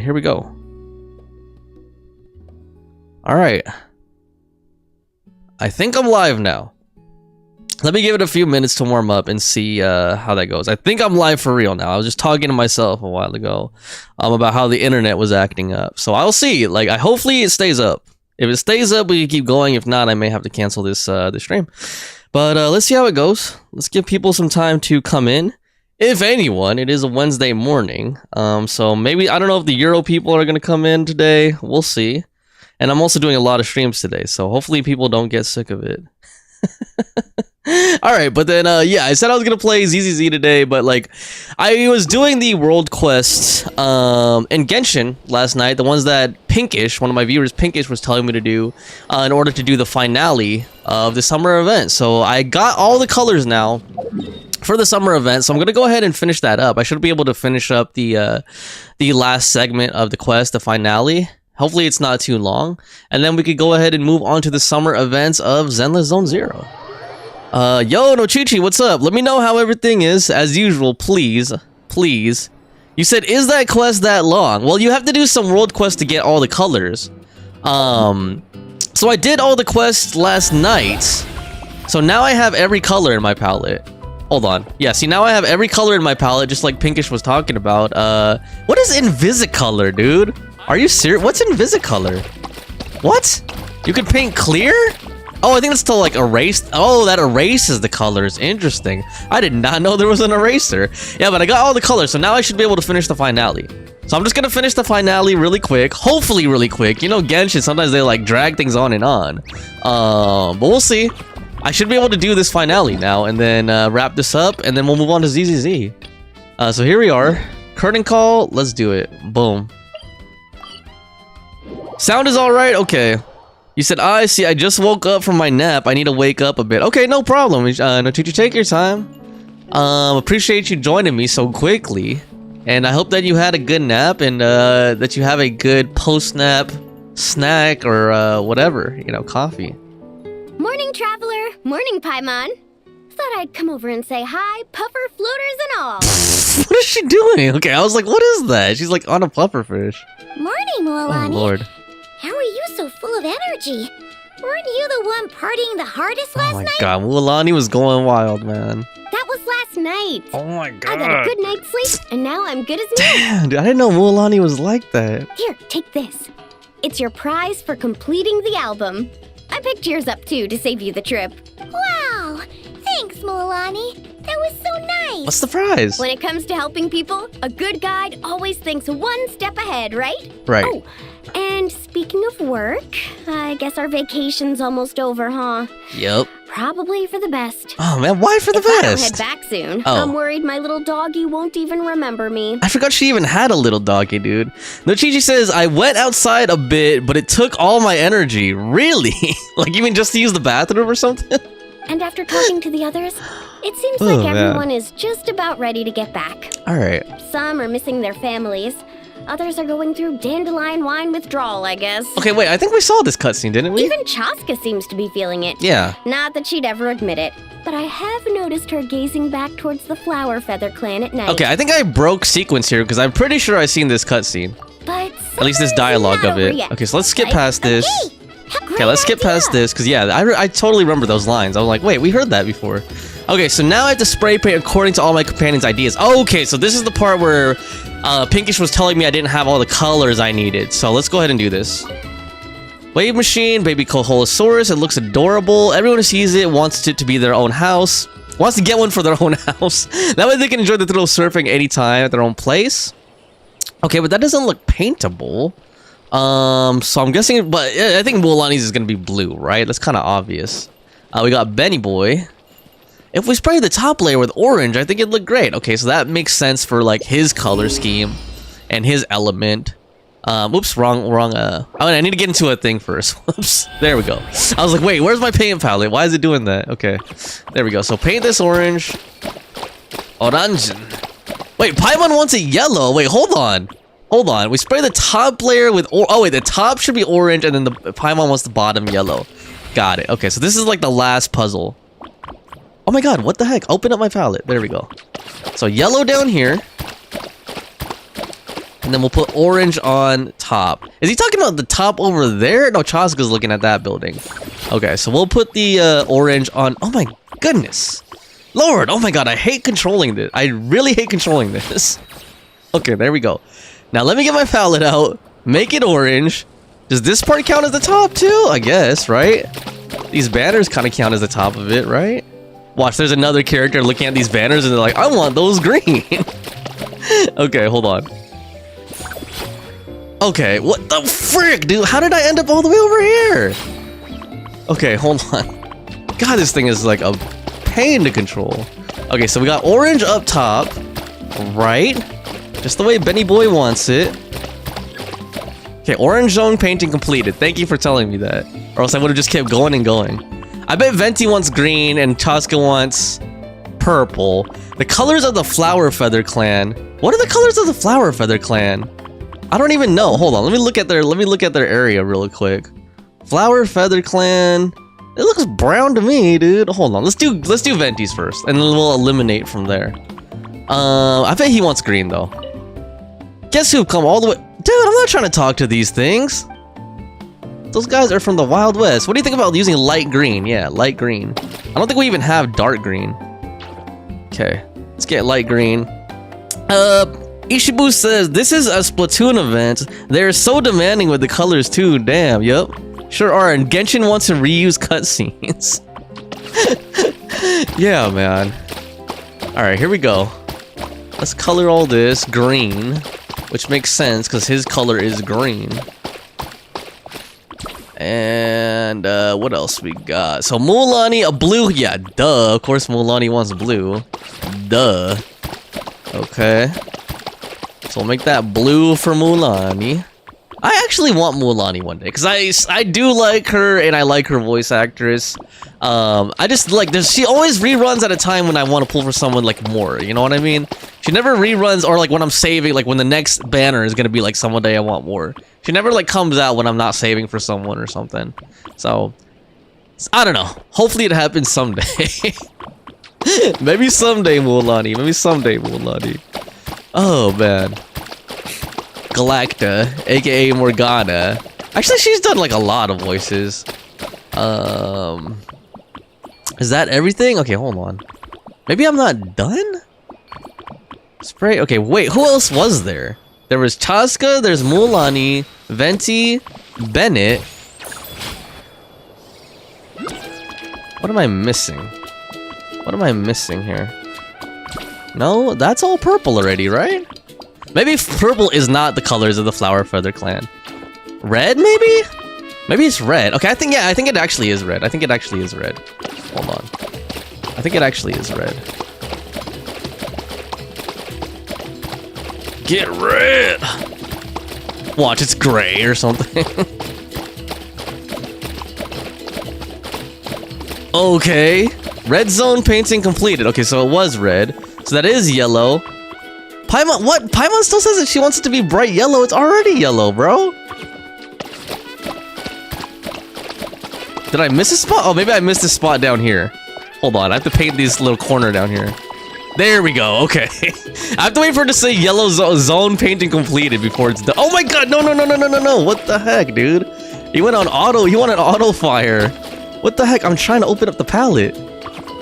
here we go. All right. I think I'm live now. Let me give it a few minutes to warm up and see how that goes. I think I'm live for real now. I was just talking to myself a while ago about how the internet was acting up. So I'll see. Like, hopefully it stays up. If it stays up, we can keep going. If not, I may have to cancel this stream. But let's see how it goes. Let's give people some time to come in. If anyone, it is a Wednesday morning. So maybe, I don't know if the Euro people are going to come in today. We'll see. And I'm also doing a lot of streams today. So hopefully people don't get sick of it. Alright, but then yeah, I said I was gonna play ZZZ today, but like I was doing the world quest in Genshin last night, the ones that Pinkish, one of my viewers, Pinkish, was telling me to do in order to do the finale of the summer event. So I got all the colors now for the summer event, so I'm gonna go ahead and finish that up. I should be able to finish up the last segment of the quest, the finale. Hopefully it's not too long, and then we could go ahead and move on to the summer events of Zenless Zone Zero. Yo, Nochichi, what's up? Let me know how everything is, as usual, please. Please. You said, is that quest that long? Well, you have to do some world quests to get all the colors. So I did all the quests last night. So now I have every color in my palette. Hold on. Yeah, see, now I have every color in my palette, just like Pinkish was talking about. What is Invisicolor, dude? Are you serious? What's Invisicolor? What? You can paint clear? Oh, I think that's to like erase. Oh, that erases the colors. Interesting. I did not know there was an eraser. Yeah, but I got all the colors, so now I should be able to finish the finale. So I'm just gonna finish the finale really quick. Hopefully really quick. You know, Genshin, sometimes they like drag things on and on. But we'll see. I should be able to do this finale now and then wrap this up, and then we'll move on to ZZZ. So here we are. Curtain call. Let's do it. Boom. Sound is all right? Okay. You said, I see, I just woke up from my nap. I need to wake up a bit. Okay, no problem. No, teacher, take your time. Appreciate you joining me so quickly. And I hope that you had a good nap and that you have a good post-nap snack or whatever, you know, coffee. Morning, traveler. Morning, Paimon. Thought I'd come over and say hi, puffer floaters and all. What is she doing? Okay, I was like, what is that? She's like on a pufferfish. Morning, Mualani. Oh, Lord. How are you so full of energy? Weren't you the one partying the hardest last night? Oh my god, Mualani was going wild, man. That was last night. Oh my god. I got a good night's sleep, and now I'm good as new. Damn, dude, I didn't know Mualani was like that. Here, take this. It's your prize for completing the album. I picked yours up too to save you the trip. Wow, thanks, Mualani. That was so nice. What's the prize? When it comes to helping people, a good guide always thinks one step ahead, right? Right. Oh, and speaking of work, I guess our vacation's almost over, huh? Yep. Probably for the best. Oh man, why for the if I don't best? head back soon. Oh. I'm worried my little doggy won't even remember me. I forgot she even had a little doggy, dude. Nochichi says, I went outside a bit, but it took all my energy. Really? Like even just to use the bathroom or something? And after talking to the others, it seems like everyone is just about ready to get back. Alright. Some are missing their families. Others are going through dandelion wine withdrawal, I guess. Okay, wait, I think we saw this cutscene, didn't we? Even Chaska seems to be feeling it. Yeah. Not that she'd ever admit it, but I have noticed her gazing back towards the Flower Feather clan at night. Okay, I think I broke sequence here because I'm pretty sure I've seen this cutscene. But at least this dialogue of it. Okay, so let's skip past this. Okay, let's skip past this because yeah, I totally remember those lines. I was like, wait, we heard that before. Okay, so now I have to spray paint according to all my companions' ideas. Okay, so this is the part where Pinkish was telling me I didn't have all the colors I needed. So let's go ahead and do this. Wave machine, baby Koholosaurus. It looks adorable. Everyone who sees it wants it to be their own house. Wants to get one for their own house. That way they can enjoy the thrill of surfing anytime at their own place. Okay, but that doesn't look paintable. So I'm guessing, but I think Mualani's is gonna be blue, right? That's kind of obvious. We got Benny Boy. If we spray the top layer with orange, I think it'd look great. Okay, so that makes sense for like his color scheme and his element. Oops, wrong. Oh, I need to get into a thing first. Whoops. There we go. I was like, wait, where's my paint palette? Why is it doing that? Okay, there we go. So paint this orange. Orange. Wait, Paimon wants it yellow. Wait, hold on. Hold on. We spray the top layer with oh wait, the top should be orange, and then the Paimon wants the bottom yellow. Got it. Okay, so this is like the last puzzle. Oh my god, what the heck? Open up my palette. There we go. So yellow down here. And then we'll put orange on top. Is he talking about the top over there? No, Chaska's looking at that building. Okay, so we'll put the orange on. Oh my goodness. Lord, oh my god, I hate controlling this. I really hate controlling this. Okay, there we go. Now let me get my palette out. Make it orange. Does this part count as the top too? I guess, right? These banners kind of count as the top of it, right? Watch, there's another character looking at these banners and they're like, I want those green. Okay, hold on. Okay, what the frick, dude? How did I end up all the way over here? Okay, hold on. God, this thing is like a pain to control. Okay, so we got orange up top, right? Just the way Benny Boy wants it. Okay, orange zone painting completed. Thank you for telling me that. Or else I would have just kept going and going. I bet Venti wants green and Chaska wants purple. The colors of the Flower Feather Clan. What are the colors of the Flower Feather Clan? I don't even know. Hold on. Let me look at their area real quick. Flower Feather Clan. It looks brown to me, dude. Hold on. Let's do Venti's first, and then we'll eliminate from there. I bet he wants green though. Guess who come all the way? Dude, I'm not trying to talk to these things. Those guys are from the Wild West. What do you think about using light green? Yeah, light green. I don't think we even have dark green. Okay, let's get light green. Ishibu says, this is a Splatoon event. They're so demanding with the colors too. Damn, yup. Sure are, and Genshin wants to reuse cutscenes. Yeah, man. Alright, here we go. Let's color all this green. Which makes sense, because his color is green. And, what else we got? So, Mulan, a blue. Yeah, duh. Of course, Mulan wants blue. Duh. Okay. So, we'll make that blue for Mulan. I actually want Mulan one day, because I do like her, and I like her voice actress. I just like, she always reruns at a time when I want to pull for someone, like, more, you know what I mean? She never reruns, or like when I'm saving, like when the next banner is gonna be like someday I want more. She never like comes out when I'm not saving for someone or something. So, I don't know. Hopefully it happens someday. Maybe someday, Mulan. Maybe someday, Mulan. Oh, man. Galacta, aka Morgana. Actually, she's done like a lot of voices. Is that everything? Okay, hold on. Maybe I'm not done? Spray. Okay, wait. Who else was there? There was Chaska, there's Mulan, Venti, Bennett. What am I missing? What am I missing here? No, that's all purple already, right? Maybe purple is not the colors of the Flower Feather Clan. Red, maybe? Maybe it's red. Okay, I think it actually is red. I think it actually is red. Hold on. I think it actually is red. Get red! Watch, it's gray or something. Okay. Red zone painting completed. Okay, so it was red. So that is yellow. Paimon, what? Paimon still says that she wants it to be bright yellow. It's already yellow, bro. Did I miss a spot? Oh, maybe I missed a spot down here. Hold on, I have to paint this little corner down here. There we go, okay. I have to wait for it to say yellow zone painting completed before it's done. Oh my god, no. What the heck, dude? He went on auto, he wanted auto fire. What the heck? I'm trying to open up the palette.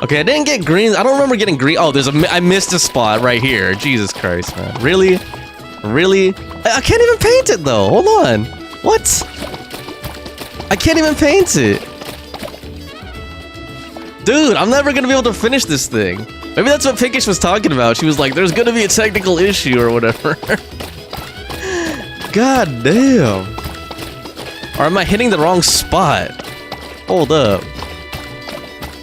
Okay, I didn't get green. I don't remember getting green. Oh, I missed a spot right here. Jesus Christ, man. Really? Really? I can't even paint it though. Hold on. What? I can't even paint it. Dude, I'm never gonna be able to finish this thing. Maybe that's what Pinkish was talking about. She was like, there's gonna be a technical issue or whatever. God damn. Or am I hitting the wrong spot? Hold up.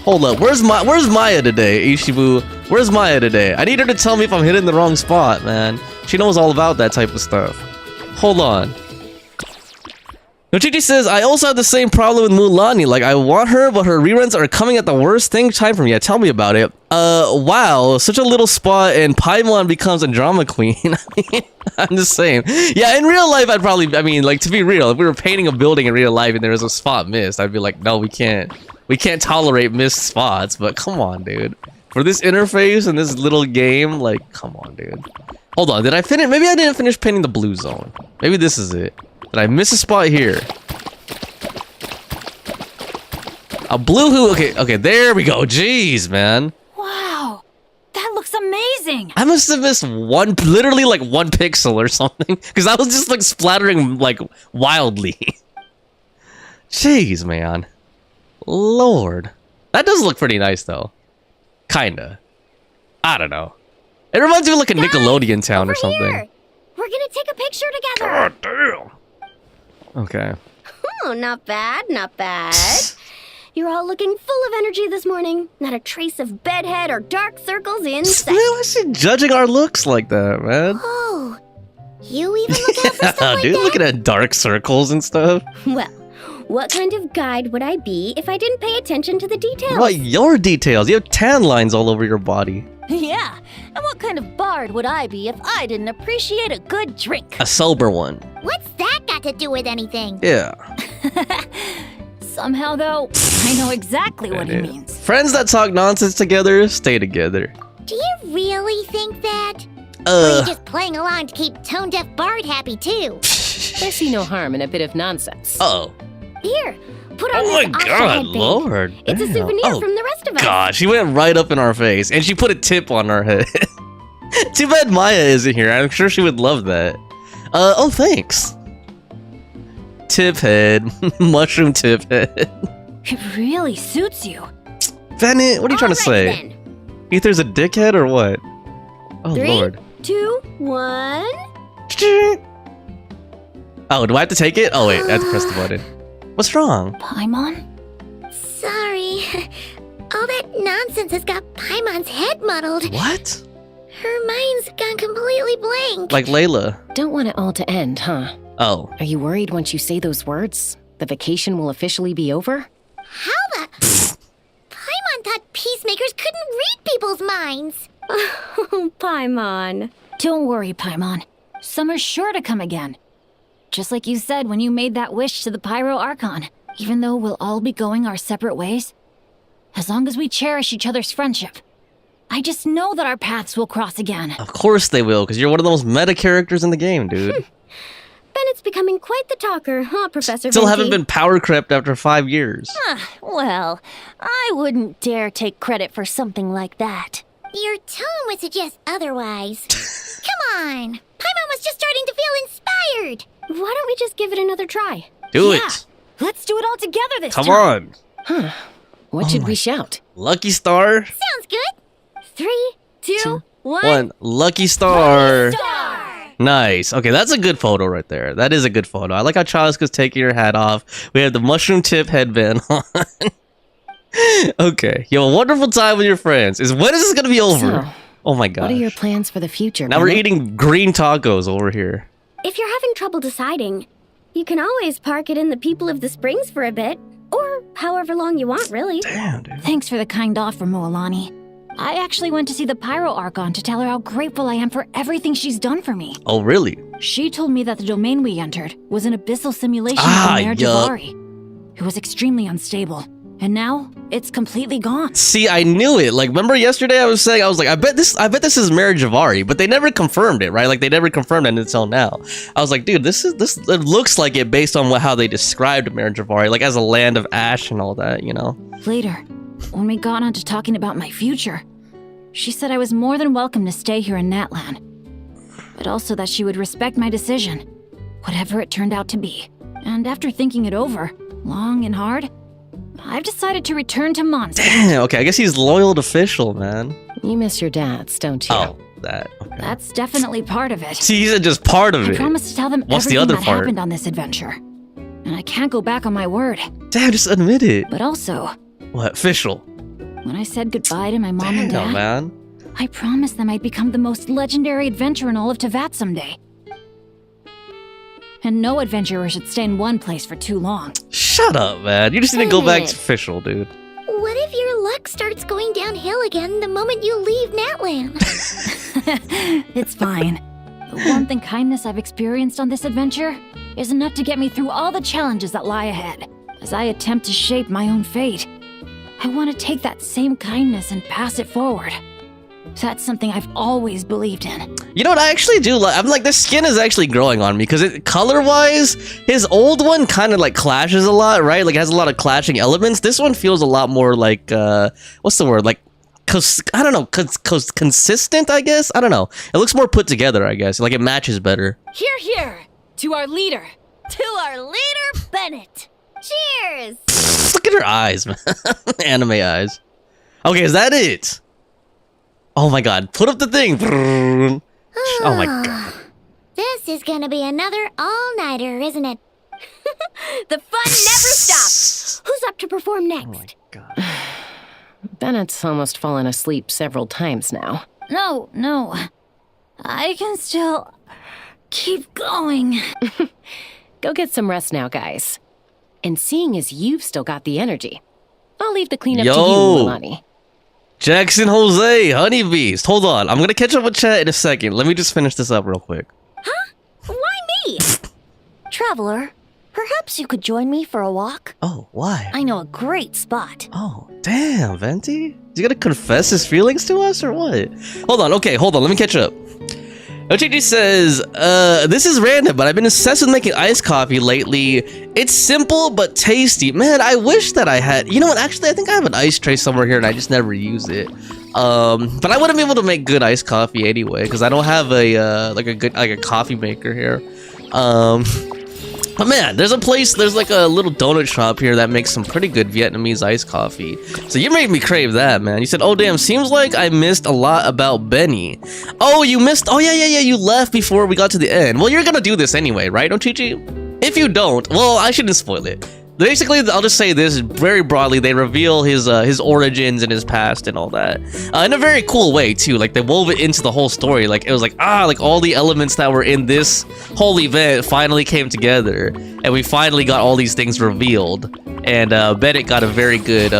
Hold up. Where's Maya today, Ishibu? Where's Maya today? I need her to tell me if I'm hitting the wrong spot, man. She knows all about that type of stuff. Hold on. Nochichi says, I also have the same problem with Mulan. Like, I want her, but her reruns are coming at the worst time for me. Yeah, tell me about it. Wow, such a little spot, and Paimon becomes a drama queen. I mean, I'm just saying. Yeah, in real life, I'd probably, I mean, like, to be real, if we were painting a building in real life and there was a spot missed, I'd be like, no, we can't tolerate missed spots, but come on, dude. For this interface and this little game, like, come on, dude. Hold on, did I finish? Maybe I didn't finish painting the blue zone. Maybe this is it. Did I miss a spot here? A blue who? Okay, there we go. Jeez, man. Wow, that looks amazing. I must have missed literally like 1 pixel or something, because I was just like splattering like wildly. Jeez, man. Lord. That does look pretty nice, though. Kinda. I don't know. It reminds me of like a Nickelodeon town or something. Here. We're gonna take a picture together. God damn. Okay. Oh, not bad, not bad. You're all looking full of energy this morning. Not a trace of bedhead or dark circles in sight. Why is she judging our looks like that, man? Oh, you even look out for stuff like dude, that? looking at dark circles and stuff. Well, what kind of guide would I be if I didn't pay attention to the details? What, your details? You have tan lines all over your body. Yeah, and what kind of bard would I be if I didn't appreciate a good drink? A sober one. What's that got to do with anything? Yeah. Somehow, though, I know exactly what he means. Friends that talk nonsense together, stay together. Do you really think that? Or are you just playing along to keep Tone Deaf Bard happy too? I see no harm in a bit of nonsense. Oh. Here, put on Oh this my awesome god, headband. Lord. It's a damn. souvenir Oh, from the rest of us. God, she went right up in our face, and she put a tip on our head. Too bad Maya isn't here. I'm sure she would love that. Oh, thanks. Tip head. Mushroom tip head. It really suits you. Bennett, what are you trying to Alrighty say? then. Ether's a dickhead or what? Oh, 3, Lord. 2, 1. Oh, do I have to take it? Oh, wait, I have to press the button. What's wrong? Paimon? Sorry. All that nonsense has got Paimon's head muddled. What? Her mind's gone completely blank. Like Layla. Don't want it all to end, huh? Oh. Are you worried once you say those words, the vacation will officially be over? How the... Paimon thought peacemakers couldn't read people's minds. Oh, Paimon. Don't worry, Paimon. Summer's sure to come again. Just like you said when you made that wish to the Pyro Archon. Even though we'll all be going our separate ways, as long as we cherish each other's friendship, I just know that our paths will cross again. Of course they will, because you're one of the most meta characters in the game, dude. Bennett's becoming quite the talker, huh, Professor Still Venti? haven't been power crept after 5 years. Well, I wouldn't dare take credit for something like that. Your tone would suggest otherwise. Come on. Paimon was just starting to feel inspired. Why don't we just give it another try? Do Yeah. it. Let's do it all together this Come time. on. What should we shout? Lucky Star. Sounds good. 3, 2, 1. 1. Lucky Star. Star! Nice. Okay, that's a good photo right there. That is a good photo. I like how Chaliska's taking her hat off. We have the mushroom tip headband on. Okay. You have a wonderful time with your friends. When is this going to be over? So, Oh my gosh. what are your plans for the future? Now we're Bennett? eating green tacos over here. If you're having trouble deciding, you can always park it in the People of the Springs for a bit. Or however long you want, really. Damn, dude. Thanks for the kind offer, Moalani. I actually went to see the Pyro Archon to tell her how grateful I am for everything she's done for me. Oh, really? She told me that the domain we entered was an abyssal simulation Ah, of the Mare yup. Javari. It was extremely unstable, and now it's completely gone. See, I knew it. Like, remember yesterday I was saying, I bet this is Mare Javari, but they never confirmed it, right? Like, they never confirmed it until now. I was like, dude, it looks like it based on how they described Mare Javari, like as a land of ash and all that, you know? Later, when we got on to talking about my future, she said I was more than welcome to stay here in Natlan, but also that she would respect my decision, whatever it turned out to be. And after thinking it over, long and hard, I've decided to return to Monster. Damn, okay, I guess he's loyal to Fischl, man. You miss your dads, don't you? Oh, that. Okay. That's definitely part of it. See, he said just part of I it. promised to tell them What's the everything other that part? happened on this adventure. And I can't go back on my word. Damn, just admit it. But also, What? Fischl. when I said goodbye to my mom and Damn, dad, man. I promised them I'd become the most legendary adventurer in all of Tevat someday. And no adventurer should stay in one place for too long. Shut up, man. You just need to go back to Fischl, dude. What if your luck starts going downhill again the moment you leave Natlan? It's fine. The warmth and kindness I've experienced on this adventure is enough to get me through all the challenges that lie ahead, as I attempt to shape my own fate. I want to take that same kindness and pass it forward. That's something I've always believed in. You know what? I actually do like. I'm like, the skin is actually growing on me because color-wise, his old one kind of like clashes a lot, right? Like, it has a lot of clashing elements. This one feels a lot more like, what's the word? Like, I don't know, consistent, I guess? I don't know. It looks more put together, I guess. Like, it matches better. Hear, hear! To our leader! To our leader, Bennett. Cheers! Look at her eyes, man. Anime eyes. Okay, is that it? Oh my god, put up the thing. Oh my god. This is gonna be another all-nighter, isn't it? The fun never stops. Who's up to perform next? Oh my god. Bennett's almost fallen asleep several times now. No. I can still keep going. Go get some rest now, guys. And seeing as you've still got the energy, I'll leave the cleanup to you, Milani. Jackson Jose, Honey Beast. Hold on, I'm gonna catch up with chat in a second. Let me just finish this up real quick. Huh? Why me? Traveler, perhaps you could join me for a walk? Oh, why? I know a great spot. Oh, damn, Venti? Is he gonna confess his feelings to us or what? Hold on, let me catch up. OGG says, this is random, but I've been obsessed with making iced coffee lately. It's simple, but tasty. Man, I wish that I had, you know what, actually, I think I have an ice tray somewhere here and I just never use it. But I wouldn't be able to make good iced coffee anyway, because I don't have a, like a coffee maker here. But man, there's like a little donut shop here that makes some pretty good Vietnamese iced coffee. So you made me crave that, man. You said, oh damn, seems like I missed a lot about Benny. Oh, you missed, oh yeah, you left before we got to the end. Well, you're gonna do this anyway, right, Ochichi? If you don't, well, I shouldn't spoil it. Basically, I'll just say this very broadly. They reveal his origins and his past and all that in a very cool way too. Like, they wove it into the whole story. Like, it was like, like all the elements that were in this whole event finally came together, and we finally got all these things revealed. And Bennett got a very good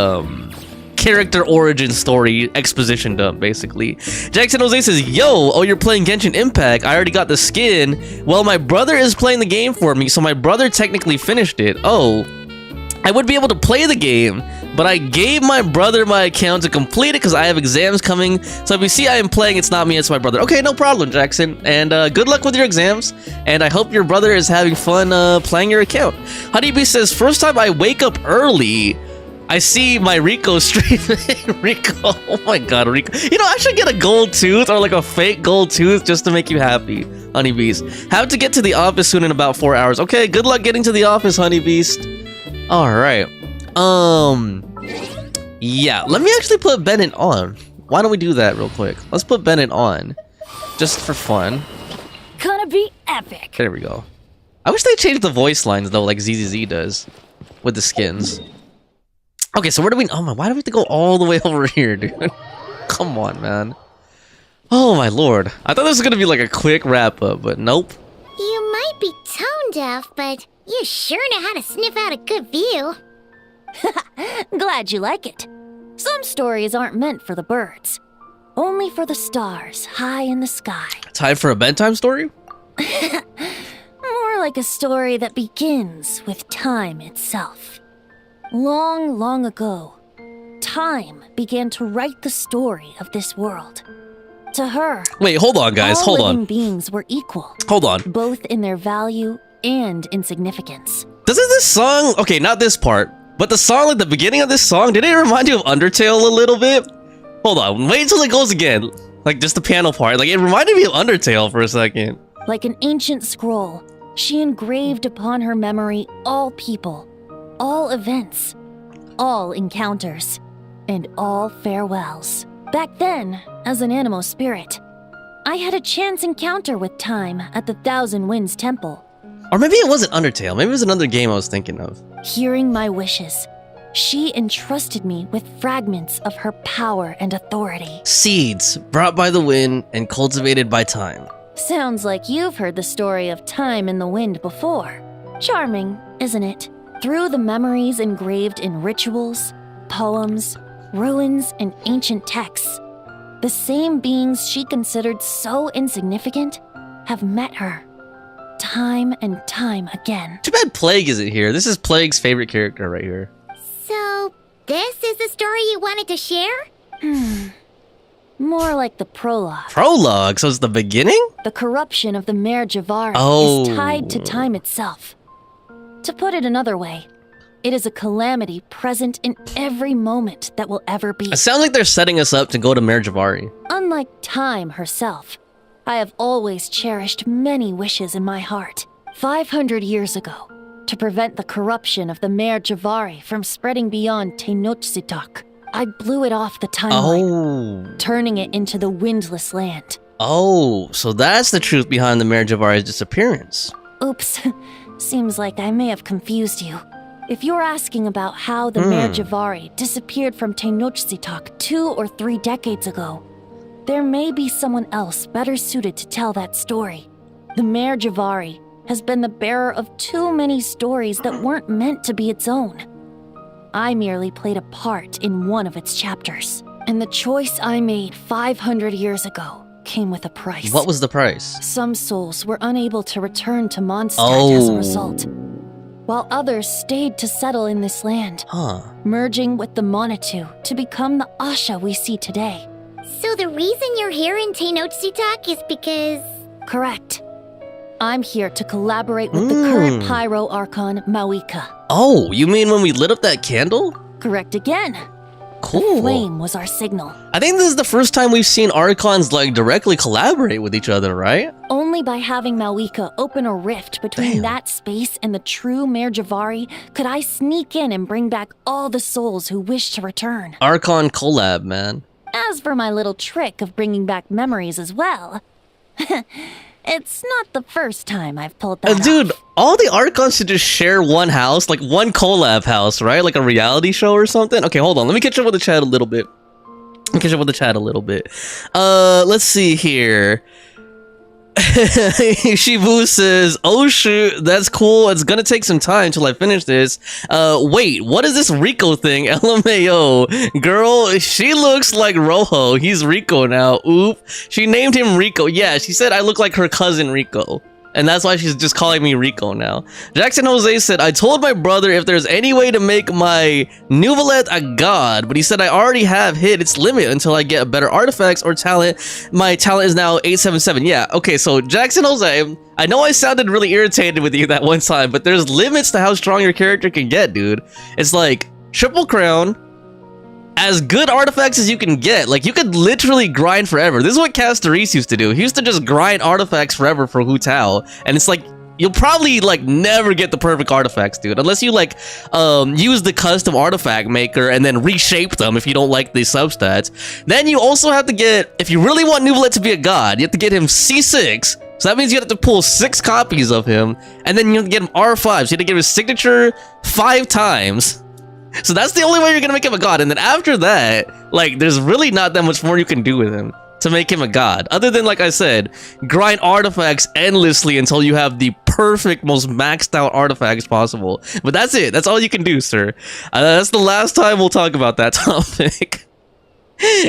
character origin story exposition dump, basically. Jackson Jose says, yo, oh, you're playing Genshin Impact. I already got the skin. Well, my brother is playing the game for me, so my brother technically finished it. Oh, I would be able to play the game, but I gave my brother my account to complete it because I have exams coming. So if you see I am playing, it's not me, it's my brother. Okay, no problem, Jackson. And good luck with your exams. And I hope your brother is having fun playing your account. Honeybee says, first time I wake up early, I see my Rico streaming. Rico, oh my god, Rico. You know, I should get a gold tooth or like a fake gold tooth just to make you happy, Honeybeast. Have to get to the office soon in about 4 hours. Okay, good luck getting to the office, Honeybeast. All right. Yeah, let me actually put Bennett on. Why don't we do that real quick? Let's put Bennett on, just for fun. Gonna be epic. There we go. I wish they changed the voice lines though, like ZZZ does, with the skins. Okay, so where do we? Oh my! Why do we have to go all the way over here, dude? Come on, man. Oh my lord! I thought this was gonna be like a quick wrap up, but nope. You might be tone deaf, but you sure know how to sniff out a good view. Glad you like it. Some stories aren't meant for the birds. Only for the stars high in the sky. Time for a bedtime story? More like a story that begins with time itself. Long, long ago, time began to write the story of this world. To her, wait, hold on, guys, all hold living on. beings were equal. Hold on. Both in their value and in significance. Doesn't this song, okay, not this part, but the song at the beginning of this song, did it remind you of Undertale a little bit? Hold on, wait until it goes again. Like, just the piano part. Like, it reminded me of Undertale for a second. Like an ancient scroll, she engraved upon her memory all people, all events, all encounters, and all farewells. Back then, as an animal spirit, I had a chance encounter with time at the Thousand Winds Temple. Or maybe it wasn't Undertale, maybe it was another game I was thinking of. Hearing my wishes, she entrusted me with fragments of her power and authority. Seeds, brought by the wind and cultivated by time. Sounds like you've heard the story of time in the wind before. Charming, isn't it? Through the memories engraved in rituals, poems, ruins, and ancient texts, the same beings she considered so insignificant have met her, time and time again. Too bad Plague isn't here. This is Plague's favorite character right here. So, this is the story you wanted to share? More like the prologue. Prologue? So it's the beginning? The corruption of the Mare Javari Oh. is tied to time itself. To put it another way, it is a calamity present in every moment that will ever be. It sounds like they're setting us up to go to Mare Javari. Unlike time herself, I have always cherished many wishes in my heart. 500 years ago, to prevent the corruption of the Mare Javari from spreading beyond Tenochtitlan, I blew it off the timeline, Oh. turning it into the Windless Land. Oh, so that's the truth behind the Mare Javari's disappearance. Oops, seems like I may have confused you. If you're asking about how the Mare Javari disappeared from Tenochtitlan 2 or 3 decades ago, there may be someone else better suited to tell that story. The Mare Javari has been the bearer of too many stories that weren't meant to be its own. I merely played a part in one of its chapters, and the choice I made 500 years ago came with a price. What was the price? Some souls were unable to return to Mondstadt as a Oh. result, while others stayed to settle in this land, Huh. merging with the Monitu to become the Asha we see today. So the reason you're here in Tenochtitlan is because... Correct. I'm here to collaborate with the current Pyro Archon, Mawika. Oh, you mean when we lit up that candle? Correct again. Cool. The flame was our signal. I think this is the first time we've seen Archons like directly collaborate with each other, right? Only by having Mawika open a rift between Damn. that space and the true Mare Javari could I sneak in and bring back all the souls who wish to return. Archon collab, man. As for my little trick of bringing back memories as well, it's not the first time I've pulled that Dude, off. all the Archons should just share one house, like one collab house, right? Like a reality show or something. Okay, hold on. Let me catch up with the chat a little bit. Let's see here. Shibu says, oh shoot, that's cool. It's gonna take some time till I finish this. Wait, what is this Rico thing? LMAO. Girl, she looks like Rojo. He's Rico now. Oop. She named him Rico. Yeah, she said I look like her cousin Rico. And that's why she's just calling me Rico now. Jackson Jose said, I told my brother if there's any way to make my Nouvelette a god, but he said I already have hit its limit until I get better artifacts or talent. My talent is now 877. Yeah, okay, so Jackson Jose, I know I sounded really irritated with you that one time, but there's limits to how strong your character can get, dude. It's like Triple Crown, as good artifacts as you can get. Like, you could literally grind forever. This is what Castoris used to do. He used to just grind artifacts forever for Hu Tao. And it's like, you'll probably, like, never get the perfect artifacts, dude. Unless you, like, use the custom artifact maker and then reshape them if you don't like the substats. Then you also have to get, if you really want Nouvelette to be a god, you have to get him C6. So that means you have to pull 6 copies of him. And then you have to get him R5. So you have to get his signature 5 times. So that's the only way you're gonna make him a god. And then after that, like, there's really not that much more you can do with him to make him a god. Other than, like I said, grind artifacts endlessly until you have the perfect, most maxed out artifacts possible. But that's it. That's all you can do, sir. That's the last time we'll talk about that topic.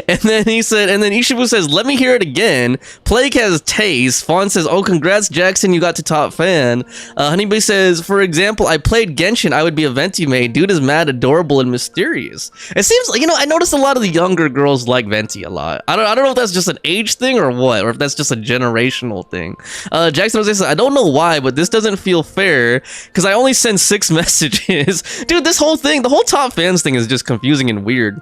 And then he said, and then Ishibu says, let me hear it again. Plague has taste. Fawn says, oh, congrats, Jackson, you got to top fan. Honeybee says, for example, I played Genshin, I would be a Venti maid. Dude is mad, adorable, and mysterious. It seems like, you know, I noticed a lot of the younger girls like Venti a lot. I don't know if that's just an age thing or what, or if that's just a generational thing. Jackson Jose says, I don't know why, but this doesn't feel fair, because I only send 6 messages. Dude, this whole thing, the whole top fans thing is just confusing and weird.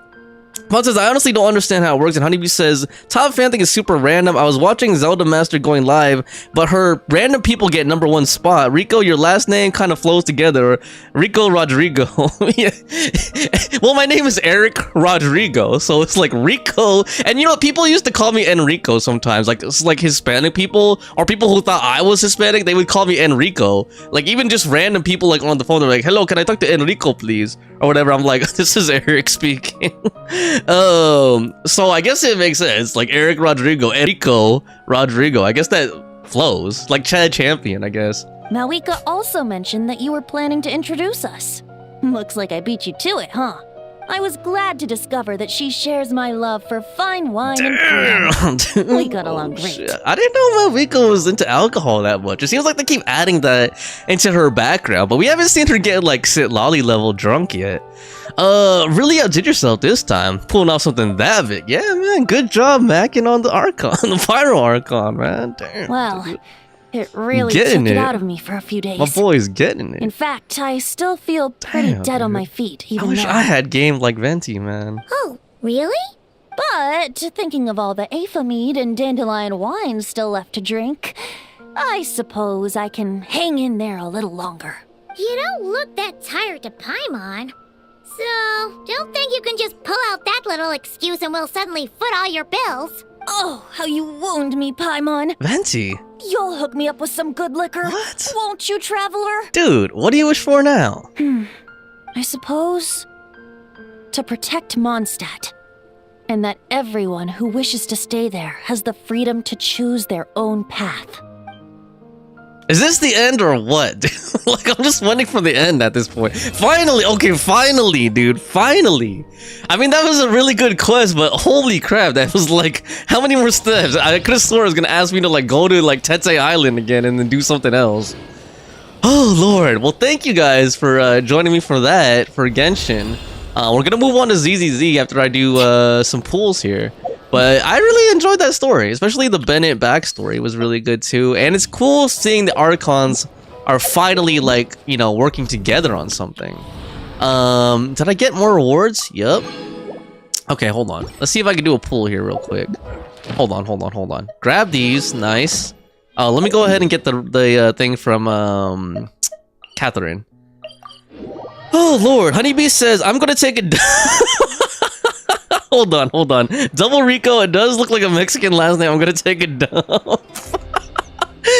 Paul says, I honestly don't understand how it works, and Honeybee says, top fan thing is super random. I was watching Zelda Master going live, but her random people get #1 spot. Rico, your last name kind of flows together. Rico Rodrigo. Yeah. Well, my name is Eric Rodrigo, so it's like Rico. And you know, people used to call me Enrico sometimes. Like, it's like Hispanic people, or people who thought I was Hispanic, they would call me Enrico. Like, even just random people like on the phone, they're like, hello, can I talk to Enrico, please? Or whatever. I'm like, this is Eric speaking. So I guess it makes sense. Like Eric Rodrigo, Enrico Rodrigo. I guess that flows. Like Chad Champion, I guess. Mawika also mentioned that you were planning to introduce us. Looks like I beat you to it, huh? I was glad to discover that she shares my love for fine wine and food. Damn, We got along great. shit. I didn't know Maviko was into alcohol that much. It seems like they keep adding that into her background, but we haven't seen her get like sit lolly level drunk yet. Really outdid yourself this time, pulling off something that big. Yeah, man, good job macking on the Archon, the Pyro Archon, man. Damn. Well, it really Getting took it it. out of me for a few days. My boy's getting it. In fact, I still feel pretty Damn, dead on dude. my feet, I even wish now. I had games like Venti, man. Oh, really? But thinking of all the Aether mead and dandelion wine still left to drink, I suppose I can hang in there a little longer. You don't look that tired to Paimon. So, don't think you can just pull out that little excuse and we'll suddenly foot all your bills. Oh, how you wound me, Paimon. Venti? You'll hook me up with some good liquor. What? Won't you, traveler? Dude, what do you wish for now? I suppose to protect Mondstadt, and that everyone who wishes to stay there has the freedom to choose their own path. Is this the end or what? Like, I'm just waiting for the end at this point. Finally, okay, finally, dude, finally. I mean, that was a really good quest, but holy crap, that was like, how many more steps? I could have sworn it was gonna ask me to like go to like Tetsei Island again and then do something else. Oh lord, well thank you guys for joining me for that, for Genshin. We're gonna move on to ZZZ after I do some pulls here. But I really enjoyed that story, especially the Bennett backstory was really good too. And it's cool seeing the Archons are finally like, you know, working together on something. Did I get more rewards? Yup. Okay, hold on. Let's see if I can do a pull here real quick. Hold on. Grab these, nice. Let me go ahead and get the thing from Catherine. Oh lord, Honeybee says I'm gonna take it. Hold on. Double Rico, it does look like a Mexican last name. I'm gonna take a dump.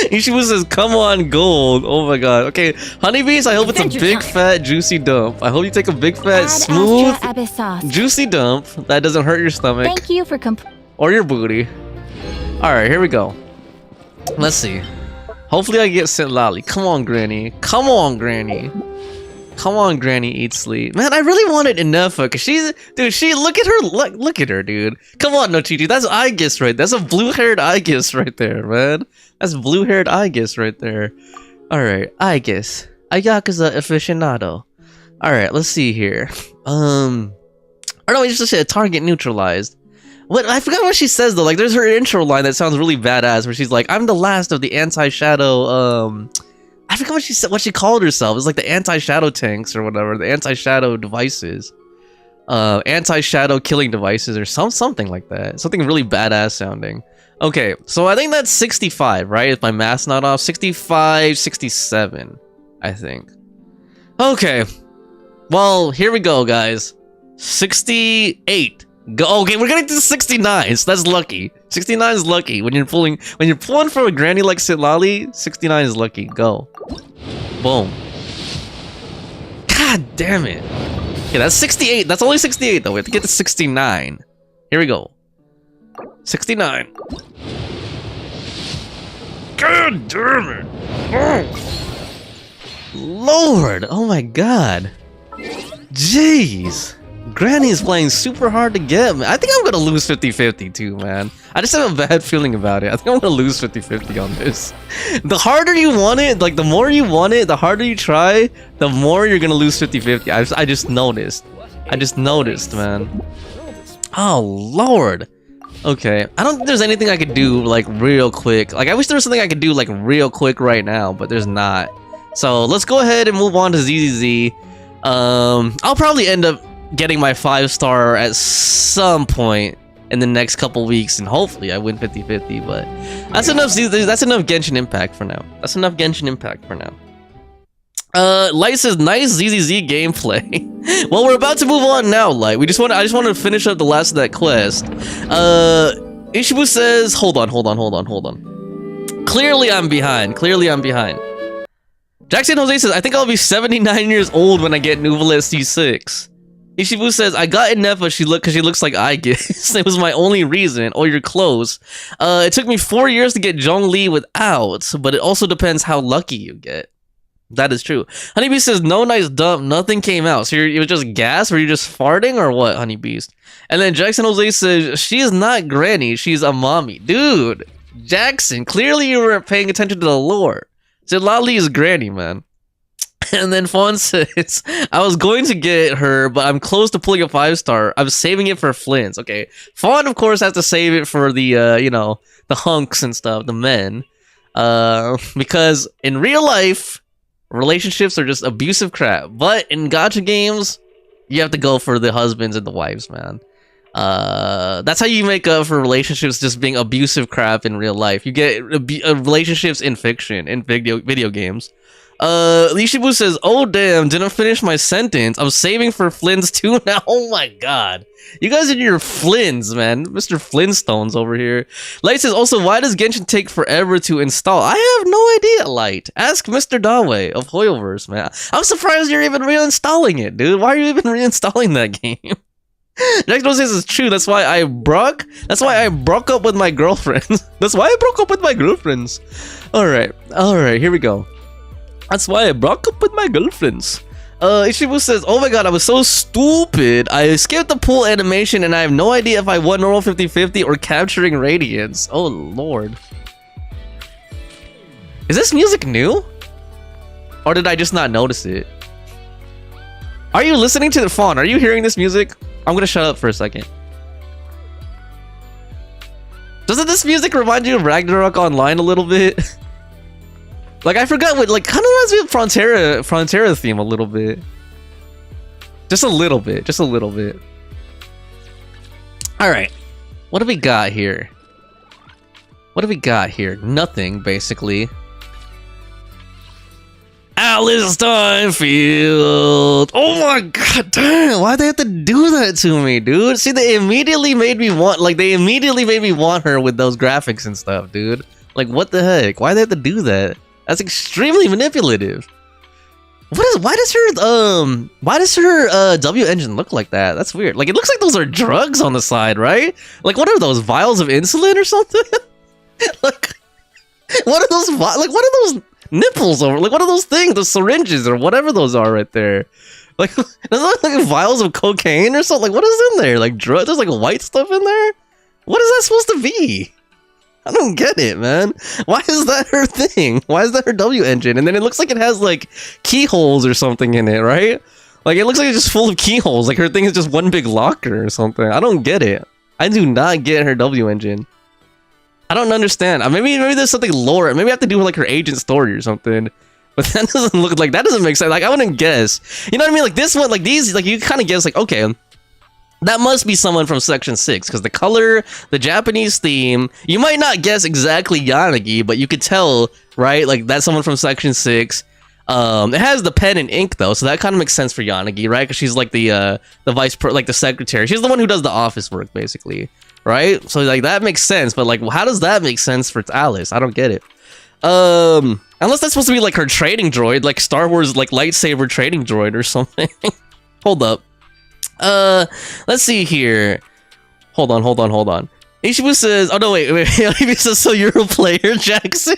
Ishibu says, come on, gold. Oh my god. Okay, honeybees, I hope it's a big, fat, juicy dump. I hope you take a big, fat, smooth, juicy dump that doesn't hurt your stomach. Thank you for Or your booty. Alright, here we go. Let's see. Hopefully I get sent lolly. Come on, Granny. Come on, Granny. Come on, Granny, eat sleep. Man, I really wanted Inefa, because she's... Dude, look at her, look at her, dude. Come on, Nochichi, that's Aegis right there. That's a blue-haired Aegis right there, man. That's blue-haired Aegis right there. Alright, Aegis. Ayakuza aficionado. Alright, let's see here. Or no, we just said target neutralized. What? I forgot what she says, though. Like, there's her intro line that sounds really badass, where she's like, I'm the last of the anti-shadow, I forgot what she said, what she called herself. It's like the anti-shadow tanks or whatever, the anti-shadow devices, anti-shadow killing devices or something like that. Something really badass sounding. Okay, so I think that's 65, right? If my math's not off, 65, 67, I think. Okay, well, here we go, guys. 68. Go. Okay, we're getting to 69, so that's lucky. 69 is lucky. When you're pulling for a granny like Sitlali, 69 is lucky. Go. Boom. God damn it. Okay, that's 68. That's only 68 though. We have to get to 69. Here we go. 69. God damn it. Oh. Lord. Oh my god. Jeez. Granny is playing super hard to get, man. I think I'm gonna lose 50-50 too, man. I just have a bad feeling about it. I think I'm gonna lose 50-50 on this. The harder you want it, like the more you want it, the harder you try, the more you're gonna lose 50-50. I just noticed. I just noticed, man. Oh, Lord. Okay, I don't think there's anything I could do, like, real quick. Like, I wish there was something I could do, like, real quick right now, but there's not. So, let's go ahead and move on to ZZZ. I'll probably end up getting my 5-star at some point in the next couple weeks, and hopefully I win 50-50, but that's enough Genshin Impact for now. That's enough Genshin Impact for now. Light says nice ZZZ gameplay. Well, we're about to move on now, Light. I just wanted to finish up the last of that quest. Ishibu says hold on. Clearly I'm behind. Jackson Jose says I think I'll be 79 years old when I get Nuvolet C6. Ishibu says, I got Inefa because she looks like Aegis. It was my only reason. Oh, you're close. It took me 4 years to get Zhongli without, but it also depends how lucky you get. That is true. Honeybee says, no nice dump, nothing came out. So it was just gas? Were you just farting or what, Honeybeast? And then Jackson Jose says, she is not Granny, she's a mommy. Dude, Jackson, clearly you weren't paying attention to the lore. Zilali is Granny, man. And then Fawn says, I was going to get her, but I'm close to pulling a 5-star. I'm saving it for Flynn's. Okay. Fawn, of course, has to save it for the, you know, the hunks and stuff, the men. Because in real life, relationships are just abusive crap. But in gacha games, you have to go for the husbands and the wives, man. That's how you make up for relationships just being abusive crap in real life. You get relationships in fiction, in video games. Lishibu says, oh damn, didn't finish my sentence. I'm saving for Flynn's too now. Oh my god. You guys are your Flynn's, man. Mr. Flintstones over here. Light says, also, why does Genshin take forever to install? I have no idea, Light. Ask Mr. Dawe of Hoyoverse, man. I'm surprised you're even reinstalling it, dude. Why are you even reinstalling that game? Jackson says it's true. That's why I broke up with my girlfriends. That's why I broke up with my girlfriends. Alright, here we go. That's why I broke up with my girlfriends. Ishibu says, oh my god, I was so stupid. I skipped the pool animation and I have no idea if I won normal 50-50 or capturing radiance. Oh lord. Is this music new? Or did I just not notice it? Are you listening to the Fawn? Are you hearing this music? I'm gonna shut up for a second. Doesn't this music remind you of Ragnarok Online a little bit? Like, I forgot what, like, kind of reminds me of Frontera theme a little bit. Just a little bit. Alright. What do we got here? Nothing, basically. Alice Steinfeld! Oh my god, damn! Why'd they have to do that to me, dude? See, they immediately made me want her with those graphics and stuff, dude. Like, what the heck? Why'd they have to do that? That's extremely manipulative. Why does her W engine look like that? That's weird. Like, it looks like those are drugs on the side, right? Like, what are those, vials of insulin or something? Like, what are those nipples over? Like, what are those things? Those syringes or whatever those are right there. Like, does it look like vials of cocaine or something? Like, what is in there? Like, drugs? There's like white stuff in there? What is that supposed to be? I don't get it, man. Why is that her thing? Why is that her W engine? And then it looks like it has like keyholes or something in it, right? Like, it looks like it's just full of keyholes. Like, her thing is just one big locker or something. I don't get it. I do not get her W engine. I don't understand. Maybe there's something lore. Maybe I have to do with like her agent story or something. But that doesn't look like, that doesn't make sense. Like, I wouldn't guess. You know what I mean? Like, this one, like these, like you kind of guess like, okay, that must be someone from Section 6, because the color, the Japanese theme, you might not guess exactly Yanagi, but you could tell, right? Like, that's someone from Section 6. It has the pen and ink, though, so that kind of makes sense for Yanagi, right? Because she's like the the secretary. She's the one who does the office work, basically, right? So, like, that makes sense, but, like, how does that make sense for Alice? I don't get it. Unless that's supposed to be, like, her trading droid, like Star Wars, like, lightsaber trading droid or something. Hold up. Let's see here. Hold on. Ishibu says, oh no, wait. He says, so you're a player, Jackson?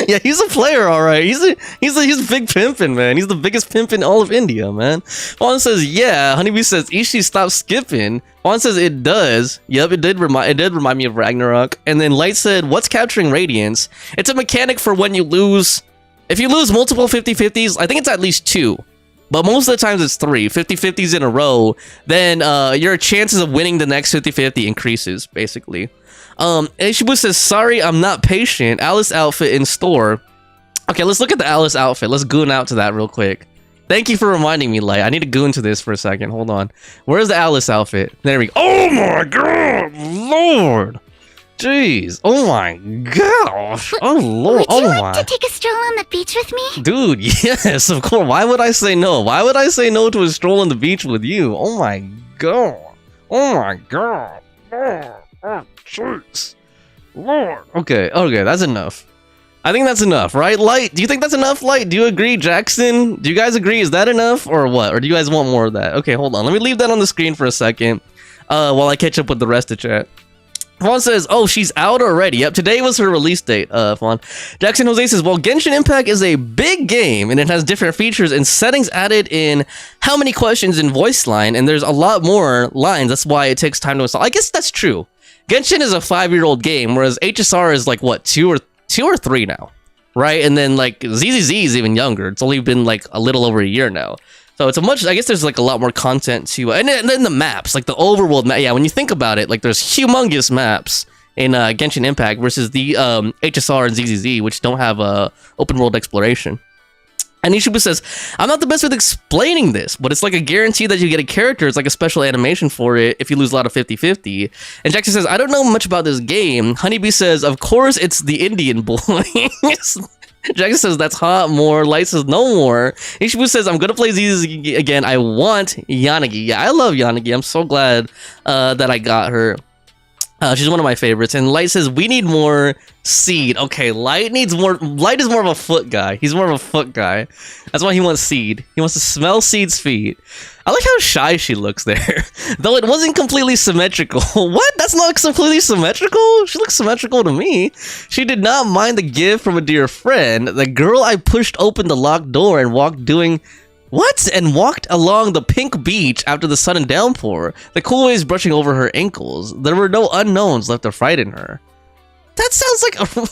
Yeah, he's a player, all right. He's a big pimpin', man. He's the biggest pimp in all of India, man. Fawn says, yeah. Honeybee says, Ishi, stop skipping. Fawn says, it does. Yep, it did remind me of Ragnarok. And then Light said, what's capturing radiance? It's a mechanic for when you lose. If you lose multiple 50-50s, I think it's at least 2. But most of the times it's 3 50-50s in a row, then your chances of winning the next 50-50 increases, basically. Ishibu says, sorry, I'm not patient. Alice outfit in store. Okay, let's look at the Alice outfit. Let's goon out to that real quick. Thank you for reminding me, Light. I need to goon to this for a second. Hold on. Where's the Alice outfit? There we go. Oh my god! Lord! Jeez. Oh my gosh. Oh lord. Would you like to take a stroll on the beach with me? Dude, yes, of course. Why would I say no? Why would I say no to a stroll on the beach with you? Oh my god. Oh my god. Oh, jeez. Lord. Okay, that's enough. I think that's enough, right? Light, do you think that's enough, Light? Do you agree, Jackson? Do you guys agree? Is that enough or what? Or do you guys want more of that? Okay, hold on. Let me leave that on the screen for a second while I catch up with the rest of chat. Fawn says, oh, she's out already. Yep, today was her release date, Fawn. Jackson Jose says, well, Genshin Impact is a big game, and it has different features and settings added in how many questions in voice line, and there's a lot more lines. That's why it takes time to install. I guess that's true. Genshin is a 5-year-old game, whereas HSR is like, what, 2 or 3 now, right? And then, like, ZZZ is even younger. It's only been, like, a little over a year now. So it's I guess there's like a lot more content to, and then the maps, like the overworld map. Yeah, when you think about it, like there's humongous maps in Genshin Impact versus the HSR and ZZZ, which don't have open world exploration. And Ishibu says, I'm not the best with explaining this, but it's like a guarantee that you get a character. It's like a special animation for it if you lose a lot of 50-50. And Jackson says, I don't know much about this game. Honeybee says, of course it's the Indian boy. Jackson says, that's hot. More. Light says, no more. Ishibu says, I'm gonna play ZZZ again. I want Yanagi. Yeah, I love Yanagi. I'm so glad that I got her. She's one of my favorites. And Light says, we need more Seed. Okay, Light needs more. Light is more of a foot guy. He's more of a foot guy. That's why he wants Seed. He wants to smell Seed's feet. I like how shy she looks there. Though it wasn't completely symmetrical. What? That's not completely symmetrical? She looks symmetrical to me. She did not mind the gift from a dear friend. The girl I pushed open the locked door and walked along the pink beach after the sudden downpour. The cool waves brushing over her ankles. There were no unknowns left to frighten her. That sounds like a...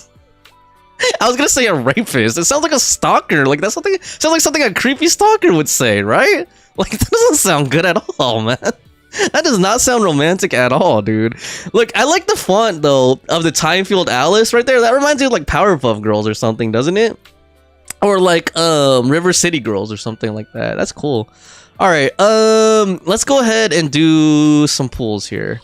I was gonna say a rapist. It sounds like a stalker. Like that's something. Sounds like something a creepy stalker would say, right? Like that doesn't sound good at all, man. That does not sound romantic at all, dude. Look, I like the font though of the Time-Field Alice right there. That reminds me of like Powerpuff Girls or something, doesn't it? Or like River City Girls or something like that. That's cool. All right, let's go ahead and do some pulls here.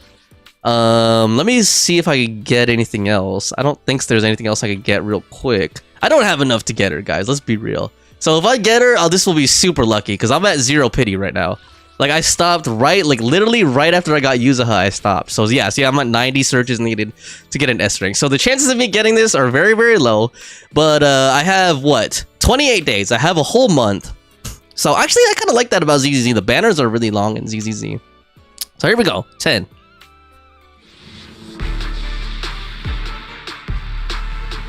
Let me see if I can get anything else. I don't think there's anything else I could get real quick. I don't have enough to get her, guys. Let's be real. So if I get her, this will be super lucky because I'm at 0 pity right now. Like I stopped literally right after I got Yuzuha, I stopped. So yeah, see, I'm at 90 searches needed to get an S rank. So the chances of me getting this are very, very low. But I have what? 28 days. I have a whole month. So actually, I kind of like that about ZZZ. The banners are really long in ZZZ. So here we go. 10.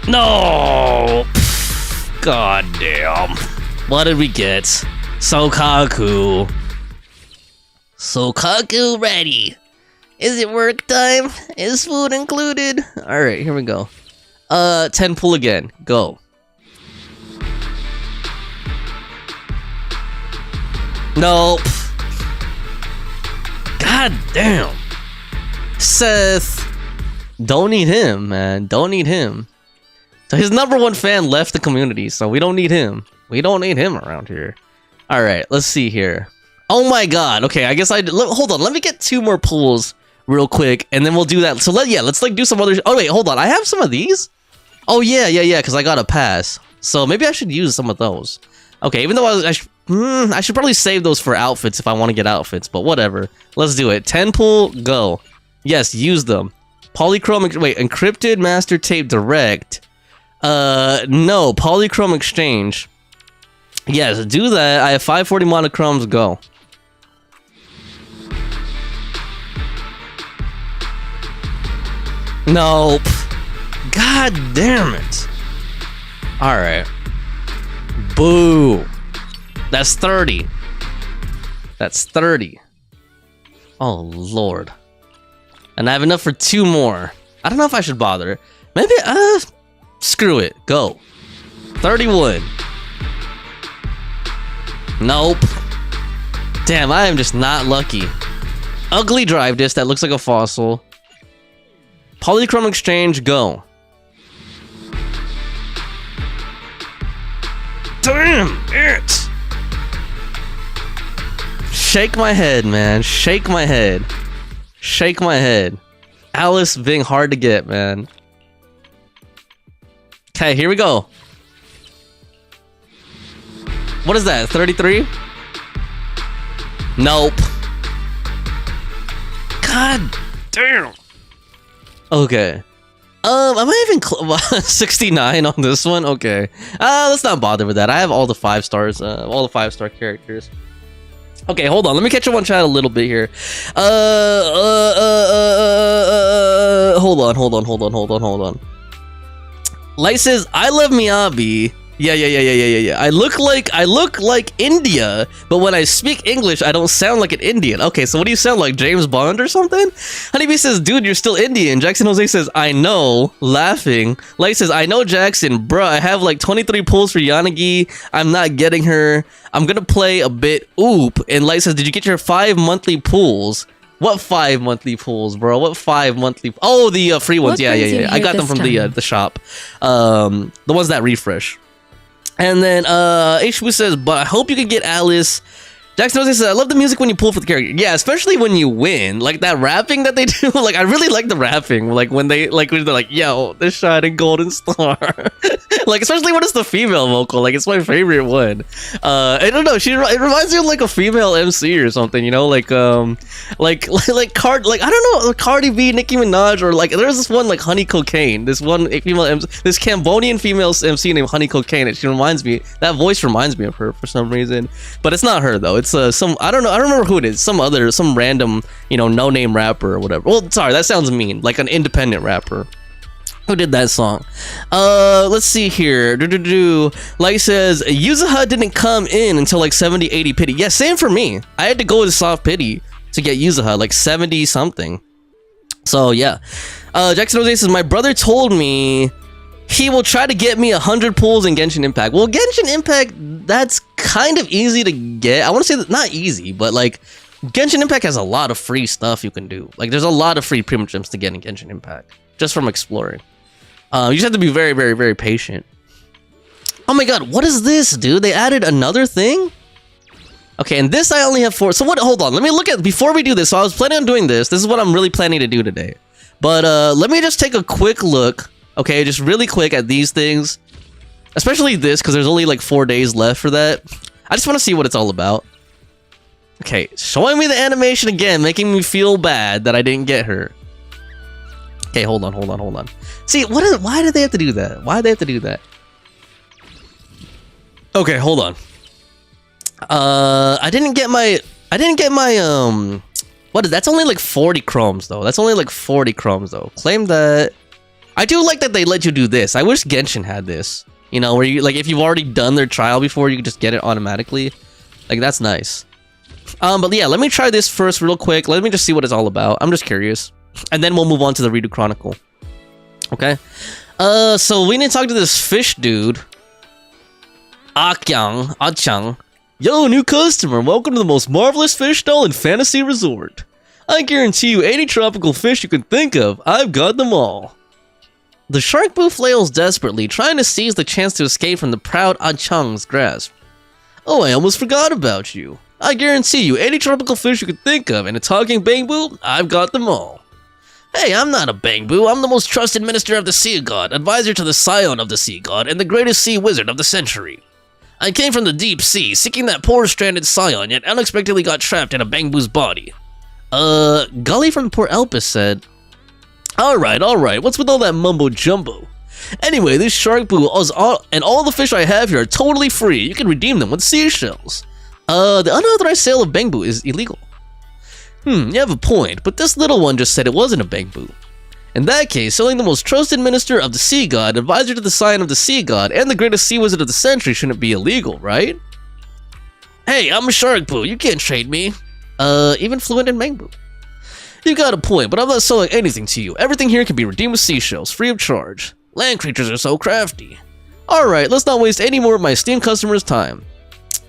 No! God damn. What did we get? Sokaku. Sokaku ready. Is it work time? Is food included? Alright, here we go. 10 pull again. Go. Nope. God damn. Seth. Don't need him, man. Don't need him. So his #1 fan left the community, so we don't need him. We don't need him around here. All right, let's see here. Oh my god. Okay, I guess hold on. Let me get 2 more pulls real quick, and then we'll do that. So let's like do some other. Oh wait, hold on. I have some of these. Oh yeah, because I got a pass. So maybe I should use some of those. Okay, even though I should probably save those for outfits if I want to get outfits, but whatever. Let's do it. 10 pull, go. Yes, use them. Polychrome. Wait, encrypted master tape direct. No, polychrome exchange. Yes, do that. I have 540 monochromes, go. Nope. God damn it. Alright. Boo. That's 30. That's 30. Oh, Lord. And I have enough for 2 more. I don't know if I should bother. Maybe, screw it. Go. 31. Nope. Damn, I am just not lucky. Ugly drive disc that looks like a fossil. Polychrome exchange, go. Damn it! Shake my head, man. Shake my head. Shake my head. Alice being hard to get, man. Okay, here we go. What is that? 33? Nope. God damn. Okay. Am I even 69 on this one? Okay. Let's not bother with that. I have all the 5 stars, all the 5-star characters. Okay, hold on. Let me catch up on chat a little bit here. Hold on. Light says, I love Miyabi. Yeah. I look like India, but when I speak English, I don't sound like an Indian. Okay, so what do you sound like, James Bond or something? Honeybee says, dude, you're still Indian. Jackson Jose says, I know, laughing. Light says, I know, Jackson. Bruh, I have like 23 pulls for Yanagi. I'm not getting her. I'm gonna play a bit. Oop. And Light says, did you get your 5 monthly pulls? What 5 monthly pulls, bro? What 5 monthly? Oh, the free ones. Yeah. I got them from the shop. The ones that refresh. And then H-Boo says, but I hope you can get Alice. Jackson Jose says, I love the music when you pull for the character. Yeah, especially when you win. Like that rapping that they do. Like I really like the rapping. Like when they're like, yo, the shining golden star. Like especially when it's the female vocal. Like it's my favorite one. I don't know. It reminds me of like a female MC or something. You know, like I don't know, Cardi B, Nicki Minaj, or like there's this one like Honey Cocaine. This one female MC, this Cambodian female MC named Honey Cocaine. And she reminds me. That voice reminds me of her for some reason. But it's not her though. It's some, I don't know, I don't remember who it is. Some random, you know, no name rapper or whatever. Well, sorry, that sounds mean. Like an independent rapper. Who did that song? Let's see here. Light says, Yuzuha didn't come in until like 70, 80 pity. Yeah, same for me. I had to go with soft pity to get Yuzuha, like 70 something. So yeah. Jackson Jose says, my brother told me he will try to get me 100 pulls in Genshin Impact. Well, Genshin Impact, that's kind of easy to get. I want to say that not easy, but like Genshin Impact has a lot of free stuff you can do. Like there's a lot of free Primo Gems to get in Genshin Impact just from exploring. You just have to be very, very, very patient. Oh my god, what is this, dude? They added another thing? Okay, and this I only have 4. So what? Hold on, let me look at, before we do this, so I was planning on doing this. This is what I'm really planning to do today. But let me just take a quick look, okay, just really quick at these things. Especially this, because there's only like 4 days left for that. I just want to see what it's all about. Okay, showing me the animation again, making me feel bad that I didn't get her. Okay, hold on. See, why did they have to do that? Why did they have to do that? Okay, hold on. I didn't get my what is that's only like 40 chromes though. Claim that. I do like that they let you do this. I wish Genshin had this. You know, where you like if you've already done their trial before, you can just get it automatically. Like that's nice. But yeah, let me try this first real quick. Let me just see what it's all about. I'm just curious. And then we'll move on to the Ridu Chronicle. Okay. So we need to talk to this fish dude. Achang. Yo, new customer. Welcome to the most marvelous fish stall in Fantasy Resort. I guarantee you any tropical fish you can think of, I've got them all. The shark boo flails desperately, trying to seize the chance to escape from the proud Achang's grasp. Oh, I almost forgot about you. I guarantee you any tropical fish you can think of, and a talking bamboo, I've got them all. Hey, I'm not a bamboo. I'm the most trusted minister of the sea god, advisor to the scion of the sea god, and the greatest sea wizard of the century. I came from the deep sea, seeking that poor stranded scion, yet unexpectedly got trapped in a bamboo's body. Gully from Port Elpis said, Alright, what's with all that mumbo-jumbo? Anyway, this shark boo and all the fish I have here are totally free. You can redeem them with seashells. The unauthorized sale of bamboo is illegal. You have a point, but this little one just said it wasn't a bamboo. In that case, selling the most trusted minister of the sea god, advisor to the scion of the sea god, and the greatest sea wizard of the century shouldn't be illegal, right? Hey, I'm a shark boo, you can't trade me. Even fluent in bamboo. You got a point, but I'm not selling anything to you. Everything here can be redeemed with seashells, free of charge. Land creatures are so crafty. Alright, let's not waste any more of my esteemed customers' time.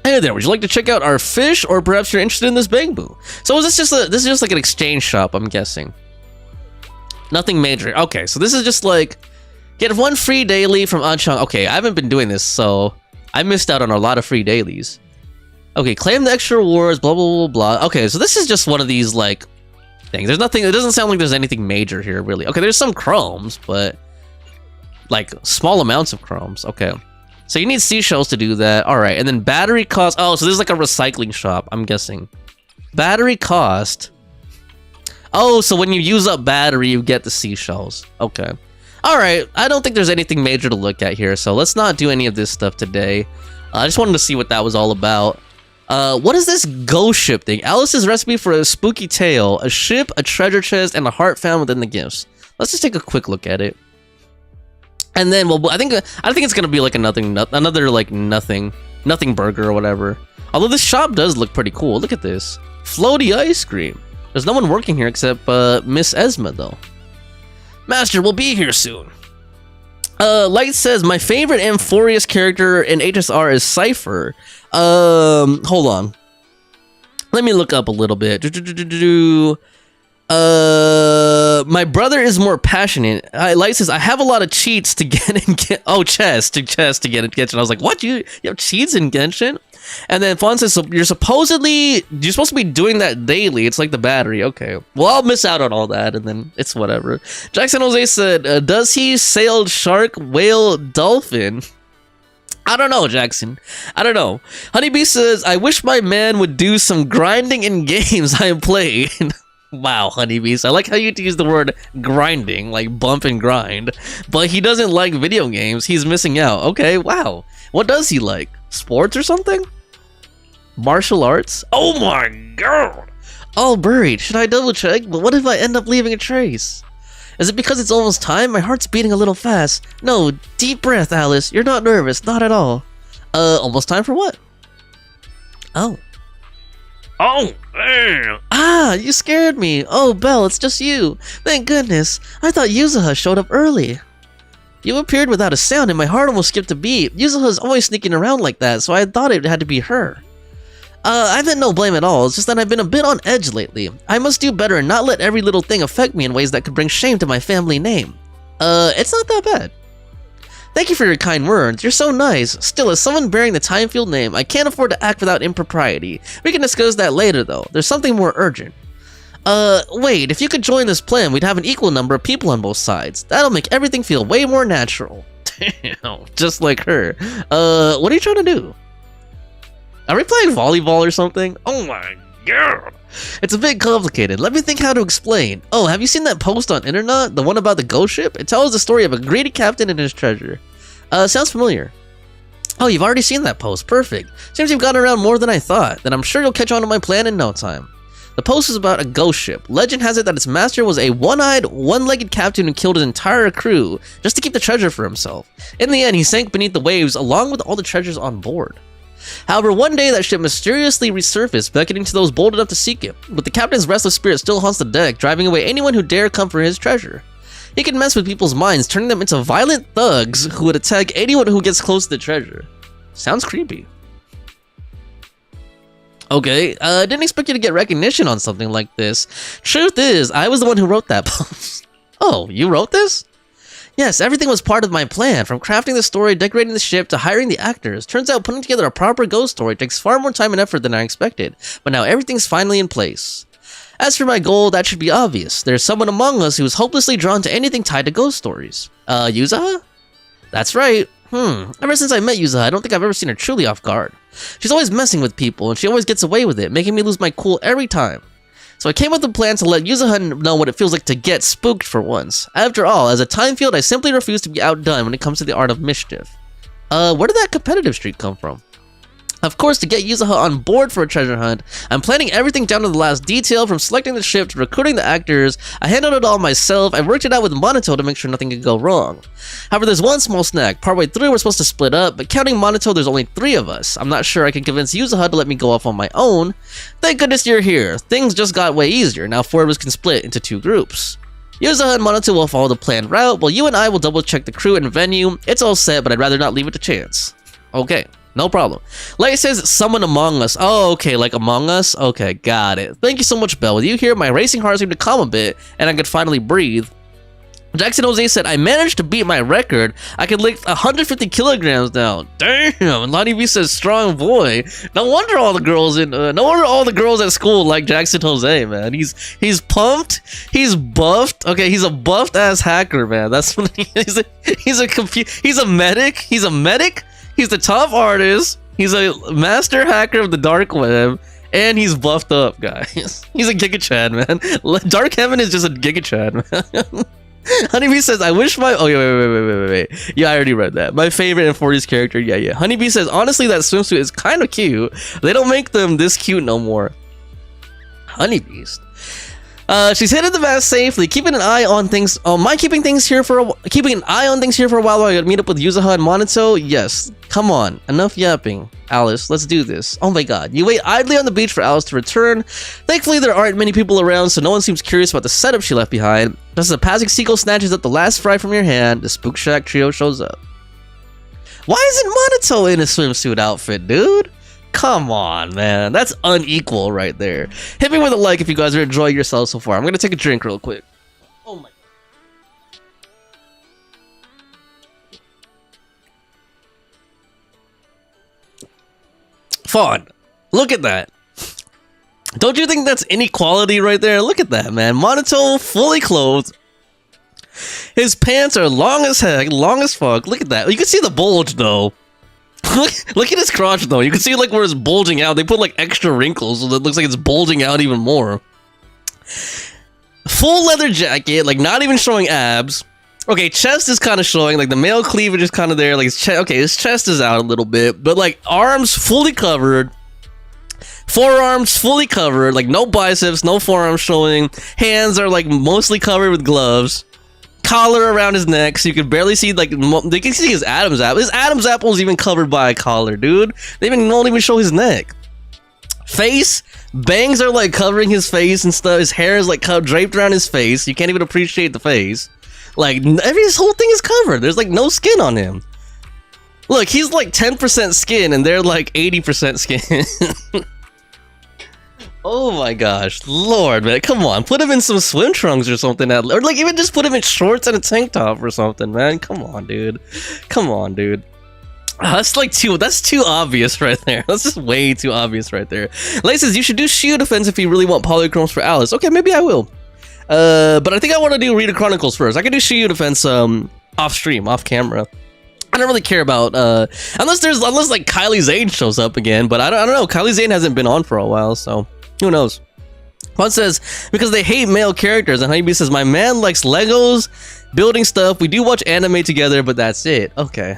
Hey there, would you like to check out our fish, or perhaps you're interested in this bamboo? So is this is just like an exchange shop, I'm guessing. Nothing major. Okay, so this is just like, get 1 free daily from Anchang. Okay, I haven't been doing this, so I missed out on a lot of free dailies. Okay, claim the extra rewards, blah, blah, blah, blah. Okay, so this is just one of these, like, things. There's nothing, it doesn't sound like there's anything major here, really. Okay, there's some chromes, but, like, small amounts of chromes. Okay. So you need seashells to do that. All right, and then battery cost. Oh, so this is like a recycling shop, I'm guessing. Battery cost. Oh, so when you use up battery, you get the seashells. Okay. All right, I don't think there's anything major to look at here, so let's not do any of this stuff today. I just wanted to see what that was all about. What is this ghost ship thing? Alice's recipe for a spooky tale, a ship, a treasure chest, and a heart found within the gifts. Let's just take a quick look at it. And then, well, I think it's gonna be like another like nothing burger or whatever. Although this shop does look pretty cool. Look at this, floaty ice cream. There's no one working here except Miss Esma though. Master will be here soon. Light says my favorite Amphorius character in HSR is Cypher. Hold on. Let me look up a little bit. My brother is more passionate. Light says I have a lot of cheats to get in chest to get in Genshin. I was like, what? You have cheats in Genshin? And then Fawn says, so you're supposed to be doing that daily. It's like the battery. Okay. Well, I'll miss out on all that, and then it's whatever. Jackson Jose said, does he sail shark, whale, dolphin? I don't know, Jackson. I don't know. Honeybee says, I wish my man would do some grinding in games I play. Wow, Honeybees. I like how you use the word grinding, like bump and grind. But he doesn't like video games. He's missing out. Okay, wow. What does he like? Sports or something? Martial arts? Oh my god! All buried. Should I double check? But what if I end up leaving a trace? Is it because it's almost time? My heart's beating a little fast. No, deep breath, Alice. You're not nervous. Not at all. Almost time for what? Oh. Oh, damn. Ah, you scared me. Oh, Belle, it's just you. Thank goodness. I thought Yuzuha showed up early. You appeared without a sound and my heart almost skipped a beat. Yuzuha's always sneaking around like that, so I thought it had to be her. I've had no blame at all. It's just that I've been a bit on edge lately. I must do better and not let every little thing affect me in ways that could bring shame to my family name. It's not that bad. Thank you for your kind words. You're so nice. Still, as someone bearing the Timefield name, I can't afford to act without impropriety. We can discuss that later, though. There's something more urgent. Wait, if you could join this plan, we'd have an equal number of people on both sides. That'll make everything feel way more natural. Damn, just like her. What are you trying to do? Are we playing volleyball or something? Oh my god. It's a bit complicated. Let me think how to explain. Oh, have you seen that post on internet? The one about the ghost ship? It tells the story of a greedy captain and his treasure. Sounds familiar. Oh, you've already seen that post. Perfect. Seems you've gotten around more than I thought. Then I'm sure you'll catch on to my plan in no time. The post is about a ghost ship. Legend has it that its master was a one-eyed, one-legged captain who killed his entire crew just to keep the treasure for himself. In the end, he sank beneath the waves along with all the treasures on board. However, one day that ship mysteriously resurfaced, beckoning to those bold enough to seek it. But the captain's restless spirit still haunts the deck, driving away anyone who dare come for his treasure. He can mess with people's minds, turning them into violent thugs who would attack anyone who gets close to the treasure. Sounds creepy. Okay, didn't expect you to get recognition on something like this. Truth is, I was the one who wrote that post. Oh, you wrote this? Yes, everything was part of my plan, from crafting the story, decorating the ship, to hiring the actors. Turns out putting together a proper ghost story takes far more time and effort than I expected, but now everything's finally in place. As for my goal, that should be obvious. There's someone among us who is hopelessly drawn to anything tied to ghost stories. Yuzuha? That's right. Ever since I met Yuzuha, I don't think I've ever seen her truly off guard. She's always messing with people, and she always gets away with it, making me lose my cool every time. So I came up with a plan to let Yuzuha know what it feels like to get spooked for once. After all, as a Timefield, I simply refuse to be outdone when it comes to the art of mischief. Where did that competitive streak come from? Of course, to get Yuzuha on board for a treasure hunt, I'm planning everything down to the last detail, from selecting the ship to recruiting the actors. I handled it all myself. I worked it out with Monato to make sure nothing could go wrong. However, there's one small snag. Partway through, we're supposed to split up, but counting Monato, there's only 3 of us. I'm not sure I can convince Yuzuha to let me go off on my own. Thank goodness you're here. Things just got way easier. Now 4 of us can split into 2 groups. Yuzuha and Monato will follow the planned route, while you and I will double check the crew and venue. It's all set, but I'd rather not leave it to chance. Okay. No problem. Like it says, someone among us. Oh, okay, like among us? Okay, got it. Thank you so much, Belle. With you here, my racing heart seemed to calm a bit, and I could finally breathe. Jackson Jose said, I managed to beat my record. I could lift 150 kilograms now. Damn. And Lonnie V says, strong boy. No wonder all the girls at school like Jackson Jose, man. He's pumped. He's buffed. Okay, he's a buffed ass hacker, man. That's what he's a medic. He's a medic. He's the top artist, he's a master hacker of the dark web, and he's buffed up, guys. He's a Giga Chad, man. Dark Heaven is just a Giga Chad, man. Honeybee says, I wish my... Oh, wait. Yeah, I already read that. My favorite in 40s character. Yeah. Honeybee says, honestly, that swimsuit is kind of cute. They don't make them this cute no more. Honeybees. She's hidden the mask safely, keeping an eye on things. Keeping an eye on things here for a while I meet up with Yuzuha and Minato. Yes, come on, enough yapping, Alice. Let's do this. Oh my God, you wait idly on the beach for Alice to return. Thankfully, there aren't many people around, so no one seems curious about the setup she left behind. Just as a passing seagull snatches up the last fry from your hand, the Spook Shack trio shows up. Why isn't Minato in a swimsuit outfit, dude? Come on, man. That's unequal right there. Hit me with a like if you guys are enjoying yourselves so far. I'm gonna take a drink real quick. Oh my. Fawn, look at that. Don't you think that's inequality right there? Look at that, man. Minato fully clothed. His pants are long as heck, long as fuck. Look at that. You can see the bulge though. Look at his crotch though. You can see like where it's bulging out. They put like extra wrinkles so that it looks like it's bulging out even more. Full leather jacket, like not even showing abs. Okay, chest is kind of showing, like the male cleavage is kind of there. Like his chest is out a little bit, but like arms fully covered. Forearms fully covered, like no biceps, no forearms showing. Hands are like mostly covered with gloves. Collar around his neck, so you can barely see, like, they can see his Adam's apple. His Adam's apple is even covered by a collar, dude. They don't even show his neck. Face, bangs are like covering his face and stuff. His hair is like draped around his face. You can't even appreciate the face. Like, his whole thing is covered. There's like no skin on him. Look, he's like 10% skin and they're like 80% skin. Oh my gosh, Lord, man, come on, put him in some swim trunks or something, or like even just put him in shorts and a tank top or something, man. Come on, dude. That's too obvious right there. That's just way too obvious right there. Lay says you should do Shield Defense if you really want polychromes for Alice. Okay, maybe I will. But I think I want to do Ridu Chronicles first. I can do Shield Defense off stream, off camera. I don't really care about unless like Kylie Zane shows up again, but I don't know. Kylie Zane hasn't been on for a while, so who knows? One says, because they hate male characters, and Honeybee says, my man likes Legos, building stuff. We do watch anime together, but that's it. Okay.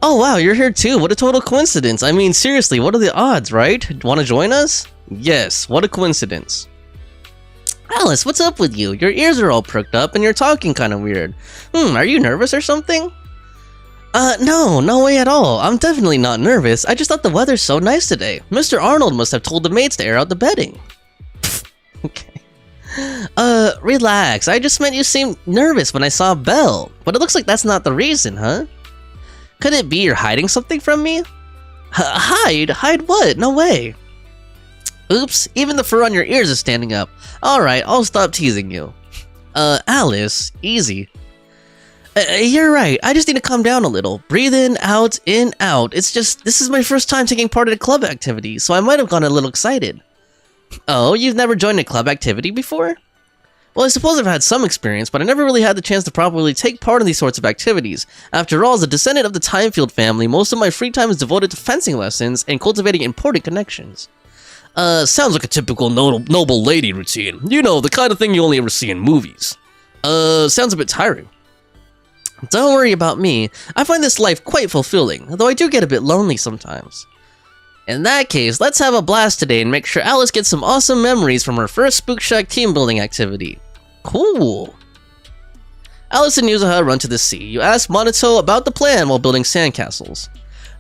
Oh, wow, you're here too. What a total coincidence. I mean, seriously, what are the odds, right? Want to join us? Yes, what a coincidence. Alice, what's up with you? Your ears are all perked up, and you're talking kind of weird. Are you nervous or something? No way at all. I'm definitely not nervous. I just thought the weather's so nice today. Mr. Arnold must have told the maids to air out the bedding. Okay. Relax. I just meant you seemed nervous when I saw Belle. But it looks like that's not the reason, huh? Could it be you're hiding something from me? Hide? Hide what? No way. Oops, even the fur on your ears is standing up. Alright, I'll stop teasing you. Alice, easy. You're right. I just need to calm down a little. Breathe in, out, in, out. It's just, this is my first time taking part in a club activity, so I might have gotten a little excited. Oh, you've never joined a club activity before? Well, I suppose I've had some experience, but I never really had the chance to properly take part in these sorts of activities. After all, as a descendant of the Timefield family, most of my free time is devoted to fencing lessons and cultivating important connections. Sounds like a typical noble lady routine. You know, the kind of thing you only ever see in movies. Sounds a bit tiring. Don't worry about me. I find this life quite fulfilling, though I do get a bit lonely sometimes. In that case, let's have a blast today and make sure Alice gets some awesome memories from her first Spook Shack team building activity. Cool. Alice and Yuzuha run to the sea. You ask Minato about the plan while building sandcastles.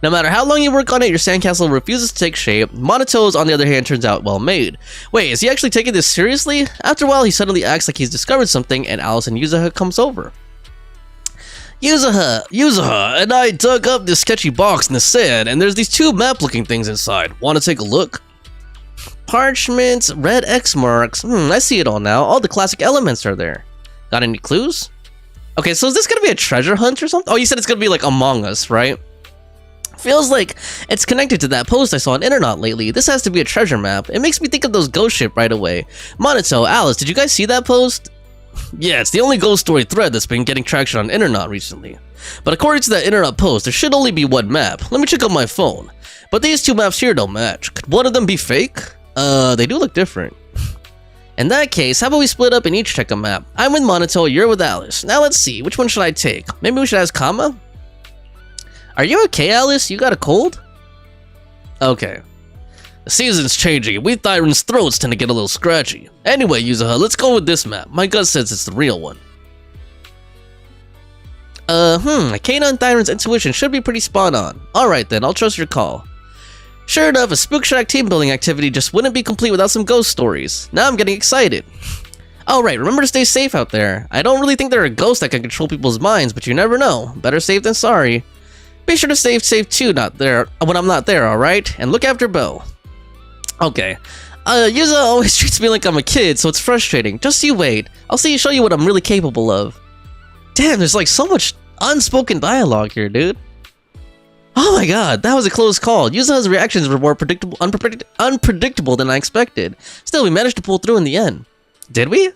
No matter how long you work on it, your sandcastle refuses to take shape. Monato's, on the other hand, turns out well made. Wait, is he actually taking this seriously? After a while, he suddenly acts like he's discovered something, and Alice and Yuzuha comes over. Yuzuha, and I dug up this sketchy box in the sand, and there's these two map-looking things inside. Want to take a look? Parchment, red X marks. I see it all now. All the classic elements are there. Got any clues? Okay, so is this gonna be a treasure hunt or something? Oh, you said it's gonna be like Among Us, right? Feels like it's connected to that post I saw on internet lately. This has to be a treasure map. It makes me think of those ghost ship right away. Minato, Alice, did you guys see that post? Yeah, it's the only ghost story thread that's been getting traction on internet recently. But according to that internet post, there should only be one map. Let me check on my phone. But these two maps here don't match. Could one of them be fake? They do look different. In that case, how about we split up and each check a map? I'm with Monotone, you're with Alice. Now let's see, which one should I take? Maybe we should ask Kama? Are you okay, Alice? You got a cold? Okay. The season's changing, and we Thyrans' throats tend to get a little scratchy. Anyway, Yuzuha, let's go with this map. My gut says it's the real one. A canine Thyran's intuition should be pretty spot on. Alright then, I'll trust your call. Sure enough, a Spook Shack team building activity just wouldn't be complete without some ghost stories. Now I'm getting excited. Alright, remember to stay safe out there. I don't really think there are ghosts that can control people's minds, but you never know. Better safe than sorry. Be sure to stay safe too, not there when I'm not there, alright? And look after Bo. Okay. Yuza always treats me like I'm a kid, so it's frustrating. Just you wait. I'll show you what I'm really capable of. Damn, there's like so much unspoken dialogue here, dude. Oh my god, that was a close call. Yuza's reactions were more unpredictable than I expected. Still, we managed to pull through in the end. Did we?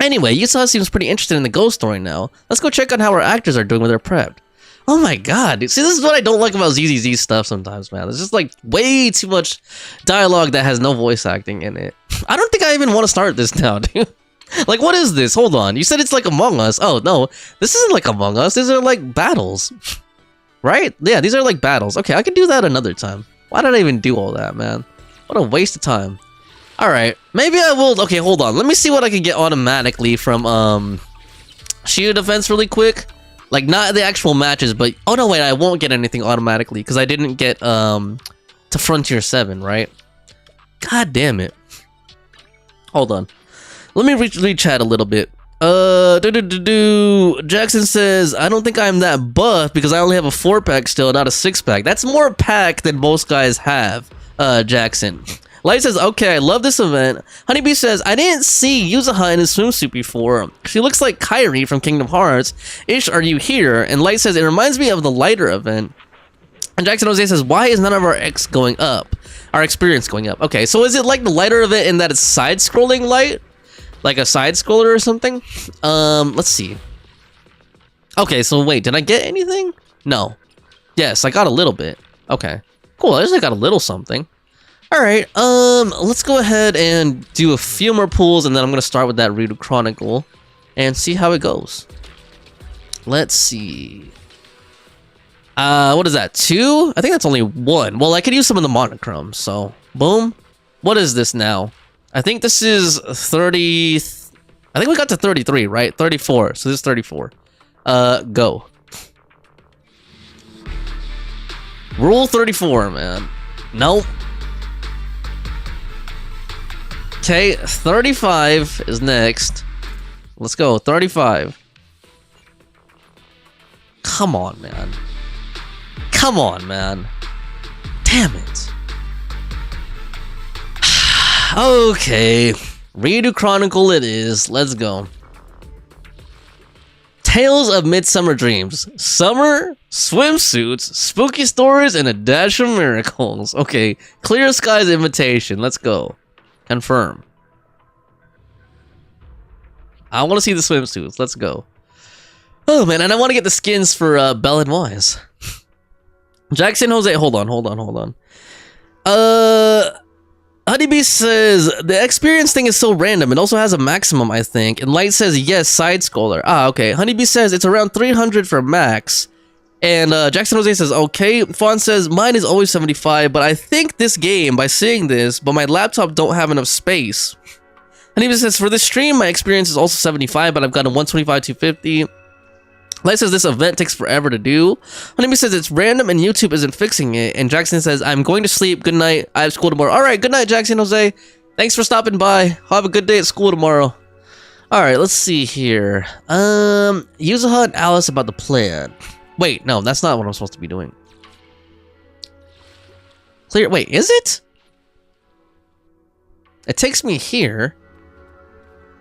Anyway, Yuza seems pretty interested in the ghost story now. Let's go check on how our actors are doing with their prep. Oh my god, see, this is what I don't like about ZZZ stuff sometimes, man. There's just like way too much dialogue that has no voice acting in it. I don't think I even want to start this now, dude. Like, what is this? Hold on. You said it's like Among Us. Oh, no. This isn't like Among Us. These are like battles. Right? Yeah, these are like battles. Okay, I can do that another time. Why did I even do all that, man? What a waste of time. Alright, maybe I will... Okay, hold on. Let me see what I can get automatically from, Shield Defense really quick. Like, not the actual matches, but... Oh, no, wait. I won't get anything automatically because I didn't get, to Frontier 7, right? God damn it. Hold on. Let me read chat a little bit. Jackson says, I don't think I'm that buff because I only have a 4-pack still, not a 6-pack. That's more pack than most guys have, Jackson. Light says, okay, I love this event. Honeybee says, I didn't see Yuzuha in his swimsuit before. She looks like Kairi from Kingdom Hearts. Ish, are you here? And Light says, it reminds me of the lighter event. And Jackson Jose says, why is none of our going up? Our experience going up. Okay, so is it like the lighter event in that it's side-scrolling light? Like a side-scroller or something? Let's see. Okay, so wait, did I get anything? No. Yes, I got a little bit. Okay. Cool, I just got a little something. Alright, let's go ahead and do a few more pulls, and then I'm gonna start with that Ridu Chronicle and see how it goes. Let's see. What is that? 2? I think that's only 1. Well, I could use some of the monochromes, so boom. What is this now? I think this is 30. I think we got to 33, right? 34. So this is 34. Go. Rule 34, man. Nope. Okay, 35 is next. Let's go. 35. Come on, man. Come on, man. Damn it. Okay, Ridu Chronicle it is. Let's go. Tales of Midsummer Dreams. Summer, swimsuits, spooky stories, and a dash of miracles. Okay, Clear Skies invitation. Let's go. Confirm. I want to see the swimsuits. Let's go. Oh, man, and I want to get the skins for Belle and Wise. Jackson Jose. Hold on. Honeybee says, the experience thing is so random. It also has a maximum, I think. And Light says, yes, side-scroller. Ah, okay. Honeybee says, it's around 300 for max. And Jackson Jose says, okay. Fawn says, mine is always 75, but I think this game, by seeing this, but my laptop don't have enough space. Honeybee says, for this stream, my experience is also 75, but I've got a 125, 250. Light says this event takes forever to do. Honeybee says it's random and YouTube isn't fixing it. And Jackson says, I'm going to sleep. Good night. I have school tomorrow. Alright, good night, Jackson Jose. Thanks for stopping by. Have a good day at school tomorrow. Alright, let's see here. Yuzuha and Alice about the plan. Wait, no, that's not what I'm supposed to be doing. Clear. Wait, is it? It takes me here.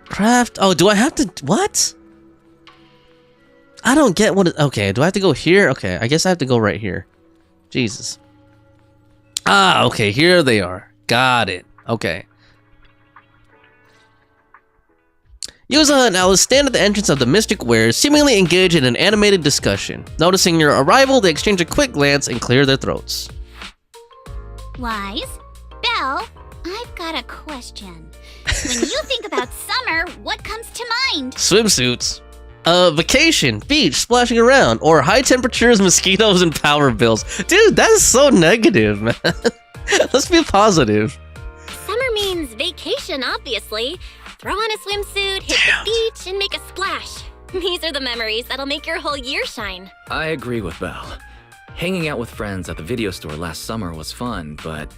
Craft. Oh, do I have to? What? I don't get what it, okay, do I have to go here? Okay, I guess I have to go right here. Jesus. Ah, okay, here they are. Got it. Okay. Yuzuha and Alice stand at the entrance of the Mystic Wares, seemingly engaged in an animated discussion. Noticing your arrival, they exchange a quick glance and clear their throats. Wise, Well, I've got a question. When you think about summer, what comes to mind? Swimsuits. Vacation, beach, splashing around, or high temperatures, mosquitoes, and power bills. Dude, that is so negative, man. Let's be positive. Summer means vacation, obviously. Throw on a swimsuit, hit the beach, and make a splash. These are the memories that'll make your whole year shine. I agree with Belle. Hanging out with friends at the video store last summer was fun, but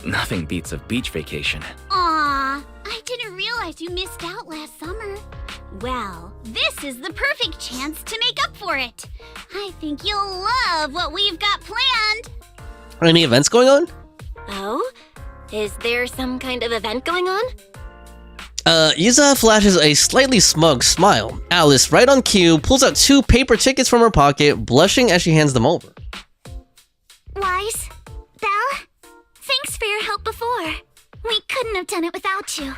nothing beats a beach vacation. Aw, I didn't realize you missed out last summer. Well, this is the perfect chance to make up for it. I think you'll love what we've got planned. Any events going on? Oh? Is there some kind of event going on? Yuza flashes a slightly smug smile. Alice, right on cue, pulls out 2 paper tickets from her pocket, blushing as she hands them over. Wise, Belle, thanks for your help before. We couldn't have done it without you.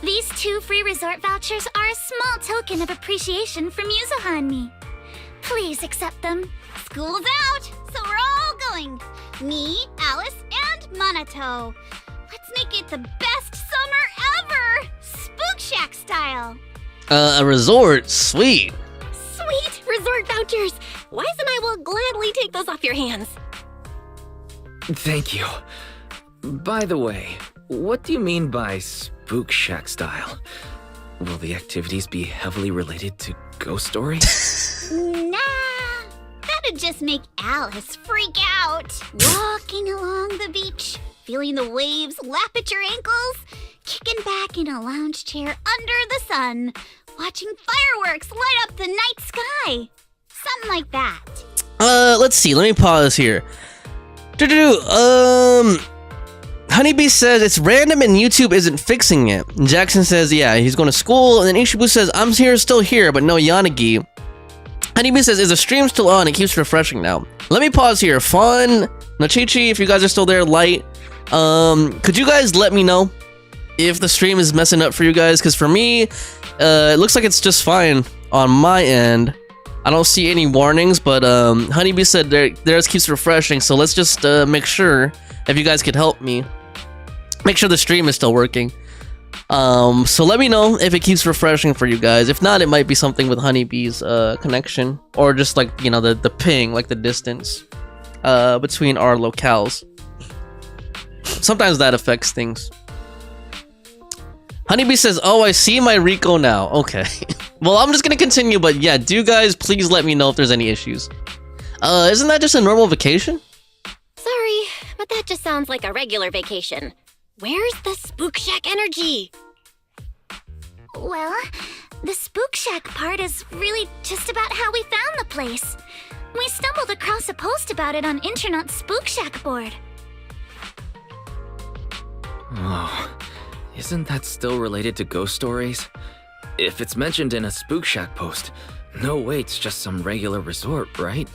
These 2 free resort vouchers are a small token of appreciation from Yuzuha and me. Please accept them. School's out, so we're all going. Me, Alice, and Minato. Let's make it the best summer ever! Spook Shack style. A resort? Sweet. Sweet resort vouchers! Wise and I will gladly take those off your hands. Thank you. By the way, what do you mean by Spook Shack style? Will the activities be heavily related to ghost stories? Nah, that'd just make Alice freak out. Walking along the beach, feeling the waves lap at your ankles, kicking back in a lounge chair under the sun, watching fireworks light up the night sky. Something like that. Let's see, let me pause here. Honeybee says it's random and YouTube isn't fixing it. Jackson says, yeah, he's going to school. And then Ishibu says, I'm still here, but no Yanagi. Honeybee says, is the stream still on? It keeps refreshing now. Let me pause here. Fun, Nachichi, if you guys are still there, Light. Could you guys let me know if the stream is messing up for you guys? Because for me, it looks like it's just fine on my end. I don't see any warnings, but Honeybee said theirs keeps refreshing. So let's just make sure, if you guys could help me, make sure the stream is still working. So let me know if it keeps refreshing for you guys. If not, it might be something with Honeybee's connection, or just like, you know, the ping, like the distance between our locales. Sometimes that affects things. Honeybee says, oh, I see my Rico now. Okay. Well, I'm just gonna continue, but yeah, do guys please let me know if there's any issues. Isn't that just a normal vacation? Sorry, but that just sounds like a regular vacation. Where's the Spook Shack energy? Well, the Spook Shack part is really just about how we found the place. We stumbled across a post about it on Internet's Spook Shack board. Oh, isn't that still related to ghost stories? If it's mentioned in a Spook Shack post, no way it's just some regular resort, right?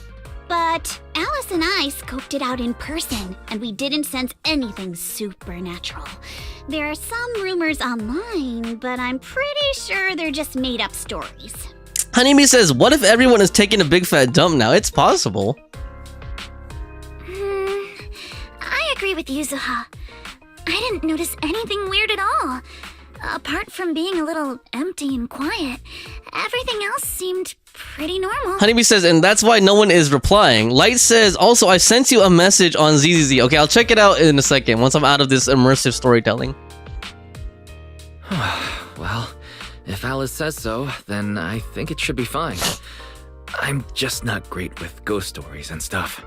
But Alice and I scoped it out in person, and we didn't sense anything supernatural. There are some rumors online, but I'm pretty sure they're just made-up stories. Honeybee says, what if everyone is taking a big fat dump now? It's possible. I agree with Yuzuha. I didn't notice anything weird at all. Apart from being a little empty and quiet, everything else seemed pretty normal. Honeybee says, and that's why no one is replying. Light says, also, I sent you a message on ZZZ. Okay, I'll check it out in a second, once I'm out of this immersive storytelling. Well, if Alice says so, then I think it should be fine. I'm just not great with ghost stories and stuff.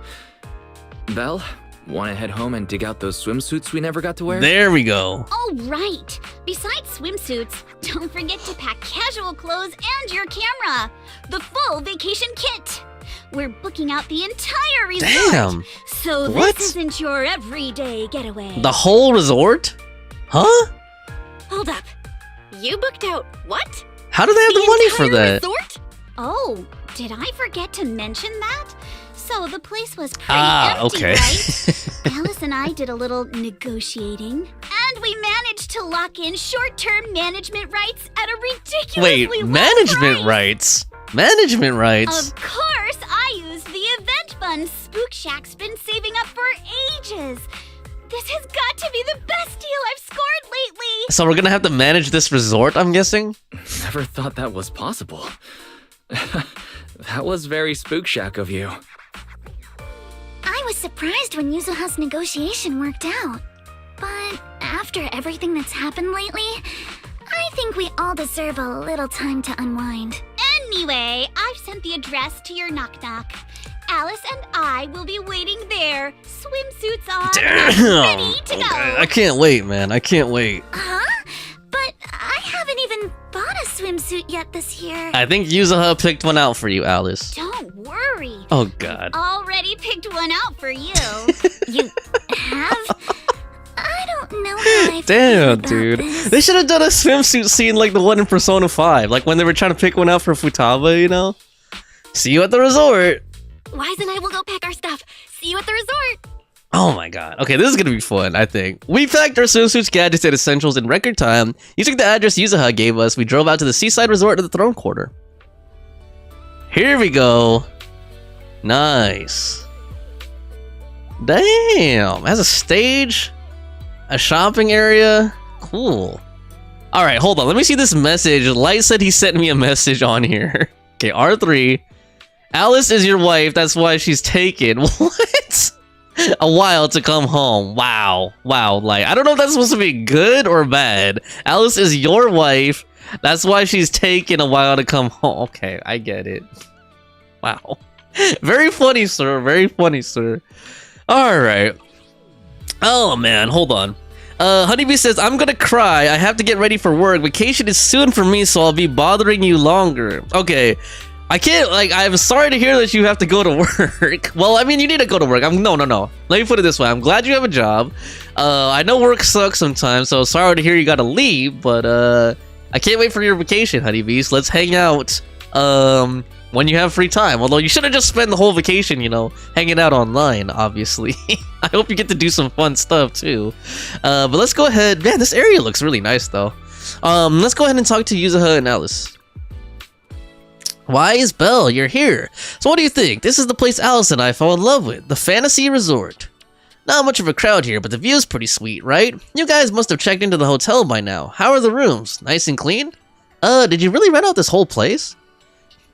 Belle, wanna head home and dig out those swimsuits we never got to wear? There we go. Oh, right. Besides swimsuits, don't forget to pack casual clothes and your camera. The full vacation kit. We're booking out the entire resort. Damn. So What? this isn't your everyday getaway. The whole resort? Huh? Hold up. You booked out what? How do they have the money for entire that? resort? Oh, did I forget to mention that? So the place was pretty empty, okay. right? Alice and I did a little negotiating, and we managed to lock in short-term management rights at a ridiculously Wait, low management price. rights? Management rights? Of course, I used the event fund Spook Shack's been saving up for ages. This has got to be the best deal I've scored lately! So we're gonna have to manage this resort, I'm guessing? Never thought that was possible. That was very Spook Shack of you. I was surprised when Yuzuha's negotiation worked out. But after everything that's happened lately, I think we all deserve a little time to unwind. Anyway, I've sent the address to your knock-knock. Alice and I will be waiting there, swimsuits on, Damn! ready to go. Okay, I can't wait, man. I can't wait. Huh? But I haven't even bought a swimsuit yet this year. I think Yuzuha picked one out for you, Alice. Don't worry. Oh, God. Already picked one out for you. You have? I don't know how I feel Damn, about dude. this. They should have done a swimsuit scene like the one in Persona 5. Like when they were trying to pick one out for Futaba, you know? See you at the resort. Wise and I will go pack our stuff. See you at the resort. Oh my god. Okay, this is gonna be fun, I think. We packed our swimsuits, gadgets, and essentials in record time. Using the address Yuzuha gave us, we drove out to the seaside resort of the Throne Quarter. Here we go. Nice. Damn. It has a stage, a shopping area. Cool. Alright, hold on. Let me see this message. Light said he sent me a message on here. Okay, R3. Alice is your wife, that's why she's taken. What? A while to come home. Wow. Wow, like, I don't know if that's supposed to be good or bad. Alice is your wife, that's why she's taken a while to come home. Okay, I get it. Wow. Very funny, sir. Very funny, sir. Alright. Oh, man, hold on. Honeybee says, I'm gonna cry. I have to get ready for work. Vacation is soon for me, so I'll be bothering you longer. Okay. I can't, like, I'm sorry to hear that you have to go to work. Well, I mean, you need to go to work. No. Let me put it this way. I'm glad you have a job. I know work sucks sometimes, so sorry to hear you gotta leave, but, I can't wait for your vacation, honeybees. Let's hang out, when you have free time. Although you should have just spent the whole vacation, you know, hanging out online, obviously. I hope you get to do some fun stuff, too. But let's go ahead. Man, this area looks really nice, though. Let's go ahead and talk to Yuzuha and Alice. Wise Belle, you're here. So what do you think? This is the place Alice and I fell in love with, the Fantasy Resort. Not much of a crowd here, but the view's pretty sweet, right? You guys must have checked into the hotel by now. How are the rooms? Nice and clean? Did you really rent out this whole place?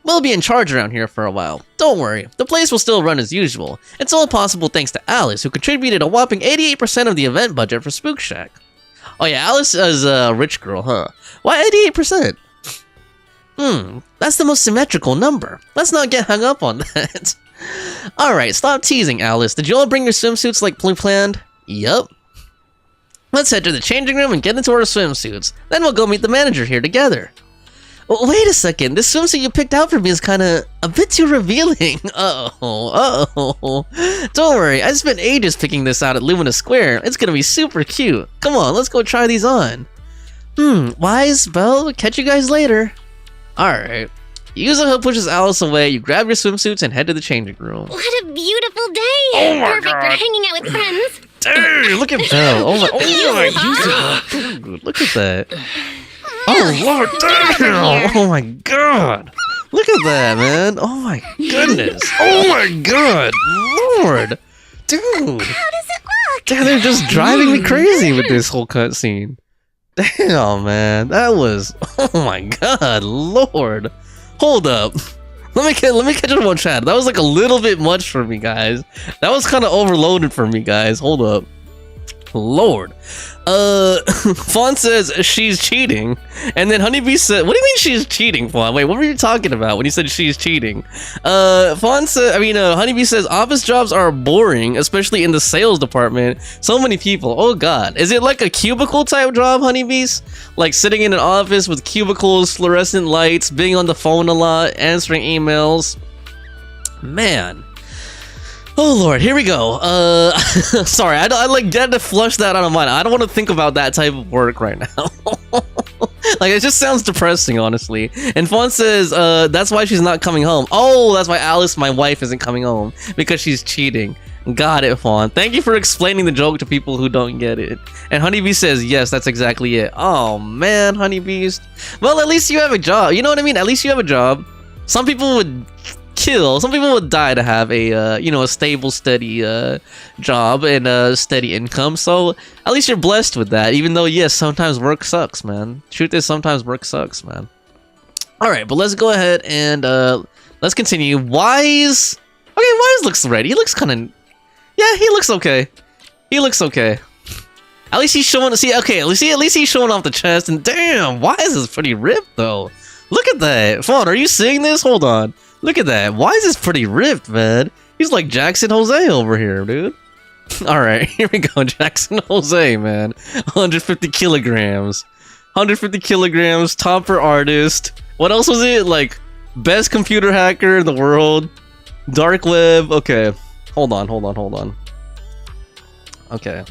We'll be in charge around here for a while. Don't worry, the place will still run as usual. It's all possible thanks to Alice, who contributed a whopping 88% of the event budget for Spook Shack. Oh yeah, Alice is a rich girl, huh? Why 88%? That's the most symmetrical number. Let's not get hung up on that. Alright, stop teasing, Alice. Did you all bring your swimsuits like planned? Yup. Let's head to the changing room and get into our swimsuits. Then we'll go meet the manager here together. Oh, wait a second. This swimsuit you picked out for me is kinda a bit too revealing. Uh-oh. Don't worry, I spent ages picking this out at Lumina Square. It's gonna be super cute. Come on, let's go try these on. Wise, Belle, catch you guys later. Alright. Yuzuha pushes Alice away, you grab your swimsuits and head to the changing room. What a beautiful day! Oh my Perfect God. for hanging out with friends. Dang, look at Belle. Oh my dude, look at that. Oh Lord, damn! Oh my God. Look at that, man. Oh my goodness. Oh my God. Lord. Dude. How does it look? Damn, they're just driving me crazy with this whole cutscene. Damn, man. That was... Oh my God, Lord. Hold up. Let me catch up on chat. That was like a little bit much for me, guys. That was kind of overloaded for me, guys. Hold up. Lord. Fawn says she's cheating. And then Honeybee said, what do you mean she's cheating, Fawn? Wait, what were you talking about when you said she's cheating? Honeybee says office jobs are boring, especially in the sales department. So many people. Oh God. Is it like a cubicle type job, Honeybees? Like sitting in an office with cubicles, fluorescent lights, being on the phone a lot, answering emails. Man. Oh Lord, here we go. Sorry, I had to flush that out of mind. I don't want to think about that type of work right now. Like, it just sounds depressing, honestly. And Fawn says, that's why she's not coming home. Oh, that's why Alice, my wife, isn't coming home. Because she's cheating. Got it, Fawn. Thank you for explaining the joke to people who don't get it. And Honeybee says, yes, that's exactly it. Oh, man, Honeybees. Well, at least you have a job. You know what I mean? At least you have a job. Some people would kill. Some people would die to have a, you know, a stable, steady job and a steady income. So at least you're blessed with that. Even though, yes, sometimes work sucks, man. Truth is, sometimes work sucks, man. All right, but let's go ahead and let's continue. Wise. Okay, Wise looks ready. He looks kind of. Yeah, he looks okay. He looks okay. At least he's showing. See, okay. At least he's showing off the chest. And damn, Wise is pretty ripped though. Look at that. Fawn, are you seeing this? Hold on. Look at that. Wise is pretty ripped, man. He's like Jackson Jose over here, dude. All right, here we go. Jackson Jose, man. 150 kilograms. 150 kilograms. Topper artist. What else was it? Like best computer hacker in the world. Dark web. Okay. Hold on. Okay.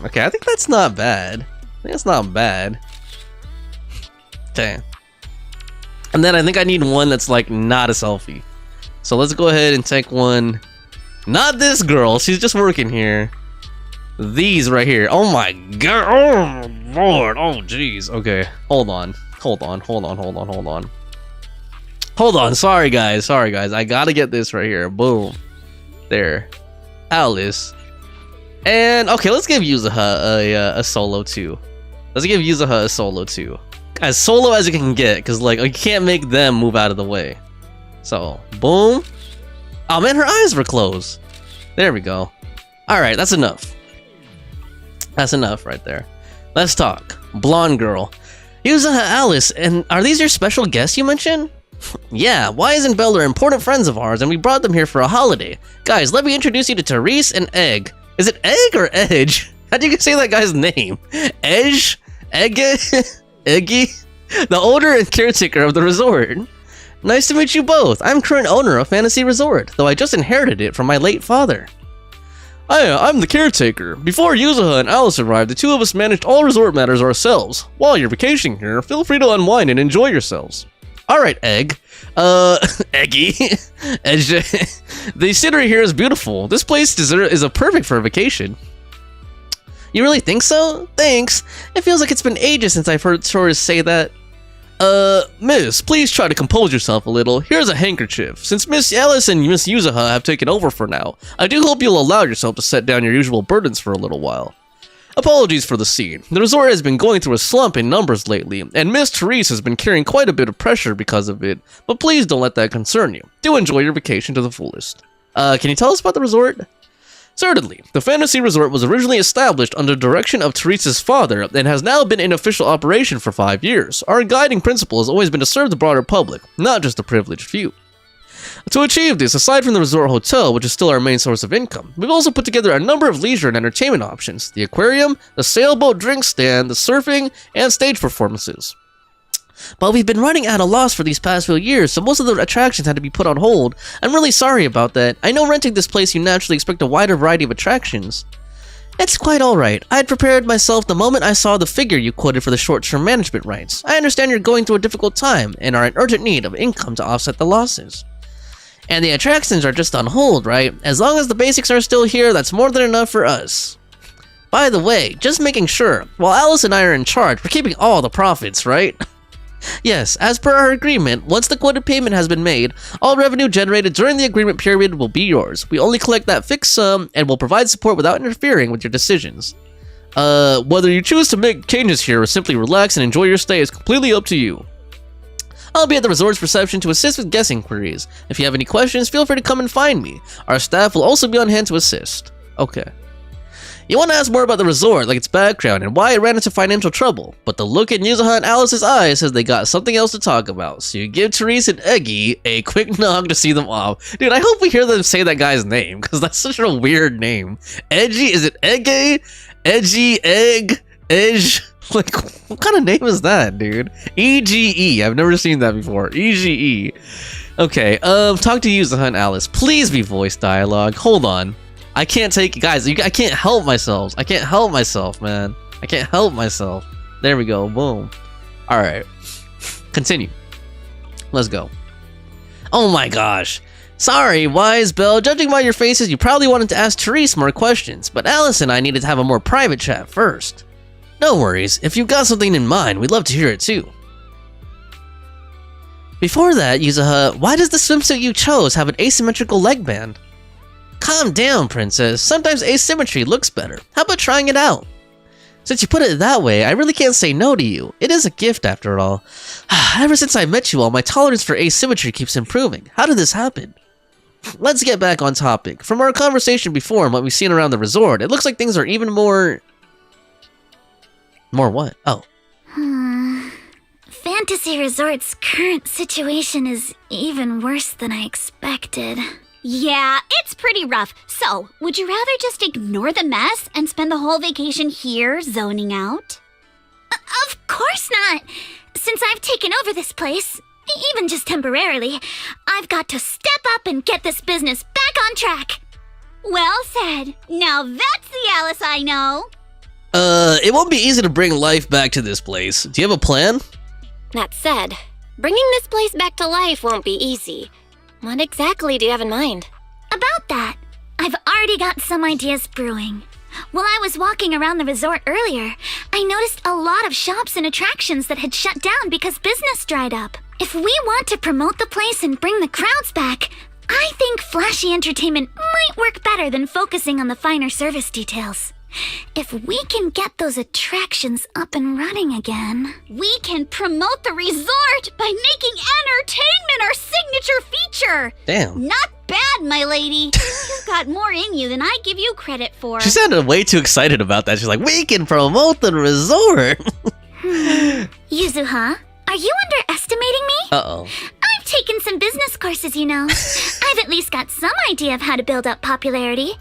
Okay, I think that's not bad. Okay. And then I think I need one that's like not a selfie. So let's go ahead and take one. Not this girl. She's just working here. These right here. Oh my god. Oh lord. Oh jeez. Okay. Hold on. Sorry guys. I gotta get this right here. Boom. There. Alice. And okay, let's give Yuzuha a solo too. Let's give Yuzuha a solo too. As solo as you can get, because like you can't make them move out of the way. So boom. Oh man, her eyes were closed. There we go. Alright, that's enough. That's enough right there. Let's talk. Blonde girl. Yuzuha, Alice, and are these your special guests you mentioned? Yeah, Wise and Belle are important friends of ours, and we brought them here for a holiday. Guys, let me introduce you to Therese and Egg. Is it Egg or Edge? How do you say that guy's name? Edge? Eggy? Eggy? The owner and caretaker of the resort. Nice to meet you both. I'm current owner of Fantasy Resort, though I just inherited it from my late father. I'm the caretaker. Before Yuzuha and Alice arrived, the two of us managed all resort matters ourselves. While you're vacationing here, feel free to unwind and enjoy yourselves. Alright, Egg. Eggy. Edge. The scenery here is beautiful. This place is a perfect for a vacation. You really think so? Thanks. It feels like it's been ages since I've heard Taurus say that. Miss, please try to compose yourself a little. Here's a handkerchief. Since Miss Alice and Miss Yuzuha have taken over for now, I do hope you'll allow yourself to set down your usual burdens for a little while. Apologies for the scene. The resort has been going through a slump in numbers lately, and Miss Therese has been carrying quite a bit of pressure because of it, but please don't let that concern you. Do enjoy your vacation to the fullest. Can you tell us about the resort? Certainly. The Fantasy Resort was originally established under the direction of Therese's father and has now been in official operation for 5 years. Our guiding principle has always been to serve the broader public, not just the privileged few. To achieve this, aside from the resort hotel, which is still our main source of income, we've also put together a number of leisure and entertainment options: the aquarium, the sailboat drink stand, the surfing, and stage performances. But we've been running at a loss for these past few years, so most of the attractions had to be put on hold. I'm really sorry about that. I know renting this place you naturally expect a wider variety of attractions. It's quite alright. I had prepared myself the moment I saw the figure you quoted for the short-term management rights. I understand you're going through a difficult time and are in urgent need of income to offset the losses. And the attractions are just on hold, right? As long as the basics are still here, that's more than enough for us. By the way, just making sure, while Alice and I are in charge, we're keeping all the profits, right? Yes, as per our agreement, once the quoted payment has been made, all revenue generated during the agreement period will be yours. We only collect that fixed sum and will provide support without interfering with your decisions. Whether you choose to make changes here or simply relax and enjoy your stay is completely up to you. I'll be at the resort's reception to assist with guest inquiries. If you have any questions, feel free to come and find me. Our staff will also be on hand to assist. Okay. You want to ask more about the resort, like its background and why it ran into financial trouble, but the look in Yuzuha and Alice's eyes says they got something else to talk about, so you give Therese and Eggy a quick nod to see them off. Dude, I hope we hear them say that guy's name, because that's such a weird name. Eggy? Is it Eggy? Edgy? Egg? Edge? Like, what kind of name is that, dude? EGE. I've never seen that before. EGE. Okay, talk to Yuzuha and Alice. Please be voice dialogue. Hold on. I can't take, guys, I can't help myself. I can't help myself, man. I can't help myself. There we go. Boom. All right. Continue. Let's go. Oh my gosh. Sorry, Wise Belle. Judging by your faces, you probably wanted to ask Therese more questions, but Alice and I needed to have a more private chat first. No worries. If you've got something in mind, we'd love to hear it too. Before that, Yuzuha, why does the swimsuit you chose have an asymmetrical leg band? Calm down, princess. Sometimes asymmetry looks better. How about trying it out? Since you put it that way, I really can't say no to you. It is a gift after all. Ever since I met you all, my tolerance for asymmetry keeps improving. How did this happen? Let's get back on topic. From our conversation before and what we've seen around the resort, it looks like things are even more... More what? Oh. Fantasy Resort's current situation is even worse than I expected. Yeah, it's pretty rough. So, would you rather just ignore the mess and spend the whole vacation here zoning out? Of course not! Since I've taken over this place, even just temporarily, I've got to step up and get this business back on track! Well said. Now that's the Alice I know. It won't be easy to bring life back to this place. Do you have a plan? That said, bringing this place back to life won't be easy. What exactly do you have in mind? About that, I've already got some ideas brewing. While I was walking around the resort earlier, I noticed a lot of shops and attractions that had shut down because business dried up. If we want to promote the place and bring the crowds back, I think flashy entertainment might work better than focusing on the finer service details. If we can get those attractions up and running again... We can promote the resort by making entertainment our signature feature! Damn. Not bad, my lady. You've got more in you than I give you credit for. She sounded way too excited about that. She's like, we can promote the resort! Yuzuha, are you underestimating me? Uh-oh. I've taken some business courses, you know. I've at least got some idea of how to build up popularity.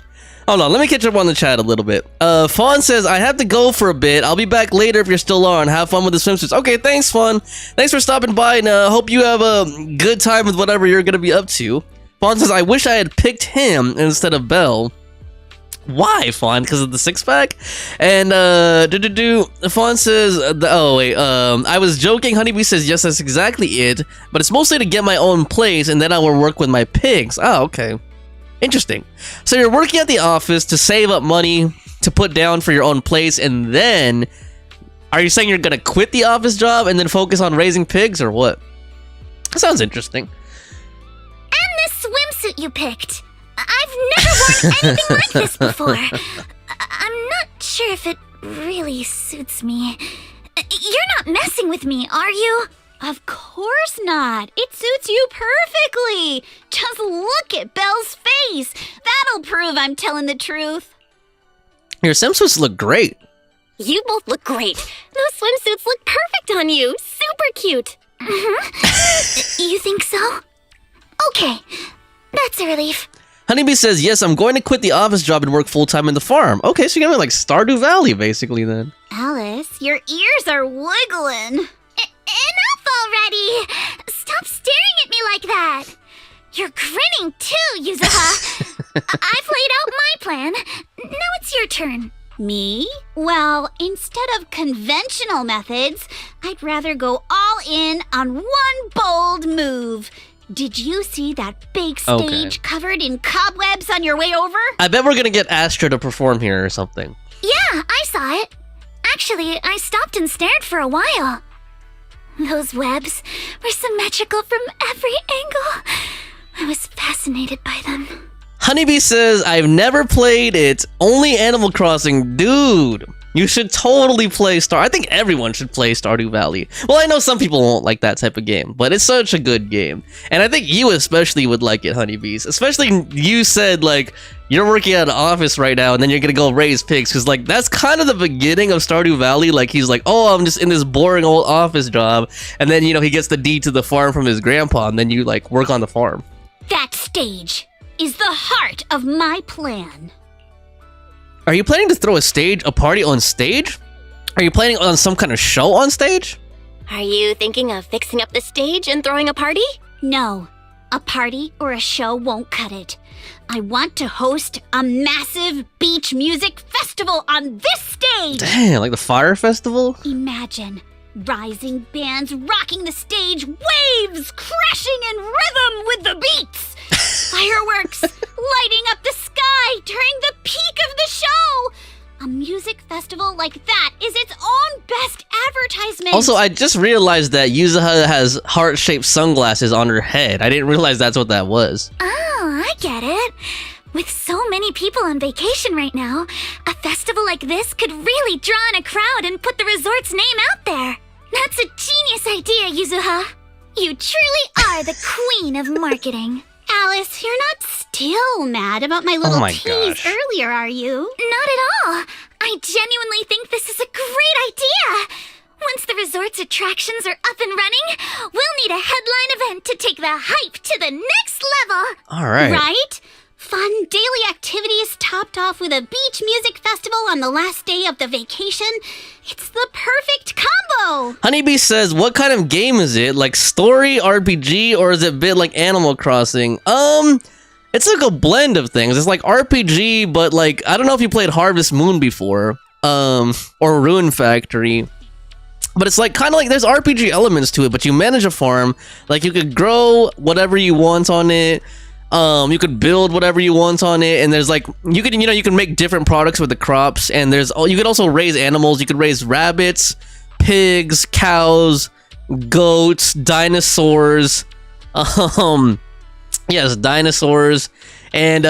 Hold on, let me catch up on the chat a little bit. Fawn says, I have to go for a bit. I'll be back later if you're still on. Have fun with the swimsuits. Okay, thanks, Fawn. Thanks for stopping by, and hope you have a good time with whatever you're gonna be up to. Fawn says, I wish I had picked him instead of Belle. Why, Fawn? Because of the six-pack? And, Fawn says, I was joking. Honeybee says, yes, that's exactly it. But it's mostly to get my own place, and then I will work with my pigs. Oh, okay. Interesting. So you're working at the office to save up money to put down for your own place, and then are you saying you're gonna quit the office job and then focus on raising pigs, or what? That sounds interesting. And this swimsuit you picked. I've never worn anything like this before. I'm not sure if it really suits me. You're not messing with me, are you? Of course not. It suits you perfectly. Just look at Belle's face. That'll prove I'm telling the truth. Your swimsuits look great. You both look great. Those swimsuits look perfect on you. Super cute. You think so? Okay, that's a relief. Honeybee says, yes, I'm going to quit the office job and work full-time in the farm. Okay, so you're gonna be like Stardew Valley, basically, then. Alice, your ears are wiggling. Enough already! Stop staring at me like that! You're grinning too, Yuzuha! I've laid out my plan. Now it's your turn. Me? Well, instead of conventional methods, I'd rather go all in on one bold move. Did you see that big stage covered in cobwebs on your way over? I bet we're gonna get Astra to perform here or something. Yeah, I saw it. Actually, I stopped and stared for a while. Those webs were symmetrical from every angle. I was fascinated by them. Honeybee says, I've never played it. Only Animal Crossing. Dude, you should totally play I think everyone should play Stardew Valley. Well, I know some people won't like that type of game, but it's such a good game. And I think you especially would like it, Honeybees. Especially you said, like, you're working at an office right now and then you're gonna go raise pigs, because like that's kind of the beginning of Stardew Valley. Like he's like, oh, I'm just in this boring old office job, and then, you know, he gets the deed to the farm from his grandpa, and then you like work on the farm. That stage is the heart of my plan. Are you planning to throw a party on stage? Are you planning on some kind of show on stage? Are you thinking of fixing up the stage and throwing a party? No, a party or a show won't cut it. I want to host a massive beach music festival on this stage! Damn, like the Fire Festival? Imagine rising bands rocking the stage, waves crashing in rhythm with the beats! Fireworks lighting up the sky during the peak of the show! A music festival like that is its own best advertisement. Also, I just realized that Yuzuha has heart-shaped sunglasses on her head. I didn't realize that's what that was. Oh, I get it. With so many people on vacation right now, a festival like this could really draw in a crowd and put the resort's name out there. That's a genius idea, Yuzuha. You truly are the queen of marketing. Alice, you're not still mad about my little tease earlier, are you? Not at all. I genuinely think this is a great idea. Once the resort's attractions are up and running, we'll need a headline event to take the hype to the next level. All right. Right? Fun daily activities topped off with a beach music festival on the last day of the vacation. It's the perfect combo! Honeybee says, what kind of game is it? Like story, RPG, or is it a bit like Animal Crossing? It's like a blend of things. It's like RPG, but like, I don't know if you played Harvest Moon before, or Ruin Factory. But it's like kind of like there's RPG elements to it, but you manage a farm. Like you could grow whatever you want on it. You could build whatever you want on it, and there's like you can make different products with the crops, and you could also raise animals. You could raise rabbits, pigs, cows, goats, dinosaurs, yes, dinosaurs, and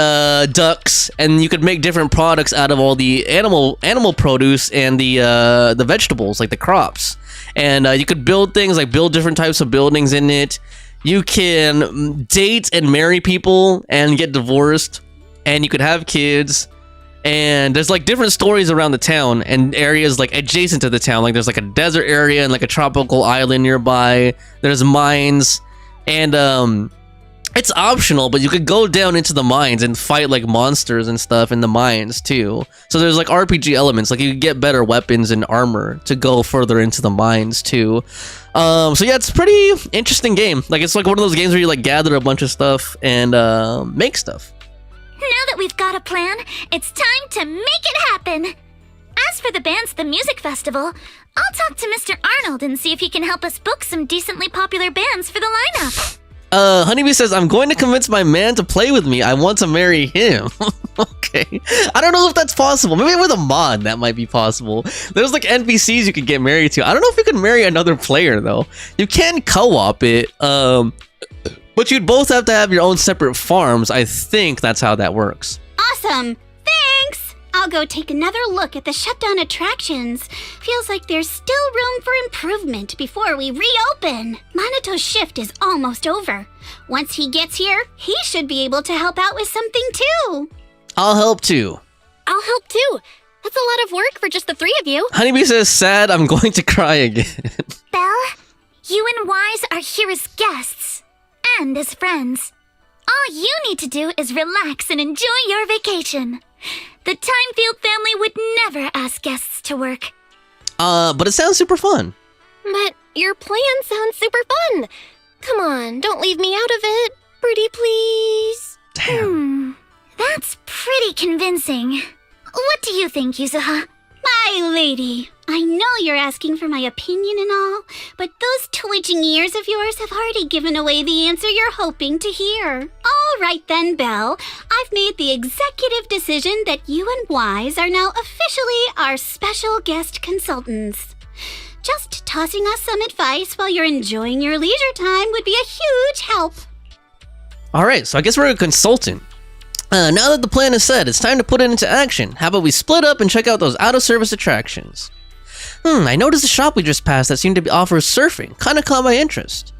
ducks, and you could make different products out of all the animal produce and the vegetables, like the crops. And you could build things, like build different types of buildings in it. You can date and marry people and get divorced, and you could have kids. And there's like different stories around the town and areas like adjacent to the town. Like there's like a desert area and like a tropical island nearby. There's mines, and it's optional, but you could go down into the mines and fight like monsters and stuff in the mines too. So there's like RPG elements, like you could get better weapons and armor to go further into the mines too. So yeah, it's a pretty interesting game. Like it's like one of those games where you like gather a bunch of stuff and make stuff. Now that we've got a plan, it's time to make it happen. As for the bands at the music festival, I'll talk to Mr. Arnold and see if he can help us book some decently popular bands for the lineup. Honeybee says, I'm going to convince my man to play with me. I want to marry him. Okay. I don't know if that's possible. Maybe with a mod that might be possible. There's like NPCs you could get married to. I don't know if you can marry another player though. You can co-op it, but you'd both have to have your own separate farms. I think that's how that works. Awesome! Thanks! I'll go take another look at the shutdown attractions. Feels like there's still room for improvement before we reopen. Manato's shift is almost over. Once he gets here, he should be able to help out with something too. I'll help too. I'll help too. That's a lot of work for just the three of you. Honeybee says, sad, I'm going to cry again. Belle, you and Wise are here as guests and as friends. All you need to do is relax and enjoy your vacation. The Timefield family would never ask guests to work. But it sounds super fun. But your plan sounds super fun. Come on, don't leave me out of it. Pretty please. Damn. That's pretty convincing. What do you think, Yuzuha? My lady, I know you're asking for my opinion and all, but those twitching ears of yours have already given away the answer you're hoping to hear. All right then, Belle. I've made the executive decision that you and Wise are now officially our special guest consultants. Just tossing us some advice while you're enjoying your leisure time would be a huge help. Alright, so I guess we're a consultant. Now that the plan is set, it's time to put it into action. How about we split up and check out those out-of-service attractions? I noticed the shop we just passed that seemed to offer surfing. Kinda caught my interest.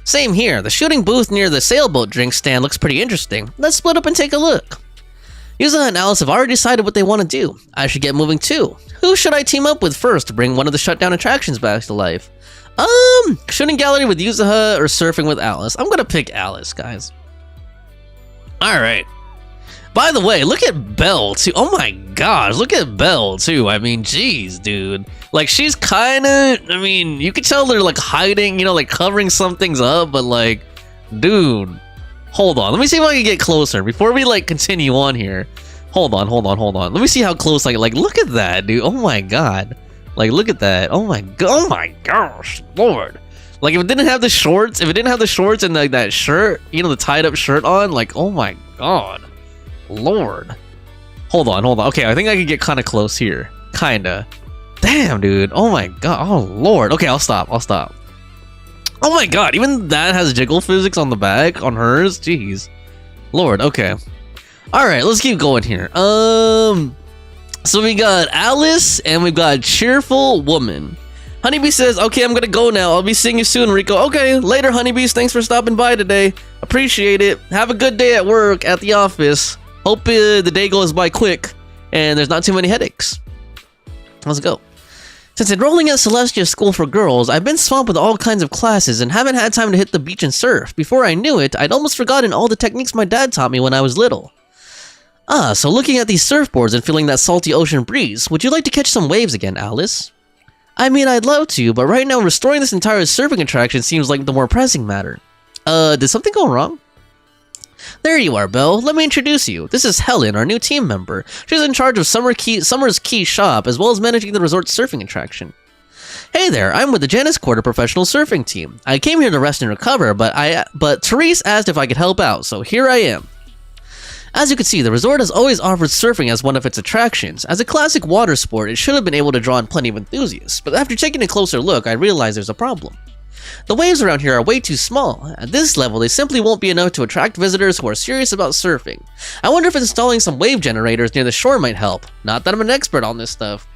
Same here. The shooting booth near the sailboat drink stand looks pretty interesting. Let's split up and take a look. Yuzuha and Alice have already decided what they want to do. I should get moving too. Who should I team up with first to bring one of the shutdown attractions back to life? Shooting gallery with Yuzuha or surfing with Alice? I'm gonna pick Alice, guys. Alright. By the way, look at Belle, too. Oh my gosh, look at Belle, too. I mean, jeez, dude. Like, she's kind of, I mean, you can tell they're, like, hiding, you know, like, covering some things up, but, like, dude. Hold on, let me see if I can get closer before we, like, continue on here. Hold on. Let me see how close I can, like, look at that, dude. Oh my god. Like, look at that. Oh my gosh, Lord. Like, if it didn't have the shorts, and, like, that shirt, you know, the tied-up shirt on, like, oh my god. Lord. Hold on. Okay, I think I can get kind of close here. Kinda. Damn, dude. Oh my god. Oh lord. Okay, I'll stop. Oh my god, even that has jiggle physics on the back on hers. Jeez. Lord, okay. Alright, let's keep going here. So we got Alice and we've got Cheerful Woman. Honeybee says, okay, I'm gonna go now. I'll be seeing you soon, Rico. Okay, later, Honeybees. Thanks for stopping by today. Appreciate it. Have a good day at work, at the office. Hope the day goes by quick and there's not too many headaches. Let's go. Since enrolling at Celestia School for Girls, I've been swamped with all kinds of classes and haven't had time to hit the beach and surf. Before I knew it, I'd almost forgotten all the techniques my dad taught me when I was little. So looking at these surfboards and feeling that salty ocean breeze, would you like to catch some waves again, Alice? I mean, I'd love to, but right now restoring this entire surfing attraction seems like the more pressing matter. Did something go wrong? There you are, Belle. Let me introduce you. This is Helen, our new team member. She's in charge of Summer's Key Shop, as well as managing the resort's surfing attraction. Hey there, I'm with the Janus Quarter professional surfing team. I came here to rest and recover, but Therese asked if I could help out, so here I am. As you can see, the resort has always offered surfing as one of its attractions. As a classic water sport, it should have been able to draw in plenty of enthusiasts, but after taking a closer look, I realized there's a problem. The waves around here are way too small. At this level, they simply won't be enough to attract visitors who are serious about surfing. I wonder if installing some wave generators near the shore might help. Not that I'm an expert on this stuff.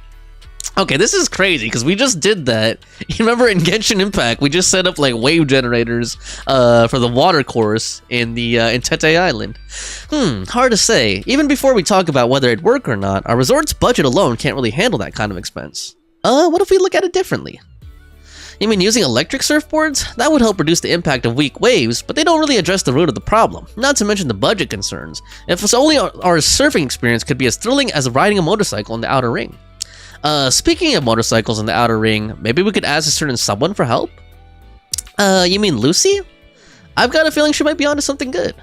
Okay, this is crazy, because we just did that. You remember in Genshin Impact, we just set up like wave generators for the water course in the in Tete Island. Hard to say. Even before we talk about whether it'd work or not, our resort's budget alone can't really handle that kind of expense. What if we look at it differently? You mean using electric surfboards? That would help reduce the impact of weak waves, but they don't really address the root of the problem, not to mention the budget concerns. If it's only our surfing experience could be as thrilling as riding a motorcycle in the Outer Ring. Speaking of motorcycles in the Outer Ring, maybe we could ask a certain someone for help? You mean Lucy? I've got a feeling she might be onto something good.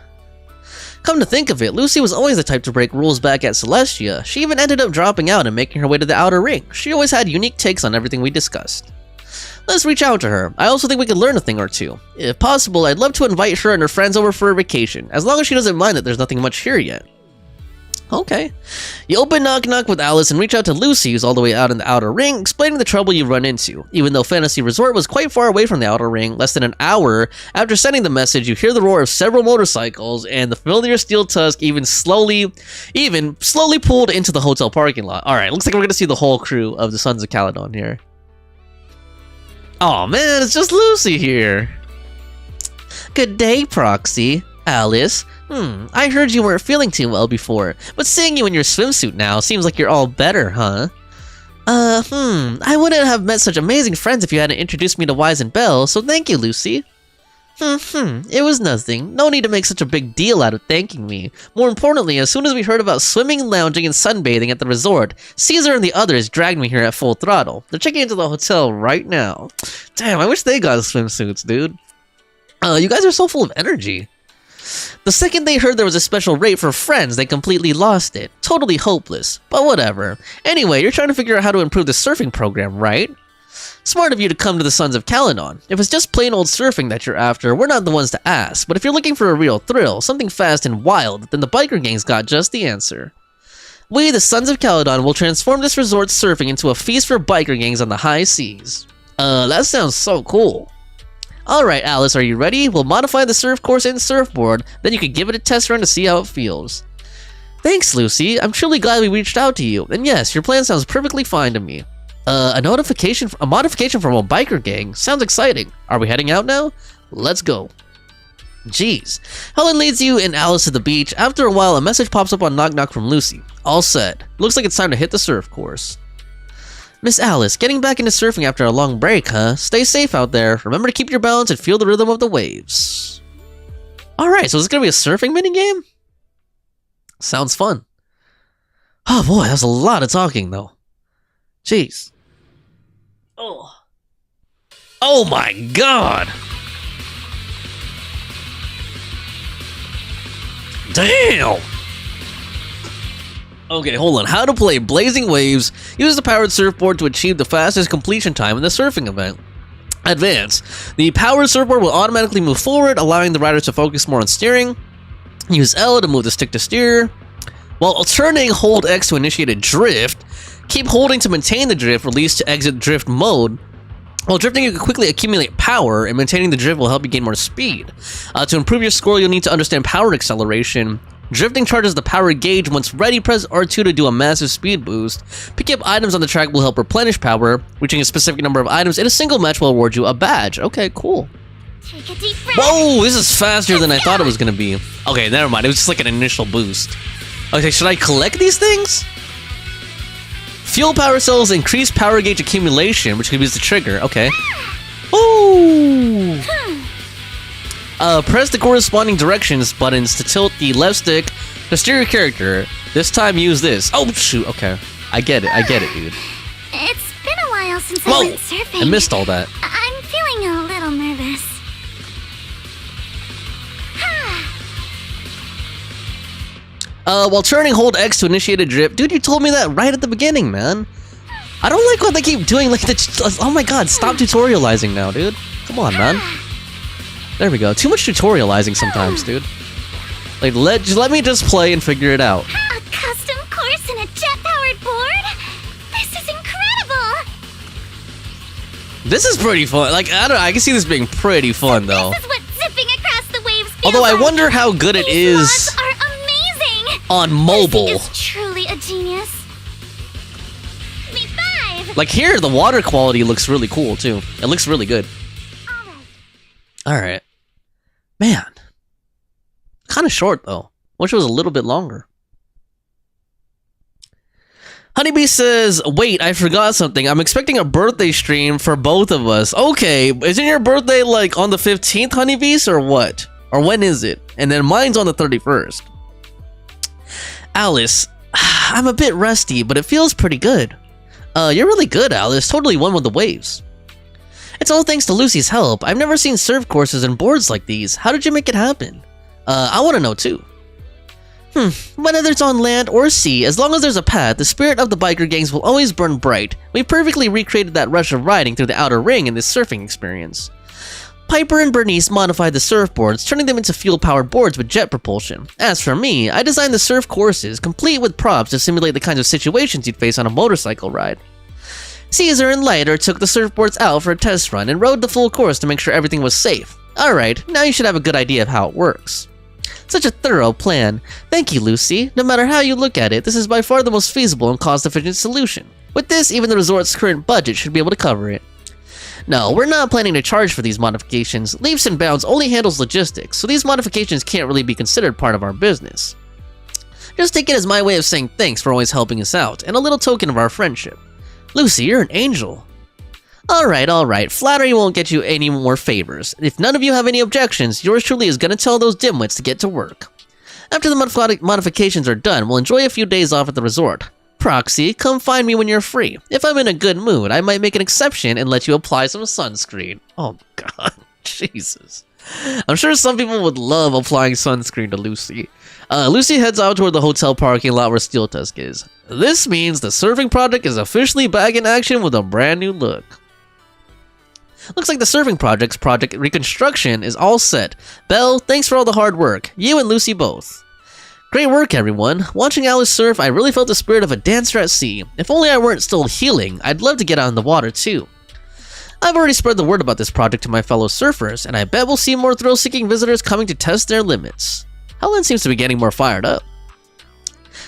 Come to think of it, Lucy was always the type to break rules back at Celestia. She even ended up dropping out and making her way to the Outer Ring. She always had unique takes on everything we discussed. Let's reach out to her. I also think we could learn a thing or two. If possible, I'd love to invite her and her friends over for a vacation, as long as she doesn't mind that there's nothing much here yet. Okay. You open Knock Knock with Alice and reach out to Lucy, who's all the way out in the Outer Ring, explaining the trouble you've run into. Even though Fantasy Resort was quite far away from the Outer Ring, less than an hour after sending the message, you hear the roar of several motorcycles, and the familiar steel tusk even slowly pulled into the hotel parking lot. Alright, looks like we're gonna see the whole crew of the Sons of Caledon here. Oh man, it's just Lucy here. Good day, Proxy. Alice. I heard you weren't feeling too well before, but seeing you in your swimsuit now seems like you're all better, huh? I wouldn't have met such amazing friends if you hadn't introduced me to Wise and Belle, so thank you, Lucy. It was nothing. No need to make such a big deal out of thanking me. More importantly, as soon as we heard about swimming, lounging, and sunbathing at the resort, Caesar and the others dragged me here at full throttle. They're checking into the hotel right now. Damn, I wish they got swimsuits, dude. You guys are so full of energy. The second they heard there was a special rate for friends, they completely lost it. Totally hopeless, but whatever. Anyway, you're trying to figure out how to improve the surfing program, right? Smart of you to come to the Sons of Caledon. If it's just plain old surfing that you're after, we're not the ones to ask, but if you're looking for a real thrill, something fast and wild, then the biker gang's got just the answer. We, the Sons of Caledon, will transform this resort's surfing into a feast for biker gangs on the high seas. That sounds so cool. Alright, Alice, are you ready? We'll modify the surf course and surfboard, then you can give it a test run to see how it feels. Thanks, Lucy. I'm truly glad we reached out to you, and yes, your plan sounds perfectly fine to me. A modification from a biker gang? Sounds exciting. Are we heading out now? Let's go. Jeez. Helen leads you and Alice to the beach. After a while, a message pops up on Knock Knock from Lucy. All set. Looks like it's time to hit the surf course. Miss Alice, getting back into surfing after a long break, huh? Stay safe out there. Remember to keep your balance and feel the rhythm of the waves. Alright, so is this gonna be a surfing minigame? Sounds fun. Oh boy, that was a lot of talking though. Jeez. Oh my god! Damn! Okay, hold on. How to play Blazing Waves. Use the powered surfboard to achieve the fastest completion time in the surfing event. Advance. The powered surfboard will automatically move forward, allowing the riders to focus more on steering. Use L to move the stick to steer. While turning, hold X to initiate a drift. Keep holding to maintain the drift, release to exit drift mode. While drifting, you can quickly accumulate power, and maintaining the drift will help you gain more speed. To improve your score, you'll need to understand power acceleration. Drifting charges the power gauge. Once ready, press R2 to do a massive speed boost. Picking up items on the track will help replenish power. Reaching a specific number of items in a single match will award you a badge. Okay, cool. Take a deep breath. Whoa, this is faster than I thought it was gonna be. Okay, never mind. It was just like an initial boost. Okay, should I collect these things? Fuel power cells increase power gauge accumulation, which could use the trigger. Okay. Ooh. Press the corresponding directions buttons to tilt the left stick to steer your character. This time, use this. Oh shoot. Okay, I get it, dude. It's been a while since Whoa, I went surfing. I missed all that. I'm feeling a little nervous. While turning, hold X to initiate a drift. Dude, you told me that right at the beginning, man. I don't like what they keep doing, like the... Oh my god, stop tutorializing now, dude. Come on, man. There we go. Too much tutorializing sometimes, dude. Like, let me just play and figure it out. A custom course and a jet-powered board? This is incredible! This is pretty fun. Like, I can see this being pretty fun, though. This is what zipping across the waves feels Although I like. wonder how good it These is mods are amazing! on mobile. Lucy is truly a genius. Me 5! Like, here, the water quality looks really cool, too. It looks really good. Alright. Man. Kind of short, though. Wish it was a little bit longer. Honeybee says, wait, I forgot something. I'm expecting a birthday stream for both of us. Okay, isn't your birthday, like, on the 15th, Honeybees, or what? Or when is it? And then mine's on the 31st. Alice, I'm a bit rusty, but it feels pretty good. You're really good, Alice. Totally won with the waves. It's all thanks to Lucy's help. I've never seen surf courses and boards like these. How did you make it happen? I want to know too. Whether it's on land or sea, as long as there's a path, the spirit of the biker gangs will always burn bright. We perfectly recreated that rush of riding through the outer ring in this surfing experience. Piper and Bernice modified the surfboards, turning them into fuel-powered boards with jet propulsion. As for me, I designed the surf courses, complete with props to simulate the kinds of situations you'd face on a motorcycle ride. Caesar and Lighter took the surfboards out for a test run and rode the full course to make sure everything was safe. Alright, now you should have a good idea of how it works. Such a thorough plan. Thank you, Lucy. No matter how you look at it, this is by far the most feasible and cost-efficient solution. With this, even the resort's current budget should be able to cover it. No, we're not planning to charge for these modifications. Leaps and Bounds only handles logistics, so these modifications can't really be considered part of our business. Just take it as my way of saying thanks for always helping us out, and a little token of our friendship. Lucy, you're an angel. Alright, flattery won't get you any more favors. If none of you have any objections, yours truly is gonna tell those dimwits to get to work. After the modifications are done, we'll enjoy a few days off at the resort. Proxy, come find me when you're free. If I'm in a good mood, I might make an exception and let you apply some sunscreen. Oh god, Jesus. I'm sure some people would love applying sunscreen to Lucy. Lucy heads out toward the hotel parking lot where Steel Tusk is. This means the surfing project is officially back in action with a brand new look. Looks like the surfing project reconstruction is all set. Belle, thanks for all the hard work. You and Lucy both. Great work, everyone. Watching Alice surf, I really felt the spirit of a dancer at sea. If only I weren't still healing, I'd love to get out in the water too. I've already spread the word about this project to my fellow surfers, and I bet we'll see more thrill-seeking visitors coming to test their limits. Helen seems to be getting more fired up.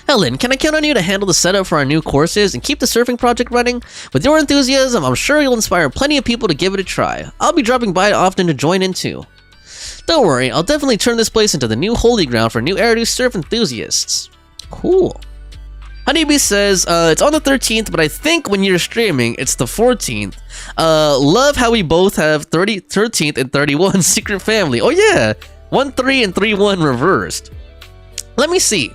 Helen, can I count on you to handle the setup for our new courses and keep the surfing project running? With your enthusiasm, I'm sure you'll inspire plenty of people to give it a try. I'll be dropping by often to join in too. Don't worry, I'll definitely turn this place into the new holy ground for new Eridu surf enthusiasts. Cool. Honeybee says, it's on the 13th, but I think when you're streaming, it's the 14th. Love how we both have 13th and 31 secret family. Oh yeah, 1-3 and 3-1 reversed. Let me see.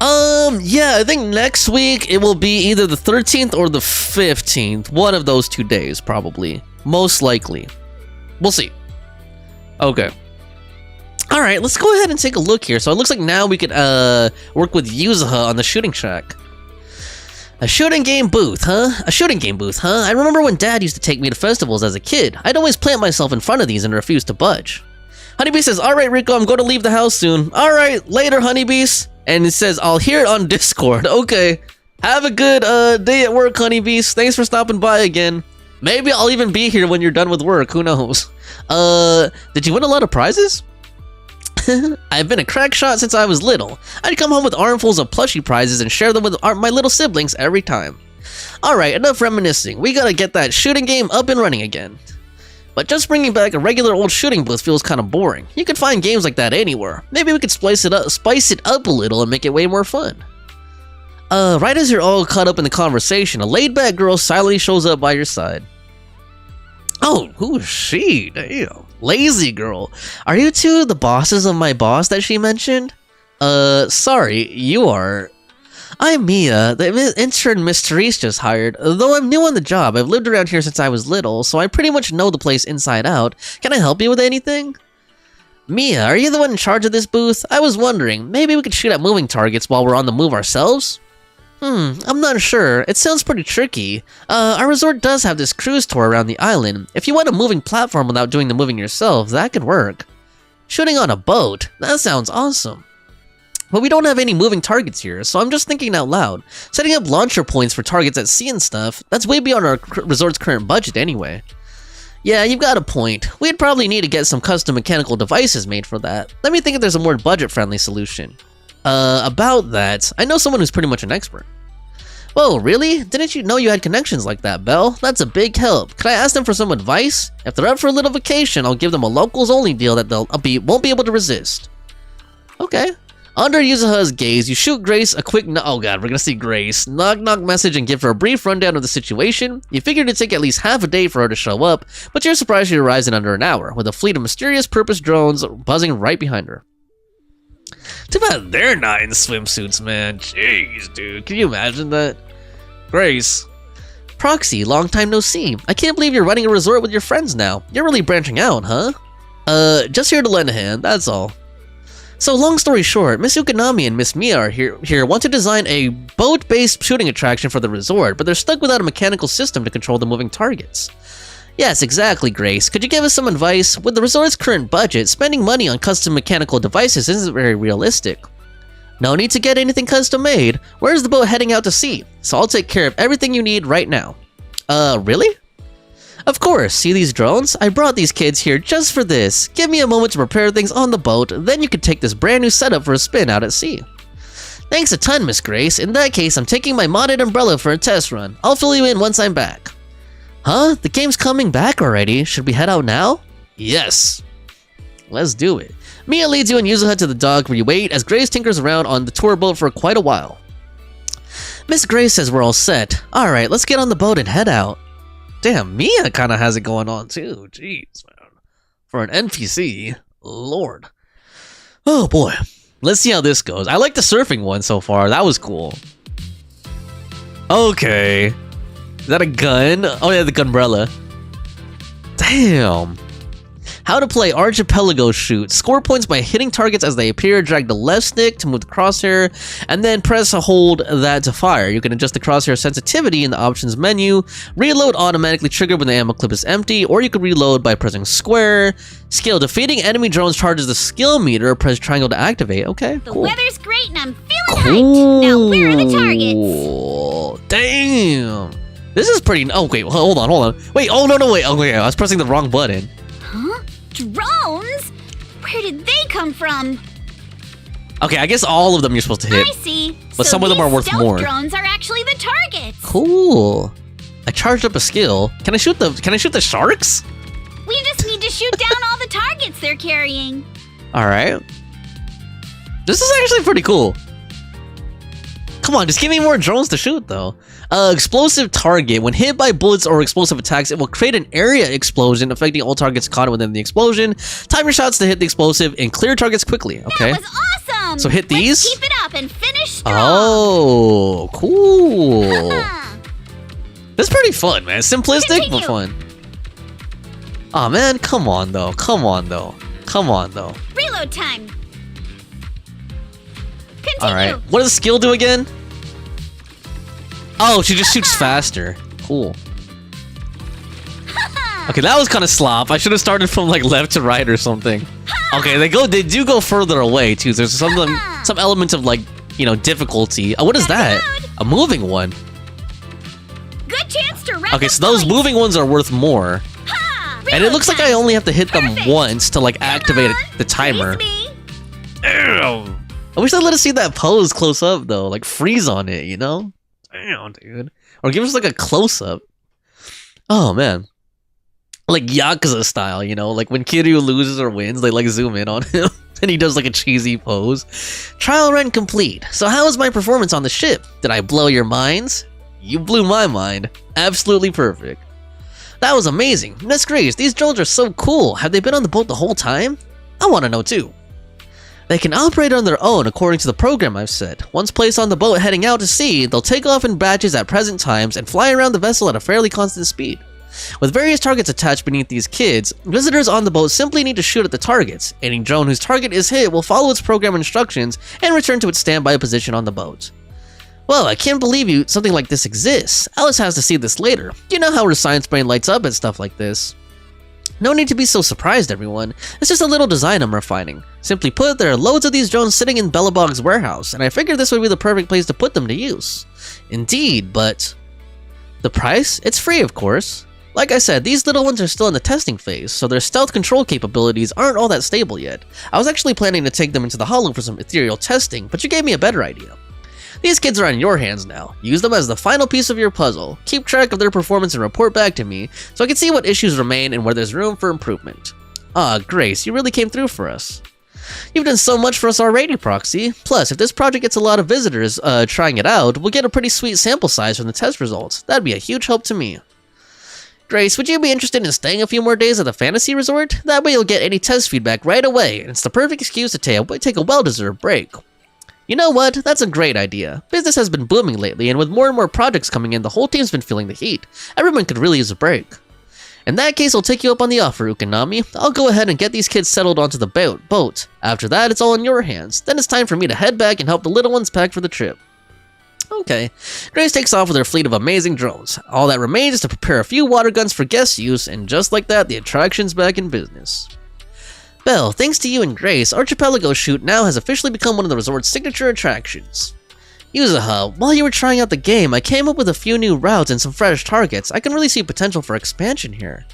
Yeah, I think next week it will be either the 13th or the 15th. One of those 2 days, probably. Most likely. We'll see. Okay. Alright, let's go ahead and take a look here. So it looks like now we could, work with Yuzuha on the shooting track. A shooting game booth, huh? A shooting game booth, huh? I remember when Dad used to take me to festivals as a kid. I'd always plant myself in front of these and refuse to budge. Honeybee says, alright, Rico, I'm going to leave the house soon. Alright, later, Honeybees. And it says, I'll hear it on Discord. Okay. Have a good day at work, honeybees. Thanks for stopping by again. Maybe I'll even be here when you're done with work. Who knows? Did you win a lot of prizes? I've been a crack shot since I was little. I'd come home with armfuls of plushie prizes and share them with my little siblings every time. Alright, enough reminiscing. We gotta get that shooting game up and running again. But just bringing back a regular old shooting booth feels kind of boring. You can find games like that anywhere. Maybe we could spice it up a little and make it way more fun. Right as you're all caught up in the conversation, a laid-back girl silently shows up by your side. Oh, who is she? Damn. Lazy girl. Are you two the bosses of my boss that she mentioned? Sorry, you are. I'm Mia, the intern Miss Therese just hired. Though I'm new on the job, I've lived around here since I was little, so I pretty much know the place inside out. Can I help you with anything? Mia, are you the one in charge of this booth? I was wondering, maybe we could shoot at moving targets while we're on the move ourselves? I'm not sure. It sounds pretty tricky. Our resort does have this cruise tour around the island. If you want a moving platform without doing the moving yourself, that could work. Shooting on a boat? That sounds awesome. But we don't have any moving targets here, so I'm just thinking out loud. Setting up launcher points for targets at sea and stuff, that's way beyond our resort's current budget anyway. Yeah, you've got a point. We'd probably need to get some custom mechanical devices made for that. Let me think if there's a more budget-friendly solution. About that, I know someone who's pretty much an expert. Whoa, really? Didn't you know you had connections like that, Belle? That's a big help. Could I ask them for some advice? If they're up for a little vacation, I'll give them a locals-only deal that won't be able to resist. Okay. Under Yuzuha's gaze, you shoot Grace a quick oh god, we're gonna see Grace. Knock-knock message and give her a brief rundown of the situation. You figured it'd take at least half a day for her to show up, but you're surprised she arrives in under an hour, with a fleet of mysterious purpose drones buzzing right behind her. Too bad they're not in swimsuits, man. Jeez, dude. Can you imagine that? Grace. Proxy, long time no see. I can't believe you're running a resort with your friends now. You're really branching out, huh? Just here to lend a hand, that's all. So long story short, Miss Ukanami and Miss Mia are here want to design a boat-based shooting attraction for the resort, but they're stuck without a mechanical system to control the moving targets. Yes, exactly, Grace. Could you give us some advice? With the resort's current budget, spending money on custom mechanical devices isn't very realistic. No need to get anything custom made. Where's the boat heading out to sea? So I'll take care of everything you need right now. Really? Of course, see these drones? I brought these kids here just for this. Give me a moment to prepare things on the boat, then you can take this brand new setup for a spin out at sea. Thanks a ton, Miss Grace. In that case, I'm taking my modded umbrella for a test run. I'll fill you in once I'm back. Huh? The game's coming back already. Should we head out now? Yes. Let's do it. Mia leads you and Yuzuha to the dock where you wait as Grace tinkers around on the tour boat for quite a while. Miss Grace says we're all set. Alright, let's get on the boat and head out. Damn, Mia kinda has it going on too. Jeez, man. For an NPC. Lord. Oh boy. Let's see how this goes. I like the surfing one so far. That was cool. Okay. Is that a gun? Oh yeah, the gunbrella. Damn. How to play Archipelago Shoot. Score points by hitting targets as they appear. Drag the left stick to move the crosshair, and then press hold that to fire. You can adjust the crosshair sensitivity in the options menu. Reload automatically triggered when the ammo clip is empty, or you can reload by pressing square. Skill. Defeating enemy drones charges the skill meter. Press triangle to activate. Okay, The cool. weather's great and I'm feeling hyped. Now where are the targets? Damn. This is pretty... Oh, wait, hold on. Wait, oh, no, wait. Okay, I was pressing the wrong button. Huh? Drones? Where did they come from? Okay, I guess all of them you're supposed to hit. I see. But so some of them are worth stealth more. Drones are actually the targets. Cool. I charged up a skill. Can I shoot the sharks? We just need to shoot down all the targets they're carrying. All right. This is actually pretty cool. Come on, just give me more drones to shoot, though. Explosive target. When hit by bullets or explosive attacks, it will create an area explosion, affecting all targets caught within the explosion. Time your shots to hit the explosive and clear targets quickly, okay? That was awesome! So hit these? Let's keep it up and finish strong! Oh, cool. That's pretty fun, man. Simplistic, Continue. but fun. Aw, man, come on, though. Reload time! Continue! Alright, what does skill do again? Oh, she just shoots faster. Cool. Okay, that was kind of slop. I should have started from like left to right or something. Okay, they do go further away too. There's something. some element of like, you know, difficulty. What is that? A moving one. Good chance to wreck Okay, the so those points. moving ones are worth more. Ha! And it looks like I only have to hit them Perfect. once to like activate Come the timer. Please me. Damn. I wish they'd let us see that pose close up though, like freeze on it, you know? Damn, dude. Or give us like a close up. Oh man. Like Yakuza style, you know? Like when Kiryu loses or wins, they like zoom in on him and he does like a cheesy pose. Trial run complete. So how was my performance on the ship? Did I blow your minds? You blew my mind. Absolutely perfect. That was amazing. Miss Grace, these drones are so cool. Have they been on the boat the whole time? I want to know too. They can operate on their own according to the program I've set. Once placed on the boat heading out to sea, they'll take off in batches at present times and fly around the vessel at a fairly constant speed. With various targets attached beneath these kids, visitors on the boat simply need to shoot at the targets. Any drone whose target is hit will follow its program instructions and return to its standby position on the boat. Well, I can't believe something like this exists. Alice has to see this later. You know how her science brain lights up at stuff like this. No need to be so surprised, everyone. It's just a little design I'm refining. Simply put, there are loads of these drones sitting in Bellabog's warehouse, and I figured this would be the perfect place to put them to use. Indeed, but... the price? It's free, of course. Like I said, these little ones are still in the testing phase, so their stealth control capabilities aren't all that stable yet. I was actually planning to take them into the Hollow for some ethereal testing, but you gave me a better idea. These kids are in your hands now. Use them as the final piece of your puzzle. Keep track of their performance and report back to me, so I can see what issues remain and where there's room for improvement. Ah, Grace, you really came through for us. You've done so much for us already, Proxy. Plus, if this project gets a lot of visitors trying it out, we'll get a pretty sweet sample size from the test results. That'd be a huge help to me. Grace, would you be interested in staying a few more days at the Fantasy Resort? That way you'll get any test feedback right away, and it's the perfect excuse to take a well-deserved break. You know what? That's a great idea. Business has been booming lately, and with more and more projects coming in, the whole team's been feeling the heat. Everyone could really use a break. In that case, I'll take you up on the offer, Ukanami. I'll go ahead and get these kids settled onto the boat. After that, it's all in your hands. Then it's time for me to head back and help the little ones pack for the trip. Okay. Grace takes off with her fleet of amazing drones. All that remains is to prepare a few water guns for guest use, and just like that, the attraction's back in business. Belle, thanks to you and Grace, Archipelago Shoot now has officially become one of the resort's signature attractions. Yuzaha, while you were trying out the game, I came up with a few new routes and some fresh targets. I can really see potential for expansion here.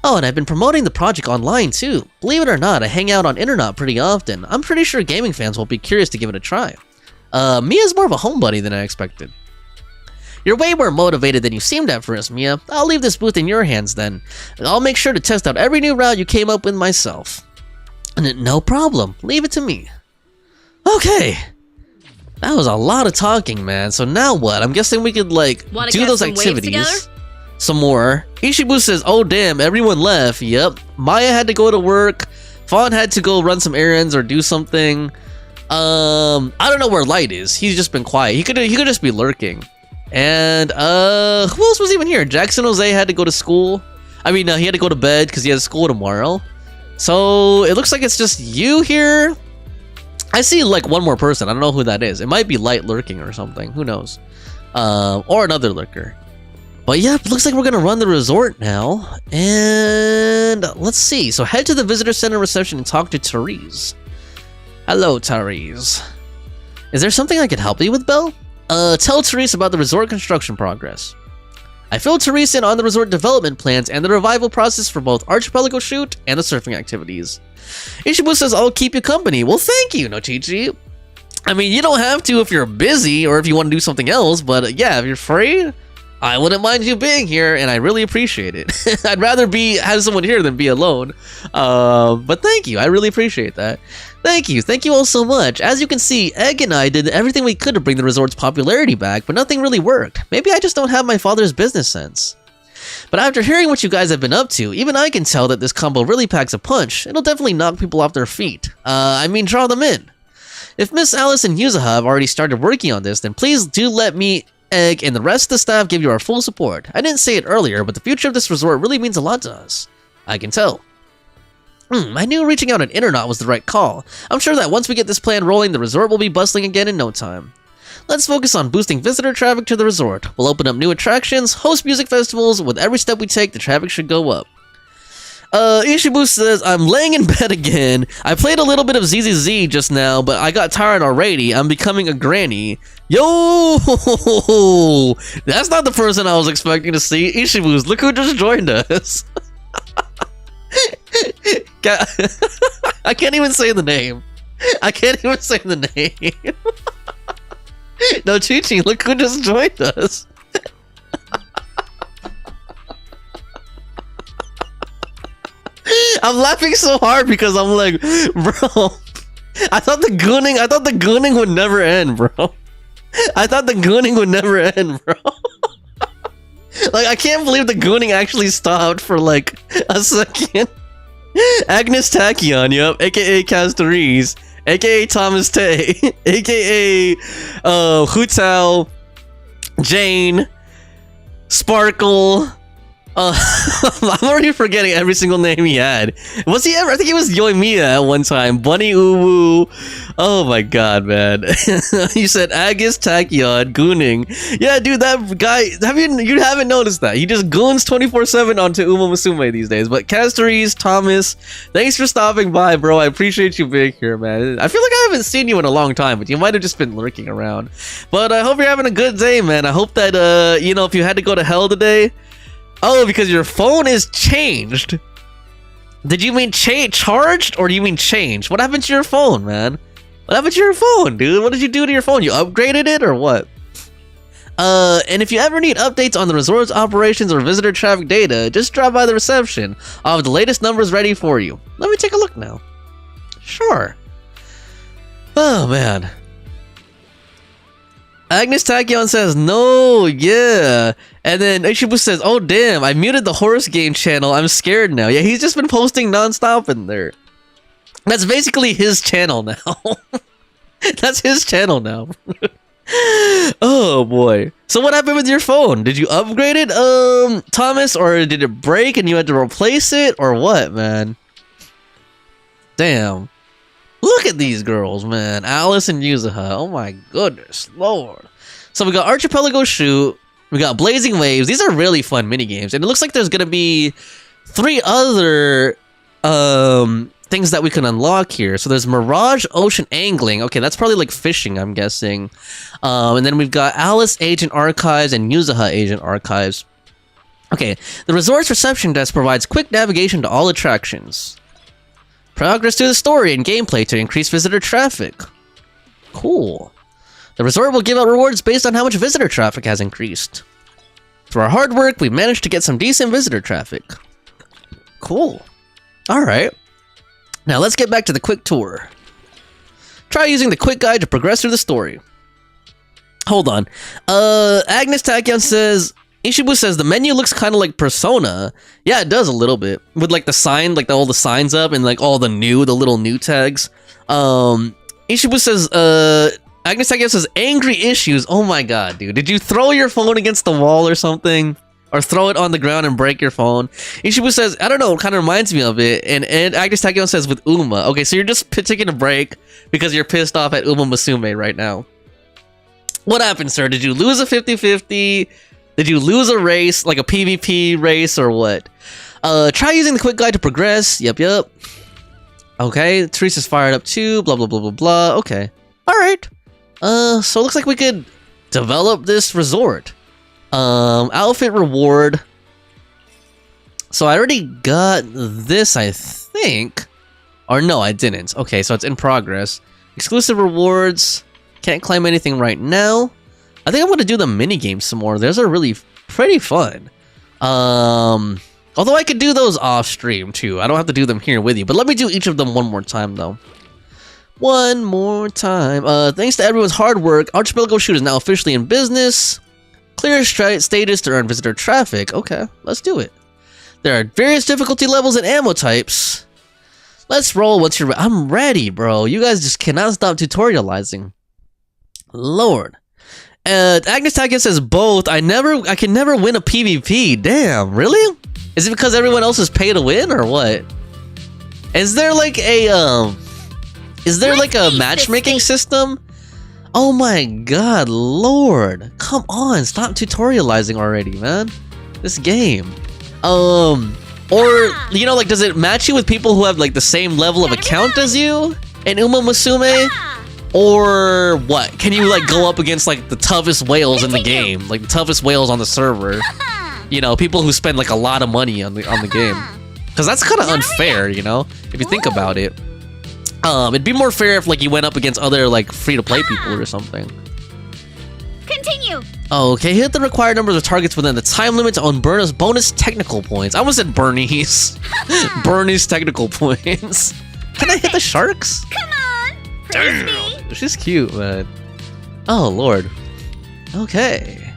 Oh, and I've been promoting the project online too. Believe it or not, I hang out on internet pretty often. I'm pretty sure gaming fans will be curious to give it a try. Mia's more of a homebody than I expected. You're way more motivated than you seemed at first, Mia. I'll leave this booth in your hands then. I'll make sure to test out every new route you came up with myself. No problem. Leave it to me. Okay. That was a lot of talking, man. So now what? I'm guessing we could, like, do those activities. Some more. Ishibu says, oh damn, everyone left. Yep. Maya had to go to work. Fawn had to go run some errands or do something. I don't know where Light is. He's just been quiet. He could just be lurking. And, who else was even here? Jackson Jose had to go to school. I mean, he had to go to bed because he has school tomorrow. So, it looks like it's just you here. I see, like, one more person. I don't know who that is. It might be Light lurking or something. Who knows? Or another lurker. But yeah, it looks like we're gonna run the resort now. And let's see. So, head to the visitor center reception and talk to Therese. Hello, Therese. Is there something I can help you with, Belle? Tell Therese about the resort construction progress. I filled Therese in on the resort development plans and the revival process for both Archipelago Shoot and the surfing activities. Ishibu says I'll keep you company. Well, thank you, Nochichi. I mean, you don't have to if you're busy or if you want to do something else, but yeah, if you're free, I wouldn't mind you being here, and I really appreciate it. I'd rather have someone here than be alone. But thank you, I really appreciate that. Thank you all so much. As you can see, Egg and I did everything we could to bring the resort's popularity back, but nothing really worked. Maybe I just don't have my father's business sense. But after hearing what you guys have been up to, even I can tell that this combo really packs a punch. It'll definitely knock people off their feet. I mean, draw them in. If Miss Alice and Yuzaha have already started working on this, then please do let me, Egg, and the rest of the staff give you our full support. I didn't say it earlier, but the future of this resort really means a lot to us. I can tell. I knew reaching out on internet was the right call. I'm sure that once we get this plan rolling, the resort will be bustling again in no time. Let's focus on boosting visitor traffic to the resort. We'll open up new attractions, host music festivals. With every step we take, the traffic should go up. Ishibu says, I'm laying in bed again. I played a little bit of ZZZ just now, but I got tired already. I'm becoming a granny. Yo! That's not the person I was expecting to see. Ishibu's, look who just joined us. I can't even say the name. I can't even say the name. No, Chi-Chi, look who just joined us. I'm laughing so hard because I'm like, bro, I thought the gooning would never end, bro. I thought the gooning would never end, bro. Like, I can't believe the gooning actually stopped for like a second. Agnes Tachyon, yep, aka Castories, aka Thomas Tay, aka Hutao, Jane, Sparkle. I'm already forgetting every single name he had. Was he ever? I think he was Yoimiya at one time. Bunny Uwu. Oh my god, man. You said Agus Tachyon gooning. Yeah, dude, that guy. You haven't noticed that? He just goons 24/7 onto Uma Musume these days. But Castories, Thomas, thanks for stopping by, bro. I appreciate you being here, man. I feel like I haven't seen you in a long time, but you might have just been lurking around. But I hope you're having a good day, man. I hope that you know, if you had to go to hell today. Oh, because your phone is changed. Did you mean charged or do you mean changed? What happened to your phone, man? What happened to your phone, dude? What did you do to your phone? You upgraded it or what? And if you ever need updates on the resort's operations or visitor traffic data, just drop by the reception. I'll have the latest numbers ready for you. Let me take a look now. Sure. Oh, man. Agnes Tachyon says, no, yeah. And then Ishibu says, oh, damn, I muted the horse game channel. I'm scared now. Yeah, he's just been posting nonstop in there. That's basically his channel now. That's his channel now. Oh, boy. So what happened with your phone? Did you upgrade it, Thomas? Or did it break and you had to replace it? Or what, man? Damn. Look at these girls, man. Alice and Yuzuha. Oh my goodness, lord. So we got Archipelago Shoot. We got Blazing Waves. These are really fun minigames. And it looks like there's going to be 3 other things that we can unlock here. So there's Mirage Ocean Angling. Okay, that's probably like fishing, I'm guessing. And then we've got Alice Agent Archives and Yuzuha Agent Archives. Okay, the resort's reception desk provides quick navigation to all attractions. Progress through the story and gameplay to increase visitor traffic. Cool. The resort will give out rewards based on how much visitor traffic has increased. Through our hard work, we've managed to get some decent visitor traffic. Cool. Alright. Now let's get back to the quick tour. Try using the quick guide to progress through the story. Hold on. Agnes Tachyon says... Ishibu says the menu looks kind of like Persona. Yeah, it does a little bit. With like the sign, like all the signs up and like all the little new tags. Ishibu says, Agnes Tachyon says angry issues. Oh my god, dude. Did you throw your phone against the wall or something? Or throw it on the ground and break your phone? Ishibu says, I don't know, it kind of reminds me of it. And Agnes Tachyon says with Uma. Okay, so you're just taking a break because you're pissed off at Uma Musume right now. What happened, sir? Did you lose a 50-50? Did you lose a race, like a PvP race, or what? Try using the quick guide to progress. Yep. Okay, Teresa's fired up too. Blah, blah, blah, blah, blah. Okay. Alright. So it looks like we could develop this resort. Outfit reward. So I already got this, I think. Or no, I didn't. Okay, so it's in progress. Exclusive rewards. Can't claim anything right now. I think I'm gonna do the mini games some more. Those are really pretty fun. Although I could do those off stream too. I don't have to do them here with you. But let me do each of them one more time though. One more time. Thanks to everyone's hard work, Archipelago Shoot is now officially in business. Clear stages to earn visitor traffic. Okay, let's do it. There are various difficulty levels and ammo types. Let's roll once you're I'm ready, bro. You guys just cannot stop tutorializing. Lord. Agnes Tachyon says both. I can never win a PvP. Damn, really? Is it because everyone else is pay to win or what? Is there like a matchmaking system? Oh my god, lord. Come on, stop tutorializing already, man. This game. Or, you know, like, does it match you with people who have, like, the same level of account as you in Uma Musume? Or what? Can you, like, go up against, like, the toughest whales in the game? Like, the toughest whales on the server? You know, people who spend, like, a lot of money on the game. Because that's kind of unfair, you know? If you think about it. It'd be more fair if, like, you went up against other, like, free-to-play people or something. Continue. Okay, hit the required numbers of targets within the time limit to earn bonus technical points. I almost said Bernie's. Bernie's technical points. Can I hit the sharks? Come on. Praise me. She's cute, man. Oh, Lord. Okay.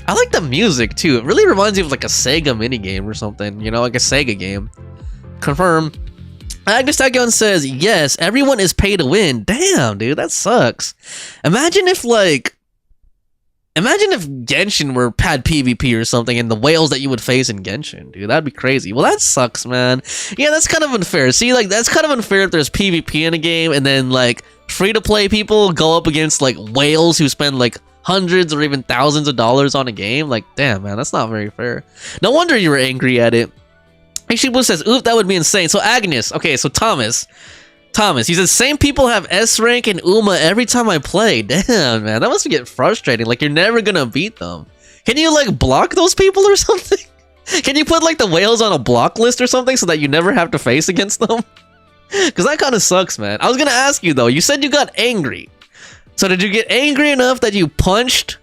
I like the music, too. It really reminds me of, like, a Sega minigame or something. You know, like a Sega game. Confirm. Agnes Tachyon says, yes, everyone is pay to win. Damn, dude, that sucks. Imagine if Genshin had PvP or something and the whales that you would face in Genshin, dude. That'd be crazy. Well, that sucks, man. Yeah, that's kind of unfair. See, like, that's kind of unfair if there's PvP in a game and then, like, free-to-play people go up against, like, whales who spend, like, hundreds or even thousands of dollars on a game. Like, damn, man, that's not very fair. No wonder you were angry at it. Ishibu says, oof, that would be insane. So Agnes, okay, so Thomas, he says, same people have S rank and Uma every time I play. Damn, man, that must get frustrating. Like, you're never gonna beat them. Can you, like, block those people or something? Can you put, like, the whales on a block list or something so that you never have to face against them? Because that kind of sucks, man. I was gonna ask you, though, you said you got angry. So did you get angry enough that you punched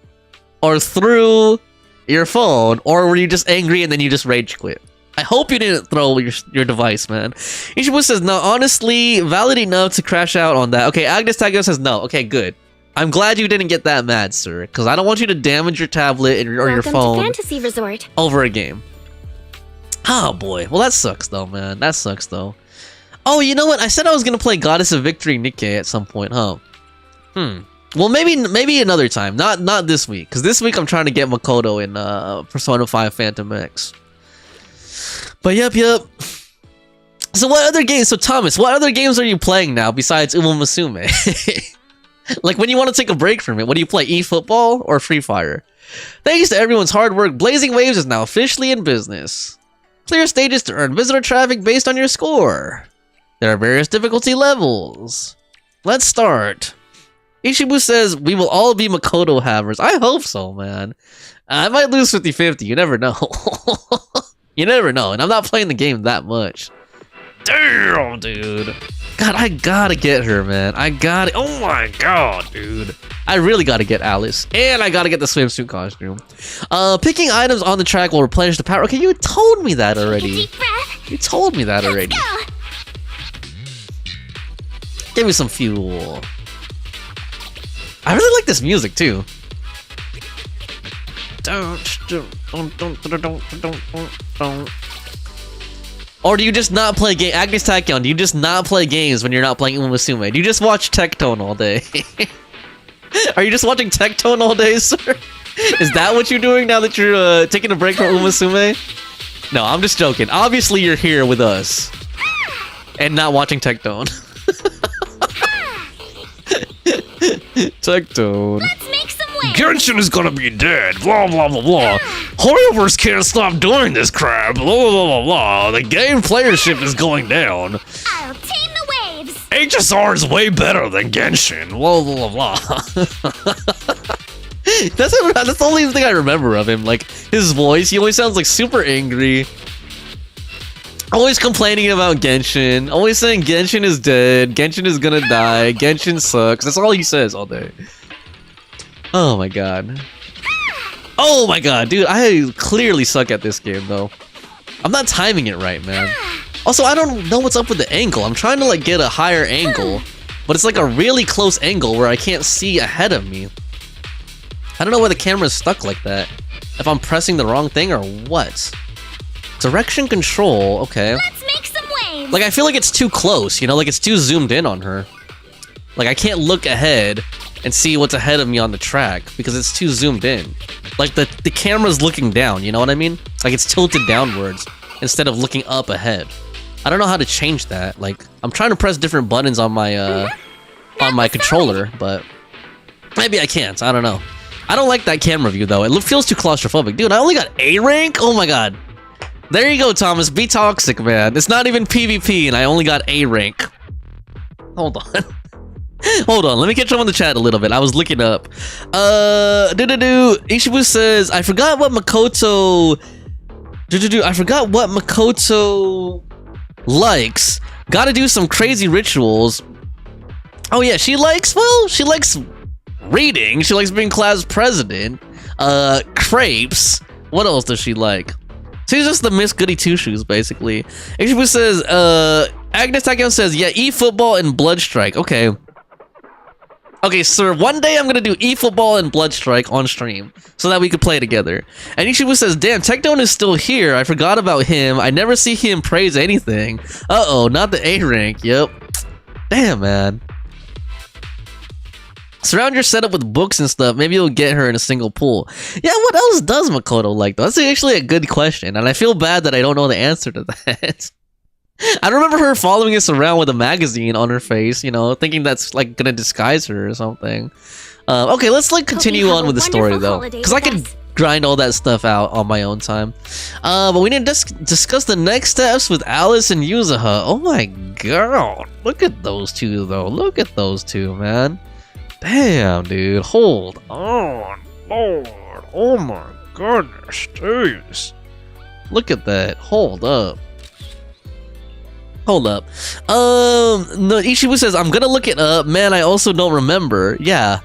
or threw your phone, or were you just angry and then you just rage quit? I hope you didn't throw your device, man. Ishibu says, no, honestly, valid enough to crash out on that. Okay, Agnes Tagyo says, no. Okay, good. I'm glad you didn't get that mad, sir, because I don't want you to damage your tablet or your phone Welcome to Fantasy Resort. over a game. Oh, boy. Well, that sucks, though, man. That sucks, though. Oh, you know what? I said I was going to play Goddess of Victory Nikkei at some point, huh? Well, maybe another time. Not this week, because this week I'm trying to get Makoto in Persona 5 Phantom X. But yep. So what other games? So Thomas, what other games are you playing now besides Uma Musume? Like, when you want to take a break from it, what do you play? eFootball or Free Fire? Thanks to everyone's hard work, Blazing Waves is now officially in business. Clear stages to earn visitor traffic based on your score. There are various difficulty levels. Let's start. Ishibu says, we will all be Makoto havers. I hope so, man. I might lose 50-50. You never know. You never know. And I'm not playing the game that much. Damn, dude. God, I gotta get her, man. Oh my god, dude. I really gotta get Alice. And I gotta get the swimsuit costume. Picking items on the track will replenish the power. Okay, you told me that already. Deep breath. You told me that already. Go. Give me some fuel. I really like this music too. Or do you just not play game? Agnes Tachyon, do you just not play games when you're not playing Uma Musume? Do you just watch Tectone all day? Are you just watching Tectone all day, sir? Is that what you're doing now that you're taking a break from Uma Musume? No, I'm just joking. Obviously, you're here with us and not watching Tectone. Tectone. Let's make some waves. Genshin is gonna be dead. Blah blah blah blah. Horrorverse can't stop doing this crap. Blah blah blah blah. The game playership is going down. I'll tame the waves. HSR is way better than Genshin. Blah blah blah. That's the only thing I remember of him. Like, his voice, he always sounds like super angry. Always complaining about Genshin. Always saying Genshin is dead. Genshin is gonna die. Genshin sucks. That's all he says all day. Oh my god. Oh my god, dude. I clearly suck at this game, though. I'm not timing it right, man. Also, I don't know what's up with the angle. I'm trying to, like, get a higher angle, but it's like a really close angle where I can't see ahead of me. I don't know why the camera's stuck like that. If I'm pressing the wrong thing or what. Direction control, okay. Let's make some waves. Like, I feel like it's too close, you know? Like, it's too zoomed in on her. Like, I can't look ahead and see what's ahead of me on the track because it's too zoomed in. Like, the camera's looking down, you know what I mean? Like, it's tilted downwards instead of looking up ahead. I don't know how to change that. Like, I'm trying to press different buttons on my controller, but maybe I can't. I don't know. I don't like that camera view, though. It feels too claustrophobic. Dude, I only got A rank? Oh my god. There you go, Thomas. Be toxic, man. It's not even PvP, and I only got A rank. Hold on. Hold on. Let me catch up on the chat a little bit. I was looking up. Ishibu says, I forgot what Makoto... I forgot what Makoto likes. Gotta do some crazy rituals. Oh yeah, she likes reading. She likes being class president. Crepes. What else does she like? She's just the Miss Goody Two Shoes, basically. Ishibu says, Agnes Takion says, yeah, eFootball and Bloodstrike. Okay. Okay, sir, one day I'm gonna do eFootball and Bloodstrike on stream so that we could play together. And Ishibu says, damn, Techdome is still here. I forgot about him. I never see him praise anything. Uh-oh, not the A rank. Yep. Damn, man. Surround your setup with books and stuff. Maybe you'll get her in a single pool. Yeah, what else does Makoto like, though? That's actually a good question, and I feel bad that I don't know the answer to that. I remember her following us around with a magazine on her face, you know, thinking that's like gonna disguise her or something. Okay, let's like continue on with the story though, because I could grind all that stuff out on my own time. But we need to discuss the next steps with Alice and Yuzuha. Oh my god, look at those two though. Look at those two, man. Damn, dude. Hold on, Lord. Oh my goodness, jeez. Look at that. Hold up. Hold up. No, Ishibu says, I'm gonna look it up. Man, I also don't remember. Yeah.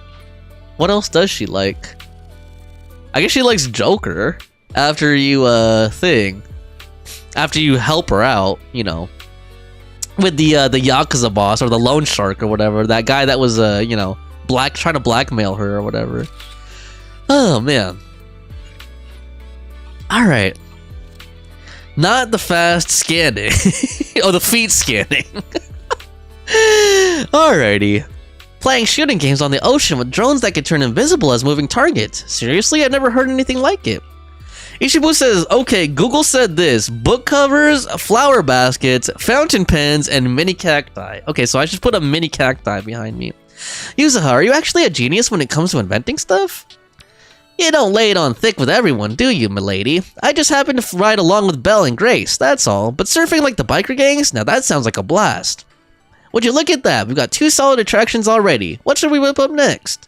What else does she like? I guess she likes Joker. After you, after you help her out, you know. With the Yakuza boss, or the loan shark, or whatever. That guy that was, you know, trying to blackmail her, or whatever. Oh, man. Alright. Not the fast scanning. Oh, the feet scanning. Alrighty. Playing shooting games on the ocean with drones that can turn invisible as moving targets. Seriously, I've never heard anything like it. Ishibu says, okay, Google said this. Book covers, flower baskets, fountain pens, and mini cacti. Okay, so I should put a mini cacti behind me. Yuzuha, are you actually a genius when it comes to inventing stuff? You don't lay it on thick with everyone, do you, milady? I just happen to ride along with Belle and Grace, that's all. But surfing like the biker gangs? Now that sounds like a blast. Would you look at that? We've got 2 solid attractions already. What should we whip up next?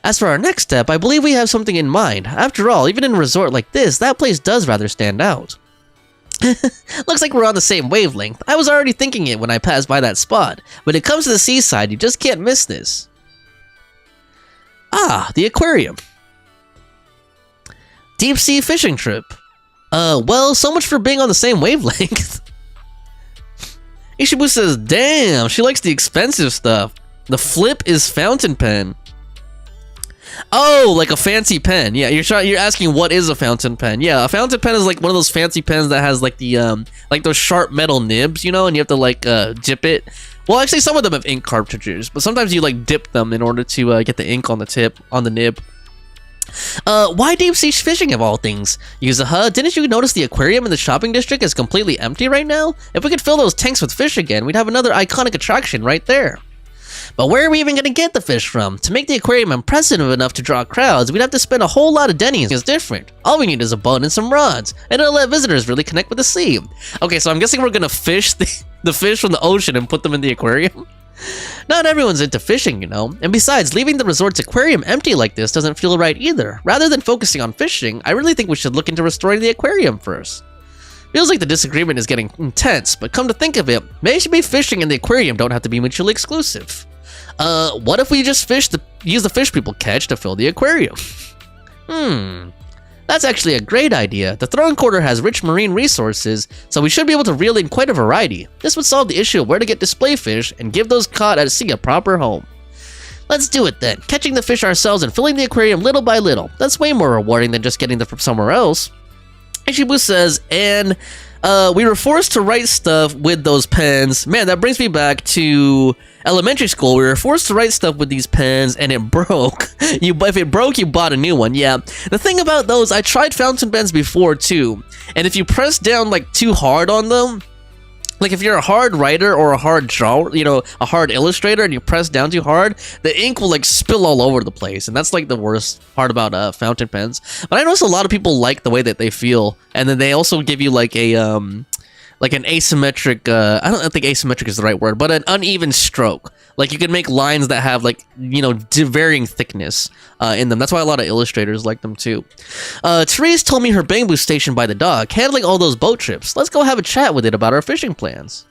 As for our next step, I believe we have something in mind. After all, even in a resort like this, that place does rather stand out. Looks like we're on the same wavelength. I was already thinking it when I passed by that spot. When it comes to the seaside, you just can't miss this. Ah, the aquarium. Deep sea fishing trip. Well, so much for being on the same wavelength. Ishibu says, damn, she likes the expensive stuff. The flip is fountain pen. Oh, like a fancy pen. Yeah, you're asking what is a fountain pen. Yeah, a fountain pen is like one of those fancy pens that has like the like those sharp metal nibs, you know, and you have to like dip it. Well, actually some of them have ink cartridges, but sometimes you like dip them in order to get the ink on the nib. Why deep sea fishing of all things? Yuzuha, didn't you notice the aquarium in the shopping district is completely empty right now? If we could fill those tanks with fish again, we'd have another iconic attraction right there. But where are we even gonna get the fish from? To make the aquarium impressive enough to draw crowds, we'd have to spend a whole lot of dennies. It's different. All we need is a boat and some rods, and it'll let visitors really connect with the sea. Okay, so I'm guessing we're gonna fish the fish from the ocean and put them in the aquarium? Not everyone's into fishing, you know, and besides, leaving the resort's aquarium empty like this doesn't feel right either. Rather than focusing on fishing, I really think we should look into restoring the aquarium first. Feels like the disagreement is getting intense, but come to think of it, maybe fishing and the aquarium don't have to be mutually exclusive. What if we just use the fish people catch to fill the aquarium? That's actually a great idea. The Throne Quarter has rich marine resources, so we should be able to reel in quite a variety. This would solve the issue of where to get display fish and give those caught at sea a proper home. Let's do it then, catching the fish ourselves and filling the aquarium little by little. That's way more rewarding than just getting them from somewhere else. Ishibu says, and we were forced to write stuff with those pens. Man, that brings me back to elementary school. We were forced to write stuff with these pens and it broke. If it broke, you bought a new one. Yeah. The thing about those, I tried fountain pens before too. And if you press down like too hard on them, Like if you're a hard writer or a hard drawer, you know, a hard illustrator, and you press down too hard, the ink will like spill all over the place, and that's like the worst part about fountain pens. But I notice a lot of people like the way that they feel, and then they also give you like a like an asymmetric, I don't think asymmetric is the right word, but an uneven stroke. Like you can make lines that have like, you know, varying thickness in them. That's why a lot of illustrators like them too. Therese told me her bamboo station by the dock, handling all those boat trips. Let's go have a chat with it about our fishing plans.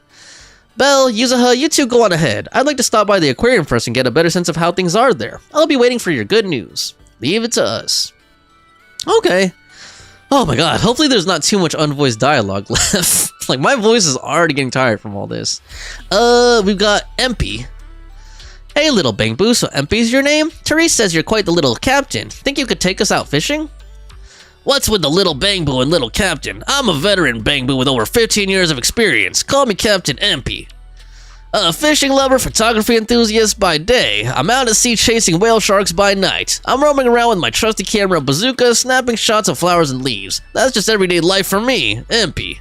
Belle, Yuzuha, you two go on ahead. I'd like to stop by the aquarium first and get a better sense of how things are there. I'll be waiting for your good news. Leave it to us. Okay. Oh my god, hopefully there's not too much unvoiced dialogue left. Like, my voice is already getting tired from all this. We've got Empy. Hey, little Bangbu, so Empy's your name? Therese says you're quite the little captain. Think you could take us out fishing? What's with the little Bangbu and little captain? I'm a veteran Bangbu with over 15 years of experience. Call me Captain Empy. A fishing lover, photography enthusiast by day. I'm out at sea chasing whale sharks by night. I'm roaming around with my trusty camera bazooka, snapping shots of flowers and leaves. That's just everyday life for me, Empy.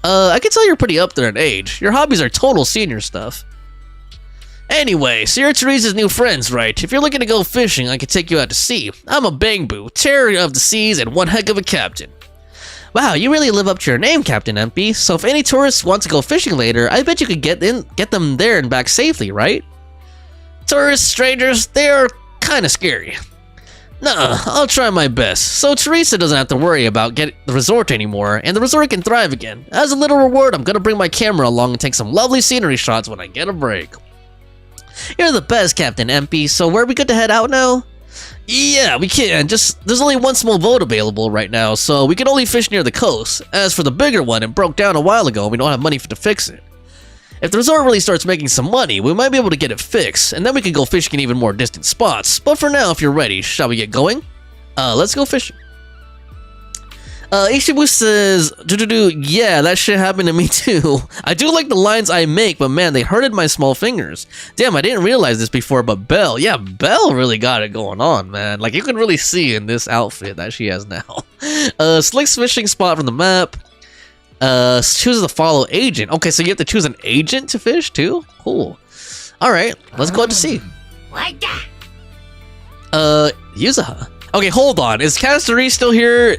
I can tell you're pretty up there in age. Your hobbies are total senior stuff. Anyway, so you're Therese's new friends, right? If you're looking to go fishing, I can take you out to sea. I'm a Bangbu, terror of the seas, and one heck of a captain. Wow, you really live up to your name, Captain Empy. So if any tourists want to go fishing later, I bet you could get them there and back safely, right? Tourists, strangers, they're kinda scary. Nah, I'll try my best, so Teresa doesn't have to worry about the resort anymore, and the resort can thrive again. As a little reward, I'm gonna bring my camera along and take some lovely scenery shots when I get a break. You're the best, Captain Empy, so where are we good to head out now? Yeah, we can, there's only one small boat available right now, so we can only fish near the coast. As for the bigger one, it broke down a while ago and we don't have money to fix it. If the resort really starts making some money, we might be able to get it fixed, and then we can go fishing in even more distant spots. But for now, if you're ready, shall we get going? Let's go fishing. Ishibu says, yeah, that shit happened to me too. I do like the lines I make, but man, they hurted my small fingers. Damn, I didn't realize this before, but Belle really got it going on, man. Like, you can really see in this outfit that she has now. Slick's fishing spot from the map. Chooses to follow agent. Okay, so you have to choose an agent to fish too? Cool. Alright, let's go out to sea. Like that. Yuzuha. Okay, hold on. Is Castari still here?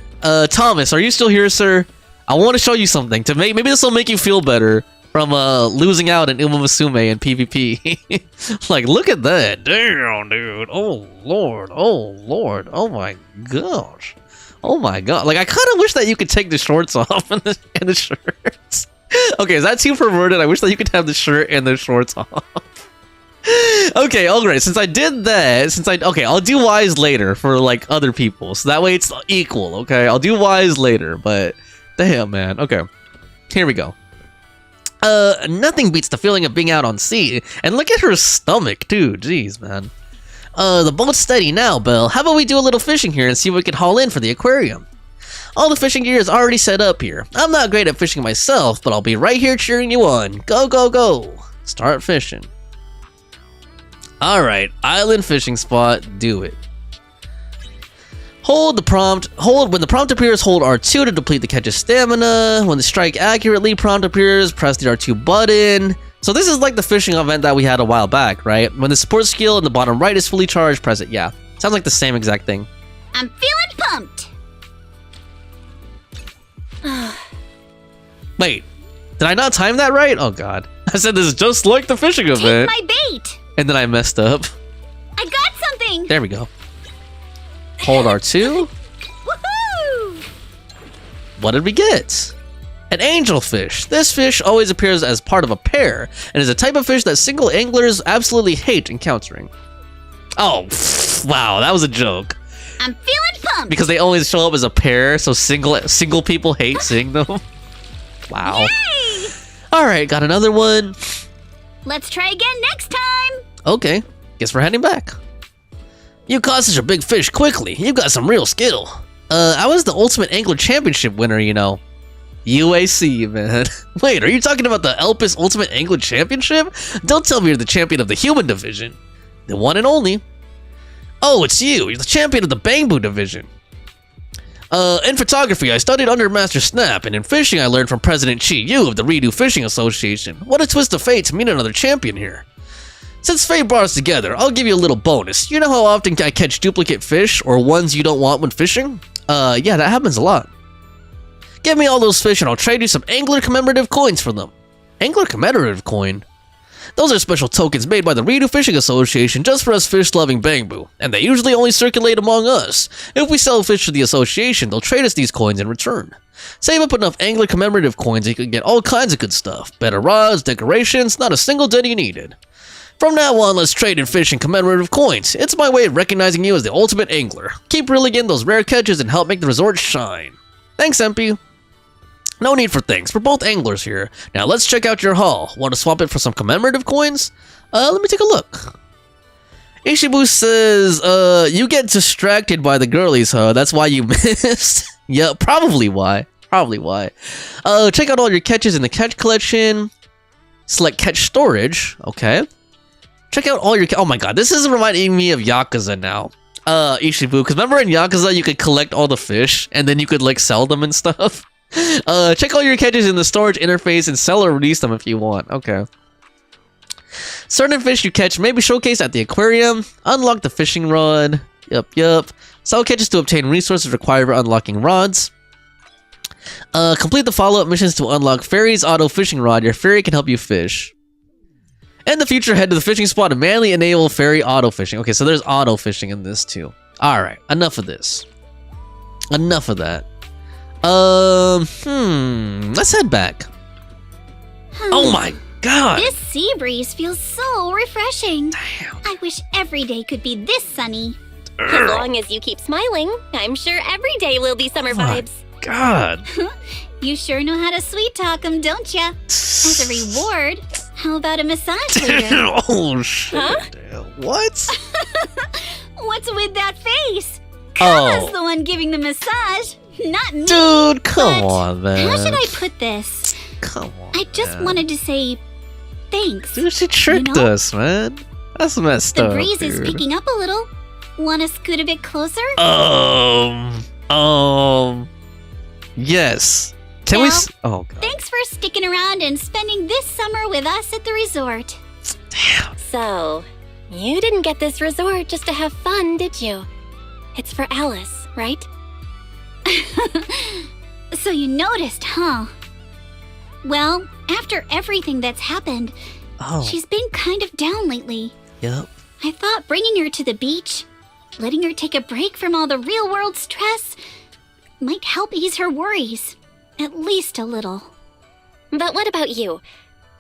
Thomas, are you still here, sir? I want to show you something to maybe this will make you feel better from losing out in Umamasume and PvP. Like, look at that. Damn, dude. Oh lord. Oh my gosh. Oh my god. Like, I kind of wish that you could take the shorts off and the shirts. Okay, is that too perverted? I wish that you could have the shirt and the shorts off. Okay, alright, since I did that, okay, I'll do Wise later for, like, other people, so that way it's equal, okay? I'll do Wise later, but, damn, man, okay. Here we go. Nothing beats the feeling of being out on sea, and look at her stomach, too, jeez, man. The boat's steady now, Belle. How about we do a little fishing here and see what we can haul in for the aquarium? All the fishing gear is already set up here. I'm not great at fishing myself, but I'll be right here cheering you on. Go, go, go. Start fishing. Alright, island fishing spot, do it. When the prompt appears, hold R2 to deplete the catch's stamina. When the strike accurately prompt appears, press the R2 button. So this is like the fishing event that we had a while back, right? When the support skill in the bottom right is fully charged, press it. Yeah, sounds like the same exact thing. I'm feeling pumped. Wait, did I not time that right? Oh god. I said this is just like the fishing event. Take my bait. And then I messed up. I got something. There we go. Hold R2. Woohoo! What did we get? An angelfish. This fish always appears as part of a pair, and is a type of fish that single anglers absolutely hate encountering. Oh, wow, that was a joke. I'm feeling pumped. Because they always show up as a pair, so single people hate seeing them. Wow. Yay! Alright, got another one. Let's try again next time. Okay, guess we're heading back. You caught such a big fish quickly. You've got some real skill. I was the Ultimate Angler Championship winner, you know. UAC, man. Wait, are you talking about the Elpis Ultimate Angler Championship? Don't tell me you're the champion of the human division. The one and only. Oh, it's you. You're the champion of the Bangbu division. In photography, I studied under Master Snap, and in fishing, I learned from President Chi Yu of the Ridu Fishing Association. What a twist of fate to meet another champion here. Since fate brought us together, I'll give you a little bonus. You know how often I catch duplicate fish, or ones you don't want when fishing? Yeah, that happens a lot. Give me all those fish and I'll trade you some angler commemorative coins for them. Angler commemorative coin? Those are special tokens made by the Ridu Fishing Association just for us fish-loving Bangbu, and they usually only circulate among us. If we sell fish to the association, they'll trade us these coins in return. Save up enough angler commemorative coins and you can get all kinds of good stuff. Better rods, decorations, not a single penny needed. From now on, let's trade in fish and commemorative coins. It's my way of recognizing you as the ultimate angler. Keep reeling in those rare catches and help make the resort shine. Thanks, MP. No need for thanks, we're both anglers here. Now let's check out your haul. Want to swap it for some commemorative coins? Let me take a look. Ishibu says, you get distracted by the girlies, huh? That's why you missed? Yeah, probably why. Check out all your catches in the catch collection. Select catch storage, okay. Check out all your, oh my god, this is reminding me of Yakuza now. Ishibu, because remember in Yakuza you could collect all the fish, and then you could like sell them and stuff? Check all your catches in the storage interface and sell or release them if you want. Okay. Certain fish you catch may be showcased at the aquarium. Unlock the fishing rod. Yup. Sell catches to obtain resources required for unlocking rods. Complete the follow-up missions to unlock Fairy's auto fishing rod. Your fairy can help you fish. In the future, head to the fishing spot and manually enable fairy auto fishing. Okay, so there's auto fishing in this too. Alright, enough of this. Enough of that. Let's head back. Oh my god! This sea breeze feels so refreshing. Damn. I wish every day could be this sunny. As long as you keep smiling, I'm sure every day will be summer vibes. God. You sure know how to sweet talk 'em, don't ya? As a reward, how about a massage later? Oh shit. Huh? What? What's with that face? Kama's the one giving the massage, not me. Dude, come But on, man. How should I put this? Come on. I just wanted to say thanks. Dude, she tricked know? us, man. That's messed The up. breeze is dude. picking up a little. Wanna scoot a bit closer? Yes. Can we? Well, Oh god. Thanks for sticking around and spending this summer with us at the resort. Damn. So, you didn't get this resort just to have fun, did you? It's for Alice, right? So you noticed, huh? Well, after everything that's happened, Oh. she's been kind of down lately. Yep. I thought bringing her to the beach, letting her take a break from all the real-world stress, might help ease her worries. At least a little. But what about you?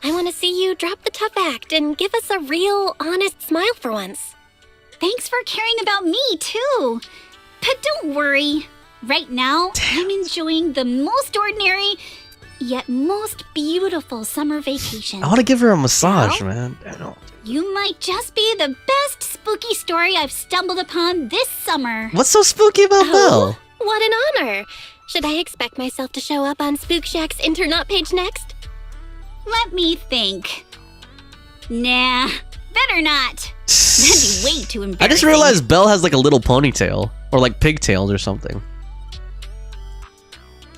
I want to see you drop the tough act and give us a real, honest smile for once. Thanks for caring about me, too. But don't worry. Right now, I'm enjoying the most ordinary, yet most beautiful summer vacation. I want to give her a massage, Well? man. I don't. You might just be the best spooky story I've stumbled upon this summer. What's so spooky about Belle? What an honor! Should I expect myself to show up on Spook Shack's Internaut page next? Let me think. Nah, better not. That'd be way too embarrassing. I just realized Belle has like a little ponytail or like pigtails or something.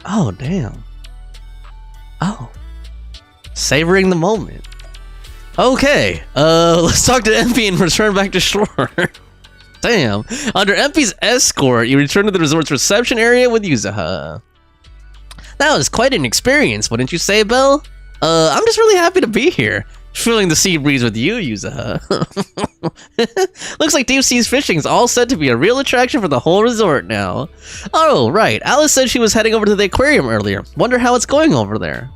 Oh damn. Oh. Savoring the moment. Okay. Let's talk to MP and return back to shore. Damn. Under MP's escort, you return to the resort's reception area with Yuzuha. That was quite an experience, wouldn't you say, Belle? I'm just really happy to be here. Feeling the sea breeze with you, Yuzuha. Looks like deep seas fishing is all set to be a real attraction for the whole resort now. Oh, right. Alice said she was heading over to the aquarium earlier. Wonder how it's going over there.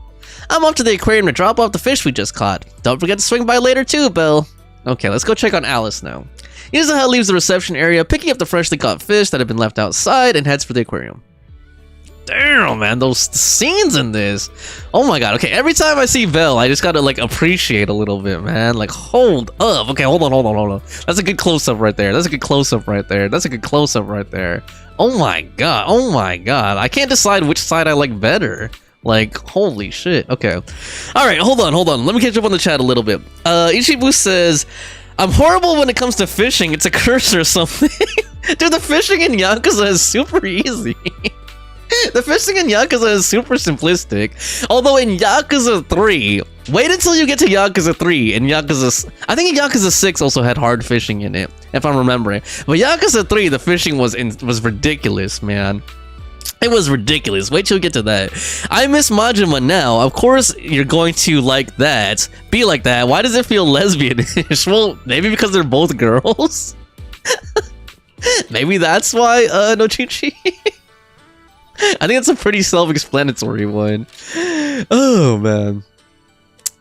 I'm off to the aquarium to drop off the fish we just caught. Don't forget to swing by later too, Belle. Okay, let's go check on Alice now. Yuzuha leaves the reception area, picking up the freshly caught fish that had been left outside, and heads for the aquarium. Damn, man, those scenes in this. Oh my god, okay, every time I see Belle, I just gotta, like, appreciate a little bit, man. Like, hold up. Okay, hold on. That's a good close-up right there. That's a good close-up right there. That's a good close-up right there. Oh my god. I can't decide which side I like better. Like, holy shit. Okay. Alright, hold on. Let me catch up on the chat a little bit. Ichibu says, I'm horrible when it comes to fishing. It's a curse or something. Dude, the fishing in Yakuza is super easy. The fishing in Yakuza is super simplistic. Although in Yakuza 3, wait until you get to Yakuza 3 and Yakuza... I think Yakuza 6 also had hard fishing in it, if I'm remembering. But Yakuza 3, the fishing was ridiculous, man. It was ridiculous. Wait till you get to that. I miss Majima now. Of course, you're going to like that. Be like that. Why does it feel lesbian-ish? Well, maybe because they're both girls? Maybe that's why, no Chi-Chi? I think it's a pretty self-explanatory one. Oh, man.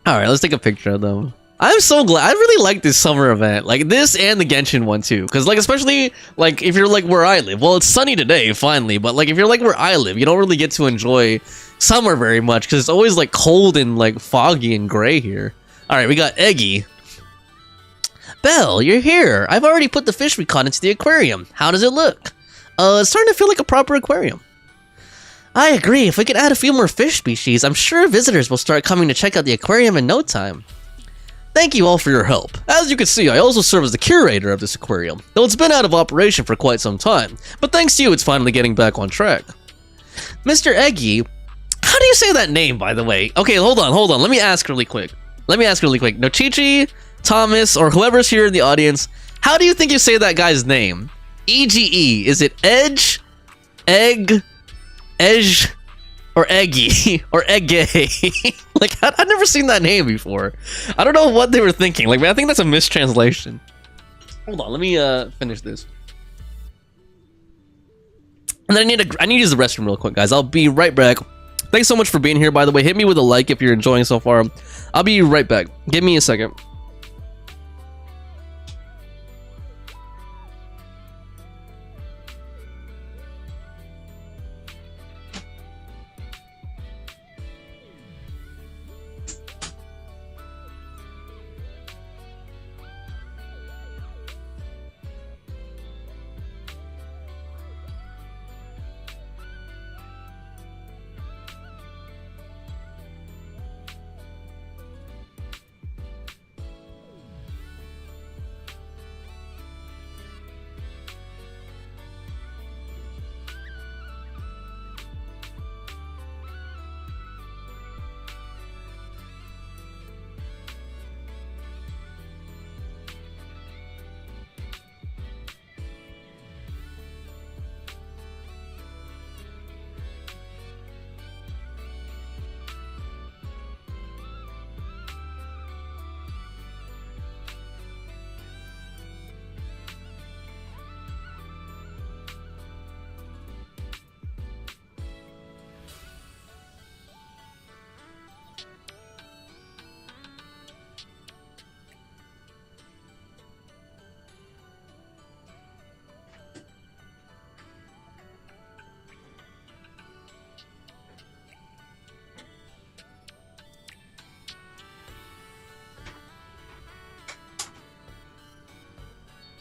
Alright, let's take a picture of them. I'm so glad. I really like this summer event. Like, this and the Genshin one, too. Because, like, especially, like, if you're, like, where I live. Well, it's sunny today, finally. But, like, if you're, like, where I live, you don't really get to enjoy summer very much. Because it's always, like, cold and, like, foggy and gray here. Alright, we got Eggy. Belle, you're here. I've already put the fish we caught into the aquarium. How does it look? It's starting to feel like a proper aquarium. I agree. If we could add a few more fish species, I'm sure visitors will start coming to check out the aquarium in no time. Thank you all for your help. As you can see, I also serve as the curator of this aquarium, though it's been out of operation for quite some time. But thanks to you, it's finally getting back on track. Mr. Eggy, how do you say that name, by the way? Okay, hold on. Let me ask really quick. No, Chi-Chi, Thomas, or whoever's here in the audience, how do you think you say that guy's name? E-G-E, is it Edge, Egg, Edge, or Eggy, or Eggy? Like, I've never seen that name before. I don't know what they were thinking. Like, man, I think that's a mistranslation. Hold on, let me finish this. And then I need to use the restroom real quick, guys. I'll be right back. Thanks so much for being here, by the way. Hit me with a like if you're enjoying so far. I'll be right back. Give me a second.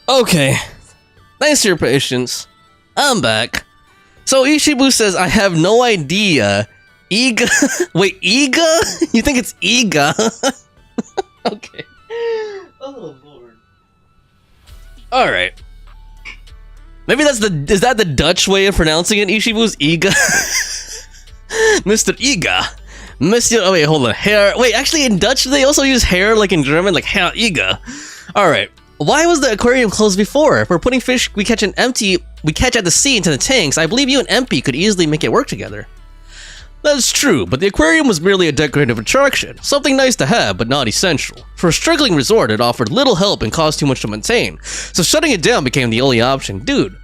Okay, thanks for your patience. I'm back. So Ishibu says, I have no idea. Iga? Wait, Iga? You think it's Iga? Okay. Oh, Lord. Alright. Maybe that's is that the Dutch way of pronouncing it? Ishibu's Iga? Mr. Iga. Mr. Oh, wait, hold on. Hair. Wait, actually, in Dutch, they also use hair like in German, like Herr Iga. Alright. Why was the aquarium closed before? If we're putting fish we catch at the sea into the tanks, I believe you and MP could easily make it work together. That's true, but the aquarium was merely a decorative attraction, something nice to have, but not essential. For a struggling resort, it offered little help and cost too much to maintain, so shutting it down became the only option. Dude,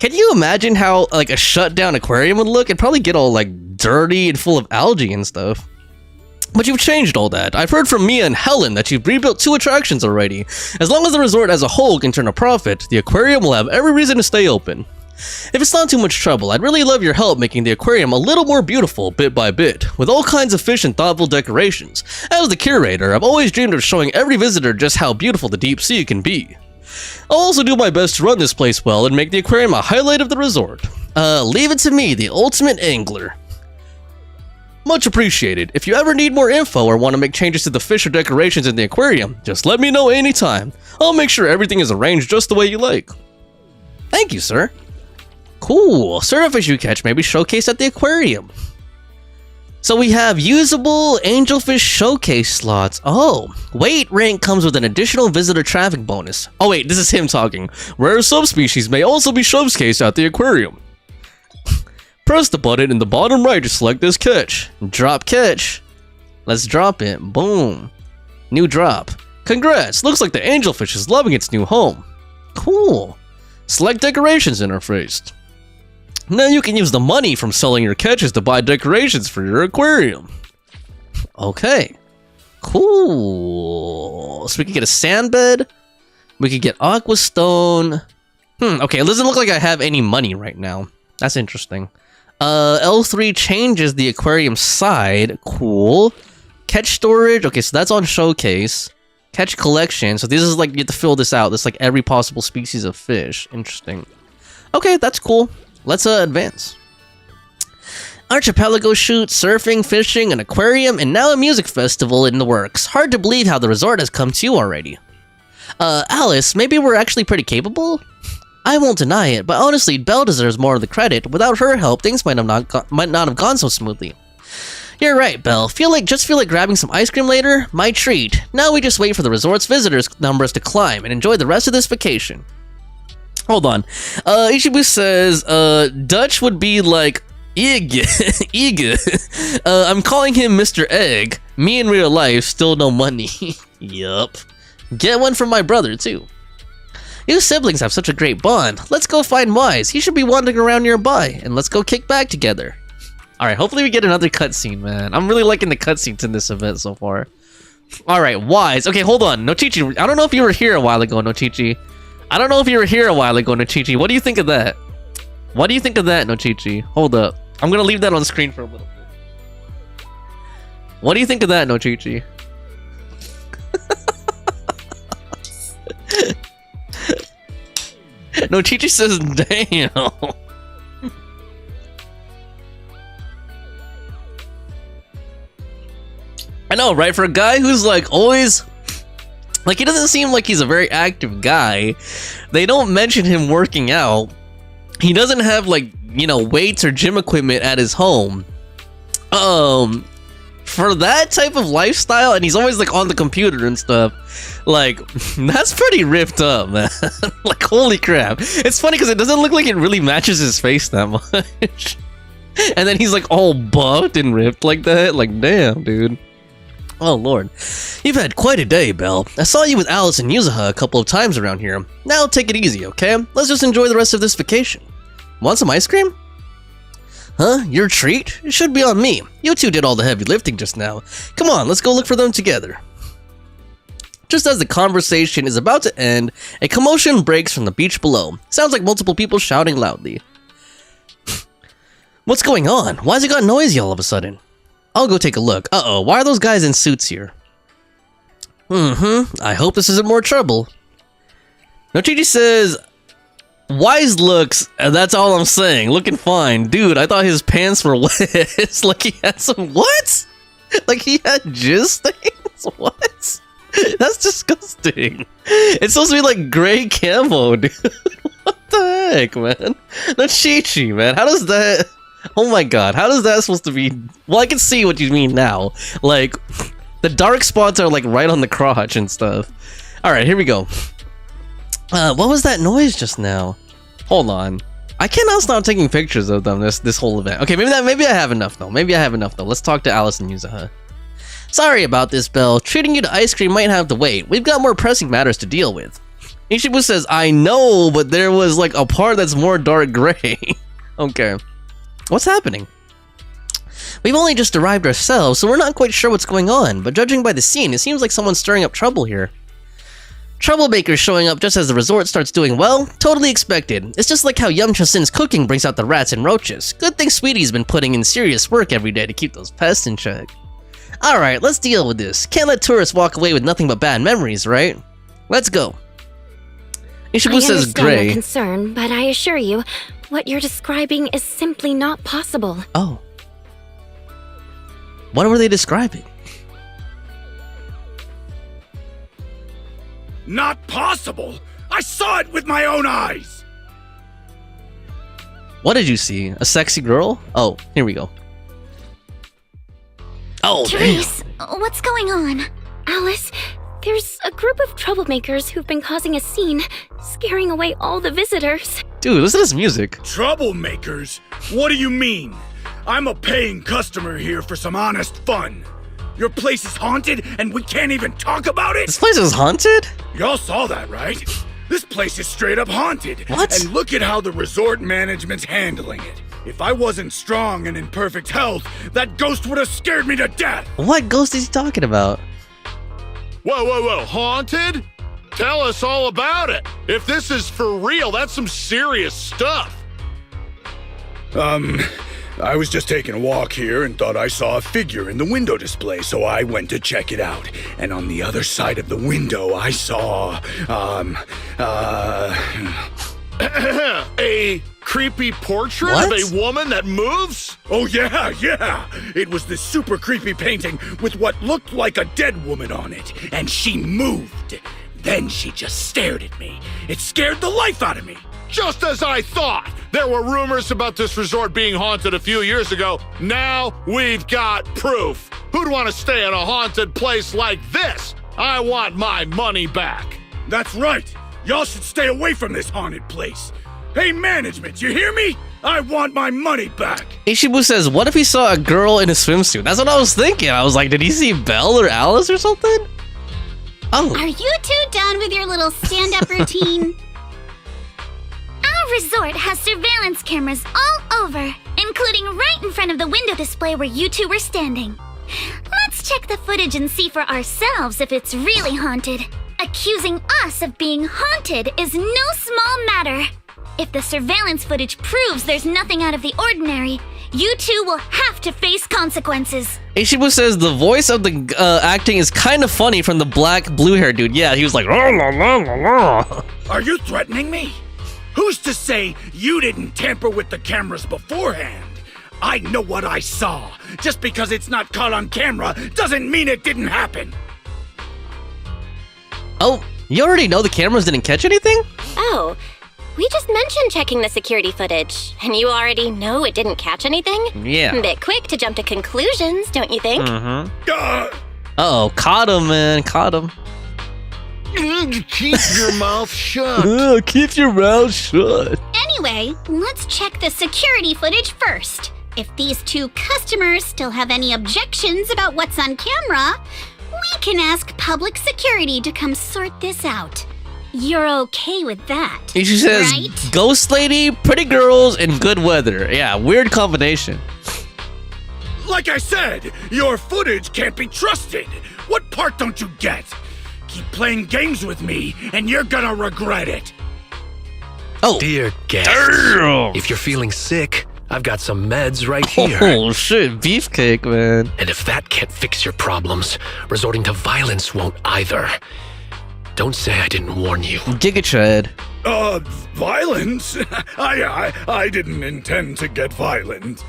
can you imagine how, like, a shut down aquarium would look? It'd probably get all, like, dirty and full of algae and stuff. But you've changed all that. I've heard from Mia and Helen that you've rebuilt 2 attractions already. As long as the resort as a whole can turn a profit, the aquarium will have every reason to stay open. If it's not too much trouble, I'd really love your help making the aquarium a little more beautiful bit by bit, with all kinds of fish and thoughtful decorations. As the curator, I've always dreamed of showing every visitor just how beautiful the deep sea can be. I'll also do my best to run this place well and make the aquarium a highlight of the resort. Leave it to me, the ultimate angler. Much appreciated. If you ever need more info or want to make changes to the fish or decorations in the aquarium, just let me know anytime. I'll make sure everything is arranged just the way you like. Thank you, sir. Cool. Certain fish you catch may be showcased at the aquarium. So we have usable angelfish showcase slots. Oh, weight rank comes with an additional visitor traffic bonus. Oh wait, this is him talking. Rare subspecies may also be showcased at the aquarium. Press the button in the bottom right to select this catch. Drop catch. Let's drop it. Boom. New drop. Congrats, looks like the angelfish is loving its new home. Cool. Select decorations interface. Now you can use the money from selling your catches to buy decorations for your aquarium. Okay. Cool. So we can get a sand bed. We can get aqua stone. Okay, it doesn't look like I have any money right now. That's interesting. L3 changes the aquarium side. Cool. Catch storage. Okay, so that's on showcase. Catch collection. So this is like, you have to fill this out. That's like every possible species of fish. Interesting. Okay, that's cool. Let's advance. Archipelago shoot, surfing, fishing, an aquarium, and now a music festival in the works. Hard to believe how the resort has come to you already. Alice, maybe we're actually pretty capable? I won't deny it, but honestly, Belle deserves more of the credit. Without her help, things might not have gone so smoothly. You're right, Belle. Just feel like grabbing some ice cream later? My treat. Now we just wait for the resort's visitors numbers to climb and enjoy the rest of this vacation. Hold on. Ishibu says, Dutch would be like, Ig. Ig. I'm calling him Mr. Egg. Me in real life, still no money. Yup. Get one from my brother, too. You siblings have such a great bond. Let's go find Wise. He should be wandering around nearby, and let's go kick back together. Alright, hopefully we get another cutscene, man. I'm really liking the cutscenes in this event so far. Alright, Wise. Okay, hold on. Nochichi, I don't know if you were here a while ago, Nochichi. I don't know if you were here a while ago, Nochichi. What do you think of that? What do you think of that, Nochichi? Hold up. I'm gonna leave that on screen for a little bit. What do you think of that, Nochichi? Nochichi says, damn. I know, right? For a guy who's like always... Like, he doesn't seem like he's a very active guy. They don't mention him working out. He doesn't have, like, you know, weights or gym equipment at his home. For that type of lifestyle, and he's always, like, on the computer and stuff, like, that's pretty ripped up, man. Like, holy crap. It's funny because it doesn't look like it really matches his face that much. And then he's, like, all buffed and ripped like that. Like, damn, dude. Oh lord. You've had quite a day, Belle. I saw you with Alice and Yuzuha a couple of times around here. Now take it easy, okay? Let's just enjoy the rest of this vacation. Want some ice cream? Huh? Your treat? It should be on me. You two did all the heavy lifting just now. Come on, let's go look for them together. Just as the conversation is about to end, a commotion breaks from the beach below. Sounds like multiple people shouting loudly. What's going on? Why's it got noisy all of a sudden? I'll go take a look. Uh-oh, why are those guys in suits here? I hope this isn't more trouble. Nochichi says, Wise looks, and that's all I'm saying, looking fine. Dude, I thought his pants were wet. Like he had some, what? Like he had jizz stains? What? That's disgusting. It's supposed to be like gray camo, dude. What the heck, man? Nochichi, man, how does that... Oh my god, how is that supposed to be? Well, I can see what you mean now. Like, the dark spots are like right on the crotch and stuff. Alright, here we go. What was that noise just now? Hold on. I cannot stop taking pictures of them this whole event. Okay, maybe I have enough though. Let's talk to Alice and Yuzuha. Sorry about this, Belle. Treating you to ice cream might have to wait. We've got more pressing matters to deal with. Ishibu says, I know, but there was like a part that's more dark gray. Okay. What's happening? We've only just arrived ourselves, so we're not quite sure what's going on, but judging by the scene, it seems like someone's stirring up trouble here. Troublemakers showing up just as the resort starts doing well? Totally expected. It's just like how Yamcha Sin's cooking brings out the rats and roaches. Good thing Sweetie's been putting in serious work every day to keep those pests in check. Alright, let's deal with this. Can't let tourists walk away with nothing but bad memories, right? Let's go. Ishibu says gray. I understand your concern, but I assure you, what you're describing is simply not possible. Oh. What were they describing? Not possible! I saw it with my own eyes! What did you see? A sexy girl? Oh, here we go. Oh, Therese, what's going on? Alice, there's a group of troublemakers who've been causing a scene, scaring away all the visitors. dude, listen to this music. Troublemakers? What do you mean? I'm a paying customer here for some honest fun. Your place is haunted and we can't even talk about it? This place is haunted? Y'all saw that, right? This place is straight up haunted. What? And look at how the resort management's handling it. If I wasn't strong and in perfect health, that ghost would have scared me to death. What ghost is he talking about? Whoa, haunted? Tell us all about it. If this is for real, that's some serious stuff. I was just taking a walk here and thought I saw a figure in the window display, so I went to check it out. And on the other side of the window, I saw, A creepy portrait What? of a woman that moves? Oh yeah. It was this super creepy painting with what looked like a dead woman on it, and she moved. Then she just stared at me. It scared the life out of me. Just as I thought. There were rumors about this resort being haunted a few years ago. Now we've got proof. Who'd want to stay in a haunted place like this? I want my money back. That's right. Y'all should stay away from this haunted place. Hey, management, you hear me? I want my money back. Ishibu says, what if he saw a girl in a swimsuit? That's what I was thinking. I was like, did he see Belle or Alice or something? Oh. Are you two done with your little stand-up routine? Our resort has surveillance cameras all over, including right in front of the window display where you two were standing. Let's check the footage and see for ourselves if it's really haunted. Accusing us of being haunted is no small matter. If the surveillance footage proves there's nothing out of the ordinary, you two will have to face consequences. Ishibu says the voice of the acting is kind of funny from the black blue hair dude. Yeah, he was like, "Oh, la, la, la, la." Are you threatening me? Who's to say you didn't tamper with the cameras beforehand? I know what I saw. Just because it's not caught on camera doesn't mean it didn't happen. Oh, you already know the cameras didn't catch anything? Oh, we just mentioned checking the security footage, and you already know it didn't catch anything? Yeah. Bit quick to jump to conclusions, don't you think? Uh-oh, caught him, man, caught him. Keep your mouth shut. Keep your mouth shut. Anyway, let's check the security footage first. If these two customers still have any objections about what's on camera, we can ask public security to come sort this out. You're okay with that, She says, right? ghost lady, pretty girls, and good weather. Yeah, weird combination. Like I said, your footage can't be trusted. What part don't you get? Keep playing games with me, and you're gonna regret it. Oh, Dear guests, damn. if you're feeling sick, I've got some meds right here. Oh shit, beefcake, man. And if that can't fix your problems, resorting to violence won't either. Don't say I didn't warn you. Giga Chad. Violence? I didn't intend to get violent.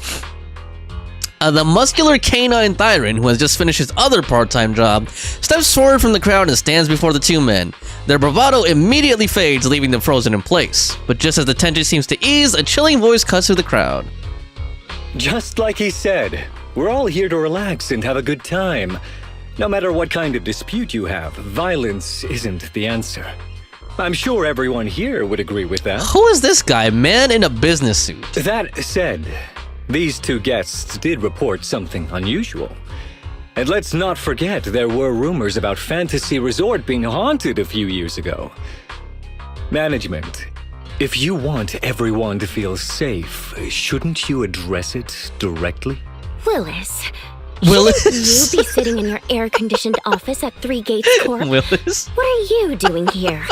The muscular canine Thyron, who has just finished his other part-time job, steps forward from the crowd and stands before the two men. Their bravado immediately fades, leaving them frozen in place. But just as the tension seems to ease, a chilling voice cuts through the crowd. Just like he said, we're all here to relax and have a good time. No matter what kind of dispute you have, violence isn't the answer. I'm sure everyone here would agree with that. Who is this guy, man in a business suit? That said, these two guests did report something unusual. And let's not forget there were rumors about Fantasy Resort being haunted a few years ago. Management, if you want everyone to feel safe, shouldn't you address it directly? Willis. Willis? Shouldn't you be sitting in your air-conditioned office at Three Gates Corp? Willis? What are you doing here?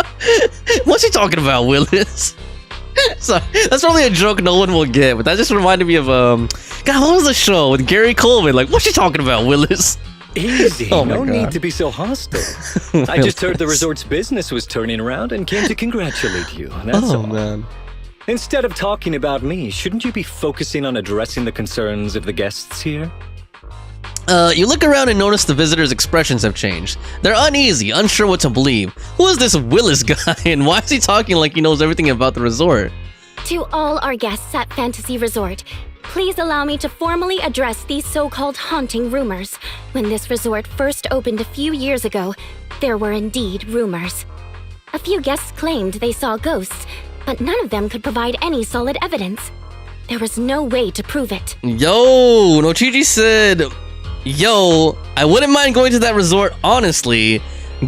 What's he talking about, Willis? Sorry, that's probably a joke no one will get, but that just reminded me of, God, what was the show with Gary Coleman? Like, what's she talking about, Willis? Easy, Oh my no God. need to be so hostile. I just heard the resort's business was turning around and came to congratulate you, that's all. Man. Instead of talking about me, shouldn't you be focusing on addressing the concerns of the guests here? You look around and notice the visitors' expressions have changed. They're uneasy, unsure what to believe. Who is this Willis guy, and why is he talking like he knows everything about the resort? To all our guests at Fantasy Resort, please allow me to formally address these so-called haunting rumors. When this resort first opened a few years ago, there were indeed rumors. A few guests claimed they saw ghosts, but none of them could provide any solid evidence. There was no way to prove it. Yo, Nochichi said, yo, I wouldn't mind going to that resort, honestly.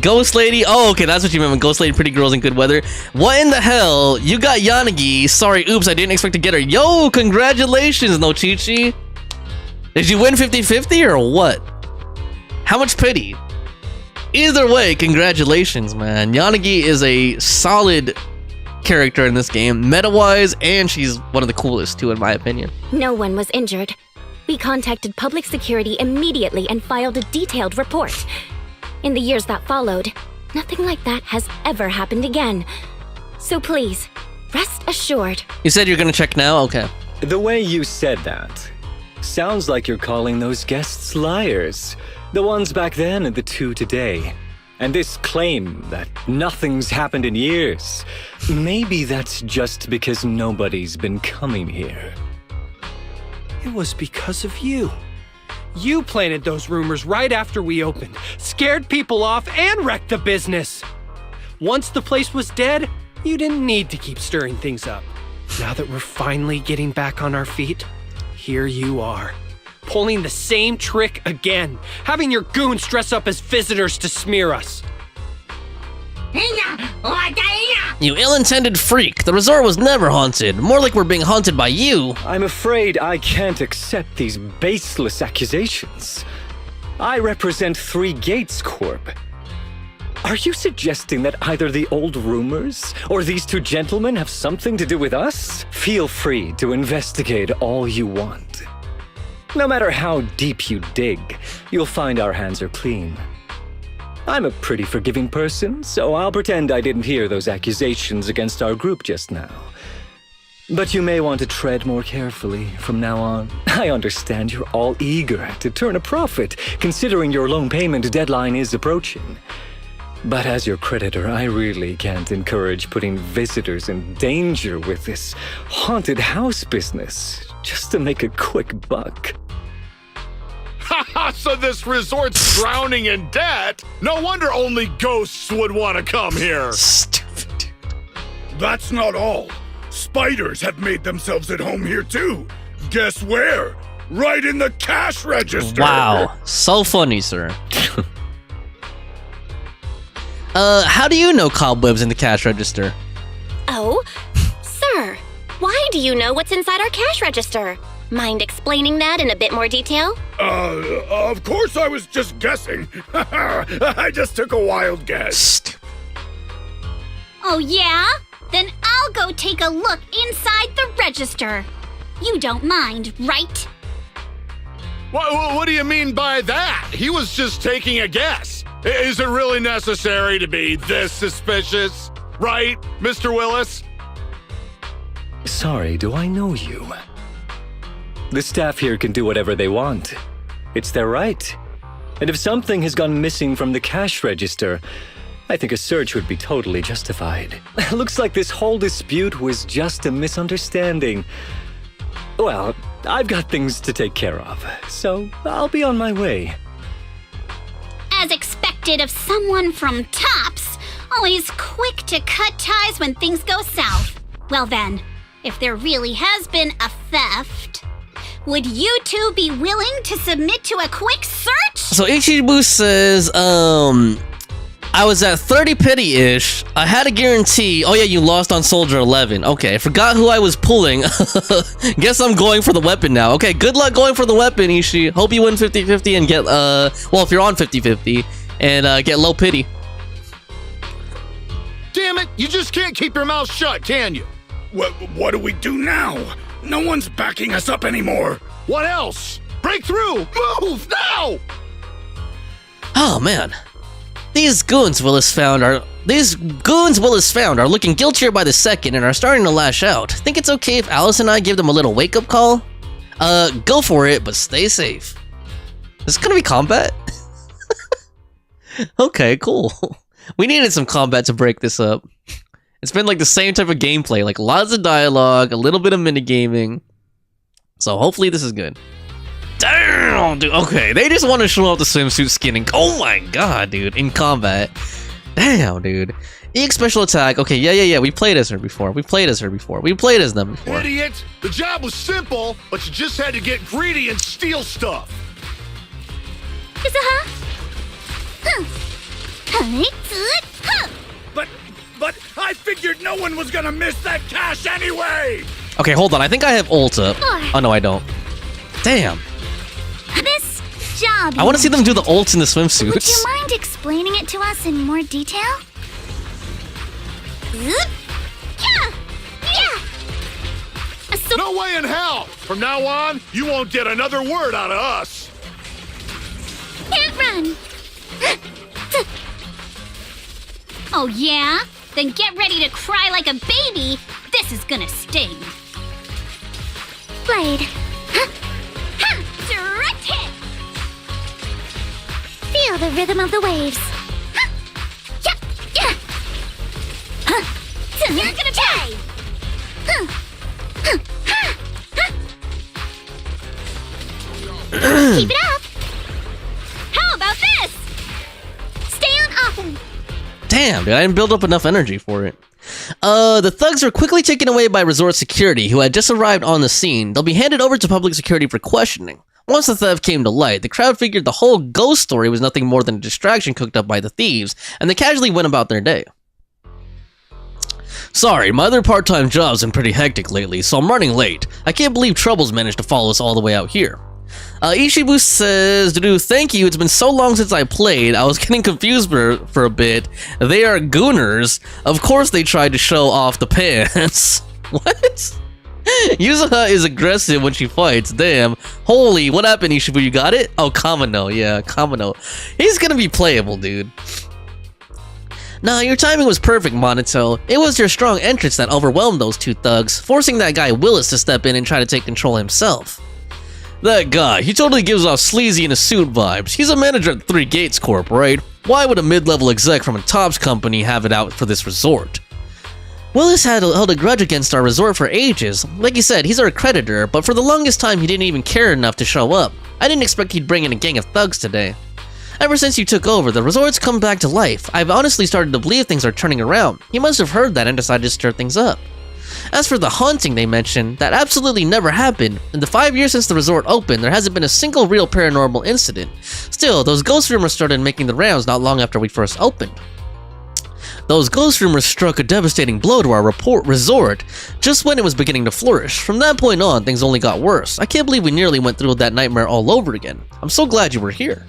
Ghost Lady, oh, okay, that's what you meant when Ghost Lady, pretty girls in good weather. What in the hell? You got Yanagi. Sorry, oops, I didn't expect to get her. Yo, congratulations, Nochichi. Did you win 50-50 or what? How much pity? Either way, congratulations, man. Yanagi is a solid character in this game, meta-wise, and she's one of the coolest too, in my opinion. No one was injured. We contacted public security immediately and filed a detailed report. In the years that followed, nothing like that has ever happened again. So please, rest assured. You said you're gonna check now? Okay. The way you said that sounds like you're calling those guests liars. The ones back then and the two today. And this claim that nothing's happened in years, maybe that's just because nobody's been coming here. It was because of you. You planted those rumors right after we opened, scared people off, and wrecked the business. Once the place was dead, you didn't need to keep stirring things up. Now that we're finally getting back on our feet, here you are, pulling the same trick again, having your goons dress up as visitors to smear us. You ill-intended freak. The resort was never haunted. More like we're being haunted by you. I'm afraid I can't accept these baseless accusations. I represent Three Gates Corp. Are you suggesting that either the old rumors or these two gentlemen have something to do with us? Feel free to investigate all you want. No matter how deep you dig, you'll find our hands are clean. I'm a pretty forgiving person, so I'll pretend I didn't hear those accusations against our group just now. But you may want to tread more carefully from now on. I understand you're all eager to turn a profit, considering your loan payment deadline is approaching. But as your creditor, I really can't encourage putting visitors in danger with this haunted house business, just to make a quick buck. So this resort's drowning in debt? No wonder only ghosts would want to come here. Stupid. That's not all. Spiders have made themselves at home here too. Guess where? Right in the cash register. Wow, so funny, sir. How do you know cobwebs in the cash register? Oh, sir, why do you know what's inside our cash register? Mind explaining that in a bit more detail? Of course I was just guessing. I just took a wild guess. Oh yeah? Then I'll go take a look inside the register. You don't mind, right? What do you mean by that? He was just taking a guess. Is it really necessary to be this suspicious? Right, Mr. Willis? Sorry, do I know you? The staff here can do whatever they want. It's their right. And if something has gone missing from the cash register, I think a search would be totally justified. Looks like this whole dispute was just a misunderstanding. Well, I've got things to take care of, so I'll be on my way. As expected of someone from Tops, always quick to cut ties when things go south. Well then, if there really has been a theft, would you two be willing to submit to a quick search? So Ichibu says, I was at 30 pity-ish. I had a guarantee. Oh yeah, you lost on Soldier 11. Okay, I forgot who I was pulling. Guess I'm going for the weapon now. Okay, good luck going for the weapon, Ishi. Hope you win 50-50 and get, well, if you're on 50-50, and get low pity. Damn it, you just can't keep your mouth shut, can you? What do we do now? No one's backing us up anymore. What else? Break through! Move, now! Oh man. These goons Willis found are looking guiltier by the second and are starting to lash out. Think it's okay if Alice and I give them a little wake-up call? Go for it, but stay safe. Is it gonna be combat? Okay, cool. We needed some combat to break this up. It's been like the same type of gameplay, like lots of dialogue, a little bit of minigaming. So hopefully this is good. Damn, dude. Okay, they just want to show off the swimsuit skin. And, oh my god, dude, in combat. Damn, dude. EX special attack. Okay, yeah. We played as her before. We played as them before. Idiot! The job was simple, but you just had to get greedy and steal stuff. But I figured no one was gonna miss that cash anyway! Okay, hold on. I think I have ult up. Oh, no, I don't. Damn. This job. I want to see them do the ults in the swimsuits. Would you mind explaining it to us in more detail? No way in hell! From now on, you won't get another word out of us. Can't run. Oh yeah? Then get ready to cry like a baby. This is gonna sting. Blade. Direct hit! Feel the rhythm of the waves. You're gonna pay! Keep it up. How about this? Stay on offense. Damn, dude, I didn't build up enough energy for it. The thugs were quickly taken away by resort security, who had just arrived on the scene. They'll be handed over to public security for questioning. Once the theft came to light, the crowd figured the whole ghost story was nothing more than a distraction cooked up by the thieves, and they casually went about their day. Sorry, my other part-time job's been pretty hectic lately, so I'm running late. I can't believe Trouble's managed to follow us all the way out here. Ishibu says, Dude, thank you, it's been so long since I played, I was getting confused for a bit. They are gooners. Of course they tried to show off the pants. What? Yuzuha is aggressive when she fights, damn. Holy, what happened, Ishibu, you got it? Oh, Kamino, yeah, Kamino. He's gonna be playable, dude. Nah, your timing was perfect, Monito. It was your strong entrance that overwhelmed those two thugs, forcing that guy Willis to step in and try to take control himself. That guy, he totally gives off sleazy in a suit vibes. He's a manager at 3 Gates Corp, right? Why would a mid-level exec from a tops company have it out for this resort? Willis held a grudge against our resort for ages. Like you said, he's our creditor, but for the longest time he didn't even care enough to show up. I didn't expect he'd bring in a gang of thugs today. Ever since you took over, the resort's come back to life. I've honestly started to believe things are turning around. He must have heard that and decided to stir things up. As for the haunting they mentioned, that absolutely never happened. In the 5 years since the resort opened, there hasn't been a single real paranormal incident. Still, those ghost rumors started making the rounds not long after we first opened. Those ghost rumors struck a devastating blow to our resort, just when it was beginning to flourish. From that point on, things only got worse. I can't believe we nearly went through that nightmare all over again. I'm so glad you were here.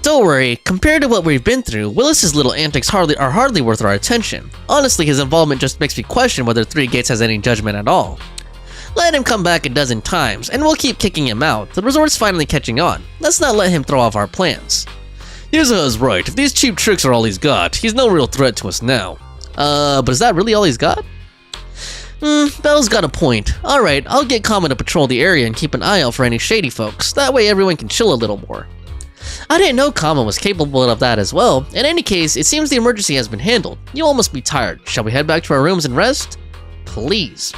Don't worry, compared to what we've been through, Willis's little antics are hardly worth our attention. Honestly, his involvement just makes me question whether 3 Gates has any judgment at all. Let him come back a dozen times, and we'll keep kicking him out. The resort's finally catching on. Let's not let him throw off our plans. Yuzuha's right, if these cheap tricks are all he's got, he's no real threat to us now. But is that really all he's got? Bell's got a point. Alright, I'll get Kama to patrol the area and keep an eye out for any shady folks. That way everyone can chill a little more. I didn't know Kama was capable of that as well. In any case, it seems the emergency has been handled. You all must be tired. Shall we head back to our rooms and rest? Please.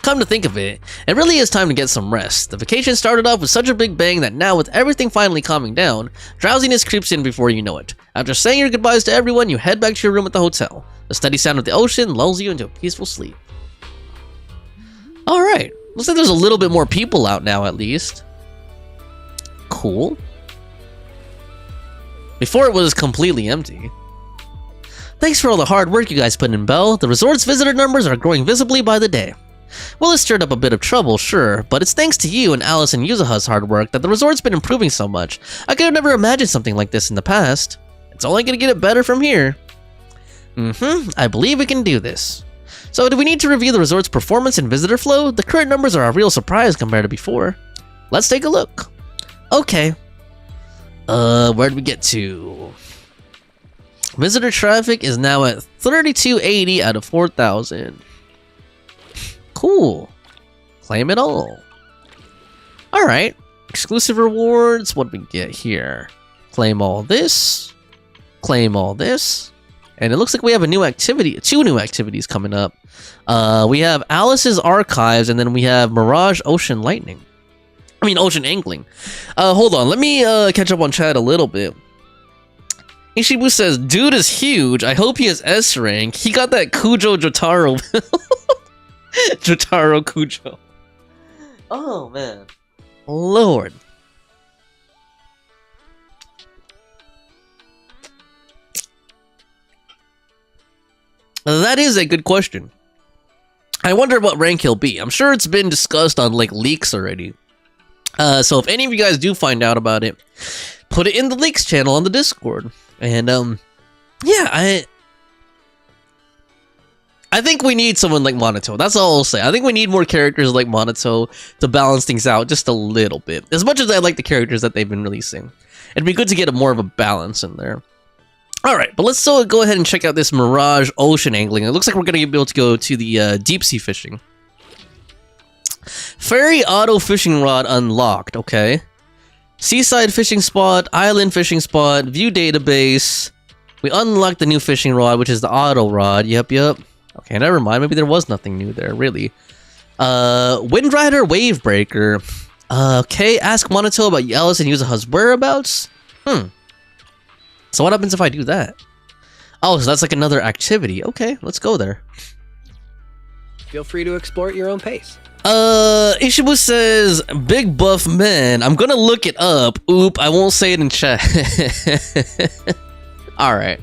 Come to think of it, it really is time to get some rest. The vacation started off with such a big bang that now with everything finally calming down, drowsiness creeps in before you know it. After saying your goodbyes to everyone, you head back to your room at the hotel. The steady sound of the ocean lulls you into a peaceful sleep. Alright, looks like there's a little bit more people out now at least. Cool. Before it was completely empty. Thanks for all the hard work you guys put in, Belle. The resort's visitor numbers are growing visibly by the day. Willis stirred up a bit of trouble, sure, but it's thanks to you and Alice and Yuzuha's hard work that the resort's been improving so much. I could have never imagined something like this in the past. It's only gonna get it better from here. I believe we can do this. So do we need to review the resort's performance and visitor flow? The current numbers are a real surprise compared to before. Let's take a look. Okay. Where'd we get to? Visitor traffic is now at 3280 out of 4,000. Cool. Claim it all. Alright. Exclusive rewards. What do we get here? Claim all this. Claim all this. And it looks like we have a new activity, 2 new activities coming up. We have Alice's Archives, and then we have Mirage Ocean Lightning. I mean, Ocean Angling. Hold on, let me catch up on chat a little bit. Ishibu says, dude is huge. I hope he has S rank. He got that Kujo Jotaro. Jotaro Kujo. Oh, man. Lord. That is a good question. I wonder what rank he'll be. I'm sure it's been discussed on like leaks already. So if any of you guys do find out about it, put it in the leaks channel on the Discord. And yeah, I think we need someone like Monato. That's all I'll say. I think we need more characters like Monato to balance things out just a little bit. As much as I like the characters that they've been releasing, it'd be good to get more of a balance in there. All right, but let's still go ahead and check out this Mirage Ocean Angling. It looks like we're going to be able to go to the deep sea fishing. Ferry auto fishing rod unlocked, okay. Seaside fishing spot, island fishing spot, view database. We unlocked the new fishing rod, which is the auto rod. Yep. Okay, never mind. Maybe there was nothing new there, really. Windrider Wave Breaker. Okay, ask Monato about Alice and Yuzuha's whereabouts. So what happens if I do that? Oh, so that's like another activity. Okay, let's go there. Feel free to explore at your own pace. Ishibu says, big buff man. I'm gonna look it up. Oop, I won't say it in chat. Alright.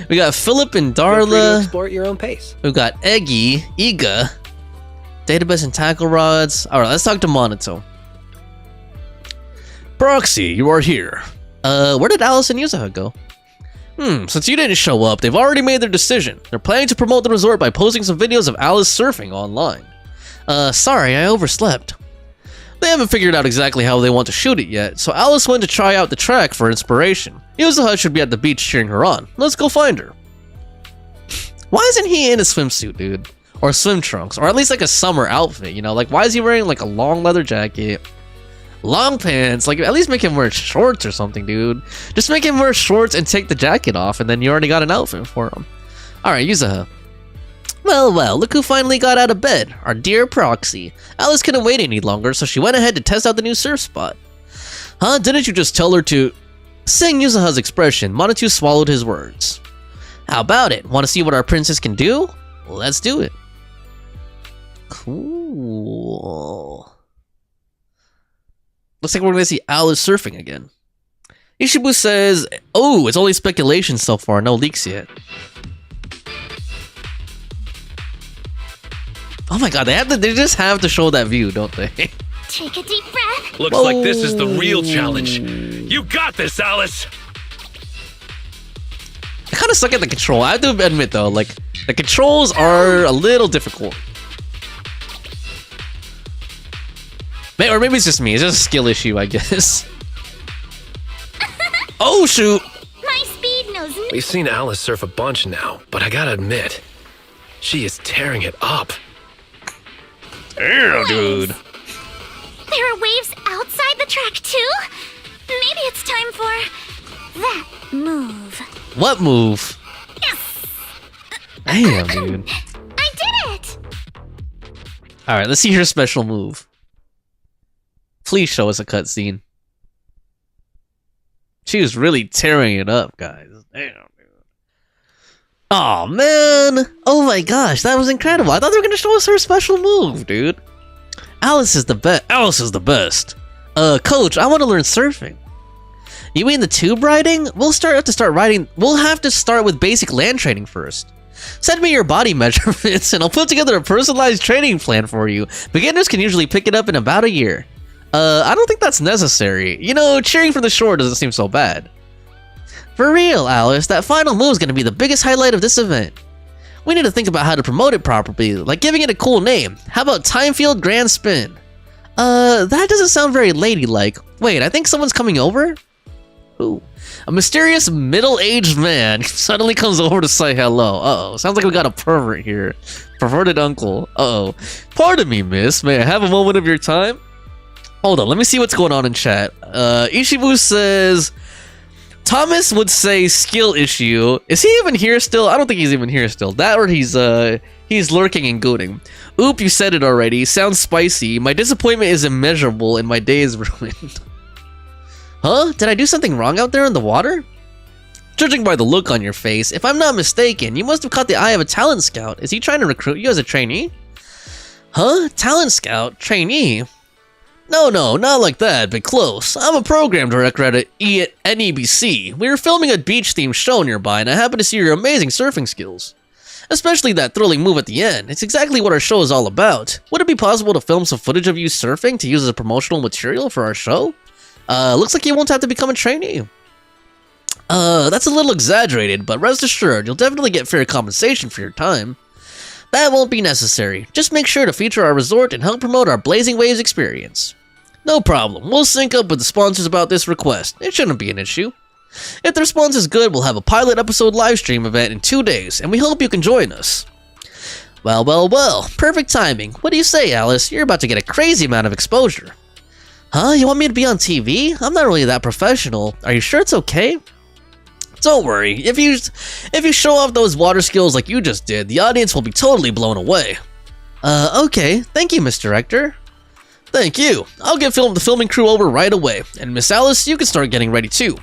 We got Philip and Darla. Feel free to explore at your own pace. We've got Eggy, Iga, database and tackle rods. Alright, let's talk to Monato. Proxy, you are here. Where did Alice and Yuzuha go? Since you didn't show up, they've already made their decision. They're planning to promote the resort by posting some videos of Alice surfing online. Sorry, I overslept. They haven't figured out exactly how they want to shoot it yet, so Alice went to try out the track for inspiration. Yuzuha should be at the beach cheering her on. Let's go find her. Why isn't he in a swimsuit, dude? Or swim trunks? Or at least like a summer outfit, you know? Like, why is he wearing like a long leather jacket? Long pants, like at least make him wear shorts or something, dude. Just make him wear shorts and take the jacket off, and then you already got an outfit for him. Alright, Yuzuha. Well, look who finally got out of bed. Our dear Proxy. Alice couldn't wait any longer, so she went ahead to test out the new surf spot. Huh? Didn't you just tell her to... Seeing Yuzuha's expression, Monato swallowed his words. How about it? Want to see what our princess can do? Let's do it. Cool. Looks like we're going to see Alice surfing again. Ishibu says, oh, it's only speculation so far, no leaks yet. Oh my god, they just have to show that view, don't they? Take a deep breath. Looks like this is the real challenge. You got this, Alice! I kind of suck at the control. I have to admit though, like, the controls are a little difficult. Or maybe it's just me. It's just a skill issue, I guess. Oh, shoot! My speed knows no. We've seen Alice surf a bunch now, but I gotta admit, she is tearing it up. Damn, dude. There are waves outside the track, too? Maybe it's time for that move. What move? Yes! Damn, dude. I did it! Alright, let's see her special move. Please show us a cutscene. She was really tearing it up, guys. Damn, dude. Oh man! Oh my gosh, that was incredible. I thought they were gonna show us her special move, dude. Alice is the best. Alice is the best. Coach, I want to learn surfing. You mean the tube riding? We'll have to start with basic land training first. Send me your body measurements and I'll put together a personalized training plan for you. Beginners can usually pick it up in about a year. I don't think that's necessary. You know, cheering from the shore doesn't seem so bad. For real, Alice, that final move is going to be the biggest highlight of this event. We need to think about how to promote it properly, like giving it a cool name. How about Timefield Grand Spin? That doesn't sound very ladylike. Wait, I think someone's coming over? Ooh. A mysterious middle-aged man suddenly comes over to say hello. Uh-oh, sounds like we got a pervert here. Perverted uncle. Uh-oh. Pardon me, miss. May I have a moment of your time? Hold on, let me see what's going on in chat. Ishibu says... Thomas would say skill issue. Is he even here still? I don't think he's even here still. That or he's lurking and goading. Oop, you said it already. Sounds spicy. My disappointment is immeasurable and my day is ruined. Huh? Did I do something wrong out there in the water? Judging by the look on your face, if I'm not mistaken, you must have caught the eye of a talent scout. Is he trying to recruit you as a trainee? Huh? Talent scout? Trainee? No, not like that, but close. I'm a program director at NEBC. We were filming a beach-themed show nearby, and I happened to see your amazing surfing skills. Especially that thrilling move at the end. It's exactly what our show is all about. Would it be possible to film some footage of you surfing to use as a promotional material for our show? Looks like you won't have to become a trainee. That's a little exaggerated, but rest assured, you'll definitely get fair compensation for your time. That won't be necessary. Just make sure to feature our resort and help promote our Blazing Waves experience. No problem. We'll sync up with the sponsors about this request. It shouldn't be an issue. If the response is good, we'll have a pilot episode livestream event in 2 days, and we hope you can join us. Well. Perfect timing. What do you say, Alice? You're about to get a crazy amount of exposure. Huh? You want me to be on TV? I'm not really that professional. Are you sure it's okay? Don't worry, if you show off those water skills like you just did, the audience will be totally blown away. Okay, thank you, Miss Director. Thank you. I'll get the filming crew over right away, and Miss Alice, you can start getting ready too.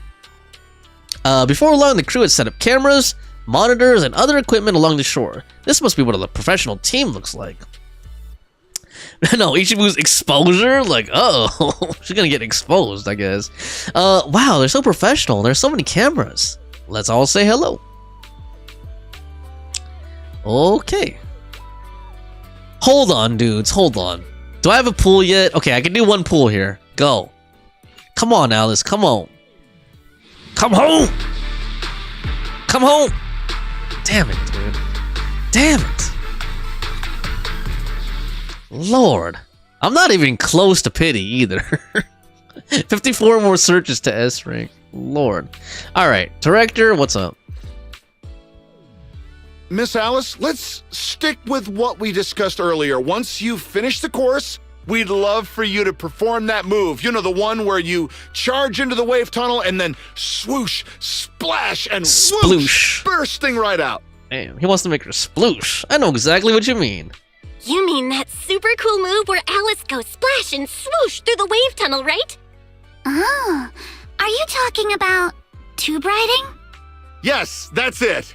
Before long, the crew had set up cameras, monitors, and other equipment along the shore. This must be what a professional team looks like. No, Ichibu's exposure? Like, oh, she's gonna get exposed, I guess. Wow, they're so professional. There's so many cameras. Let's all say hello. Okay. Hold on, dudes. Hold on. Do I have a pool yet? Okay, I can do one pool here. Go. Come on, Alice. Come on. Come home. Come home. Damn it, dude. Damn it. Lord. I'm not even close to pity either. 54 more searches to S rank. Lord. Alright, Director, what's up? Miss Alice, let's stick with what we discussed earlier. Once you finish the course, we'd love for you to perform that move. You know, the one where you charge into the wave tunnel and then swoosh, splash, and whoosh, bursting right out. Damn, he wants to make her sploosh. I know exactly what you mean. You mean that super cool move where Alice goes splash and swoosh through the wave tunnel, right? Oh, are you talking about tube riding? Yes, that's it.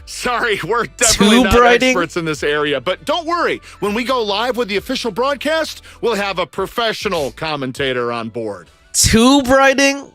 Sorry, we're definitely not experts in this area, but don't worry. When we go live with the official broadcast, we'll have a professional commentator on board. Tube riding?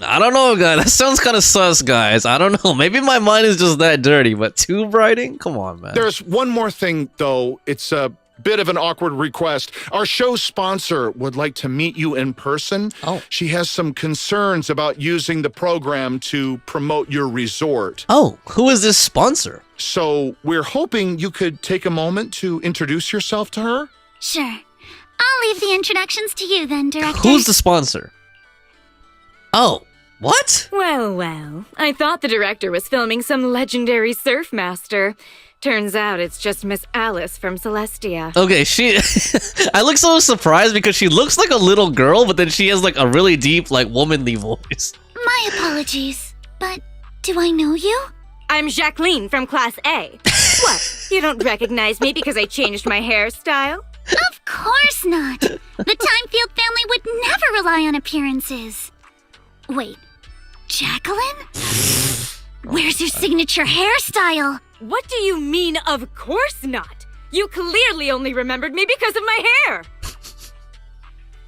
I don't know, guys. That sounds kind of sus, guys. I don't know. Maybe my mind is just that dirty, but tube riding? Come on, man. There's one more thing, though. It's a bit of an awkward request. Our show's sponsor would like to meet you in person. Oh. She has some concerns about using the program to promote your resort. Oh, who is this sponsor? So we're hoping you could take a moment to introduce yourself to her. Sure. I'll leave the introductions to you then, Director. Who's the sponsor? Oh, what? Well, I thought the director was filming some legendary surf master. Turns out it's just Miss Alice from Celestia. Okay, I look so surprised because she looks like a little girl, but then she has like a really deep, like womanly voice. My apologies, but do I know you? I'm Jacqueline from Class A. What, you don't recognize me because I changed my hairstyle? Of course not. The Timefield family would never rely on appearances. Wait, Jacqueline? Where's your signature hairstyle? What do you mean, of course not? You clearly only remembered me because of my hair.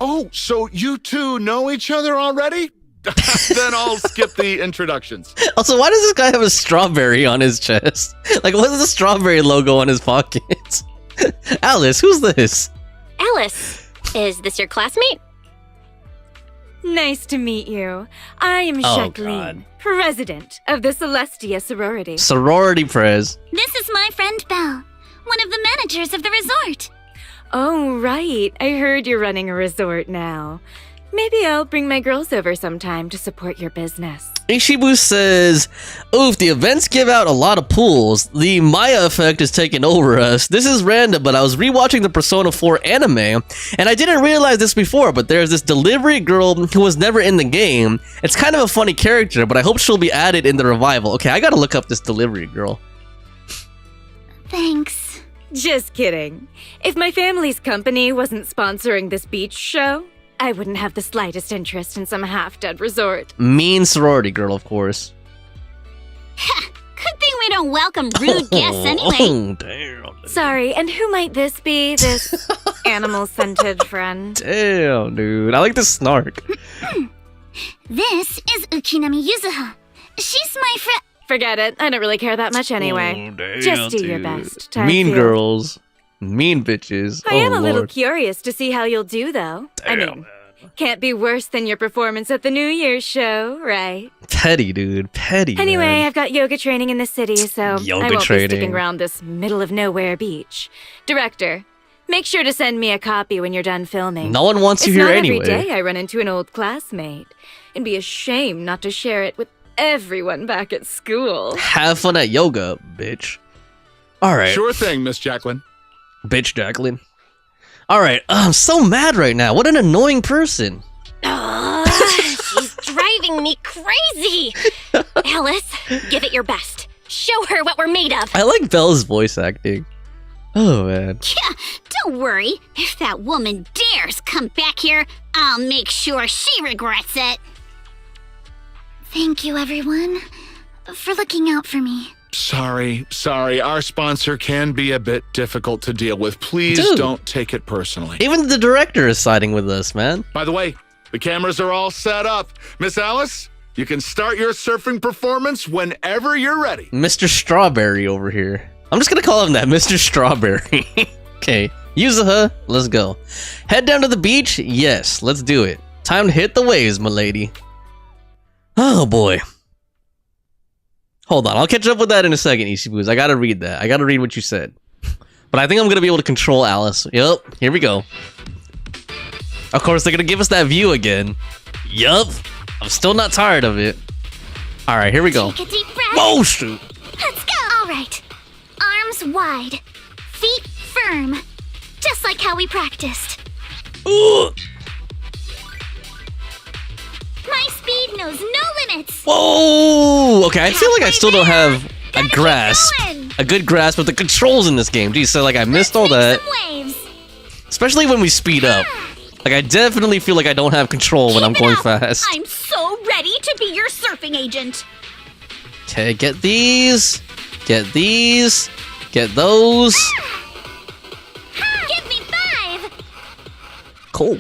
Oh, so you two know each other already? Then I'll skip the introductions. Also, why does this guy have a strawberry on his chest? Like, what's the strawberry logo on his pocket? Alice, who's this? Alice, is this your classmate? Nice to meet you. I am Jacqueline, president of the Celestia sorority. Sorority prez. This is my friend Belle, one of the managers of the resort. Oh, right. I heard you're running a resort now. Maybe I'll bring my girls over sometime to support your business. Ishibu says, oof, the events give out a lot of pools. The Maya effect is taking over us. This is random, but I was rewatching the Persona 4 anime, and I didn't realize this before, but there's this delivery girl who was never in the game. It's kind of a funny character, but I hope she'll be added in the revival. Okay, I gotta look up this delivery girl. Thanks. Just kidding. If my family's company wasn't sponsoring this beach show, I wouldn't have the slightest interest in some half-dead resort. Mean sorority girl, of course. Good thing we don't welcome rude guests anyway. Oh, damn. Sorry, and who might this be, this animal-scented friend? Damn, dude. I like the snark. This is Ukinami Yuzuha. She's my friend. Forget it. I don't really care that much anyway. Oh, damn, Just do dude. your best. Time Mean field. girls. Mean bitches. I am a little Lord. curious to see how you'll do, though. Damn, Can't be worse than your performance at the New Year's show, right? Petty, dude. Petty, Anyway, man. I've got yoga training in the city, so Yoga I won't be training. sticking around this middle-of-nowhere beach. Director, make sure to send me a copy when you're done filming. No one wants you here anyway. It's not every day I run into an old classmate. It'd be a shame not to share it with everyone back at school. Have fun at yoga, bitch. All right. Sure thing, Miss Jacqueline. Bitch, Jacqueline. All right. I'm so mad right now. What an annoying person. She's driving me crazy. Alice, give it your best. Show her what we're made of. I like Belle's voice acting. Oh, man. Yeah, don't worry. If that woman dares come back here, I'll make sure she regrets it. Thank you, everyone, for looking out for me. Sorry. Our sponsor can be a bit difficult to deal with. Please Dude. don't take it personally. Even the director is siding with us, man. By the way, the cameras are all set up. Miss Alice, you can start your surfing performance whenever you're ready. Mr. Strawberry over here. I'm just gonna call him that, Mr. Strawberry. Okay, Yuzuha, let's go. Head down to the beach? Yes, let's do it. Time to hit the waves, my lady. Oh boy. Hold on, I'll catch up with that in a second, Ishibus. I gotta read that. I gotta read what you said. But I think I'm gonna be able to control Alice. Yup, here we go. Of course, they're gonna give us that view again. Yup, I'm still not tired of it. Alright, here we go. Take a deep breath. Oh, shoot. Let's go. All right. Arms wide, feet firm, just like how we practiced. Ugh. My speed knows no limits. Whoa! Okay, I feel like I still don't have a Gotta keep grasp. going. A good grasp of the controls in this game. Geez, so like I missed all that. Some waves. Especially when we speed up. Like I definitely feel like I don't have control when I'm Keep it going up. fast. I'm so ready to be your surfing agent. Okay, get these. Get these. Get those. Give me 5. Cool.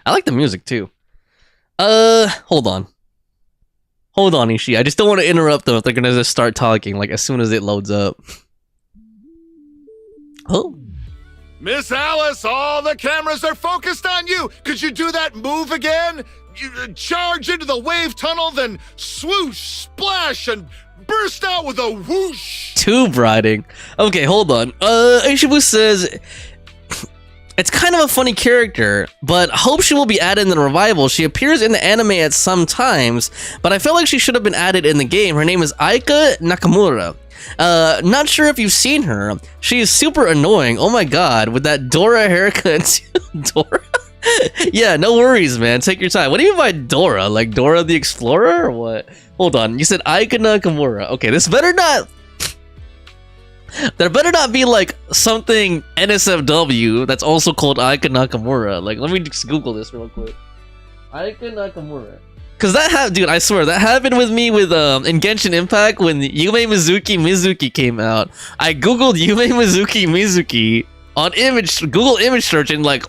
I like the music too. Hold on. Hold on, Ishii. I just don't want to interrupt them if they're gonna just start talking like as soon as it loads up. Oh. Miss Alice, all the cameras are focused on you. Could you do that move again? You charge into the wave tunnel, then swoosh, splash, and burst out with a whoosh. Tube riding. Okay, hold on. Ishibu says it's kind of a funny character, but hope she will be added in the revival. She appears in the anime at some times, but I feel like she should have been added in the game. Her name is Aika Nakamura. Not sure if you've seen her. She is super annoying. Oh my god, with that Dora haircut. Dora? Yeah, no worries, man. Take your time. What do you mean by Dora? Like Dora the Explorer or what? Hold on. You said Aika Nakamura. Okay, this better not... There better not be like something NSFW that's also called Aika Nakamura. Like, let me just Google this real quick. Aika Nakamura. Cause that dude, I swear that happened with me with in Genshin Impact when Yume Mizuki came out. I googled Yume Mizuki on Google image search, and like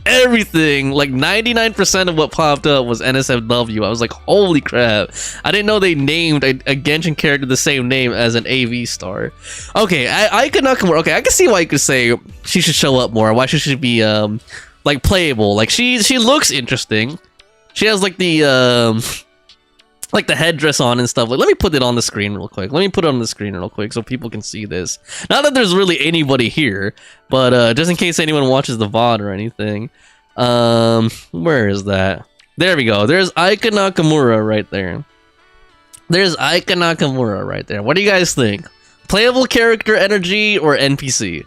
everything, like 99% of what popped up was NSFW. I was like, holy crap! I didn't know they named a Genshin character the same name as an AV star. Okay, I could not come. Okay, I can see why you could say she should show up more. Why she should be like playable. Like she looks interesting. She has like the like the headdress on and stuff. Like, let me put it on the screen real quick. Let me put it on the screen real quick so people can see this. Not that there's really anybody here, but just in case anyone watches the VOD or anything. Where is that? There we go. There's Aika Nakamura right there. There's Aika Nakamura right there. What do you guys think? Playable character energy or NPC?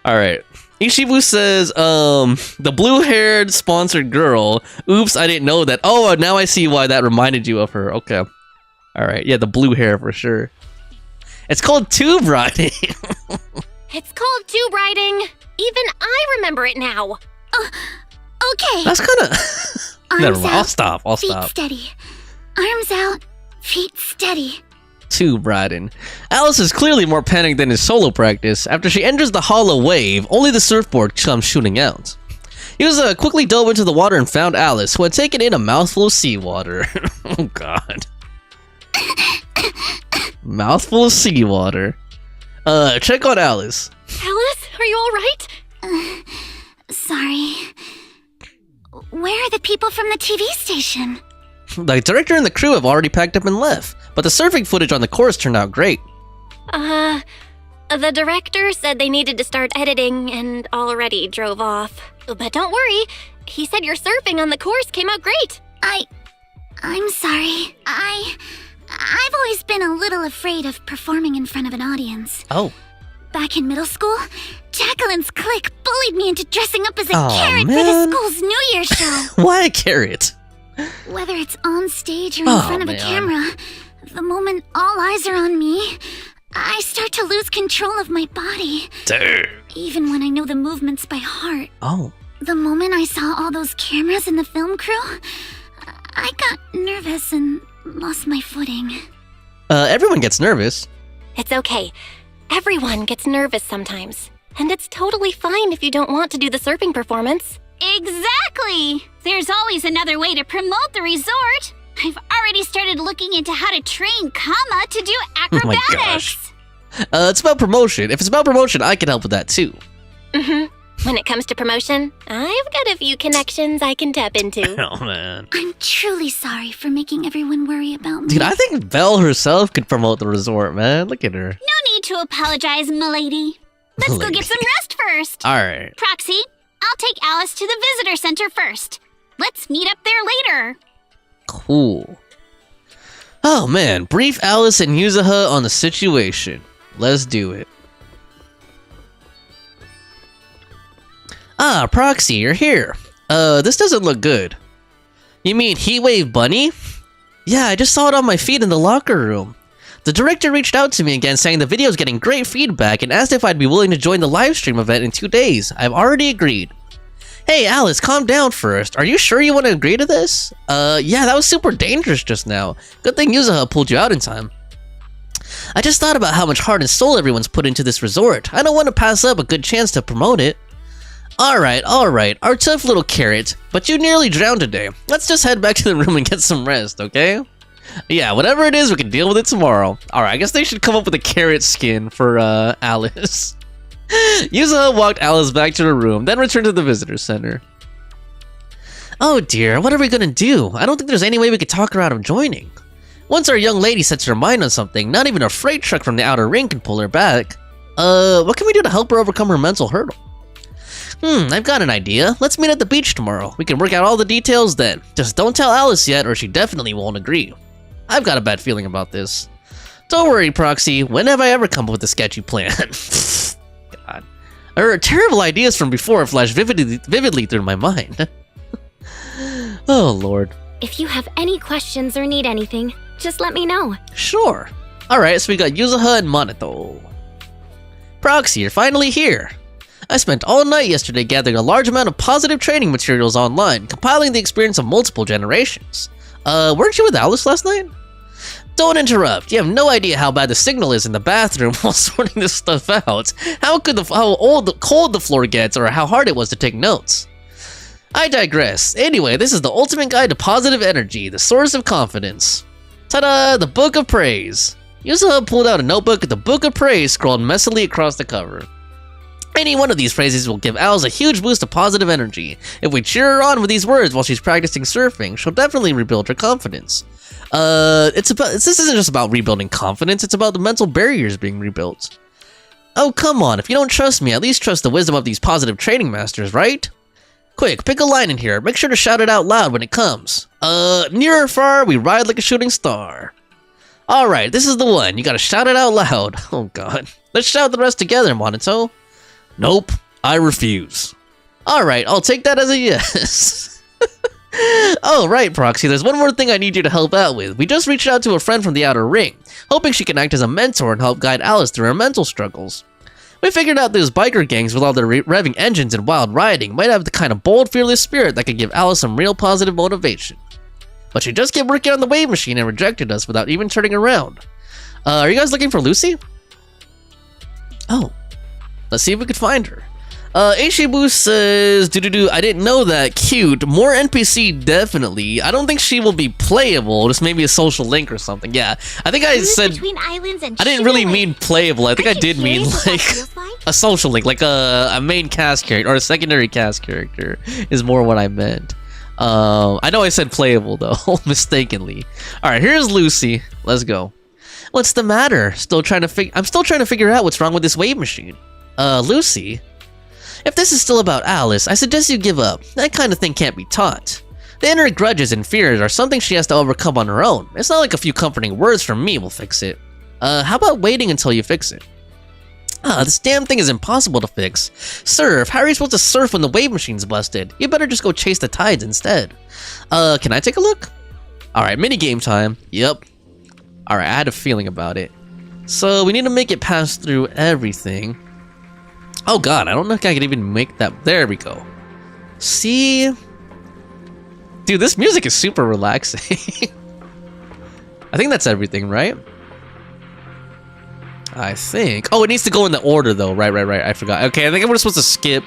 Alright. Ishibu says, the blue-haired sponsored girl. Oops, I didn't know that. Oh, now I see why that reminded you of her. Okay. Alright, yeah, the blue hair for sure. It's called tube riding. It's called tube riding. Even I remember it now. Okay. That's kind of... Never mind. I'll stop. Feet steady. Arms out. Feet steady. Tube riding. Alice is clearly more panicked than his solo practice. After she enters the hollow wave, only the surfboard comes shooting out. Yuza quickly dove into the water and found Alice, who had taken in a mouthful of seawater. Oh god. Mouthful of seawater. Check on Alice. Alice, are you alright? Sorry. Where are the people from the TV station? The director and the crew have already packed up and left, but the surfing footage on the course turned out great. The director said they needed to start editing and already drove off. But don't worry, he said your surfing on the course came out great. I'm sorry. I've always been a little afraid of performing in front of an audience. Oh. Back in middle school, Jacqueline's clique bullied me into dressing up as a carrot for the school's New Year's show. Why a carrot? Whether it's on stage or in front of a camera, the moment all eyes are on me, I start to lose control of my body. Damn. Even when I know the movements by heart. Oh. The moment I saw all those cameras in the film crew, I got nervous and lost my footing. Everyone gets nervous. It's okay. Everyone gets nervous sometimes. And it's totally fine if you don't want to do the surfing performance. Exactly! There's always another way to promote the resort. I've already started looking into how to train Kama to do acrobatics. Oh my gosh. It's about promotion. If it's about promotion, I can help with that too. When it comes to promotion, I've got a few connections I can tap into. Oh man. I'm truly sorry for making everyone worry about me. Dude, I think Belle herself could promote the resort, man. Look at her. No need to apologize, milady. Let's go get some rest first. Alright. Proxy, I'll take Alice to the visitor center first. Let's meet up there later. Cool. Oh man, brief Alice and Yuzuha on the situation. Let's do it. Ah, Proxy, you're here. This doesn't look good. You mean Heatwave Bunny? Yeah, I just saw it on my feed in the locker room. The director reached out to me again saying the video's getting great feedback and asked if I'd be willing to join the livestream event in 2 days. I've already agreed. Hey Alice, calm down first. Are you sure you want to agree to this? Yeah, that was super dangerous just now. Good thing Yuzuha pulled you out in time. I just thought about how much heart and soul everyone's put into this resort. I don't want to pass up a good chance to promote it. Alright, our tough little carrot, but you nearly drowned today. Let's just head back to the room and get some rest, okay? Yeah, whatever it is, we can deal with it tomorrow. Alright, I guess they should come up with a carrot skin for, Alice. Yuzuha walked Alice back to her room, then returned to the visitor center. Oh dear, what are we gonna do? I don't think there's any way we could talk her out of joining. Once our young lady sets her mind on something, not even a freight truck from the outer ring can pull her back. What can we do to help her overcome her mental hurdle? I've got an idea. Let's meet at the beach tomorrow. We can work out all the details then. Just don't tell Alice yet or she definitely won't agree. I've got a bad feeling about this. Don't worry, Proxy. When have I ever come up with a sketchy plan? God. Terrible ideas from before flash vividly through my mind. Oh, Lord. If you have any questions or need anything, just let me know. Sure. Alright, so we got Yuzuha and Monato. Proxy, you're finally here. I spent all night yesterday gathering a large amount of positive training materials online, compiling the experience of multiple generations. Weren't you with Alice last night? Don't interrupt. You have no idea how bad the signal is in the bathroom while sorting this stuff out. How cold the floor gets or how hard it was to take notes. I digress. Anyway, this is the ultimate guide to positive energy, the source of confidence. Ta-da! The Book of Praise. Yuzuha pulled out a notebook with the Book of Praise scrolled messily across the cover. Any one of these phrases will give Alice a huge boost of positive energy. If we cheer her on with these words while she's practicing surfing, she'll definitely rebuild her confidence. This isn't just about rebuilding confidence, it's about the mental barriers being rebuilt. Oh, come on, if you don't trust me, at least trust the wisdom of these positive training masters, right? Quick, pick a line in here, make sure to shout it out loud when it comes. Near or far, we ride like a shooting star. Alright, this is the one, you gotta shout it out loud. Oh god. Let's shout the rest together, Monito. Nope, I refuse. Alright, I'll take that as a yes. Oh, right, Proxy, there's one more thing I need you to help out with. We just reached out to a friend from the Outer Ring, hoping she can act as a mentor and help guide Alice through her mental struggles. We figured out those biker gangs with all their revving engines and wild riding might have the kind of bold, fearless spirit that could give Alice some real positive motivation. But she just kept working on the wave machine and rejected us without even turning around. Are you guys looking for Lucy? Oh, let's see if we could find her. Ishibu says, I didn't know that. Cute. More NPC, definitely. I don't think she will be playable. Just maybe a social link or something. Yeah, I think I said. Between islands and I didn't really mean playable. I think I did mean like a social link, like a main cast character or a secondary cast character is more what I meant. I know I said playable though, mistakenly. All right, here's Lucy. Let's go. What's the matter? I'm still trying to figure out what's wrong with this wave machine. Lucy. If this is still about Alice, I suggest you give up. That kind of thing can't be taught. The inner grudges and fears are something she has to overcome on her own. It's not like a few comforting words from me will fix it. How about waiting until you fix it? This damn thing is impossible to fix. Surf? How are you supposed to surf when the wave machine's busted? You better just go chase the tides instead. Can I take a look? Alright, minigame time. Yep. Alright, I had a feeling about it. So, we need to make it pass through everything. Oh god, I don't know if I can even make that. There we go. See? Dude, this music is super relaxing. I think that's everything, right? I think. Oh, it needs to go in the order though. Right. I forgot. Okay, I think we're supposed to skip.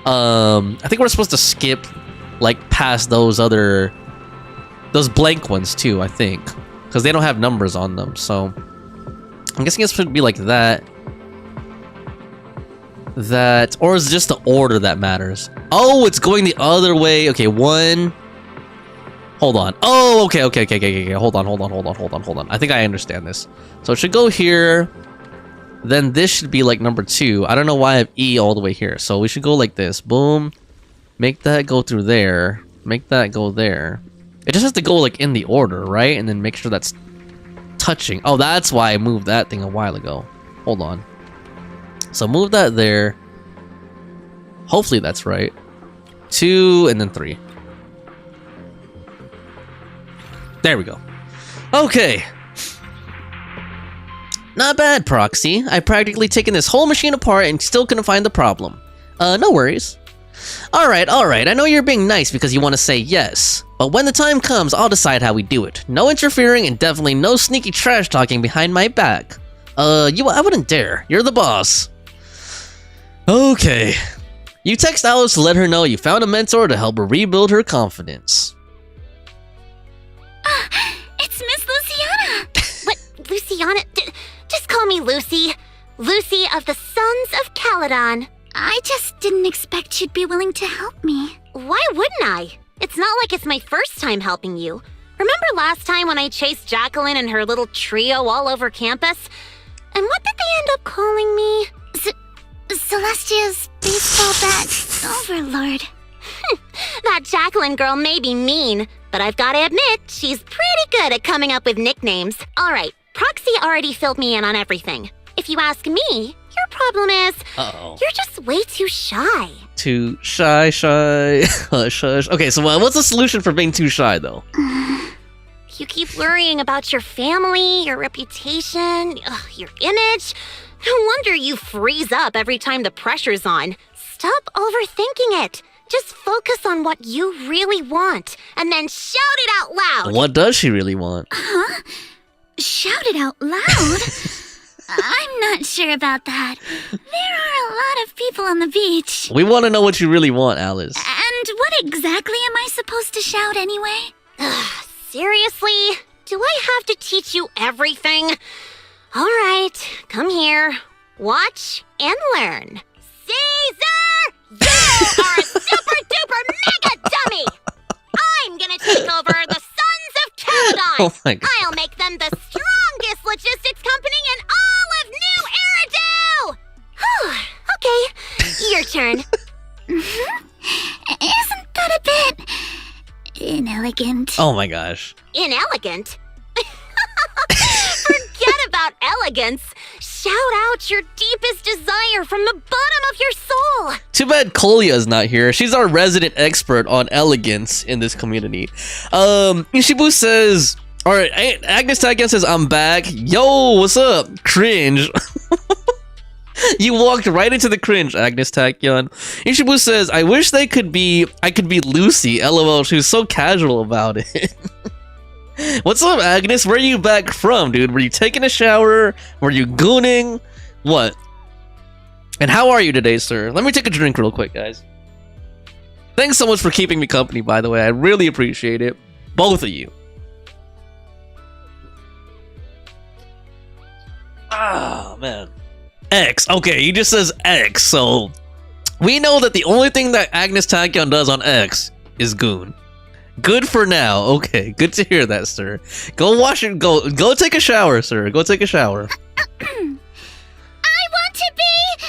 I think we're supposed to skip like past those blank ones too, I think. Because they don't have numbers on them, so I'm guessing it's supposed to be like that. Or is it just the order that matters? Oh, it's going the other way. Okay, one. Hold on. Oh, okay. Hold on. I think I understand this. So it should go here. Then this should be like number 2. I don't know why I have E all the way here. So we should go like this. Boom. Make that go through there. Make that go there. It just has to go like in the order, right? And then make sure that's touching. Oh, that's why I moved that thing a while ago. Hold on. So move that there. Hopefully that's right. 2 and then 3. There we go. Okay. Not bad, Proxy. I've practically taken this whole machine apart and still couldn't find the problem. No worries. Alright. I know you're being nice because you want to say yes. But when the time comes, I'll decide how we do it. No interfering and definitely no sneaky trash talking behind my back. I wouldn't dare. You're the boss. Okay. You text Alice to let her know you found a mentor to help her rebuild her confidence. It's Miss Luciana! What, Luciana? Just call me Lucy. Lucy of the Sons of Caledon. I just didn't expect you'd be willing to help me. Why wouldn't I? It's not like it's my first time helping you. Remember last time when I chased Jacqueline and her little trio all over campus? And what did they end up calling me? Celestia's baseball bat overlord. That Jacqueline girl may be mean, but I've got to admit, she's pretty good at coming up with nicknames. Alright, Proxy already filled me in on everything. If you ask me, your problem is, you're just way too shy. Too shy. Hush. Okay, so what's the solution for being too shy, though? You keep worrying about your family, your reputation, your image. No wonder you freeze up every time the pressure's on. Stop overthinking it. Just focus on what you really want, and then shout it out loud. What does she really want? Huh? Shout it out loud? I'm not sure about that. There are a lot of people on the beach. We want to know what you really want, Alice. And what exactly am I supposed to shout anyway? Seriously? Do I have to teach you everything? All right, come here. Watch and learn. Caesar, you are a super duper mega dummy! I'm gonna take over the Sons of Caledon! Oh my god. I'll make them the strongest logistics company in all of New Eridu! Whew, okay, your turn. Isn't that a bit inelegant? Oh my gosh. Inelegant? Forget about elegance. Shout out your deepest desire from the bottom of your soul. Too bad Kolya's not here. She's our resident expert on elegance in this community. Ishibu says, alright, Agnes Tachyon says, I'm back. Yo, what's up? Cringe. You walked right into the cringe, Agnes Tachyon. Ishibu says, I wish I could be Lucy. LOL, she was so casual about it. What's up, Agnes? Where are you back from, dude? Were you taking a shower? Were you gooning? What? And how are you today, sir? Let me take a drink real quick, guys. Thanks so much for keeping me company, by the way. I really appreciate it. Both of you. Ah, man. X. Okay, he just says X, so we know that the only thing that Agnes Tachyon does on X is goon. Good for now. Okay, good to hear that, sir. Go wash it. Go take a shower, sir. Go take a shower. I want to be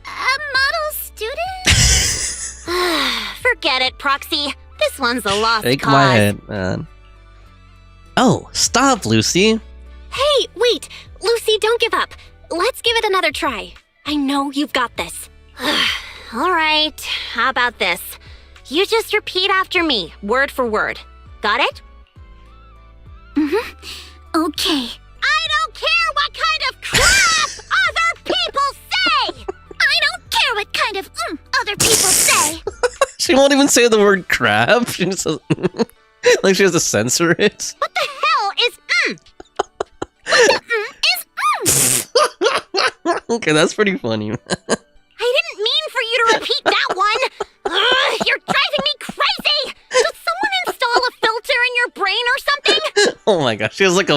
a model student. Forget it, Proxy. This one's a lost Shake cause. my head, man. Oh, stop, Lucy. Hey, wait! Lucy, don't give up. Let's give it another try. I know you've got this. All right, how about this? You just repeat after me, word for word. Got it? Okay. I don't care what kind of crap other people say! I don't care what kind of other people say. She won't even say the word crap. She just says, like she has to censor it. What the hell is What the is Okay, that's pretty funny. I didn't mean for you to repeat that one! Ugh, you're driving me crazy! Did someone install a filter in your brain or something? Oh my gosh, she has like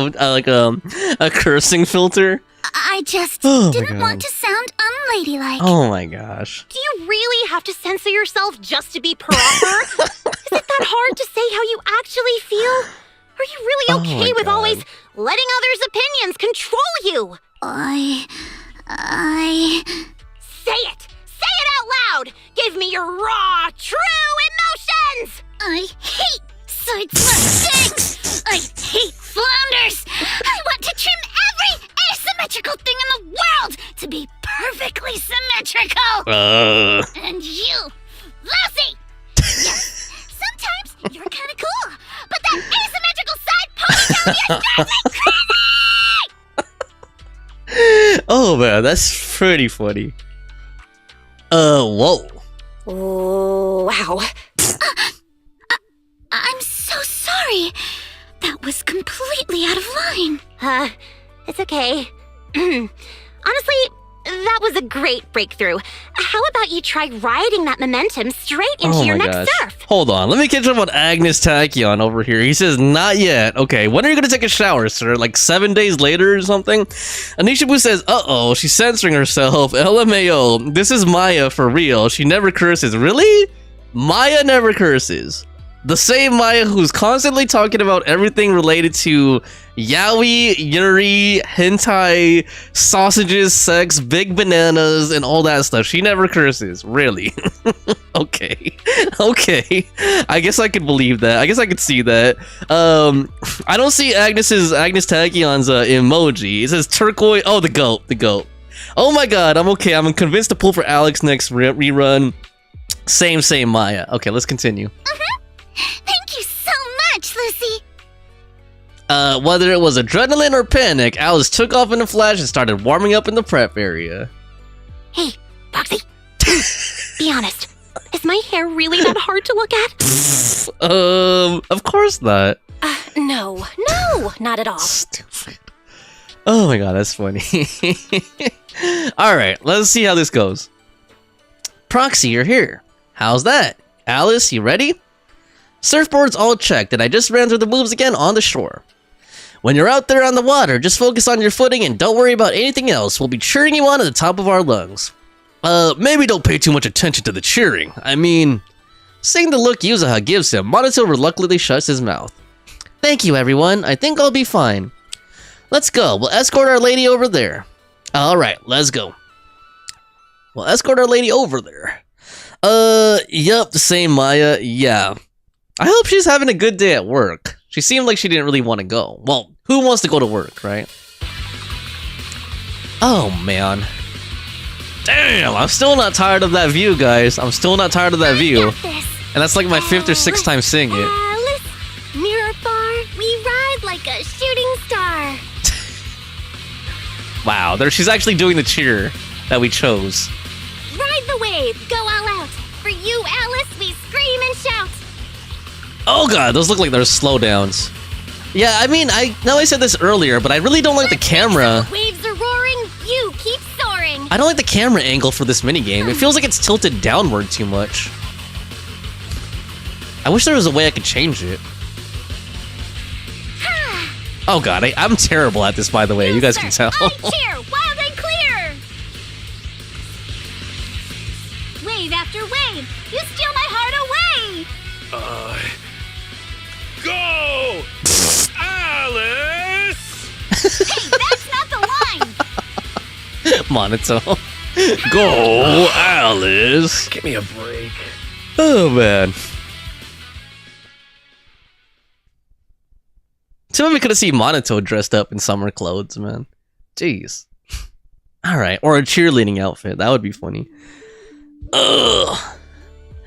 a cursing filter. I just Oh my didn't God. want to sound unladylike. Oh my gosh. Do you really have to censor yourself just to be proper? Is it that hard to say how you actually feel? Are you really Oh my okay with God. always letting others' opinions control you? I Say it! Say it out loud! Give me your raw, true emotions! I hate side-slant things! I hate flounders! I want to trim every asymmetrical thing in the world to be perfectly symmetrical! And you, Lucy! Yes, sometimes you're kinda cool, but that asymmetrical side ponytail of yours drives me crazy! Oh man, that's pretty funny. Whoa. Oh, wow. I'm so sorry. That was completely out of line. It's okay. Honestly, that was a great breakthrough. How about you try riding that momentum straight into Oh your my next gosh. surf? Hold on, let me catch up on Agnes Tachyon over here. He says, not yet. Okay, when are you gonna take a shower, sir? Like 7 days later or something? Anishibu says, uh-oh, she's censoring herself. LMAO, this is Maya for real. She never curses. Really? Maya never curses. The same Maya who's constantly talking about everything related to yaoi, yuri, hentai, sausages, sex, big bananas, and all that stuff. She never curses. Really? Okay. Okay. I guess I could believe that. I guess I could see that. I don't see Agnes Tachyon's emoji. It says turquoise. Oh, the goat. The goat. Oh my god, I'm okay. I'm convinced to pull for Alex next rerun. Same Maya. Okay, let's continue. Thank you so much, Lucy. Whether it was adrenaline or panic, Alice took off in a flash and started warming up in the prep area. Hey, Proxy. Be honest. Is my hair really that hard to look at? Of course not. No, not at all. Stupid. Oh my god, that's funny. Alright, let's see how this goes. Proxy, you're here. How's that? Alice, you ready? Surfboard's all checked, and I just ran through the moves again on the shore. When you're out there on the water, just focus on your footing and don't worry about anything else. We'll be cheering you on at the top of our lungs. Maybe don't pay too much attention to the cheering. I mean, seeing the look Yuzaha gives him, Monato reluctantly shuts his mouth. Thank you, everyone. I think I'll be fine. Let's go. We'll escort our lady over there. Alright, let's go. We'll escort our lady over there. Yep, the same Maya. Yeah. I hope she's having a good day at work. She seemed like she didn't really want to go. Well, who wants to go to work, right? Oh, man. Damn, I'm still not tired of that view, guys. I'm still not tired of that view. And that's like my 5th or 6th time seeing it. Alice, mirror bar, we ride like a shooting star. Wow, she's actually doing the cheer that we chose. Ride the wave, go all out. For you, Alice, we scream and shout. Oh god, those look like they're slowdowns. Yeah, I mean, I know I said this earlier, but I really don't like the camera. Waves are roaring, you keep soaring. I don't like the camera angle for this minigame. It feels like it's tilted downward too much. I wish there was a way I could change it. Oh god, I'm terrible at this, by the way. You guys can tell. I cheer, wild and clear. Wave after wave, you steal my heart away. Go! Alice! Hey, that's not the line. Monotone. Go, Alice. Give me a break. Oh man. Too bad we could have seen Monotone dressed up in summer clothes, man. Jeez. Alright, or a cheerleading outfit. That would be funny. Ugh.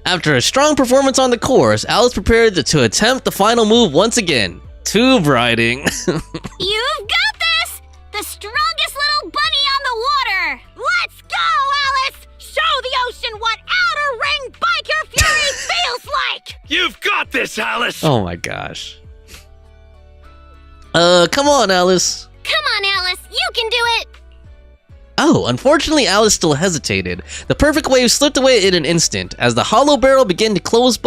After a strong performance on the course, Alice prepared to attempt the final move once again. Tube riding. You've got this! The strongest little bunny on the water! Let's go, Alice! Show the ocean what outer ring biker fury feels like! You've got this, Alice! Oh my gosh. Come on, Alice. Come on, Alice, you can do it. Oh, unfortunately, Alice still hesitated. The perfect wave slipped away in an instant. As the hollow barrel began to close,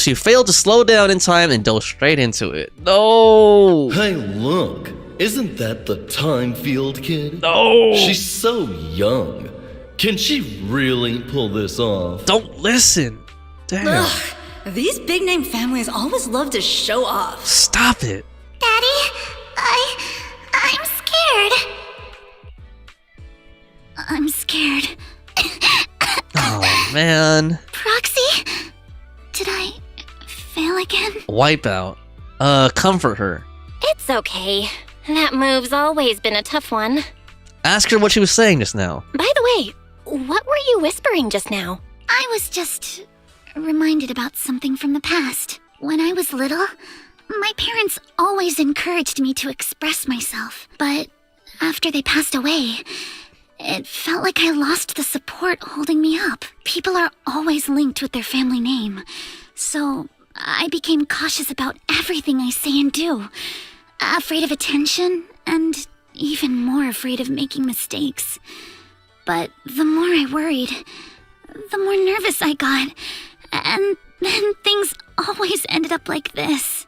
she failed to slow down in time and dove straight into it. No! Hey, look. Isn't that the Time Field kid? No! She's so young. Can she really pull this off? Don't listen. Damn. Ugh, these big-name families always love to show off. Stop it. Daddy, I'm scared. I'm scared. Oh, man. Proxy? Did I fail again? Wipeout. Comfort her. It's okay. That move's always been a tough one. Ask her what she was saying just now. By the way, what were you whispering just now? I was just reminded about something from the past. When I was little, my parents always encouraged me to express myself. But after they passed away, it felt like I lost the support holding me up. People are always linked with their family name. So I became cautious about everything I say and do. Afraid of attention, and even more afraid of making mistakes. But the more I worried, the more nervous I got. And then things always ended up like this.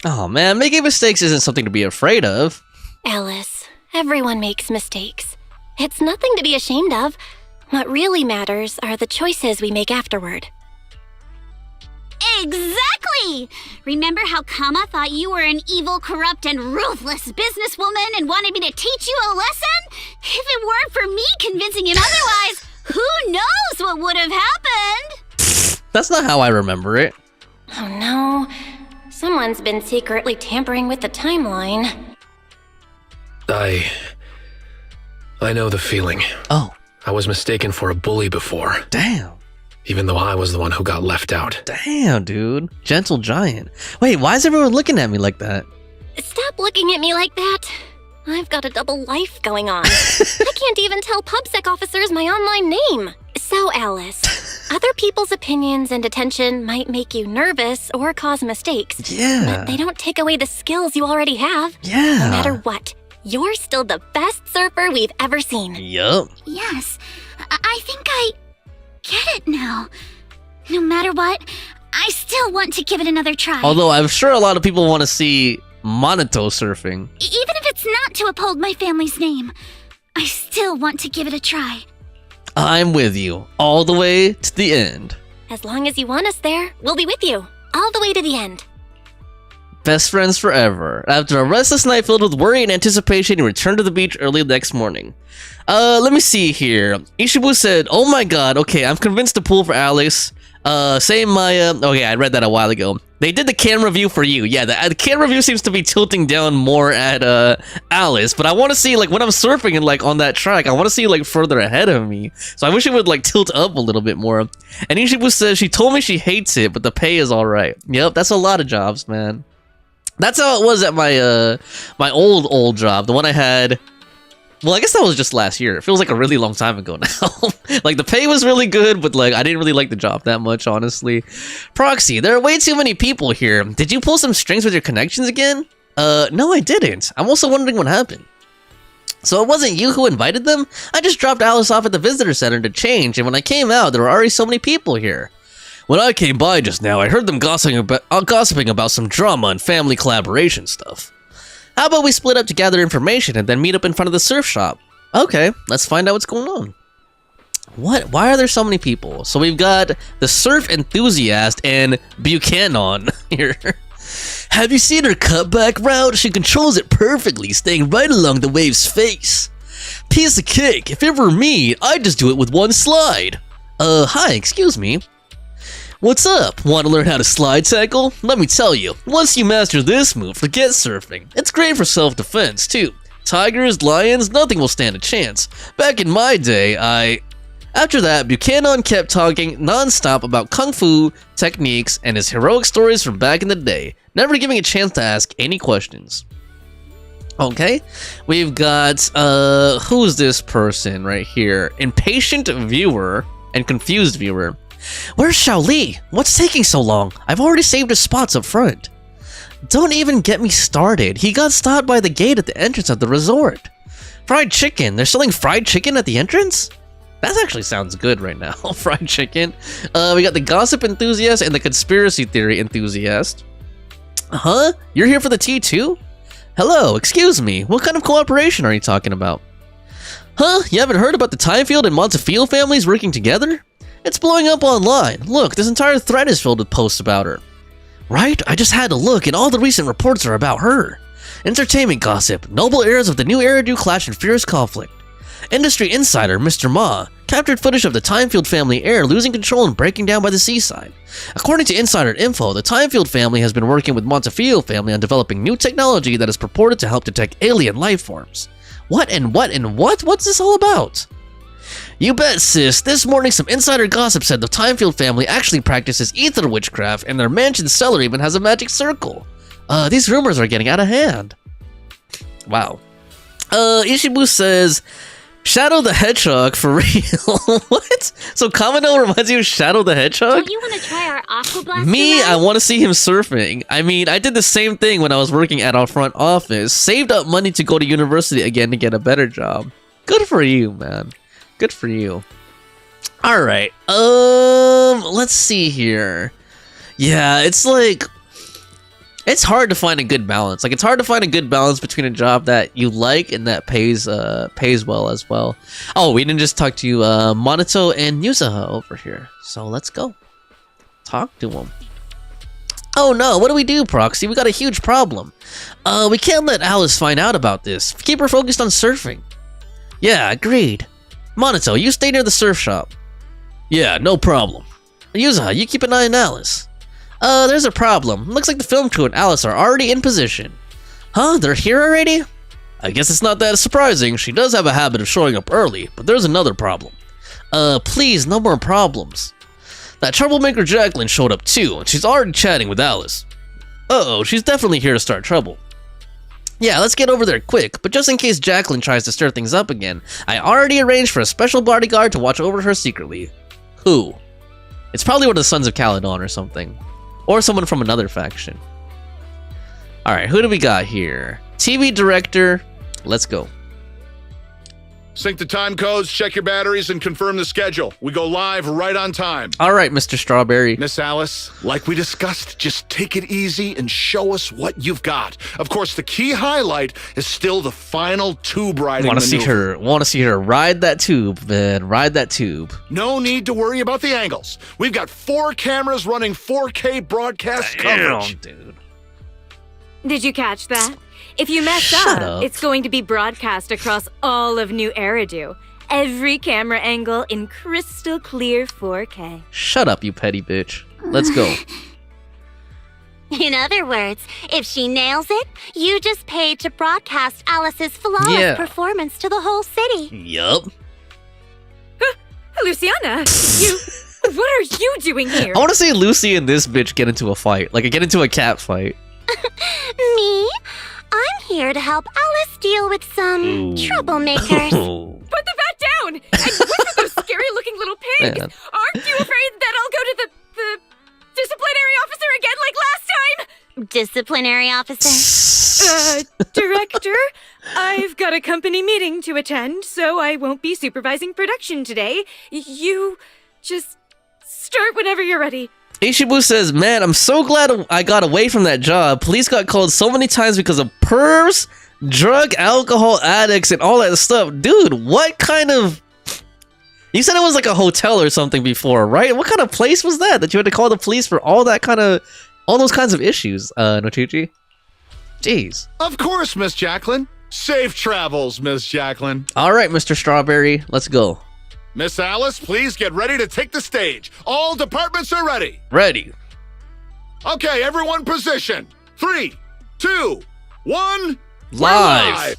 Oh man, making mistakes isn't something to be afraid of. Alice, everyone makes mistakes. It's nothing to be ashamed of. What really matters are the choices we make afterward. Exactly! Remember how Kama thought you were an evil, corrupt, and ruthless businesswoman and wanted me to teach you a lesson? If it weren't for me convincing him otherwise, who knows what would have happened? That's not how I remember it. Oh no. Someone's been secretly tampering with the timeline. I know the feeling. Oh. I was mistaken for a bully before. Damn. Even though I was the one who got left out. Damn, dude. Gentle giant. Wait, why is everyone looking at me like that? Stop looking at me like that. I've got a double life going on. I can't even tell PubSec officers my online name. So, Alice, other people's opinions and attention might make you nervous or cause mistakes. Yeah. But they don't take away the skills you already have. Yeah. No matter what, you're still the best surfer we've ever seen. Yup. Yes, I think I get it now. No matter what, I still want to give it another try. Although I'm sure a lot of people want to see Monotone surfing. Even if it's not to uphold my family's name, I still want to give it a try. I'm with you, all the way to the end. As long as you want us there, we'll be with you, all the way to the end. Best friends forever. After a restless night filled with worry and anticipation, he returned to the beach early the next morning. Let me see here. Ishibu said, "Oh my god, okay, I'm convinced to pull for Alice. Say Maya." Okay, I read that a while ago. They did the camera view for you. Yeah, the camera view seems to be tilting down more at Alice, but I want to see, like, when I'm surfing and like on that track, I want to see like further ahead of me. So I wish it would like tilt up a little bit more. And Ishibu says she told me she hates it, but the pay is all right. Yep, that's a lot of jobs, man. That's how it was at my my old job, the one I had. Well, I guess that was just last year. It feels like a really long time ago now. Like, the pay was really good, but like I didn't really like the job that much, honestly. Proxy, there are way too many people here. Did you pull some strings with your connections again? No, I didn't. I'm also wondering what happened. So it wasn't you who invited them? I just dropped Alice off at the visitor center to change, and when I came out, there were already so many people here. When I came by just now, I heard them gossiping about some drama and family collaboration stuff. How about we split up to gather information and then meet up in front of the surf shop? Okay, let's find out what's going on. What? Why are there so many people? So we've got the surf enthusiast and Buchanan here. Have you seen her cutback route? She controls it perfectly, staying right along the wave's face. Piece of cake. If it were me, I'd just do it with one slide. Hi, excuse me. What's up? Want to learn how to slide tackle? Let me tell you, once you master this move, forget surfing. It's great for self-defense, too. Tigers, lions, nothing will stand a chance. Back in my day, After that, Buchanan kept talking non-stop about kung fu, techniques, and his heroic stories from back in the day, never giving a chance to ask any questions. Okay, we've got, who's this person right here? Impatient viewer and confused viewer. Where's Xiaoli? What's taking so long? I've already saved his spots up front. Don't even get me started. He got stopped by the gate at the entrance of the resort. Fried chicken. They're selling fried chicken at the entrance? That actually sounds good right now. Fried chicken. We got the gossip enthusiast and the conspiracy theory enthusiast. Huh? You're here for the tea too? Hello, excuse me. What kind of cooperation are you talking about? Huh? You haven't heard about the Timefield and Montefiore families working together? It's blowing up online. Look, this entire thread is filled with posts about her. Right? I just had to look, and all the recent reports are about her. Entertainment gossip. Noble heirs of the new Eridu clash in fierce conflict. Industry insider Mr. Ma captured footage of the Timefield family heir losing control and breaking down by the seaside. According to insider info, the Timefield family has been working with Montefiore family on developing new technology that is purported to help detect alien life forms. What? What's this all about? You bet, sis. This morning, some insider gossip said the Timefield family actually practices ether witchcraft, and their mansion cellar even has a magic circle. These rumors are getting out of hand. Wow. Ishibu says, Shadow the Hedgehog for real. What? So Kamino reminds you of Shadow the Hedgehog? Don't you want to try our Aqua Blaster Me, ride? I want to see him surfing. I mean, I did the same thing when I was working at our front office. Saved up money to go to university again to get a better job. Good for you, man. Good for you. Alright, let's see here. Yeah, it's like, it's hard to find a good balance. Like, it's hard to find a good balance between a job that you like and that pays well as well. Oh, we didn't just talk to Monito and Yusaha over here. So let's go. Talk to them. Oh no, what do we do, Proxy? We got a huge problem. We can't let Alice find out about this. Keep her focused on surfing. Yeah, agreed. Monito, you stay near the surf shop. Yeah, no problem. Yusaha, you keep an eye on Alice. There's a problem. Looks like the film crew and Alice are already in position. Huh? They're here already? I guess it's not that surprising. She does have a habit of showing up early, but there's another problem. Please, no more problems. That troublemaker Jacqueline showed up too, and she's already chatting with Alice. Uh-oh, she's definitely here to start trouble. Yeah, let's get over there quick, but just in case Jacqueline tries to stir things up again, I already arranged for a special bodyguard to watch over her secretly. Who? It's probably one of the Sons of Caledon or something. Or someone from another faction. Alright, who do we got here? TV director, let's go. Sync the time codes, check your batteries, and confirm the schedule. We go live right on time. Alright, Mr. Strawberry. Miss Alice, like we discussed, just take it easy and show us what you've got. Of course, the key highlight is still the final tube riding maneuver. Want to see her ride that tube, man. Ride that tube. No need to worry about the angles. We've got 4 cameras running 4K broadcast coverage. Dude. Did you catch that? If you mess Shut up, up. it's going to be broadcast across all of New Eridu. Every camera angle in crystal clear 4K. Shut up, you petty bitch. Let's go. In other words, if she nails it, you just paid to broadcast Alice's flawless performance to the whole city. Yup. Luciana, what are you doing here? I want to see Lucy and this bitch get into a fight. Like, get into a cat fight. Me? I'm here to help Alice deal with some troublemakers. Put the bat down! And what are those scary-looking little pigs? Man. Aren't you afraid that I'll go to the disciplinary officer again like last time? Disciplinary officer? Director, I've got a company meeting to attend, so I won't be supervising production today. You just start whenever you're ready. Ishibu says, man, I'm so glad I got away from that job. Police got called so many times because of pervs, drug, alcohol addicts, and all that stuff. Dude, what kind of... You said it was like a hotel or something before, right? What kind of place was that you had to call the police for all those kinds of issues, Nochichi? Jeez. Of course, Miss Jacqueline. Safe travels, Miss Jacqueline. All right, Mr. Strawberry, let's go. Miss Alice, please get ready to take the stage. All departments are ready. Ready. Okay, everyone position. 3, 2, 1. Live.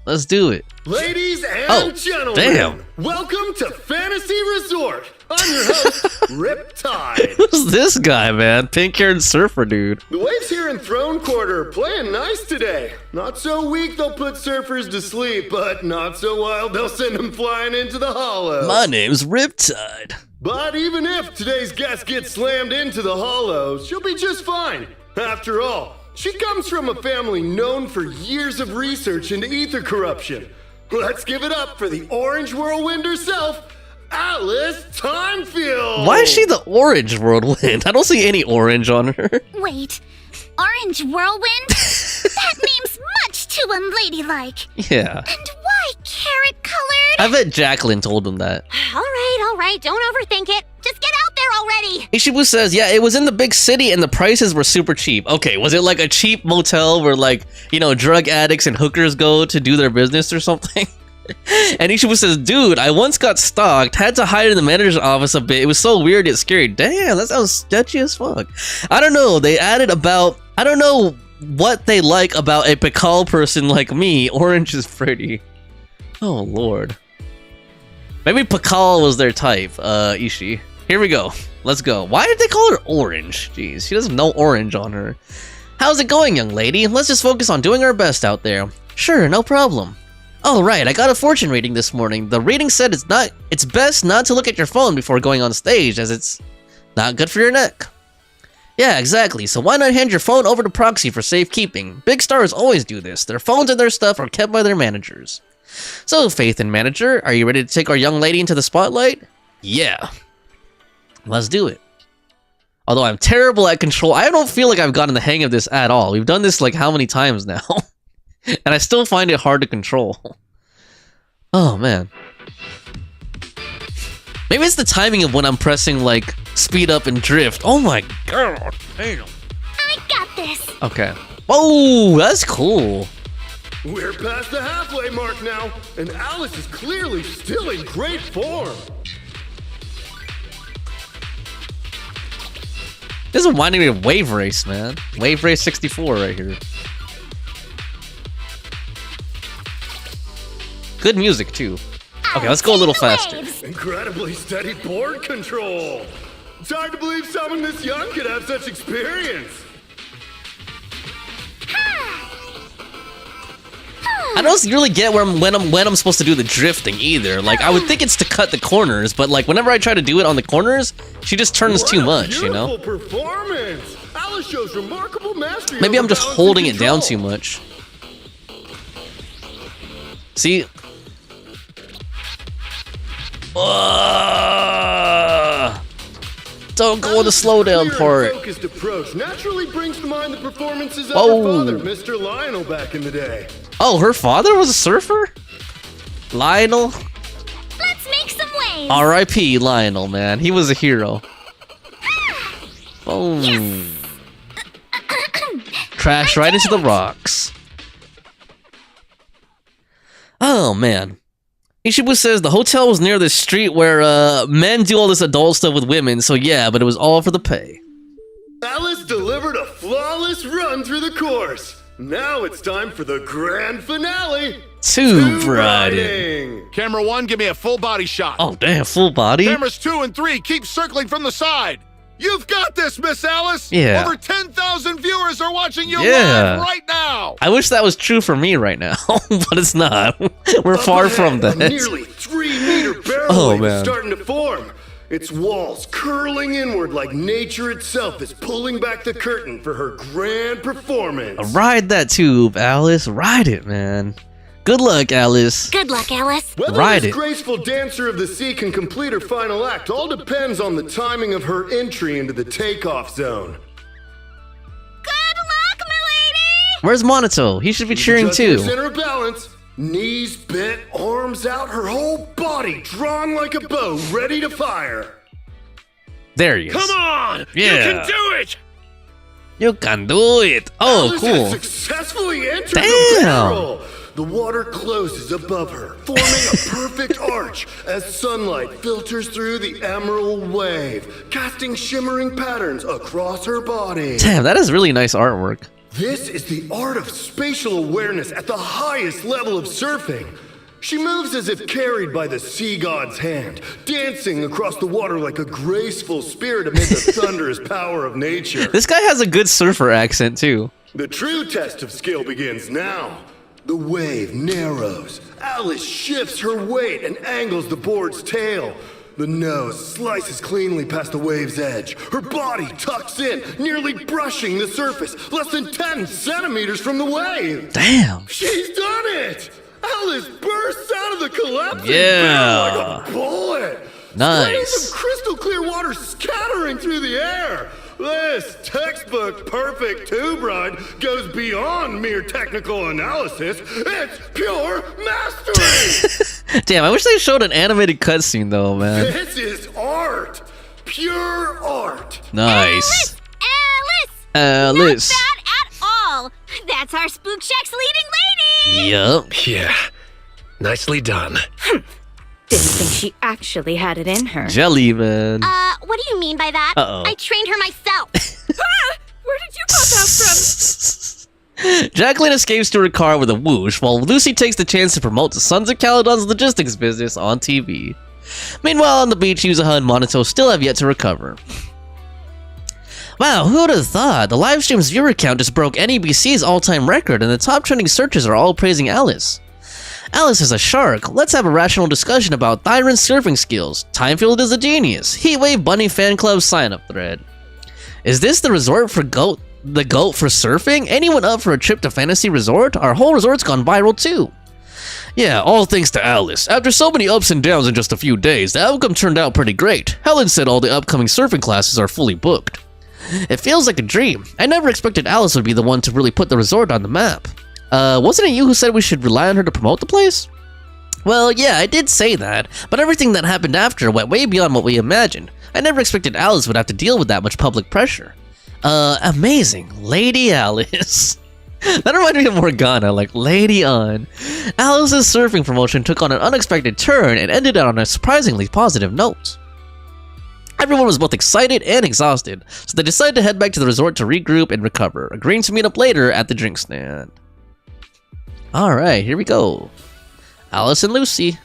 Let's do it. Ladies and gentlemen, damn. Welcome to Fantasy Resort. I'm your host, Riptide. Who's this guy, man? Pink-haired surfer dude. The waves here in Throne Quarter are playing nice today. Not so weak they'll put surfers to sleep, but not so wild they'll send them flying into the hollow. My name's Riptide. But even if today's guest gets slammed into the hollow, she'll be just fine. After all, she comes from a family known for years of research into ether corruption. Let's give it up for the Orange Whirlwind herself, Alice Timefield! Why is she the orange whirlwind? I don't see any orange on her. Wait, Orange Whirlwind? That name's much too unladylike. Yeah. And why carrot-colored? I bet Jacqueline told him that. All right, don't overthink it. Just get out there already. Ishibu says, yeah, it was in the big city and the prices were super cheap. Okay, was it like a cheap motel where like, drug addicts and hookers go to do their business or something? And Ishibu says, dude, I once got stalked, had to hide in the manager's office a bit. It was so weird, it's scary. Damn, that sounds sketchy as fuck. I don't know, I don't know what they like about a Pikal person like me. Orange is pretty. Oh, Lord. Maybe Pikal was their type, Ishi. Here we go. Let's go. Why did they call her Orange? Jeez, she doesn't know orange on her. How's it going, young lady? Let's just focus on doing our best out there. Sure, no problem. Alright, I got a fortune reading this morning. The reading said it's best not to look at your phone before going on stage, as it's not good for your neck. Yeah, exactly. So why not hand your phone over to Proxy for safekeeping? Big stars always do this. Their phones and their stuff are kept by their managers. So, Faith and Manager, are you ready to take our young lady into the spotlight? Yeah. Let's do it. Although I'm terrible at control, I don't feel like I've gotten the hang of this at all. We've done this like how many times now? And I still find it hard to control. Oh, man. Maybe it's the timing of when I'm pressing, like, speed up and drift. Oh my god, damn. I got this. Okay. Oh, that's cool. We're past the halfway mark now, and Alice is clearly still in great form. This is reminding me of Wave Race, man. Wave Race 64 right here. Good music, too. Okay, let's go a little faster. Incredibly steady board control. It's hard to believe someone this young could have such experience. I don't really get when I'm supposed to do the drifting either. Like, I would think it's to cut the corners, but like whenever I try to do it on the corners, she just turns too much, you know? Performance. Alice shows remarkable mastery. Maybe I'm just holding it down too much. See? Don't go with the slowdown part. Focused approach naturally brings to mind the performances of her father, Mr. Lionel, back in the day. Oh, her father was a surfer? Lionel? Let's make some waves. R.I.P. Lionel, man. He was a hero. Boom. Yes. Crash right into the rocks. Oh, man. Ishibu says the hotel was near the street where men do all this adult stuff with women, so yeah, but it was all for the pay. Alice delivered a flawless run through the course. Now it's time for the grand finale. Tube riding. Camera 1, give me a full body shot. Oh, damn, full body? Cameras 2 and 3, keep circling from the side. You've got this, Miss Alice. Yeah. Over 10,000 viewers are watching you Yeah. live right now. I wish that was true for me right now, but it's not. We're far from that. A nearly 3-meter barrel wave is starting to form. Its walls curling inward like nature itself is pulling back the curtain for her grand performance. Ride that tube, Alice. Ride it, man. Good luck, Alice. Good luck, Alice. Whether Ride this it. graceful dancer of the sea can complete her final act all depends on the timing of her entry into the takeoff zone. Good luck, milady! Where's Monito? He should be cheering Adjusting too. her center of balance, knees bent, arms out, her whole body drawn like a bow, ready to fire. There he is. Come on! Yeah. You can do it! You can do it. Oh, Alice cool. has successfully entered Damn. the barrel. The water closes above her, forming a perfect arch as sunlight filters through the emerald wave, casting shimmering patterns across her body. Damn, that is really nice artwork. This is the art of spatial awareness at the highest level of surfing. She moves as if carried by the sea god's hand, dancing across the water like a graceful spirit amid the thunderous power of nature. This guy has a good surfer accent too. The true test of skill begins now. The wave narrows. Alice shifts her weight and angles the board's tail. The nose slices cleanly past the wave's edge. Her body tucks in, nearly brushing the surface, less than 10 centimeters from the wave. Damn. She's done it! Alice bursts out of the collapsing Yeah. barrel like a bullet. Nice. Sprays of crystal clear water scattering through the air. This textbook perfect tube ride goes beyond mere technical analysis. It's pure mastery. Damn, I wish they showed an animated cutscene though, man. This is art. Pure art. Nice. Alice! Alice. Not bad at all. That's our Spook Shack's leading lady. Yup. Yeah. Nicely done. Didn't think she actually had it in her. Jelly, man. What do you mean by that? Uh-oh. I trained her myself. Where did you pop out from? Jacqueline escapes to her car with a whoosh, while Lucy takes the chance to promote the Sons of Caledon's logistics business on TV. Meanwhile, on the beach, Yuzuha and Monito still have yet to recover. Wow, who would have thought? The livestream's viewer count just broke NEBC's all-time record, and the top trending searches are all praising Alice. Alice is a shark. Let's have a rational discussion about Thyron's surfing skills. Timefield is a genius. Heatwave Bunny Fan Club sign-up thread. Is this the resort for the GOAT for surfing? Anyone up for a trip to Fantasy Resort? Our whole resort's gone viral too. Yeah, all thanks to Alice. After so many ups and downs in just a few days, the outcome turned out pretty great. Helen said all the upcoming surfing classes are fully booked. It feels like a dream. I never expected Alice would be the one to really put the resort on the map. Wasn't it you who said we should rely on her to promote the place? Well, yeah, I did say that, but everything that happened after went way beyond what we imagined. I never expected Alice would have to deal with that much public pressure. Amazing. Lady Alice. That reminded me of Morgana, like Lady on. Alice's surfing promotion took on an unexpected turn and ended on a surprisingly positive note. Everyone was both excited and exhausted, so they decided to head back to the resort to regroup and recover, agreeing to meet up later at the drink stand. Alright, here we go. Alice and Lucy.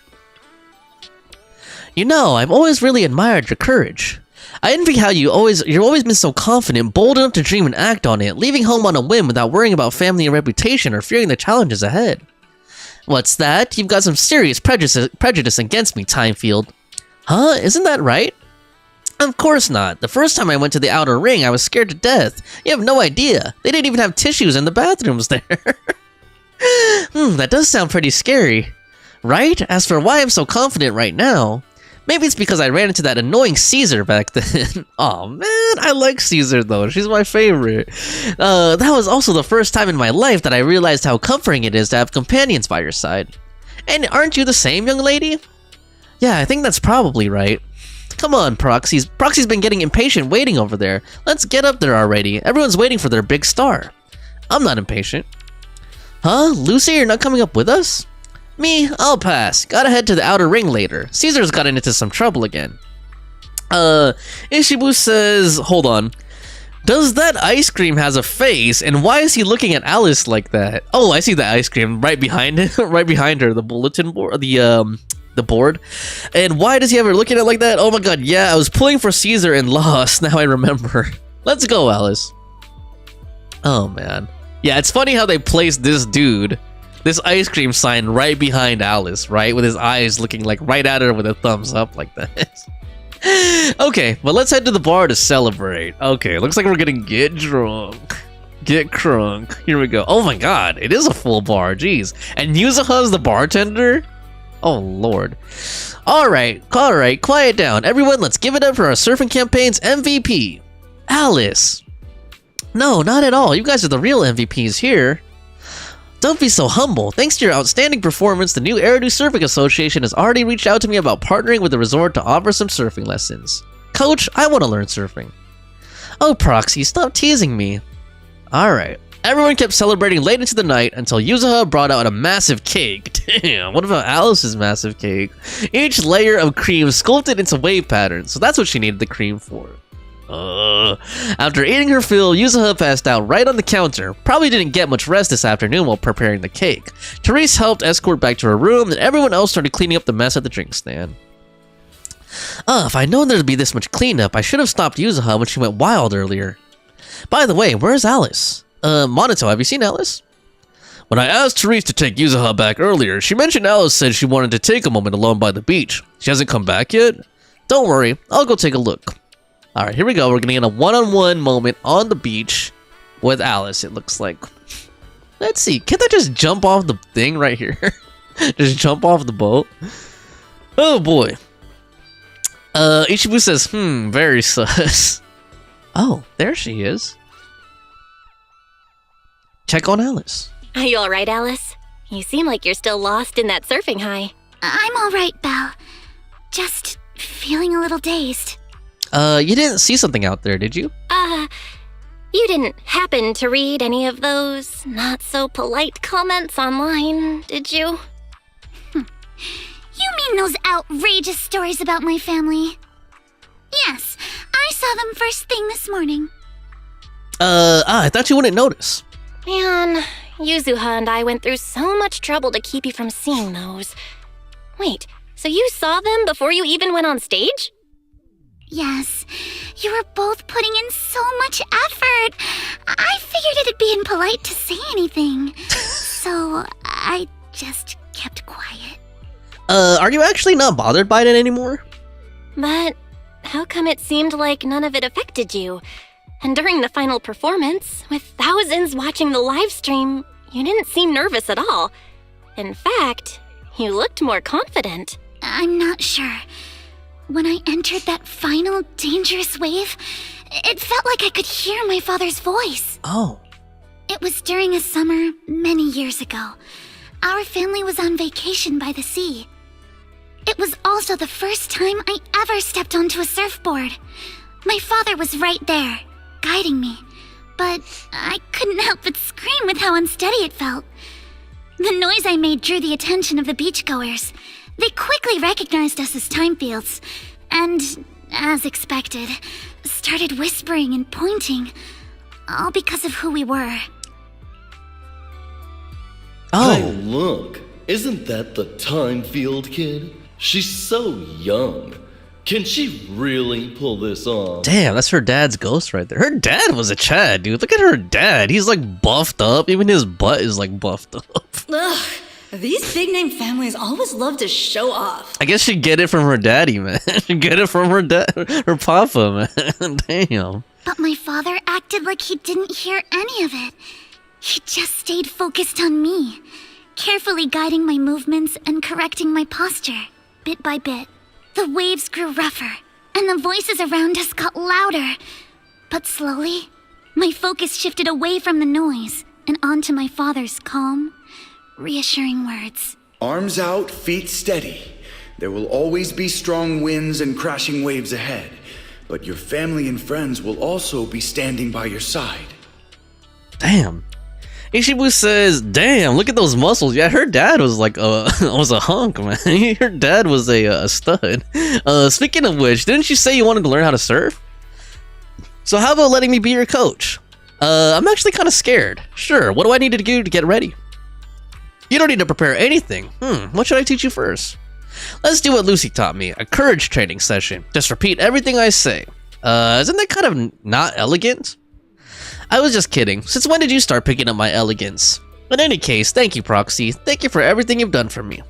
You know, I've always really admired your courage. I envy how you've always been so confident, bold enough to dream and act on it, leaving home on a whim without worrying about family and reputation or fearing the challenges ahead. What's that? You've got some serious prejudice against me, Timefield. Huh? Isn't that right? Of course not. The first time I went to the outer ring, I was scared to death. You have no idea. They didn't even have tissues in the bathrooms there. That does sound pretty scary. Right? As for why I'm so confident right now, maybe it's because I ran into that annoying Caesar back then. Aw, man, I like Caesar though. She's my favorite. That was also the first time in my life that I realized how comforting it is to have companions by your side. And aren't you the same, young lady? Yeah, I think that's probably right. Come on, Proxy's been getting impatient waiting over there. Let's get up there already. Everyone's waiting for their big star. I'm not impatient. Huh? Lucy, you're not coming up with us? Me? I'll pass. Gotta head to the outer ring later. Caesar's gotten into some trouble again. Ishibu says, hold on. Does that ice cream has a face, and why is he looking at Alice like that? Oh, I see the ice cream right behind it, right behind her, the bulletin board, the board. And why does he have her looking at it like that? Oh my god, yeah, I was pulling for Caesar and lost. Now I remember. Let's go, Alice. Oh man. Yeah, it's funny how they placed this dude, this ice cream sign right behind Alice, right? With his eyes looking like right at her with a thumbs up like that. Okay, well, let's head to the bar to celebrate. Okay, looks like we're gonna get drunk. Get crunk. Here we go. Oh my god, it is a full bar, jeez. And Yuzuha's the bartender? Oh lord. Alright, quiet down. Everyone, let's give it up for our surfing campaign's MVP, Alice. No, not at all. You guys are the real MVPs here. Don't be so humble. Thanks to your outstanding performance, the new Eridu Surfing Association has already reached out to me about partnering with the resort to offer some surfing lessons. Coach, I want to learn surfing. Oh, Proxy, stop teasing me. Alright. Everyone kept celebrating late into the night until Yuzuha brought out a massive cake. Damn, what about Alice's massive cake? Each layer of cream sculpted into wave patterns, so that's what she needed the cream for. After eating her fill, Yuzuha passed out right on the counter. Probably didn't get much rest this afternoon while preparing the cake. Therese helped escort back to her room, and everyone else started cleaning up the mess at the drink stand. If I'd known there'd be this much cleanup, I should have stopped Yuzuha when she went wild earlier. By the way, where's Alice? Monito, have you seen Alice? When I asked Therese to take Yuzuha back earlier, she mentioned Alice said she wanted to take a moment alone by the beach. She hasn't come back yet? Don't worry, I'll go take a look. Alright, here we go. We're gonna get a one-on-one moment on the beach with Alice, it looks like. Let's see. Can't I just jump off the thing right here? Just jump off the boat? Oh boy. Ichibu says, very sus. Oh, there she is. Check on Alice. Are you alright, Alice? You seem like you're still lost in that surfing high. I'm alright, Belle. Just feeling a little dazed. You didn't see something out there, did you? You didn't happen to read any of those not-so-polite comments online, did you? You mean those outrageous stories about my family? Yes, I saw them first thing this morning. I thought you wouldn't notice. Man, Yuzuha and I went through so much trouble to keep you from seeing those. Wait, so you saw them before you even went on stage? Yes, you were both putting in so much effort. I figured it'd be impolite to say anything. So I just kept quiet. Are you actually not bothered by it anymore? But how come it seemed like none of it affected you? And during the final performance, with thousands watching the live stream, you didn't seem nervous at all. In fact, you looked more confident. I'm not sure. When I entered that final dangerous wave, it felt like I could hear my father's voice. Oh. It was during a summer many years ago. Our family was on vacation by the sea. It was also the first time I ever stepped onto a surfboard. My father was right there, guiding me, but I couldn't help but scream with how unsteady it felt. The noise I made drew the attention of the beachgoers. They quickly recognized us as Timefields, and, as expected, started whispering and pointing, all because of who we were. Oh. Hey, look, isn't that the Timefield kid? She's so young. Can she really pull this off? Damn, that's her dad's ghost right there. Her dad was a Chad, dude. Look at her dad. He's like buffed up. Even his butt is like buffed up. Ugh, these big-name families always love to show off. I guess she'd get it from her daddy, man. She'd get it from her dad, her papa, man. Damn. But my father acted like he didn't hear any of it. He just stayed focused on me, carefully guiding my movements and correcting my posture, bit by bit. The waves grew rougher, and the voices around us got louder. But slowly, my focus shifted away from the noise and onto my father's calm, reassuring words. Arms out, feet steady. There will always be strong winds and crashing waves ahead, but your family and friends will also be standing by your side. Damn. Ishibu says, damn, look at those muscles. Yeah, her dad was like was a hunk, man. Her dad was a stud. Speaking of which, didn't you say you wanted to learn how to surf? So how about letting me be your coach? I'm actually kind of scared. Sure, what do I need to do to get ready? You don't need to prepare anything. What should I teach you first? Let's do what Lucy taught me, a courage training session. Just repeat everything I say. Isn't that kind of not elegant? I was just kidding. Since when did you start picking up my elegance? In any case, thank you, Proxy. Thank you for everything you've done for me.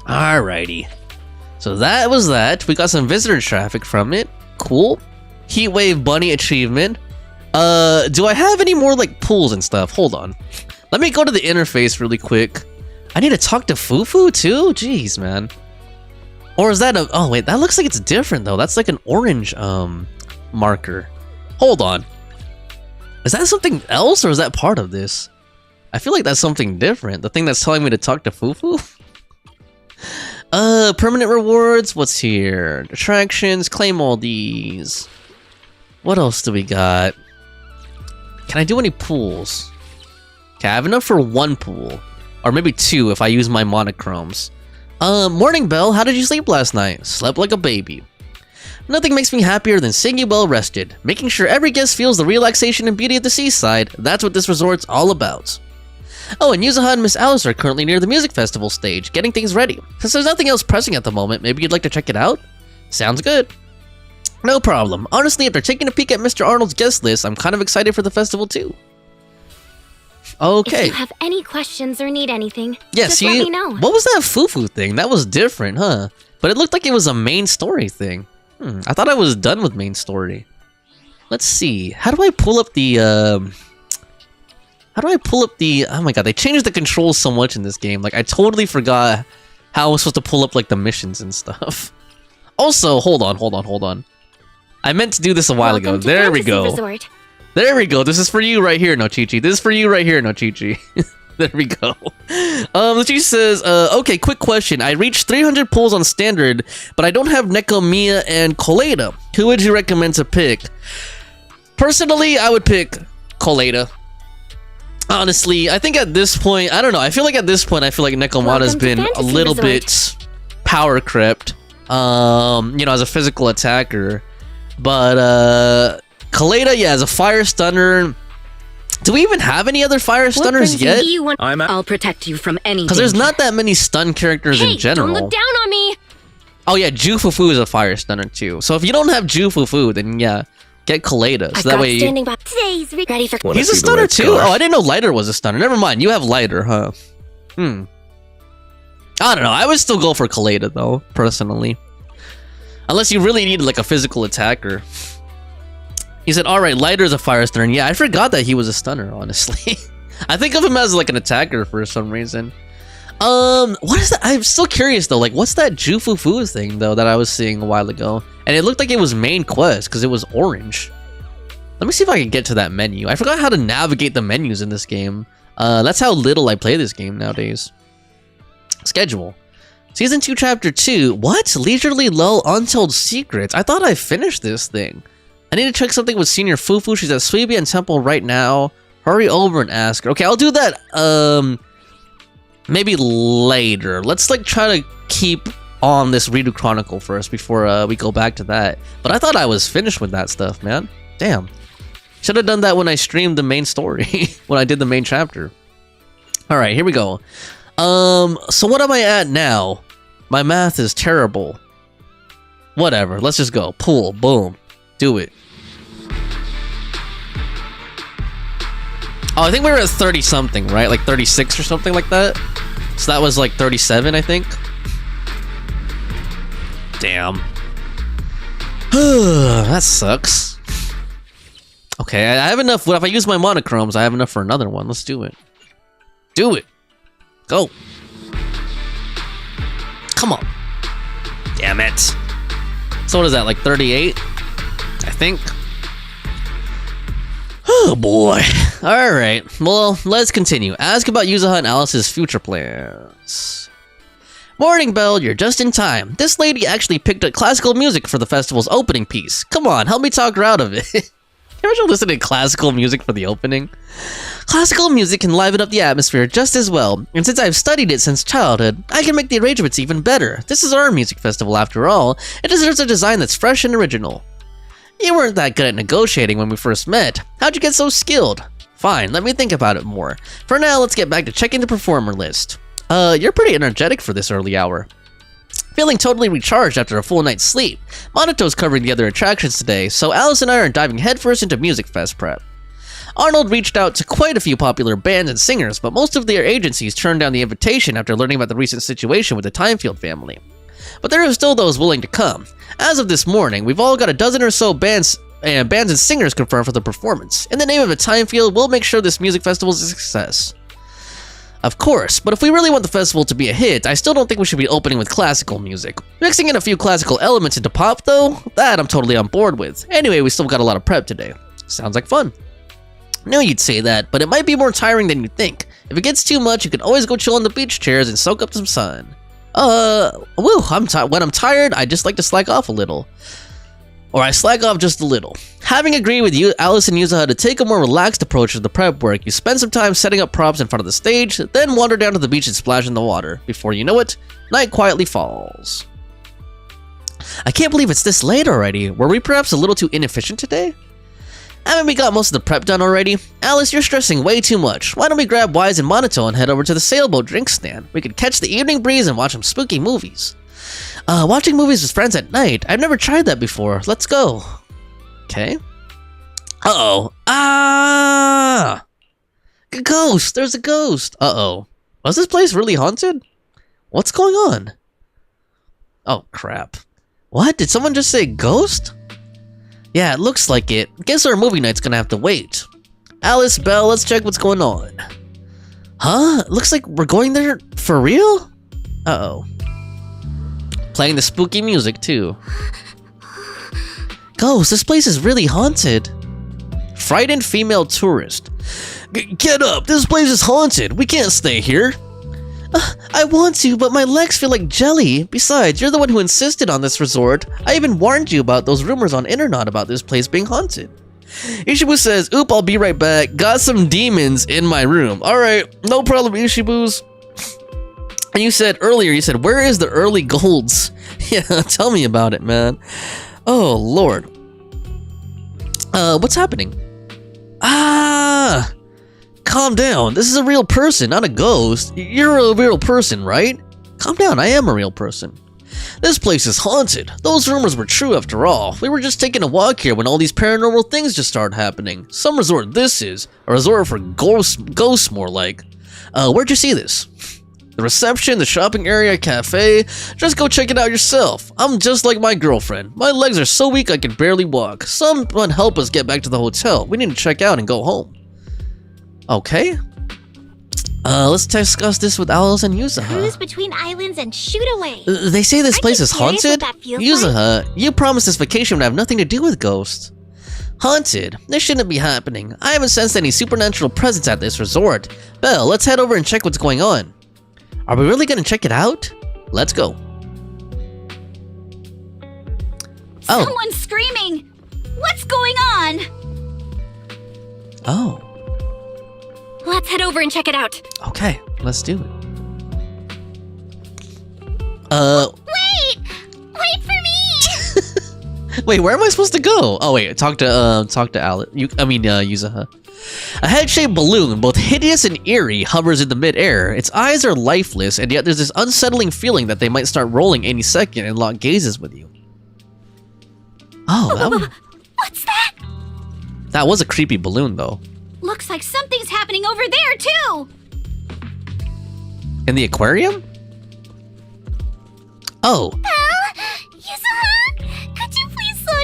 Alrighty. So that was that. We got some visitor traffic from it. Cool. Heatwave Bunny achievement. Do I have any more like pools and stuff? Hold on. Let me go to the interface really quick. I need to talk to Fufu too? Jeez, man. Or is that a... Oh, wait. That looks like it's different, though. That's like an orange marker. Hold on. Is that something else, or is that part of this? I feel like that's something different. The thing that's telling me to talk to Fufu? Permanent rewards. What's here? Attractions. Claim all these. What else do we got? Can I do any pools? Okay, I have enough for one pool. Or maybe two if I use my monochromes. Morning, Belle. How did you sleep last night? Slept like a baby. Nothing makes me happier than seeing you well rested. Making sure every guest feels the relaxation and beauty of the seaside. That's what this resort's all about. Oh, and Yuzuha and Miss Alice are currently near the music festival stage, getting things ready. Since there's nothing else pressing at the moment, maybe you'd like to check it out? Sounds good. No problem. Honestly, after taking a peek at Mr. Arnold's guest list, I'm kind of excited for the festival too. Okay. If you have any questions or need anything, yeah, just let me know. What was that Fufu thing? That was different, huh? But it looked like it was a main story thing. I thought I was done with main story. Let's see. How do I pull up the, oh my god, they changed the controls so much in this game. Like, I totally forgot how I was supposed to pull up, like, the missions and stuff. Also, hold on. I meant to do this a while ago. There we go. Resort. There we go. This is for you right here, No Chi-Chi. This is for you right here, No Chi-Chi. There we go. She says, okay, quick question. I reached 300 pulls on standard, but I don't have Neko, Mia, and Coleda. Who would you recommend to pick? Personally, I would pick Coleda. Honestly, I think at this point, I don't know. I feel like at this point, Nekomata's been a little bit power crept, you know, as a physical attacker. But, Coleda, yeah, as a fire stunner. Do we even have any other fire stunners yet? I'll protect you from anything. Because there's not that many stun characters in general. Don't look down on me. Oh yeah, Jufufu is a fire stunner too. So if you don't have Jufufu, then yeah, get Coleda. So that way standing by. Today's ready for. He's a stunner too. Oh, I didn't know Lighter was a stunner. Never mind, you have Lighter, huh? I don't know. I would still go for Coleda though, personally. Unless you really need like a physical attacker. He said, alright, Lighter's a fire stunner. Yeah, I forgot that he was a stunner, honestly. I think of him as like an attacker for some reason. What is that? I'm still curious though. Like, what's that Jufufu thing though that I was seeing a while ago? And it looked like it was main quest because it was orange. Let me see if I can get to that menu. I forgot how to navigate the menus in this game. That's how little I play this game nowadays. Schedule. Season 2, Chapter 2. What? Leisurely Lull Untold Secrets. I thought I finished this thing. I need to check something with Senior Fufu. She's at Suibian Temple right now. Hurry over and ask her. Okay, I'll do that, maybe later. Let's, like, try to keep on this Ridu Chronicle first before, we go back to that. But I thought I was finished with that stuff, man. Damn. Should have done that when I streamed the main story. When I did the main chapter. Alright, here we go. So what am I at now? My math is terrible. Whatever, let's just go. Pool, boom. Do it. Oh, I think we were at 30 something, right? Like 36 or something like that. So that was like 37, I think. Damn. That sucks. Okay, I have enough. What if I use my monochromes? I have enough for another one. Let's do it. Do it. Go. Come on. Damn it. So what is that, like 38? I think. Oh boy. Alright. Well, let's continue. Ask about Yuzuha and Alice's future plans. Morning, Belle. You're just in time. This lady actually picked up classical music for the festival's opening piece. Come on, help me talk her out of it. Imagine listening to classical music for the opening. Classical music can liven up the atmosphere just as well, and since I've studied it since childhood, I can make the arrangements even better. This is our music festival after all. It deserves a design that's fresh and original. You weren't that good at negotiating when we first met. How'd you get so skilled? Fine, let me think about it more. For now, let's get back to checking the performer list. You're pretty energetic for this early hour. Feeling totally recharged after a full night's sleep. Monato's covering the other attractions today, so Alice and I are diving headfirst into Music Fest prep. Arnold reached out to quite a few popular bands and singers, but most of their agencies turned down the invitation after learning about the recent situation with the Timefield family. But there are still those willing to come. As of this morning, we've all got a dozen or so bands and singers confirmed for the performance. In the name of the Timefield, we'll make sure this music festival is a success. Of course, but if we really want the festival to be a hit, I still don't think we should be opening with classical music. Mixing in a few classical elements into pop though, that I'm totally on board with. Anyway, we still got a lot of prep today. Sounds like fun. Knew you'd say that, but it might be more tiring than you think. If it gets too much, you can always go chill on the beach chairs and soak up some sun. When I'm tired, I just like to slack off a little. Or I slack off just a little. Having agreed with you, Alice and Yuzaha to take a more relaxed approach to the prep work, you spend some time setting up props in front of the stage, then wander down to the beach and splash in the water. Before you know it, night quietly falls. I can't believe it's this late already. Were we perhaps a little too inefficient today? Haven't we got most of the prep done already? Alice, you're stressing way too much. Why don't we grab Wise and Monoto and head over to the sailboat drink stand? We could catch the evening breeze and watch some spooky movies. Watching movies with friends at night. I've never tried that before. Let's go. Okay. Uh-oh. Ah! A ghost! There's a ghost! Uh-oh. Was this place really haunted? What's going on? Oh, crap. What? Did someone just say ghost? Yeah, it looks like it. Guess our movie night's gonna have to wait. Alice, Belle, let's check what's going on. Huh? Looks like we're going there for real? Uh-oh. Playing the spooky music, too. Ghost, this place is really haunted. Frightened female tourist. Get up, this place is haunted. We can't stay here. I want to, but my legs feel like jelly. Besides, you're the one who insisted on this resort. I even warned you about those rumors on internet about this place being haunted. Ishibu says, oop, I'll be right back. Got some demons in my room. Alright, no problem, Ishibus. And you said earlier, where is the early golds? Yeah, tell me about it, man. Oh, Lord. What's happening? Ah! Calm down. This is a real person, not a ghost. You're a real person, right? Calm down, I am a real person. This place is haunted. Those rumors were true after all. We were just taking a walk here when all these paranormal things just started happening. Some resort this is. A resort for ghosts more like. Where'd you see this? The reception, the shopping area, cafe. Just go check it out yourself. I'm just like my girlfriend. My legs are so weak I can barely walk. Someone help us get back to the hotel. We need to check out and go home. Okay. Let's discuss this with Alice and Yuzaha. Cruise between islands and shoot away. They say this place is haunted? Yuzaha, like? you promised this vacation would have nothing to do with ghosts. Haunted? This shouldn't be happening. I haven't sensed any supernatural presence at this resort. Belle, let's head over and check what's going on. Are we really gonna check it out? Let's go. Oh. Someone's screaming! What's going on? Oh. Let's head over and check it out. Okay, let's do it. Wait! Wait for me! Wait, where am I supposed to go? Oh wait, talk to Alice. Yuzaha. A head-shaped balloon, both hideous and eerie, hovers in the mid-air. Its eyes are lifeless, and yet there's this unsettling feeling that they might start rolling any second and lock gazes with you. Oh, What's that? That was a creepy balloon, though. Looks like something's happening over there, too! In the aquarium? Oh. Belle? Yuzaha? Could you please slow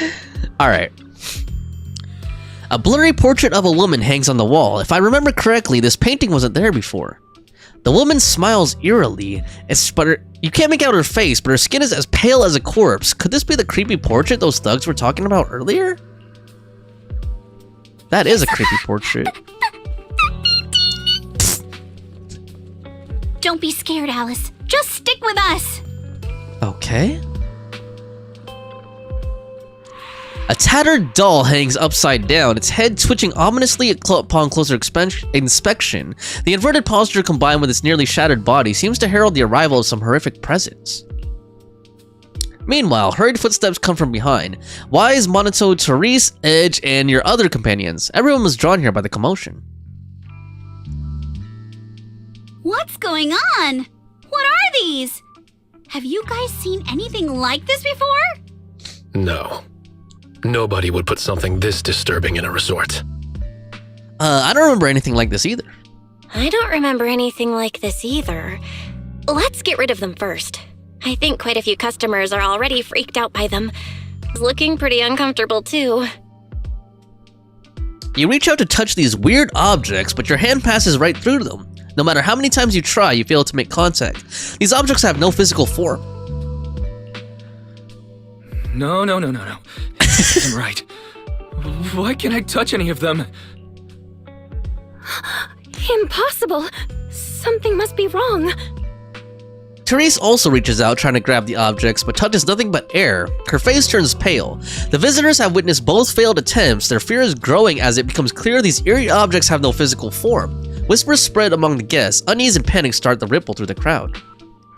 down? Alright. A blurry portrait of a woman hangs on the wall. If I remember correctly, this painting wasn't there before. The woman smiles eerily. You can't make out her face, but her skin is as pale as a corpse. Could this be the creepy portrait those thugs were talking about earlier? That is a creepy portrait. Don't be scared, Alice. Just stick with us. Okay. A tattered doll hangs upside down, its head twitching ominously upon closer inspection. The inverted posture combined with its nearly shattered body seems to herald the arrival of some horrific presence. Meanwhile, hurried footsteps come from behind. Wise, Monato, Therese, Edge, and your other companions. Everyone was drawn here by the commotion. What's going on? What are these? Have you guys seen anything like this before? No. Nobody would put something this disturbing in a resort. I don't remember anything like this either. I don't remember anything like this either. Let's get rid of them first. I think quite a few customers are already freaked out by them. It's looking pretty uncomfortable too. You reach out to touch these weird objects, but your hand passes right through them. No matter how many times you try, you fail to make contact. These objects have no physical form. No. I'm right. Why can't I touch any of them? Impossible! Something must be wrong. Therese also reaches out trying to grab the objects, but touches nothing but air. Her face turns pale. The visitors have witnessed both failed attempts. Their fear is growing as it becomes clear these eerie objects have no physical form. Whispers spread among the guests. Unease and panic start to ripple through the crowd.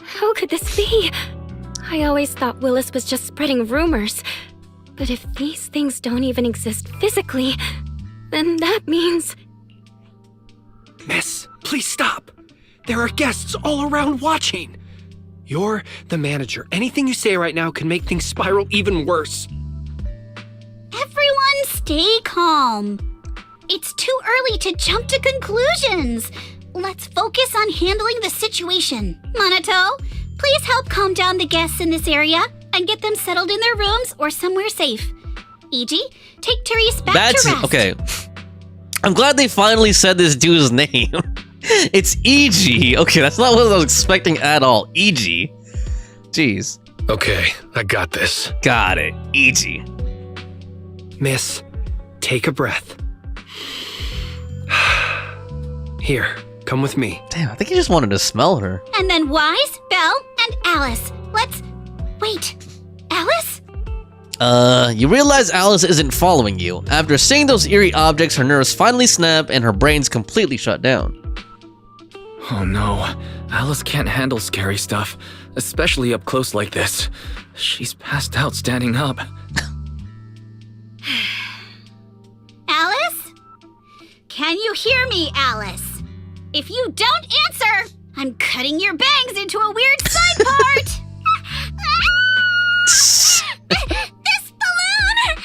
How could this be? I always thought Willis was just spreading rumors. But if these things don't even exist physically, then that means... Miss, please stop. There are guests all around watching. You're the manager. Anything you say right now can make things spiral even worse. Everyone stay calm. It's too early to jump to conclusions. Let's focus on handling the situation. Monato, please help calm down the guests in this area and get them settled in their rooms or somewhere safe. E.G., take Therese back to rest. Okay. I'm glad they finally said this dude's name. It's E.G. Okay, that's not what I was expecting at all. E.G. Jeez. Okay, I got this. Got it. E.G. Miss, take a breath. Here, come with me. Damn, I think he just wanted to smell her. And then Wise, Belle, and Alice. Let's... Wait, Alice? You realize Alice isn't following you. After seeing those eerie objects, her nerves finally snap and her brain's completely shut down. Oh no, Alice can't handle scary stuff, especially up close like this. She's passed out standing up. Alice? Can you hear me, Alice? If you don't answer, I'm cutting your bangs into a weird side part! This balloon!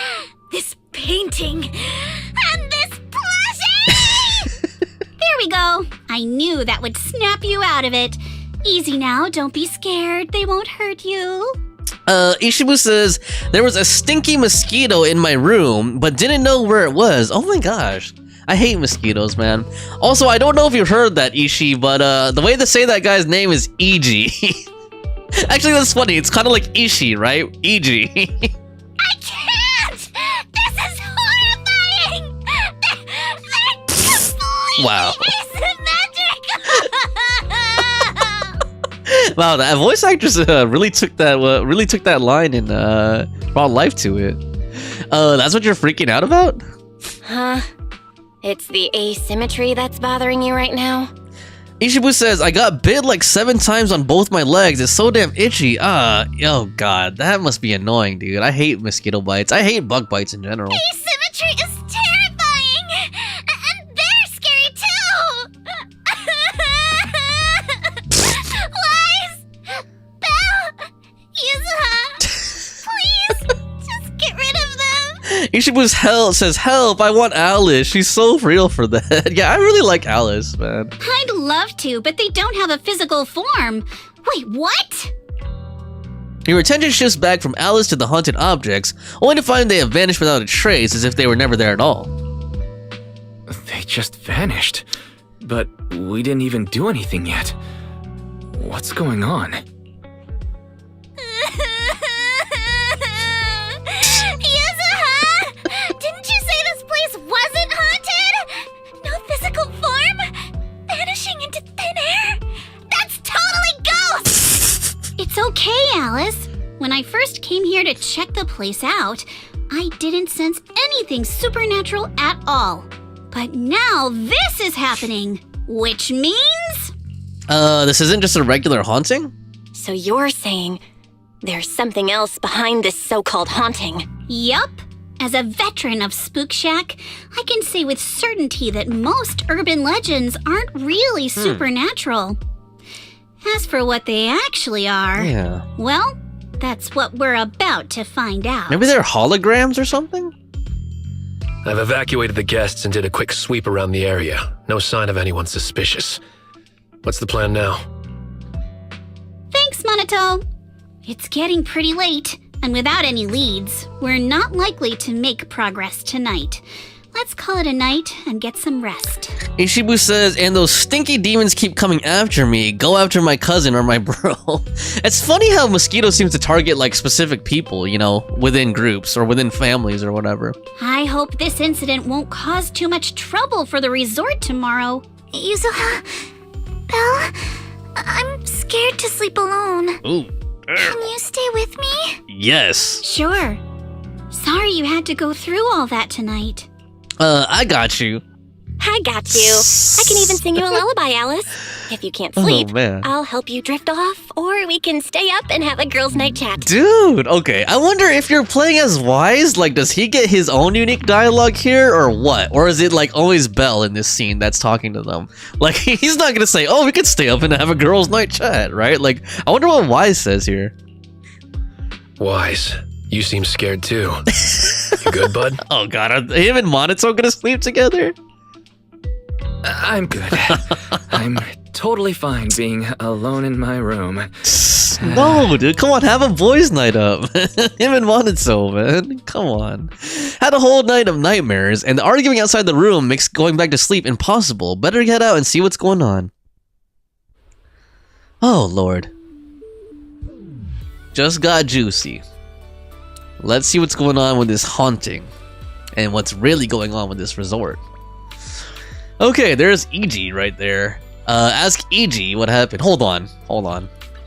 This painting! And this plushie! There we go. I knew that would snap you out of it. Easy now, don't be scared. They won't hurt you. Ishibu says, there was a stinky mosquito in my room, but didn't know where it was. Oh my gosh. I hate mosquitoes, man. Also, I don't know if you heard that, Ishi, but the way to say that guy's name is E.G. Actually, that's funny. It's kind of like Ishi, right? E.G. I can't! This is horrifying! They're Wow. asymmetrical! Wow, that voice actress really took that line and brought life to it. That's what you're freaking out about? Huh? It's the asymmetry that's bothering you right now? Ishibu says, I got bit like 7 times on both my legs. It's so damn itchy. Oh god, that must be annoying, dude. I hate mosquito bites. I hate bug bites in general. Asymmetry is terrifying! And they're scary too! Wise! Belle! Yuzuha! Please, just get rid of them! Ishibu says, help, I want Alice. She's so real for that. Yeah, I really like Alice, man. I'd love to, but they don't have a physical form. Wait, what? Your attention shifts back from Alice to the haunted objects, only to find they have vanished without a trace, as if they were never there at all. They just vanished. But we didn't even do anything yet. What's going on? Yuzuha! Didn't you say this place wasn't haunted? No physical form? Vanishing into thin air? That's totally ghosts! It's okay, Alice. When I first came here to check the place out, I didn't sense anything supernatural at all. But now this is happening, which means... This isn't just a regular haunting? So you're saying there's something else behind this so-called haunting? Yup. As a veteran of Spook Shack, I can say with certainty that most urban legends aren't really supernatural. As for what they actually are, well, that's what we're about to find out. Maybe they're holograms or something? I've evacuated the guests and did a quick sweep around the area. No sign of anyone suspicious. What's the plan now? Thanks, Monato. It's getting pretty late, and without any leads, we're not likely to make progress tonight. Let's call it a night and get some rest. Ishibu says, and those stinky demons keep coming after me. Go after my cousin or my bro. It's funny how Mosquito seems to target like specific people, you know, within groups or within families or whatever. I hope this incident won't cause too much trouble for the resort tomorrow. Yuzuha, Belle, I'm scared to sleep alone. Ooh. Can you stay with me? Yes. Sure. Sorry you had to go through all that tonight. I got you. I got you. I can even sing you a lullaby, Alice. If you can't sleep, man. I'll help you drift off, or we can stay up and have a girls' night chat. Dude, okay. I wonder if you're playing as Wise, like, does he get his own unique dialogue here, or what? Or is it, like, always Belle in this scene that's talking to them? Like, he's not gonna say, oh, we could stay up and have a girls' night chat, right? Like, I wonder what Wise says here. Wise, you seem scared too. You good, bud? Oh, God, are him and Monato gonna sleep together? I'm good. I'm totally fine being alone in my room. No, dude, come on, have a boys' night up. Him and Monato, man. Come on. Had a whole night of nightmares, and the arguing outside the room makes going back to sleep impossible. Better get out and see what's going on. Oh, Lord. Just got juicy. Let's see what's going on with this haunting, and what's really going on with this resort. Okay, there's EG right there. Ask EG what happened. Hold on.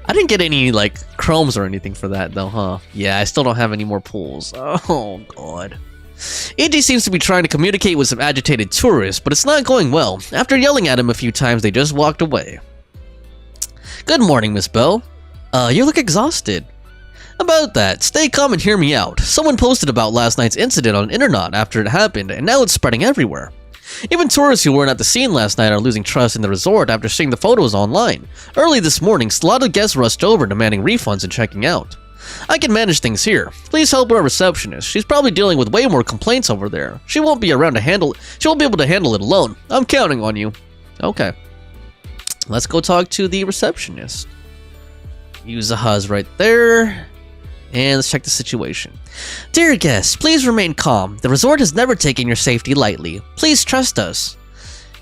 I didn't get any, like, chromes or anything for that, though, huh? Yeah, I still don't have any more pulls. Oh, God. EG seems to be trying to communicate with some agitated tourists, but it's not going well. After yelling at him a few times, they just walked away. Good morning, Miss Belle. You look exhausted. About that, stay calm and hear me out. Someone posted about last night's incident on the internet after it happened, and now it's spreading everywhere. Even tourists who weren't at the scene last night are losing trust in the resort after seeing the photos online. Early this morning, a lot of guests rushed over demanding refunds and checking out. I can manage things here. Please help our receptionist. She's probably dealing with way more complaints over there. She won't be able to handle it alone. I'm counting on you. Okay. Let's go talk to the receptionist. Yuzuha's right there. And let's check the situation. Dear guests, please remain calm. The resort has never taken your safety lightly. Please trust us.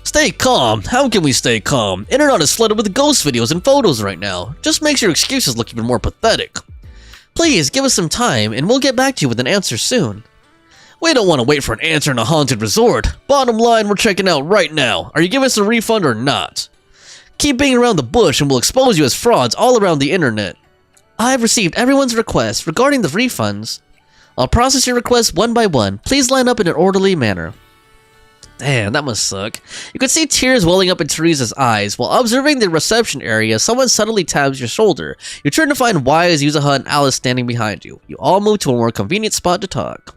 Stay calm? How can we stay calm? Internet is flooded with ghost videos and photos right now. Just makes your excuses look even more pathetic. Please, give us some time and we'll get back to you with an answer soon. We don't want to wait for an answer in a haunted resort. Bottom line, we're checking out right now. Are you giving us a refund or not? Keep being around the bush and we'll expose you as frauds all around the internet. I've received everyone's requests regarding the refunds. I'll process your requests one by one. Please line up in an orderly manner. Damn, that must suck. You can see tears welling up in Teresa's eyes. While observing the reception area, someone suddenly taps your shoulder. You turn to find Wise, Yuzuha, and Alice standing behind you. You all move to a more convenient spot to talk.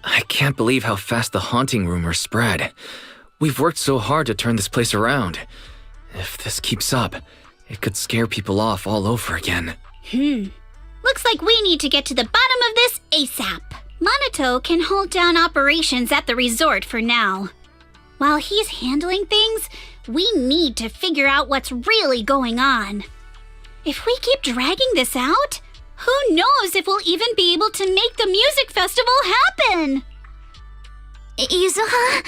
I can't believe how fast the haunting rumors spread. We've worked so hard to turn this place around. If this keeps up, it could scare people off all over again. Looks like we need to get to the bottom of this ASAP. Monato can hold down operations at the resort for now. While he's handling things, we need to figure out what's really going on. If we keep dragging this out, who knows if we'll even be able to make the music festival happen? Yuzuha,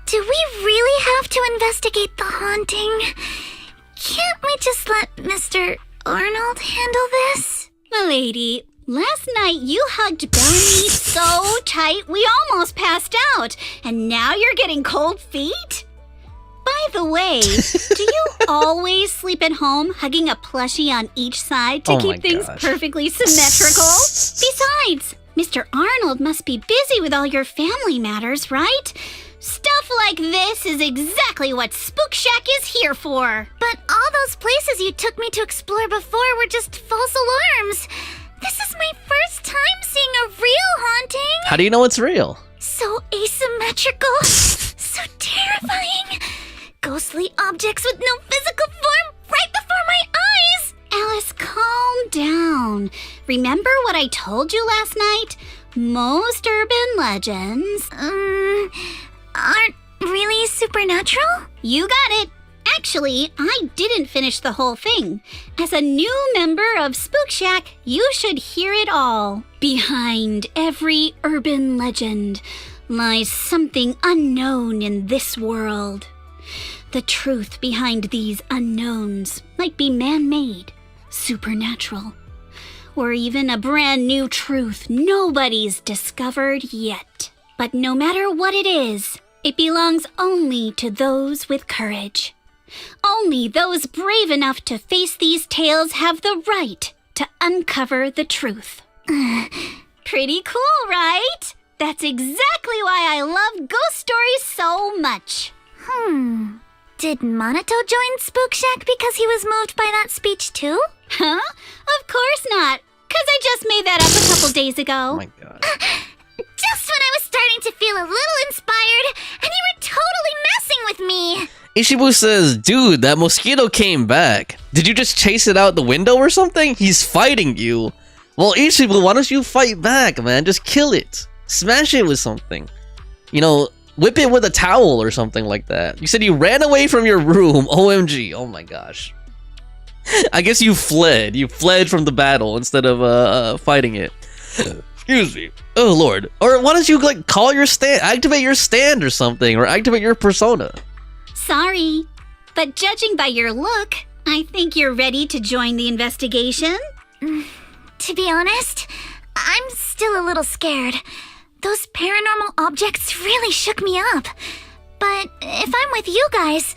do we really have to investigate the haunting? Can't we just let Mr. Arnold handle this? Milady, last night you hugged Benny so tight we almost passed out, and now you're getting cold feet? By the way, do you always sleep at home hugging a plushie on each side to keep things perfectly symmetrical? Besides, Mr. Arnold must be busy with all your family matters, right? Stuff like this is exactly what Spook Shack is here for. But all those places you took me to explore before were just false alarms. This is my first time seeing a real haunting. How do you know it's real? So asymmetrical. So terrifying. Ghostly objects with no physical form right before my eyes. Alice, calm down. Remember what I told you last night? Most urban legends aren't really supernatural? You got it. Actually, I didn't finish the whole thing. As a new member of Spook Shack, you should hear it all. Behind every urban legend lies something unknown in this world. The truth behind these unknowns might be man-made, supernatural, or even a brand new truth nobody's discovered yet. But no matter what it is, it belongs only to those with courage. Only those brave enough to face these tales have the right to uncover the truth. Pretty cool, right? That's exactly why I love ghost stories so much. Did Monato join Spook Shack because he was moved by that speech too? Huh? Of course not. 'Cause I just made that up a couple days ago. Oh my god. Just when I was starting to feel a little inspired, and you were totally messing with me. Ishibu says, dude, that mosquito came back. Did you just chase it out the window or something? He's fighting you. Well, Ishibu, why don't you fight back, man? Just kill it. Smash it with something. You know, whip it with a towel or something like that. You said you ran away from your room. OMG. Oh my gosh. I guess you fled. You fled from the battle instead of fighting it. Excuse me. Oh lord. Or why don't you like call your stand, activate your stand or something, or activate your persona? Sorry, but judging by your look, I think you're ready to join the investigation. To be honest, I'm still a little scared. Those paranormal objects really shook me up. But if I'm with you guys,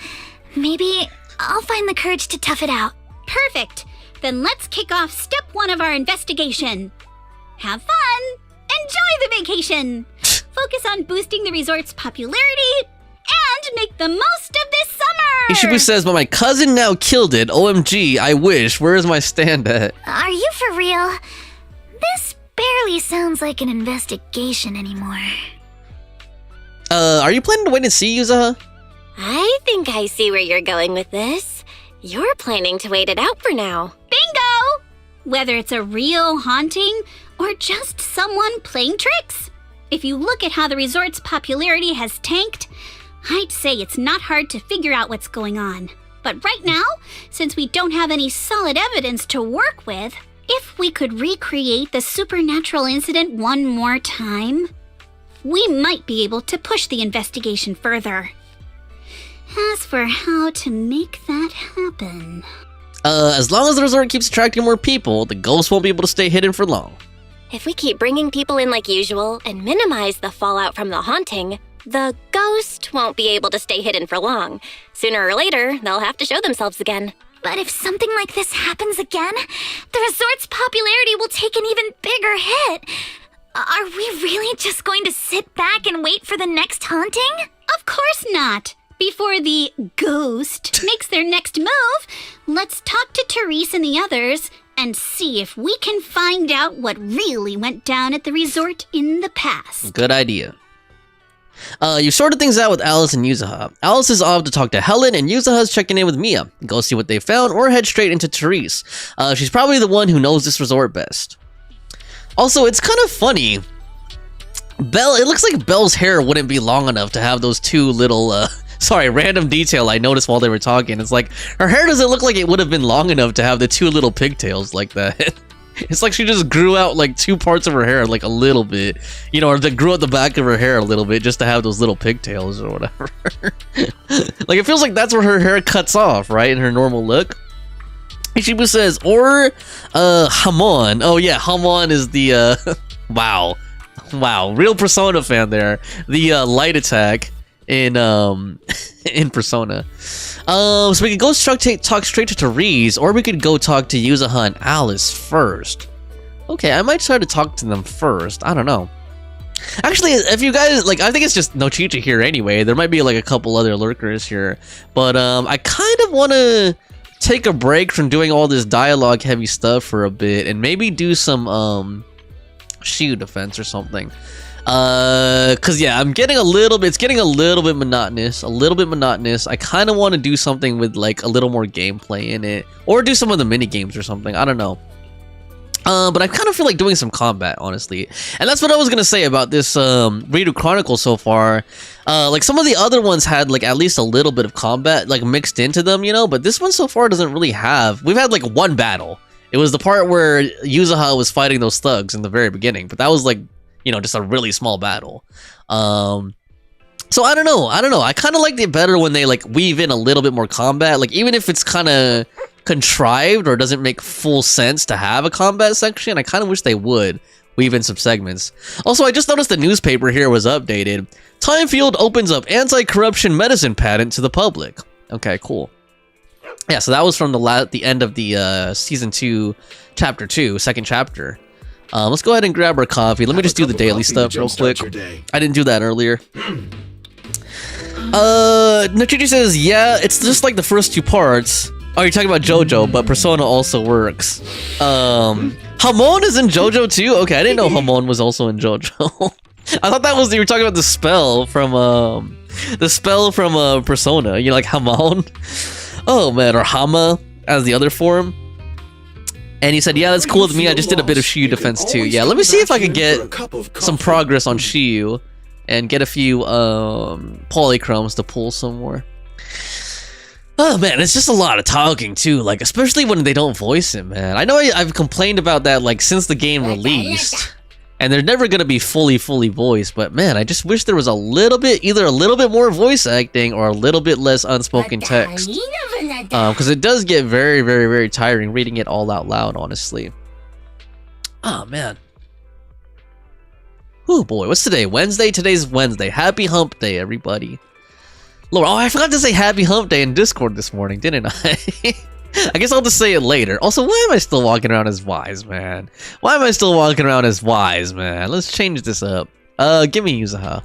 maybe I'll find the courage to tough it out. Perfect. Then let's kick off step 1 of our investigation. Have fun! Enjoy the vacation! Focus on boosting the resort's popularity and make the most of this summer! Ishibu says, but my cousin now killed it. OMG, I wish. Where is my stand at? Are you for real? This barely sounds like an investigation anymore. Are you planning to wait and see, Yuzaha? I think I see where you're going with this. You're planning to wait it out for now. Bingo! Whether it's a real haunting or just someone playing tricks. If you look at how the resort's popularity has tanked, I'd say it's not hard to figure out what's going on. But right now, since we don't have any solid evidence to work with, if we could recreate the supernatural incident one more time, we might be able to push the investigation further. As for how to make that happen... As long as the resort keeps attracting more people, the ghosts won't be able to stay hidden for long. If we keep bringing people in like usual and minimize the fallout from the haunting, the ghost won't be able to stay hidden for long. Sooner or later, they'll have to show themselves again. But if something like this happens again, the resort's popularity will take an even bigger hit. Are we really just going to sit back and wait for the next haunting? Of course not. Before the ghost makes their next move, let's talk to Therese and the others and see if we can find out what really went down at the resort in the past. Good idea. You sorted things out with Alice and Yuzaha. Alice is off to talk to Helen, and Yuzaha's checking in with Mia. Go see what they found, or head straight into Therese. She's probably the one who knows this resort best. Also, it's kind of funny. It looks like Belle's hair wouldn't be long enough to have those two little, sorry, random detail I noticed while they were talking. It's like, her hair doesn't look like it would have been long enough to have the two little pigtails like that. It's like she just grew out like two parts of her hair like a little bit, you know, or they grew out the back of her hair a little bit just to have those little pigtails or whatever. Like it feels like that's where her hair cuts off, right, in her normal look. Ishibu says, or Hamon. Oh yeah, Hamon is the wow, real Persona fan there. The light attack. in in Persona. So we could go talk straight to Therese, or we could go talk to Yuzuha and Alice first. Okay, I might try to talk to them first. I don't know. Actually, if you guys like, I think it's just Nochichi here anyway. There might be like a couple other lurkers here, but I kind of want to take a break from doing all this dialogue heavy stuff for a bit and maybe do some shield defense or something. Cause yeah, it's getting a little bit monotonous, I kind of want to do something with like a little more gameplay in it, or do some of the mini games or something. I don't know. But I kind of feel like doing some combat, honestly. And that's what I was gonna say about this Ridu Chronicle so far. Like some of the other ones had like at least a little bit of combat like mixed into them, you know, but this one so far doesn't really have. We've had like one battle. It was the part where Yuzuha was fighting those thugs in the very beginning, but that was like, you know, just a really small battle. So I don't know. I kind of liked it better when they like weave in a little bit more combat, like even if it's kind of contrived or doesn't make full sense to have a combat section. I kind of wish they would weave in some segments. Also, I just noticed the newspaper here was updated. Time Field opens up anti-corruption medicine patent to the public. Okay, cool. Yeah, so that was from the end of the season 2, chapter 2, second chapter. Let's go ahead and grab our coffee. Let me just do the daily stuff real quick. I didn't do that earlier. Nochichi says, yeah, it's just like the first 2 parts. Oh, you're talking about JoJo, but Persona also works. Hamon is in JoJo too? Okay, I didn't know Hamon was also in JoJo. I thought that was, you were talking about the spell from Persona. You know, like Hamon? Oh man, or Hama as the other form. And he said, yeah, that's cool with me. I just did a bit of Shiyu defense too. Yeah, let me see if I can get some progress on Shiyu and get a few polychromes to pull some more. Oh man, it's just a lot of talking too, like especially when they don't voice him, man. I know I've complained about that like since the game released, and they're never gonna be fully voiced, but man, I just wish there was a little bit, either a little bit more voice acting or a little bit less unspoken text. Because it does get very tiring reading it all out loud, honestly. Oh man. Oh boy, what's today? Wednesday? Today's Wednesday. Happy Hump Day, everybody. Lord, oh, I forgot to say Happy Hump Day in Discord this morning, didn't I? I guess I'll just say it later. Also, why am I still walking around as Wise, man? Why am I still walking around as Wise, man? Let's change this up. Give me Yuzuha.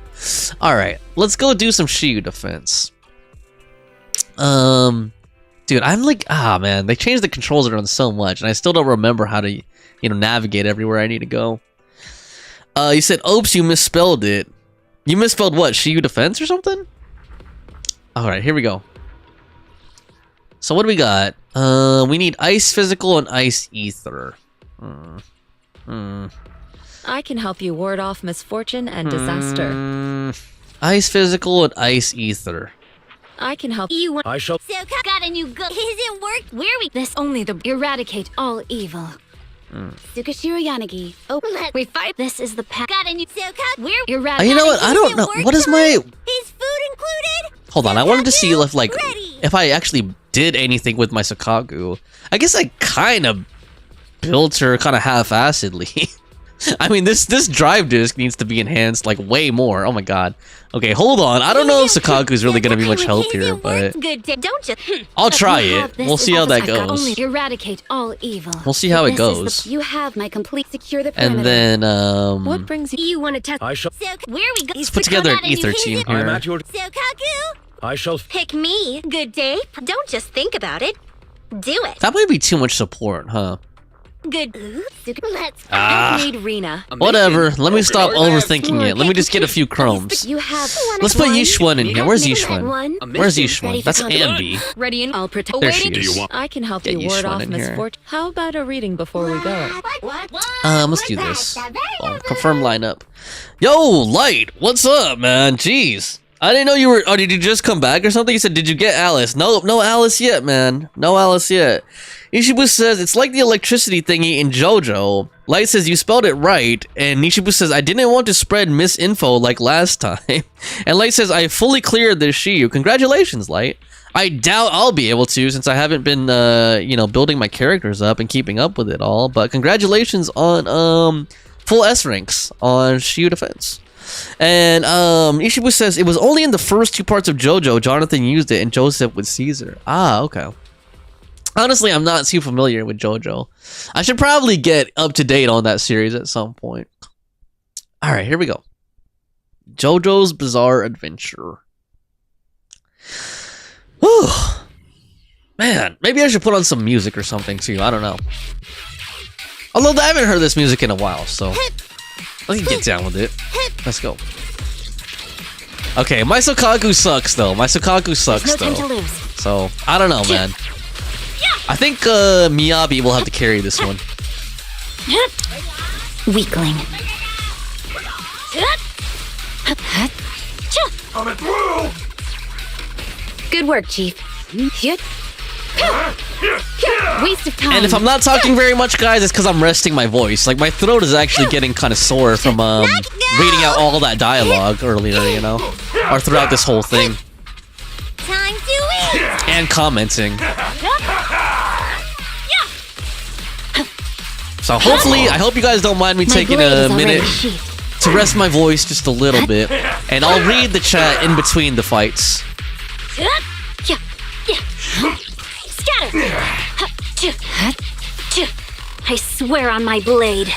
Alright, let's go do some Shiyu defense. Dude, I'm like, man, they changed the controls around so much, and I still don't remember how to, you know, navigate everywhere I need to go. You said, oops, you misspelled it. You misspelled what? Shiyu defense or something? Alright, here we go. So what do we got? We need Ice Physical and Ice Ether. I can help you ward off misfortune and disaster. Ice Physical and Ice Ether. I can help you. I shall. So got a new go. Is it work? Where we? This only the eradicate all evil. Sukashiro Yanagi. Oh, we fight. This is the path. Got a new Where? You know what? I don't know. What is my? Is food included? Hold on, I wanted to see if like if I actually did anything with my Sakagu. I guess I kind of built her kind of half-assedly. I mean, this drive disc needs to be enhanced like way more. Oh my god. Okay, hold on. I don't know if Sakagu's really gonna be much help here, but I'll try it. We'll see how that goes. Eradicate all evil. We'll see how it goes. You have my complete secure the and then what brings you want to test? I shall. Where we go? Let's put together an ether team here. I'm at your Sokaku. I shall Pick me. Good day. Don't just think about it. Do it. That might be too much support, huh? Good. Let's need Rena. Whatever. Let me stop overthinking it. Let me just get a few chromes. Let's put Yishun in here. Where's Yishun? Where's Yishun? That's Ambi. Ready and I'll protect. There she is. I can help Get you ward Yishun off in here. misfortune. How about a reading before we go? Let's do this. Confirm lineup. Yo, Light. What's up, man? Jeez. I didn't know you were. Oh, did you just come back or something? You said, did you get Alice? Nope, no Alice yet, man. No Alice yet. Nishibu says, it's like the electricity thingy in JoJo. Light says, you spelled it right. And Nishibu says, I didn't want to spread misinfo like last time. And Light says, I fully cleared this Shiyu. Congratulations, Light. I doubt I'll be able to since I haven't been, you know, building my characters up and keeping up with it all. But congratulations on, full S ranks on Shiyu defense. And Ishibu says it was only in the first 2 parts of JoJo Jonathan used it and Joseph with Caesar. Ah, okay. Honestly, I'm not too familiar with JoJo. I should probably get up to date on that series at some point. All right, here we go. JoJo's Bizarre Adventure. Whew. Man, maybe I should put on some music or something too. I don't know. Although I haven't heard this music in a while, so let's get down with it. Let's go. Okay, my Sokaku sucks though. My Sokaku sucks No though. time to lose. So I don't know, man. I think Miyabi will have to carry this one. Weakling. Coming through! Good work, Chief. Waste of time. And if I'm not talking very much, guys, it's because I'm resting my voice. Like, my throat is actually getting kind of sore from reading out all that dialogue earlier, you know? Or throughout this whole thing. Time to eat! And commenting. So hopefully, I hope you guys don't mind me taking a minute to rest my voice just a little bit. And I'll read the chat in between the fights. Scatter! I swear on my blade.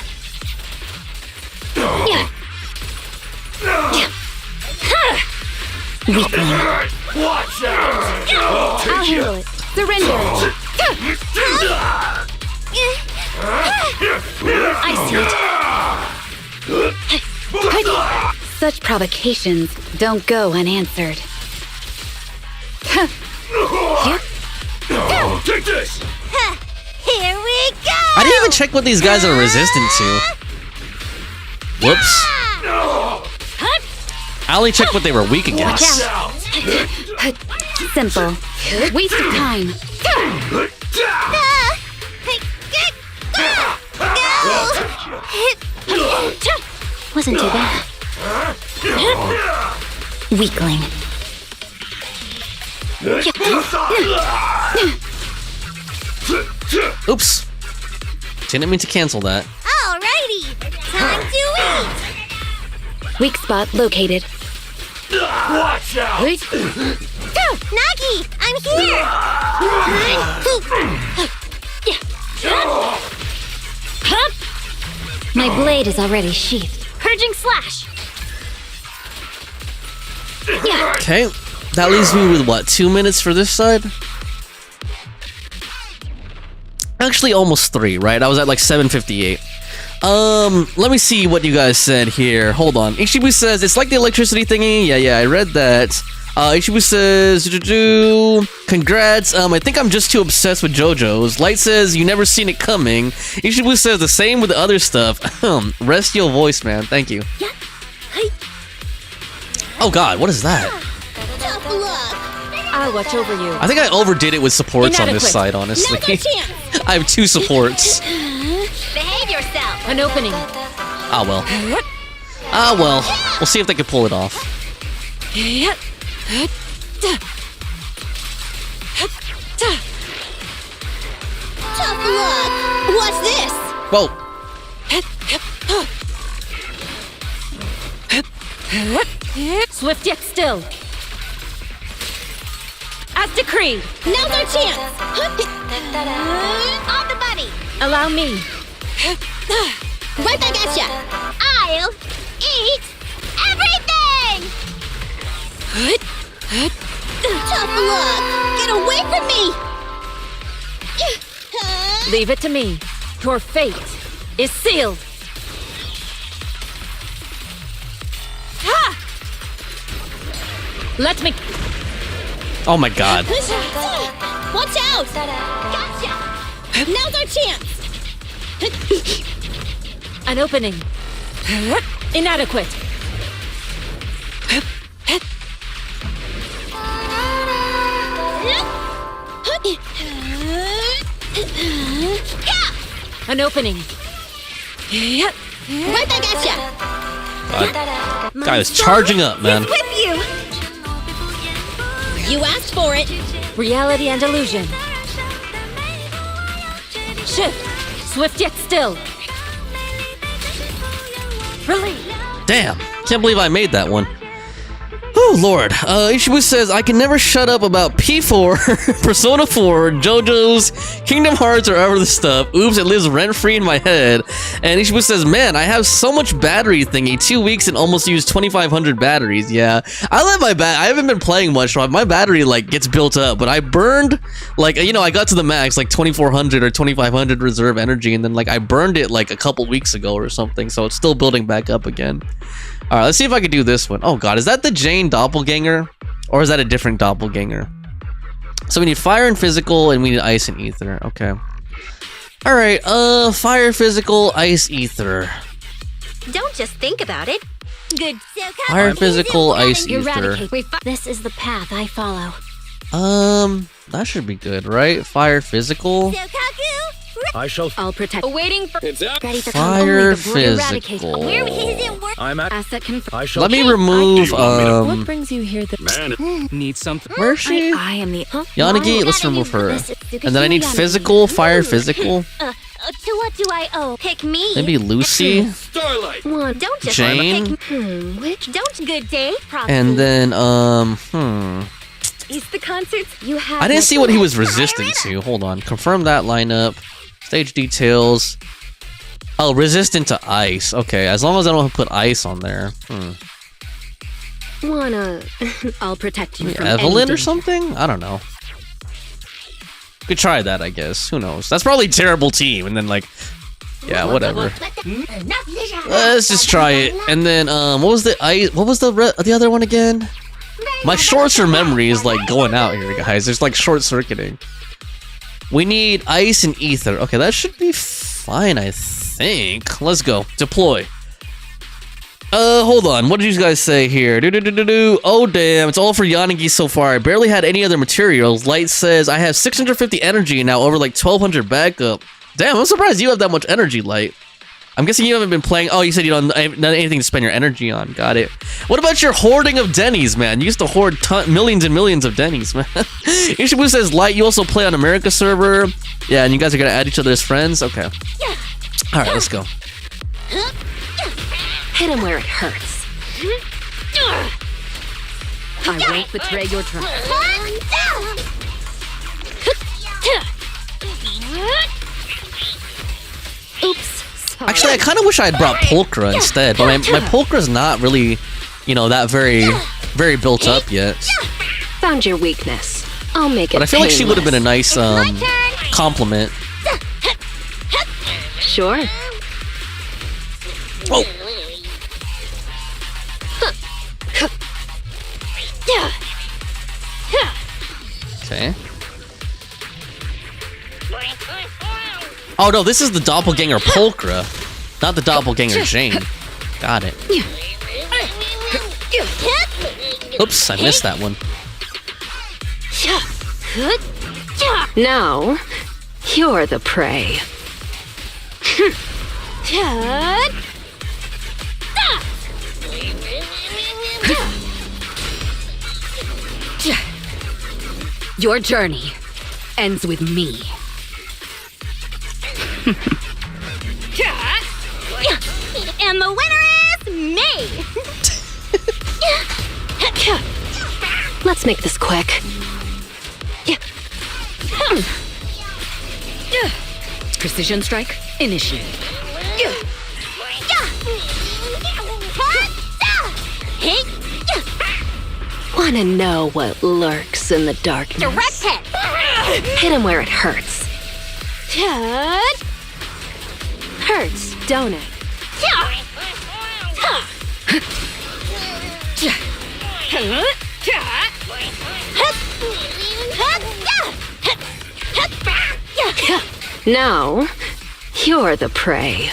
Weakling. Watch out! I'll handle it. Surrender. I see it. Such provocations don't go unanswered. Take this! Here we go! I didn't even check what these guys are resistant to. Whoops. I only checked what they were weak against. Simple. Waste of time. Wasn't too bad. Weakling. Oops. Didn't mean to cancel that. Alrighty! Time to eat! Weak spot located. Watch out! Nagi! I'm here! My blade is already sheathed. Purging slash! Okay. That leaves me with what, 2 minutes for this side? Actually, almost 3, right? I was at like 7:58. Let me see what you guys said here. Hold on. Ishibu says it's like the electricity thingy. Yeah, I read that. Ishibu says, congrats. I think I'm just too obsessed with JoJo's. Light says you never seen it coming. Ishibu says the same with the other stuff. Rest your voice, man. Thank you. Oh God, what is that? Tough luck! I'll watch over you. I think I overdid it with supports on this side, honestly. I have 2 supports. Behave yourself! An opening. Ah well. Ah well. We'll see if they can pull it off. Tough luck! What's this? Whoa. Swift yet still. As decreed. Now's our chance! On the buddy! Allow me. Right back at ya! I'll eat everything! Tough luck! Get away from me! Leave it to me. Your fate is sealed. Let me. Oh my God. Watch out! Gotcha! Now's our chance! An opening. Inadequate. An opening. Right back at ya! God. Guy is charging up, man. Whip you! You asked for it! Reality and illusion. Shift. Swift yet still. Release. Damn. Can't believe I made that one. Oh lord. Ishibu says, I can never shut up about P4, Persona 4, JoJo's, Kingdom Hearts, or other stuff. Oops, it lives rent-free in my head. And Ishibu says, man, I have so much battery thingy. 2 weeks and almost used 2,500 batteries. Yeah, I let my I haven't been playing much, so my battery like gets built up. But I burned like, you know, I got to the max like 2,400 or 2,500 reserve energy, and then like I burned it like a couple weeks ago or something. So it's still building back up again. All right, let's see if I can do this one. Oh god, is that the Jane doppelganger? Or is that a different doppelganger? So we need fire and physical, and we need ice and ether. Okay. All right, fire, physical, ice, ether. Don't just think about it. Good. Fire, physical, ice, ether. This is the path I follow. That should be good, right? Fire, physical. I'll protect. Waiting for. Ready for Fire, physical. Where is it working? I'm at. Asset Let me remove, What brings you here? Need something? Where is she? I am the. Yanagi, let's remove her. And then I need physical, fire, physical. To what do I owe? Pick me. Maybe Lucy. Starlight. One. Don't just Jane. pick. Which? Don't. Good day. And then, Is the concert you have? I didn't see what he was resistant to. Hold on. Confirm that lineup. Stage details. Oh, resistant to ice. Okay, as long as I don't put ice on there. Wanna? I'll protect you from Evelyn any or something? I don't know. Could try that, I guess. Who knows? That's probably a terrible team. And then like, yeah, whatever. Let's just try it. And then what was the ice? What was the other one again? My short-term memory is like going out here, guys. There's like short-circuiting. We need ice and ether. Okay, that should be fine, I think. Let's go. Deploy. Hold on. What did you guys say here? Oh, damn. It's all for Yanagi so far. I barely had any other materials. Light says I have 650 energy and now over like 1,200 backup. Damn, I'm surprised you have that much energy, Light. I'm guessing you haven't been playing. Oh, you said you don't have anything to spend your energy on. Got it. What about your hoarding of Denny's, man? You used to hoard millions and millions of Denny's, man. Ishibu says, Light, you also play on America server. Yeah, and you guys are going to add each other as friends? Okay. All right, let's go. Hit him where it hurts. I won't betray your trust. Oops. Actually, I kind of wish I had brought Pulchra instead, but my Pulchra's not really, you know, that very built up yet. Found your weakness. I'll make it. But I feel like she would have been a nice compliment. Sure. Oh. Okay. Oh no, this is the doppelganger Pulchra, not the doppelganger Jane. Got it. Oops, I missed that one. Now, you're the prey. Your journey ends with me. And the winner is me! Let's make this quick. Precision strike, initiate. Wanna know what lurks in the darkness? Direct hit! Hit him where it hurts. Hurts, don't it? Now, you're the prey.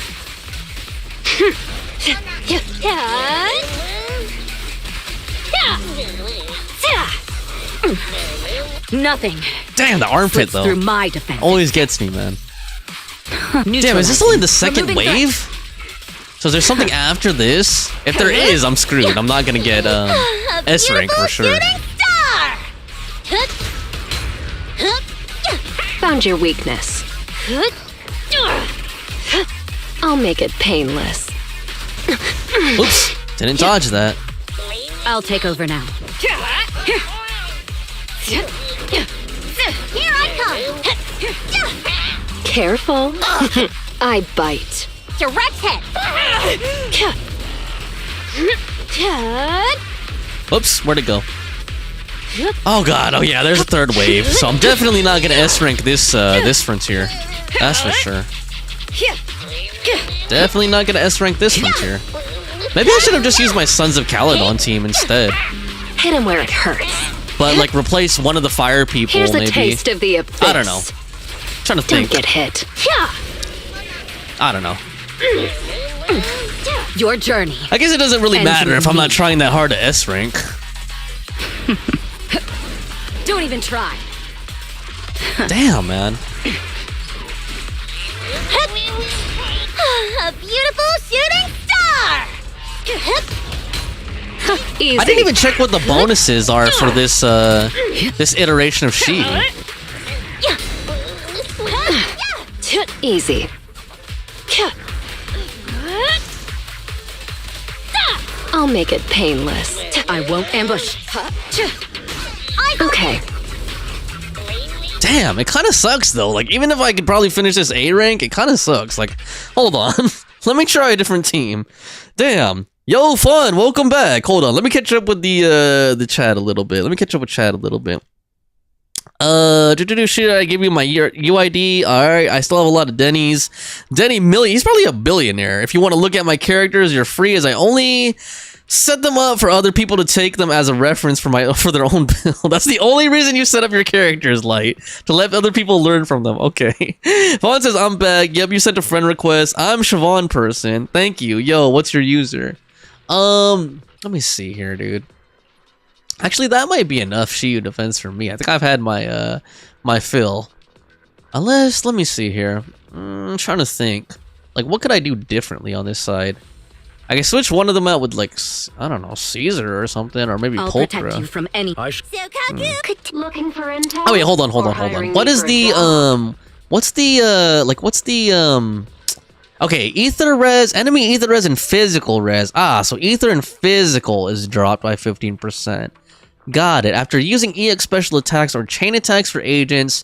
Nothing. Damn, the armpit though. Through my defense. Always gets me, man. Damn, is this only the second wave? So is there something after this? If there is, I'm screwed. I'm not gonna get S rank for sure. Found your weakness. I'll make it painless. Oops. Didn't dodge that. I'll take over now. Here I come! Careful. I bite. Direct hit! Whoops, where'd it go? Oh god, oh yeah, there's a third wave. So I'm definitely not gonna S-rank this frontier. That's for sure. Definitely not gonna S-rank this frontier. Maybe I should have just used my Sons of Caledon team instead. Hit him where it hurts. But like replace one of the fire people, Here's maybe. a taste of the abyss. I don't know. Trying to think. Don't get hit. I don't know. Your journey. I guess it doesn't really ends matter with if I'm me. not trying that hard to S-rank. Don't even try. Damn, man. A beautiful shooting star! Easy. I didn't even check what the bonuses are for this this iteration of She. Easy. I'll make it painless. I won't ambush. Okay. Damn, it kind of sucks though. Like even if I could probably finish this A rank, it kind of sucks. Like, hold on, let me try a different team. Damn, yo, fun. Welcome back. Hold on, let me catch up with the chat a little bit. Should I give you my UID? Alright, I still have a lot of Denny's. Denny Millie, he's probably a billionaire. If you want to look at my characters, you're free as I only set them up for other people to take them as a reference for their own build. That's the only reason you set up your characters, Light. To let other people learn from them. Okay. Vaughn says, I'm back. Yep, you sent a friend request. I'm Siobhan Person. Thank you. Yo, what's your user? Let me see here, dude. Actually, that might be enough Shiyu defense for me. I think I've had my my fill. Unless, let me see here. I'm trying to think. Like, what could I do differently on this side? I can switch one of them out with, like, I don't know, Caesar or something, or maybe I'll Pulchra. protect you from any. Looking for intel? Oh wait, hold on. What is the okay, ether res, enemy ether res, and physical res. Ah, so ether and physical is dropped by 15%. Got it. After using EX special attacks or chain attacks for agents,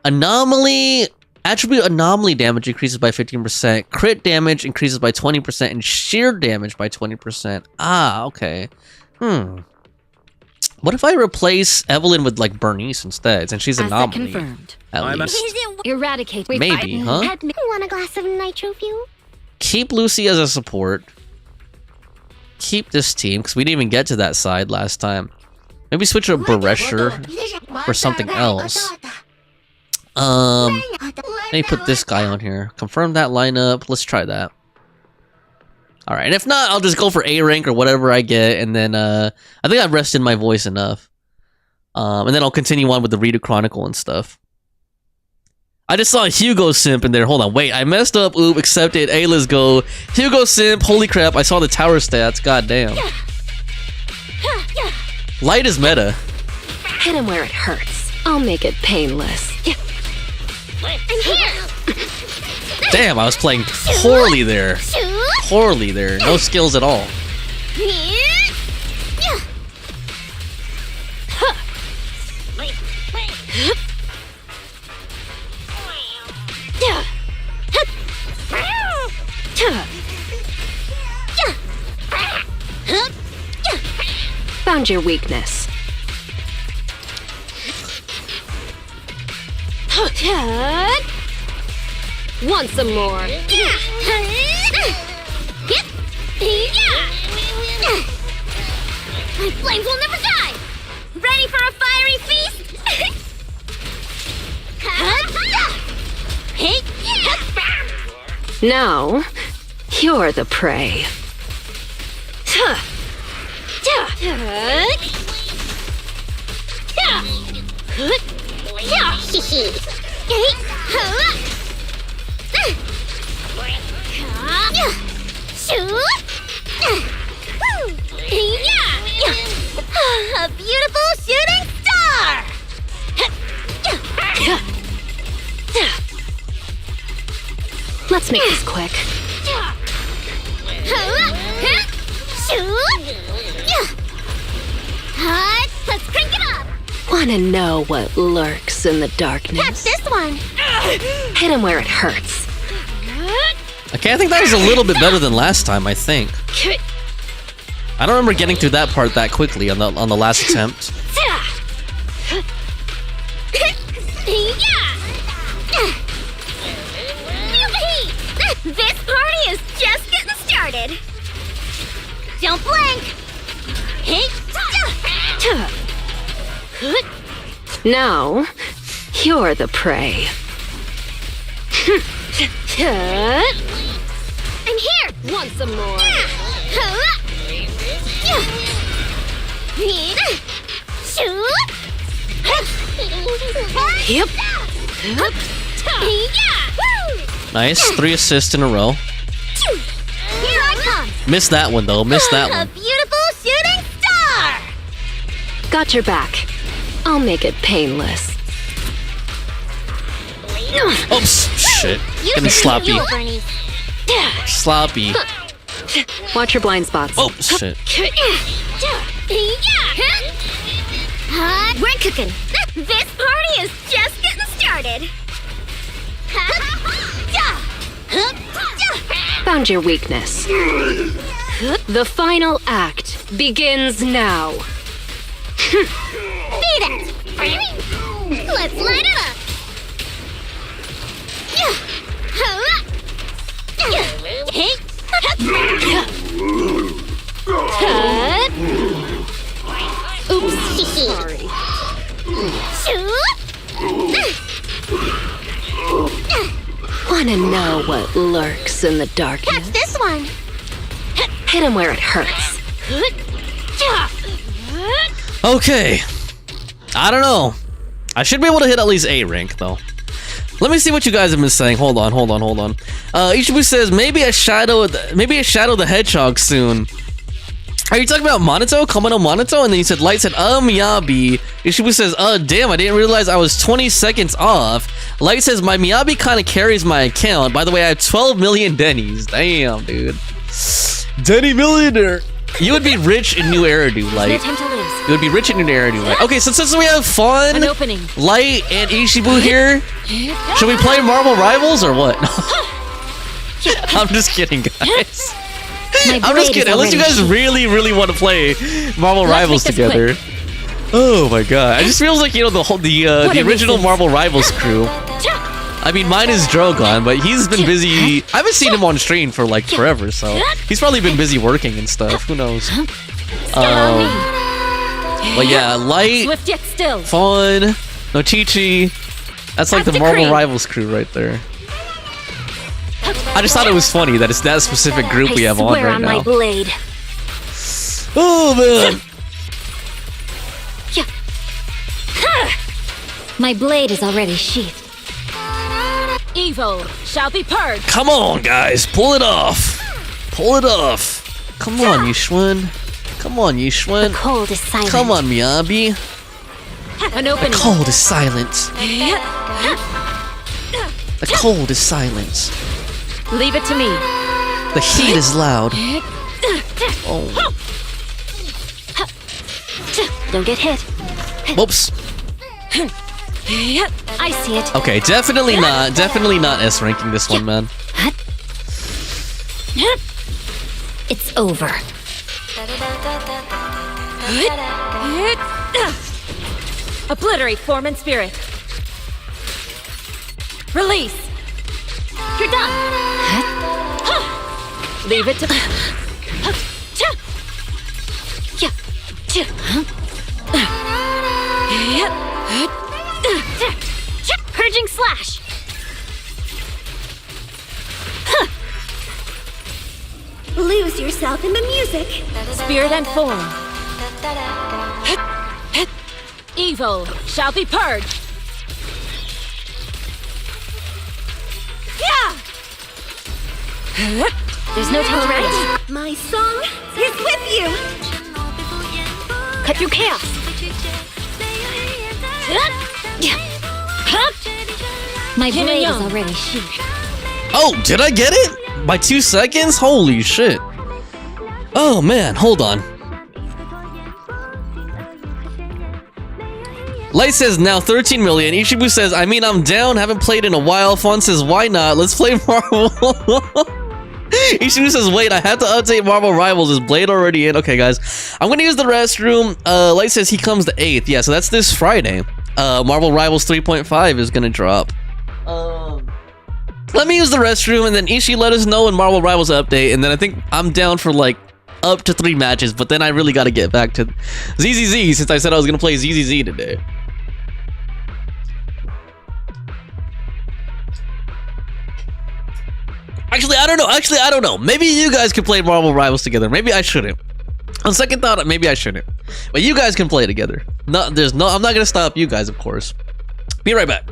attribute anomaly damage increases by 15%, crit damage increases by 20%, and sheer damage by 20%. Ah, okay. What if I replace Evelyn with like Bernice instead, since she's anomaly? Confirmed. At least. Eradicate. Maybe, huh? Want a glass of nitro fuel? Keep Lucy as a support. Keep this team, because we didn't even get to that side last time. Maybe switch to Beresher or something else. Let me put this guy on here. Confirm that lineup. Let's try that. Alright, and if not, I'll just go for A rank or whatever I get, and then I think I've rested my voice enough. And then I'll continue on with the Ridu Chronicle and stuff. I just saw a Hugo Simp in there. Hold on, wait, I messed up. Oop, accepted. Hey, let's go. Hugo Simp, holy crap, I saw the tower stats. God damn. Light is meta. Hit him where it hurts. I'll make it painless. I'm here! Damn, I was playing poorly there. Poorly there. No skills at all. Found your weakness. Want some more? My flames will never die! Ready for a fiery feast? Now, you're the prey. A beautiful shooting star! Let's make this quick. Wanna know what lurks in the darkness? Catch this one! Hit him where it hurts. Okay, I think that was a little bit better than last time, I think. I don't remember getting through that part that quickly on the last attempt. This party is just getting started. Don't blink. Now, you're the prey. I'm here. Want some more? Yep. Nice, 3 assists in a row. Here I come. Missed that one though, missed that A one. beautiful shooting star. Got your back. I'll make it painless. Oops, shit. Getting sloppy. Sloppy. Watch your blind spots. Oh, shit. We're cooking. This party is just getting started. Found your weakness. The final act begins now. Beat it. Let's light it up. Oops, sorry. Wanna know what lurks in the darkness? Catch this one. Hit him where it hurts. Okay. I don't know. I should be able to hit at least A rank though. Let me see what you guys have been saying. Hold on. Ishibu says maybe a shadow the hedgehog soon. Are you talking about Monato? Kamano Monato? And then you said Light said Miyabi. Ishibu says, damn, I didn't realize I was 20 seconds off. Light says my Miyabi kind of carries my account. By the way, I have 12 million Denny's. Damn, dude. Denny millionaire. You would be rich in New Era, dude, Light. No time to lose. You would be rich in New Era, dude, Light. Okay, so since we have Fun, An opening. Light, and Ishibu here, should we play Marvel Rivals or what? I'm just kidding, guys. I'm just kidding. Unless you guys really, really want to play Marvel Rivals together. Oh my god! I just feels like, you know, the original Marvel Rivals crew. I mean, mine is Drogon, but he's been busy. I haven't seen him on stream for like forever, so he's probably been busy working and stuff. Who knows? But yeah, Light, Swift yet still. Fun, no Chi-Chi. That's like the Marvel Rivals crew right there. I just thought it was funny that it's that specific group we have on right now. My blade. Oh man! My blade is already sheathed. Evil shall be purged. Come on, guys, pull it off. Pull it off. Come on, Yishun. Come on, Yishun. The cold is silent. Come on, Miyabi. An opening. The cold is silent. The cold is silent. Leave it to me. The heat is loud. Oh. Don't get hit. Whoops. I see it. Okay, definitely not S ranking this one, man. It's over. Obliterate form and spirit. Release. You're done. Leave it to me. Purging slash. Lose yourself in the music. Spirit and form. Evil shall be purged. Yeah. There's no time to rest. My song is with you. Cut through chaos. My blade is already sheathed. Oh, did I get it? By 2 seconds? Holy shit. Oh man, hold on. Light says now 13 million. Ishibu says, I mean, I'm down. Haven't played in a while. Fawn says, why not? Let's play Marvel. Ishibu says, wait, I have to update Marvel Rivals. Is Blade already in? Okay, guys. I'm going to use the restroom. Light says he comes the 8th. Yeah, so that's this Friday. Marvel Rivals 3.5 is going to drop. Let me use the restroom, and then Ishi let us know when Marvel Rivals update, and then I think I'm down for like up to 3 matches, but then I really got to get back to ZZZ since I said I was going to play ZZZ today. Actually, I don't know. Maybe you guys can play Marvel Rivals together. Maybe I shouldn't. On second thought, maybe I shouldn't. But you guys can play together. I'm not going to stop you guys, of course. Be right back.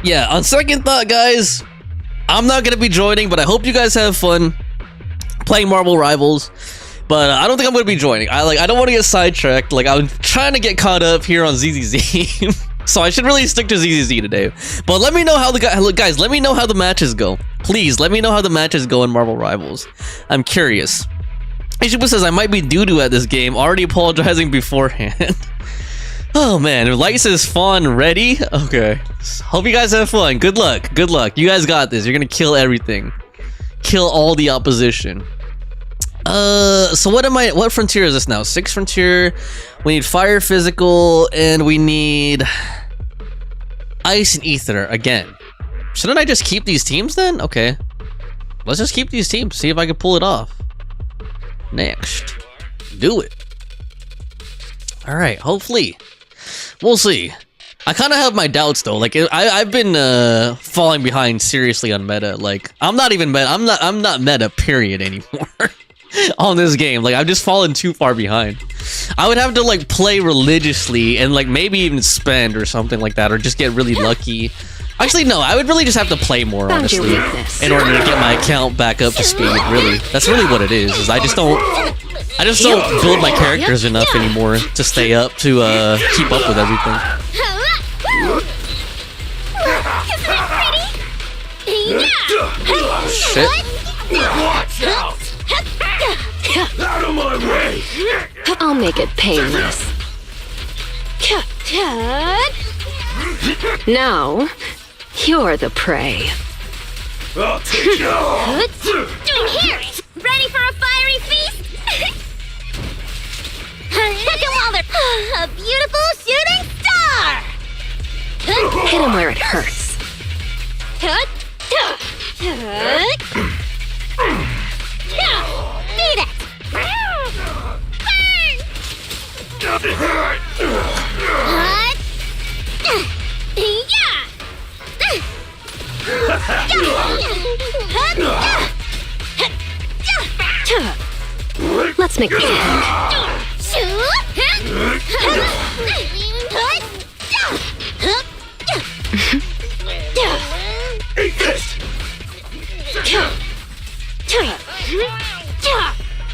Yeah, on second thought, guys, I'm not gonna be joining, but I hope you guys have fun playing Marvel Rivals. But I don't think I'm gonna be joining. I don't want to get sidetracked. Like, I'm trying to get caught up here on ZZZ, so I should really stick to ZZZ today. But let me know how guys. Let me know how the matches go. Please let me know how the matches go in Marvel Rivals. I'm curious. Ishibu says I might be doo-doo at this game. Already apologizing beforehand. Oh man, Light says Fawn ready? Okay. Hope you guys have fun. Good luck. Good luck. You guys got this. You're gonna kill everything. Kill all the opposition. So what frontier is this now? 6th frontier. We need fire physical, and we need ice and ether again. Shouldn't I just keep these teams then? Okay. Let's just keep these teams. See if I can pull it off. Next. Do it. Alright, hopefully. We'll see. I kind of have my doubts though. Like I've been falling behind seriously on meta. Like I'm not even meta. I'm not meta period anymore on this game. Like I've just fallen too far behind. I would have to like play religiously and like maybe even spend or something like that, or just get really lucky. Actually, no. I would really just have to play more honestly in order to get my account back up to speed. Really, that's really what it is. Is I just don't build my characters enough anymore to stay up to keep up with everything. Isn't it pretty? Yeah. Shit. Watch out! Out of my way! I'll make it painless. Now, you're the prey. I'll take you all. Doing here. Ready for a fiery feast? Check it while they're a beautiful shooting star. Hit him where it hurts. Beat it. Let's make this quick. Eat this!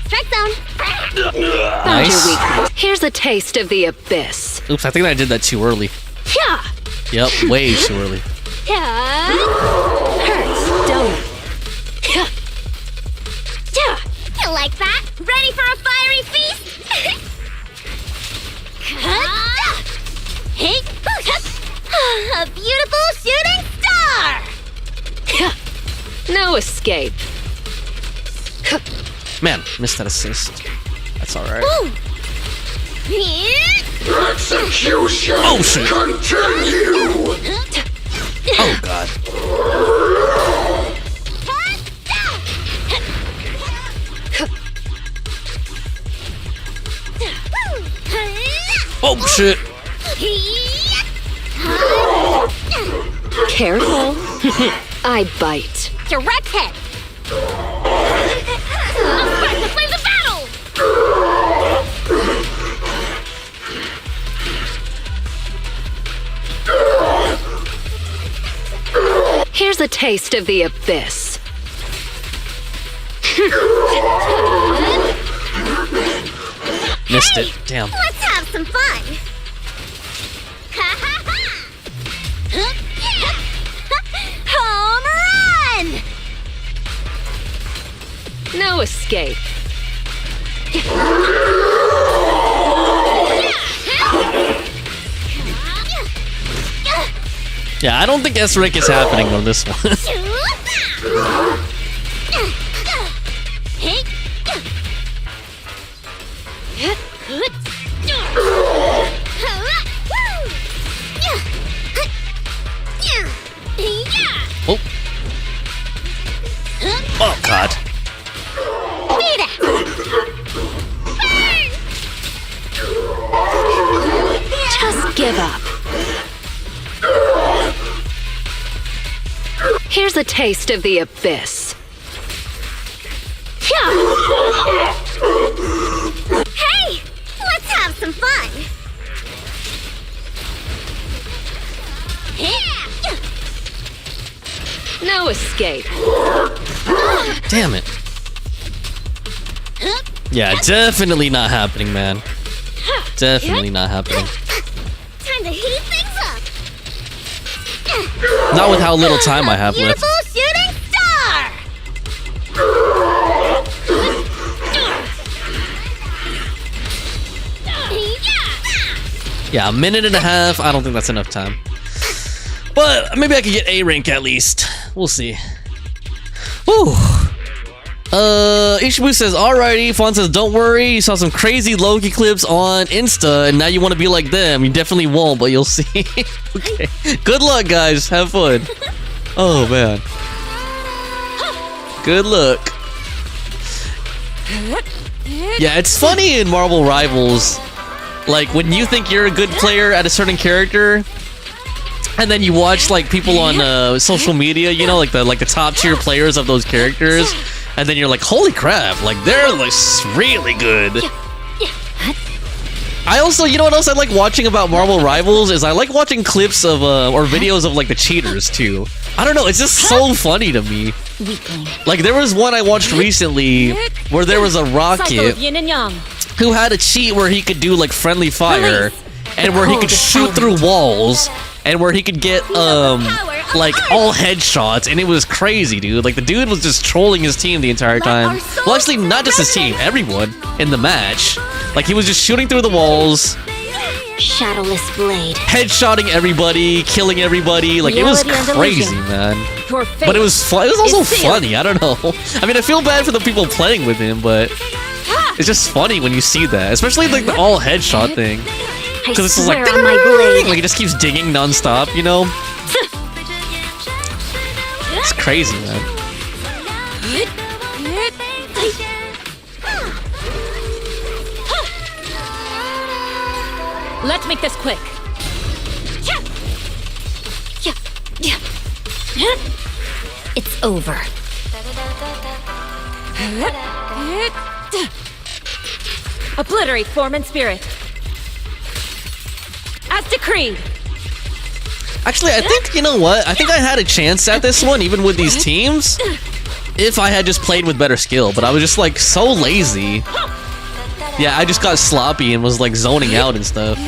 Strike zone. Found your weakness. Here's a taste of the abyss. Oops, I think I did that too early. Yep, way too early. like that? Ready for a fiery feast? A beautiful shooting star! No escape. Man, missed that assist. That's alright. Execution Oh, shit. continue! Oh, God. Oh, shit. Careful. I bite. Direct hit! I'll spark the flames of battle! Here's a taste of the abyss. Missed it. Damn. Let's have some fun! Home run! No escape. Yeah, I don't think S-Rank is happening on this one. Oh. Oh, God. Just give up. Here's a taste of the abyss. Hey! Let's have some fun! No escape. Damn it. Yeah, definitely not happening, man. Definitely not happening. Time to heat things up! Not with how little time I have left. Beautiful shooting star! Yeah, a minute and a half. I don't think that's enough time. But maybe I could get A rank at least. We'll see. Whew. Ishibu says, alrighty. Fawn says, don't worry. You saw some crazy Loki clips on Insta, and now you want to be like them. You definitely won't, but you'll see. Okay. Good luck, guys. Have fun. Oh, man. Good luck. Yeah, it's funny in Marvel Rivals. Like, when you think you're a good player at a certain character, and then you watch, like, people on social media, you know, like the top tier players of those characters, and then you're like, holy crap, like, they're like really good. I also, you know what else I like watching about Marvel Rivals is I like watching clips of, or videos of, like, the cheaters, too. I don't know, it's just so funny to me. Like, there was one I watched recently where there was a Rocket who had a cheat where he could do, like, friendly fire, and where he could shoot through walls, and where he could get, like, all headshots, and it was crazy, dude. Like, the dude was just trolling his team the entire time. Well, actually, not just his team, everyone in the match. Like, he was just shooting through the walls, Shadowless blade. headshotting everybody, killing everybody. Like, it was crazy, man. But it was fun. It was also funny. I don't know. I mean, I feel bad for the people playing with him, but it's just funny when you see that, especially like the all headshot thing. Because it's just like, like it just keeps dinging nonstop, you know? It's crazy, man. Let's make this quick. It's over. Obliterate form and spirit. As decreed. Actually, I think, you know what? I think I had a chance at this one, even with these teams, if I had just played with better skill, but I was just, like, so lazy. Yeah, I just got sloppy and was, like, zoning out and stuff.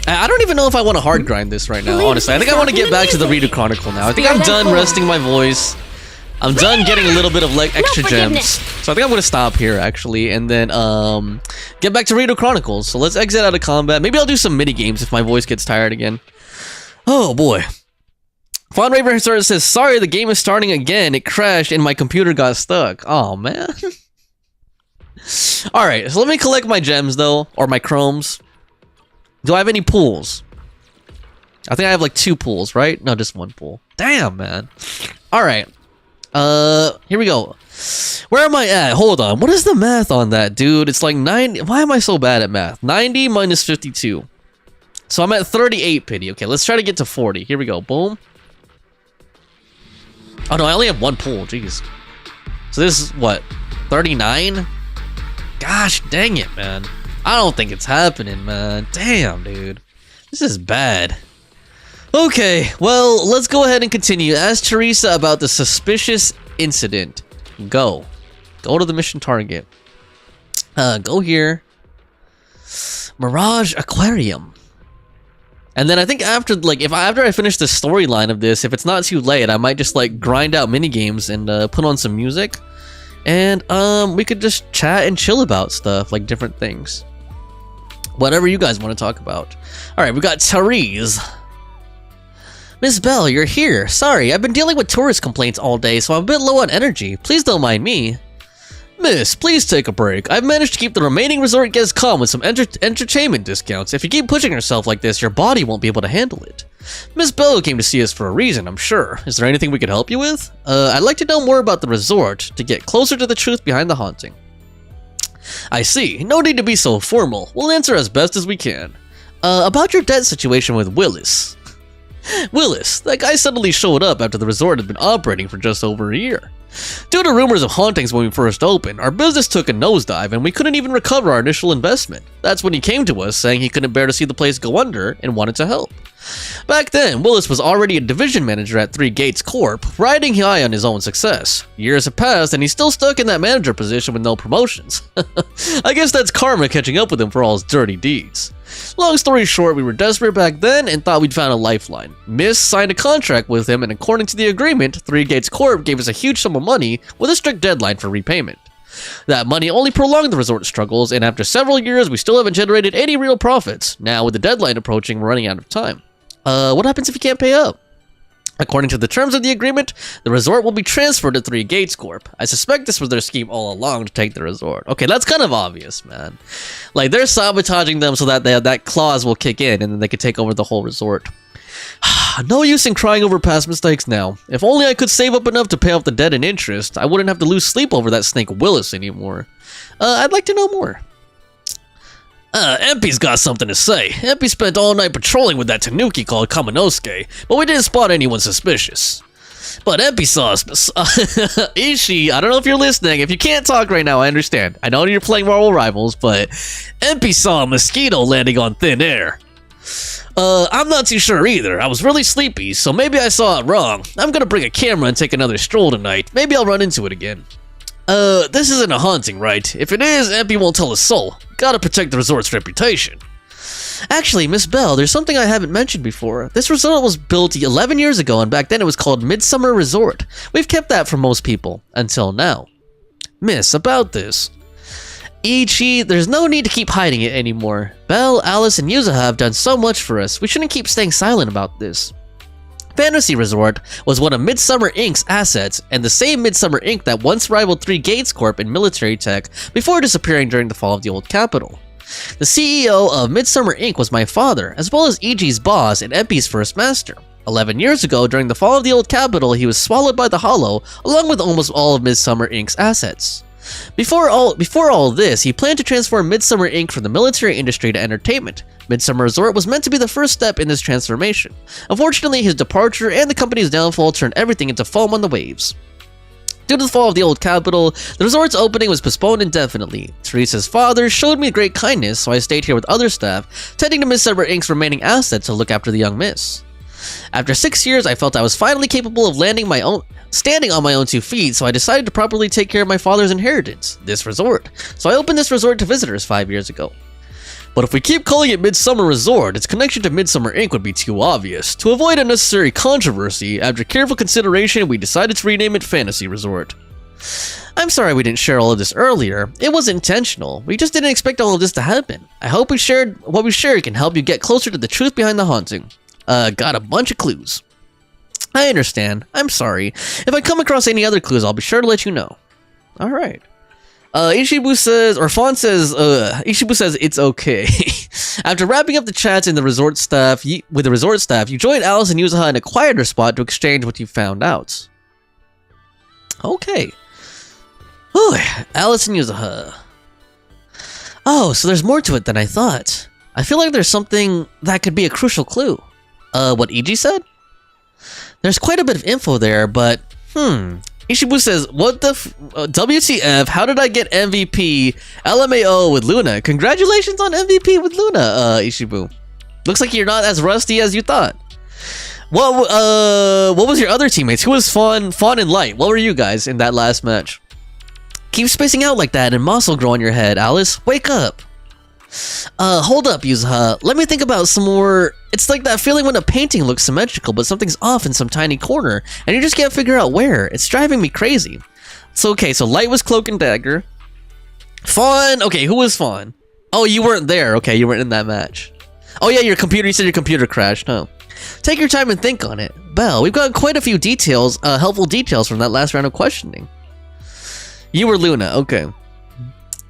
I don't even know if I want to hard grind this right now, honestly. I think I want to get back to the Ridu Chronicle now. I think I'm done resting my voice. I'm done getting a little bit of like extra gems. So I think I'm gonna stop here actually, and then get back to Ridu Chronicles. So let's exit out of combat. Maybe I'll do some mini games if my voice gets tired again. Oh boy. Fawn Raver says, sorry, the game is starting again. It crashed and my computer got stuck. Oh man. Alright, so let me collect my gems though, or my chromes. Do I have any pools? I think I have like 2 pools, right? No, just 1 pool. Damn, man. Alright. Here we go. Where am I at? Hold on. What is the math on that, dude? It's like 90. Why am I so bad at math? 90 minus 52. So I'm at 38 pity. Okay, let's try to get to 40. Here we go. Boom. Oh no, I only have 1 pool. Jeez. So this is what? 39? Gosh dang it, man. I don't think it's happening, man. Damn, dude. This is bad. Okay, well, let's go ahead and continue. Ask Teresa about the suspicious incident. Go to the mission target. Go here. Mirage Aquarium. And then I think after I finish the storyline of this, if it's not too late, I might just like grind out mini games and put on some music, and we could just chat and chill about stuff, like different things, whatever you guys want to talk about. All right, we got Therese. Miss Bell, you're here. Sorry, I've been dealing with tourist complaints all day, so I'm a bit low on energy. Please don't mind me. Miss, please take a break. I've managed to keep the remaining resort guests calm with some entertainment discounts. If you keep pushing yourself like this, your body won't be able to handle it. Miss Bell came to see us for a reason, I'm sure. Is there anything we could help you with? I'd like to know more about the resort, to get closer to the truth behind the haunting. I see. No need to be so formal. We'll answer as best as we can. About your debt situation with Willis. Willis, that guy suddenly showed up after the resort had been operating for just over a year. Due to rumors of hauntings when we first opened, our business took a nosedive and we couldn't even recover our initial investment. That's when he came to us saying he couldn't bear to see the place go under and wanted to help. Back then, Willis was already a division manager at Three Gates Corp, riding high on his own success. Years have passed and he's still stuck in that manager position with no promotions. I guess that's karma catching up with him for all his dirty deeds. Long story short, we were desperate back then and thought we'd found a lifeline. Miss signed a contract with him, and according to the agreement, Three Gates Corp gave us a huge sum of money with a strict deadline for repayment. That money only prolonged the resort's struggles, and after several years, we still haven't generated any real profits. Now, with the deadline approaching, we're running out of time. What happens if you can't pay up? According to the terms of the agreement, the resort will be transferred to Three Gates Corp. I suspect this was their scheme all along to take the resort. Okay, that's kind of obvious, man. Like, they're sabotaging them so that that clause will kick in and then they could take over the whole resort. No use in crying over past mistakes now. If only I could save up enough to pay off the debt and interest, I wouldn't have to lose sleep over that snake Willis anymore. I'd like to know more. Empy's got something to say. Empy spent all night patrolling with that tanuki called Kaminosuke, but we didn't spot anyone suspicious. But Empy saw us. Ishi, I don't know if you're listening. If you can't talk right now, I understand. I know you're playing Marvel Rivals, but Empy saw a mosquito landing on thin air. I'm not too sure either. I was really sleepy, so maybe I saw it wrong. I'm gonna bring a camera and take another stroll tonight. Maybe I'll run into it again. This isn't a haunting, right? If it is, Empy won't tell a soul. Gotta protect the resort's reputation. Actually, Miss Bell, there's something I haven't mentioned before. This resort was built 11 years ago, and back then it was called Midsummer Resort. We've kept that from most people, until now. Miss, about this. Ichi, there's no need to keep hiding it anymore. Belle, Alice, and Yuzuha have done so much for us. We shouldn't keep staying silent about this. Fantasy Resort was one of Midsummer Inc.'s assets, and the same Midsummer Inc. that once rivaled Three Gates Corp in military tech before disappearing during the fall of the old capital. The CEO of Midsummer Inc. was my father, as well as Ichi's boss and Empy's first master. 11 years ago, during the fall of the old capital, he was swallowed by the Hollow, along with almost all of Midsummer Inc.'s assets. Before all this, he planned to transform Midsummer Inc. from the military industry to entertainment. Midsummer Resort was meant to be the first step in this transformation. Unfortunately, his departure and the company's downfall turned everything into foam on the waves. Due to the fall of the old capital, the resort's opening was postponed indefinitely. Teresa's father showed me great kindness, so I stayed here with other staff, tending to Midsummer Inc.'s remaining assets to look after the young miss. After 6 years, I felt I was finally capable of standing on my own 2 feet, so I decided to properly take care of my father's inheritance, this resort. So I opened this resort to visitors 5 years ago. But if we keep calling it Midsummer Resort, its connection to Midsummer Inc. would be too obvious. To avoid unnecessary controversy, after careful consideration, we decided to rename it Fantasy Resort. I'm sorry we didn't share all of this earlier. It was intentional. We just didn't expect all of this to happen. I hope what we shared can help you get closer to the truth behind the haunting. Got a bunch of clues. I understand. I'm sorry. If I come across any other clues, I'll be sure to let you know. Alright. Ishibu says it's okay. After wrapping up the chats with the resort staff, you joined Alice and Yuzuha in a quieter spot to exchange what you found out. Okay. Whew, Alice and Yuzuha. Oh, so there's more to it than I thought. I feel like there's something that could be a crucial clue. What Iji said? There's quite a bit of info there, but Ishibu says, what the WTF, how did I get MVP LMAO with Luna? Congratulations on MVP with Luna, Ishibu. Looks like you're not as rusty as you thought. What was your other teammates? Who was Fawn and Light? What were you guys in that last match? Keep spacing out like that and moss will grow on your head, Alice. Wake up. Hold up, Yuzuha. Let me think about some more. It's like that feeling when a painting looks symmetrical, but something's off in some tiny corner, and you just can't figure out where. It's driving me crazy. So, okay, so Light was Cloak and Dagger. Fawn, okay, who was Fawn? Oh, you weren't there. Okay, you weren't in that match. Oh yeah, you said your computer crashed, huh? Take your time and think on it. Belle, we've got quite a few details, helpful details from that last round of questioning. You were Luna, okay.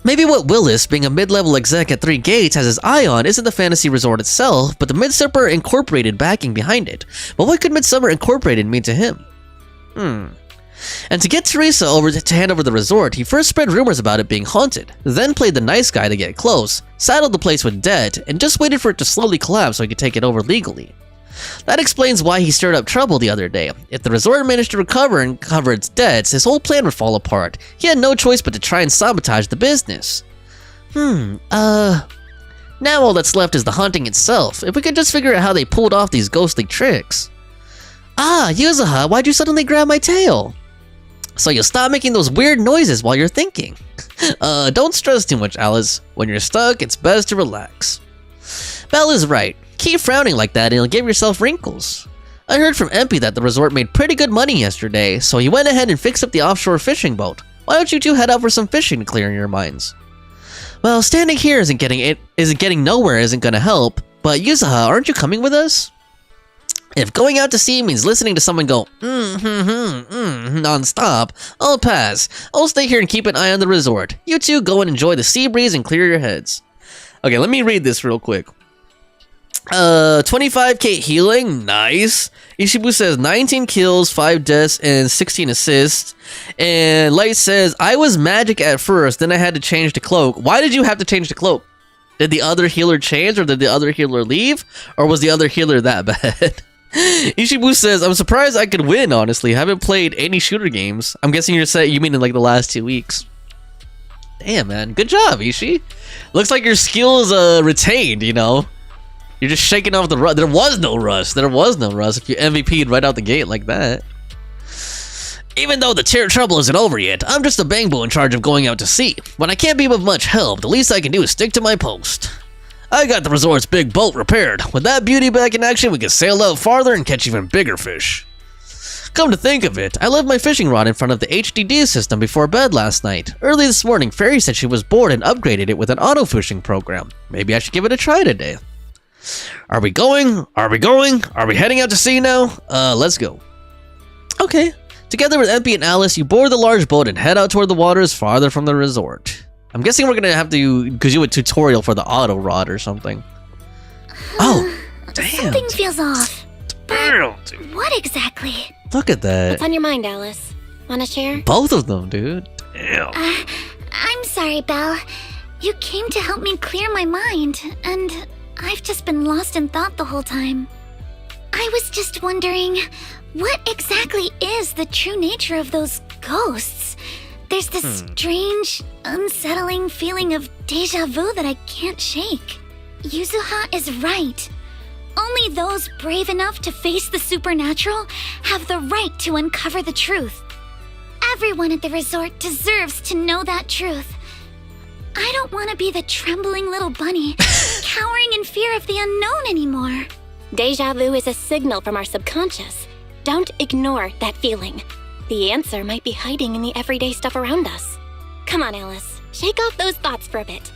Maybe what Willis, being a mid-level exec at 3 Gates, has his eye on isn't the Fantasy Resort itself, but the Midsummer Incorporated backing behind it. But what could Midsummer Incorporated mean to him? And to get Teresa to hand over the resort, he first spread rumors about it being haunted, then played the nice guy to get close, saddled the place with debt, and just waited for it to slowly collapse so he could take it over legally. That explains why he stirred up trouble the other day. If the resort managed to recover and cover its debts, his whole plan would fall apart. He had no choice but to try and sabotage the business. Now all that's left is the haunting itself. If we could just figure out how they pulled off these ghostly tricks. Ah, Yuzuha, why'd you suddenly grab my tail? So you'll stop making those weird noises while you're thinking. Don't stress too much, Alice. When you're stuck, it's best to relax. Belle is right. Keep frowning like that and you'll give yourself wrinkles. I heard from MP that the resort made pretty good money yesterday, so he went ahead and fixed up the offshore fishing boat. Why don't you two head out for some fishing to clear your minds? Well, standing here isn't getting nowhere isn't gonna help, but Yuzuha, aren't you coming with us? If going out to sea means listening to someone go non-stop, I'll pass. I'll stay here and keep an eye on the resort. You two go and enjoy the sea breeze and clear your heads. Okay, let me read this real quick. 25k healing, nice. Ishibu says 19 kills, 5 deaths, and 16 assists. And Light says, I was magic at first, then I had to change to cloak. Why did you have to change to cloak? Did the other healer change, or did the other healer leave? Or was the other healer that bad? Ishibu says, I'm surprised I could win, honestly. I haven't played any shooter games. I'm guessing you mean in like the last 2 weeks. Damn, man. Good job, Ishi. Looks like your skills retained, you know. You're just shaking off the rust. There was no rust. There was no rust if you MVP'd right out the gate like that. Even though the trouble isn't over yet, I'm just a bangbo in charge of going out to sea. When I can't be of much help, the least I can do is stick to my post. I got the resort's big boat repaired. With that beauty back in action, we can sail out farther and catch even bigger fish. Come to think of it, I left my fishing rod in front of the HDD system before bed last night. Early this morning, Fairy said she was bored and upgraded it with an auto-fishing program. Maybe I should give it a try today. Are we going? Are we going? Are we heading out to sea now? Let's go. Okay. Together with MP and Alice, you board the large boat and head out toward the waters farther from the resort. I'm guessing we're gonna have to do a tutorial for the auto rod or something. Oh, damn. Something feels off. Damn, what exactly? Look at that. What's on your mind, Alice? Wanna share? Both of them, dude. Damn. I'm sorry, Belle. You came to help me clear my mind, and I've just been lost in thought the whole time. I was just wondering, what exactly is the true nature of those ghosts? There's this strange, unsettling feeling of deja vu that I can't shake. Yuzuha is right. Only those brave enough to face the supernatural have the right to uncover the truth. Everyone at the resort deserves to know that truth. I don't want to be the trembling little bunny, cowering in fear of the unknown anymore. Deja vu is a signal from our subconscious. Don't ignore that feeling. The answer might be hiding in the everyday stuff around us. Come on, Alice. Shake off those thoughts for a bit.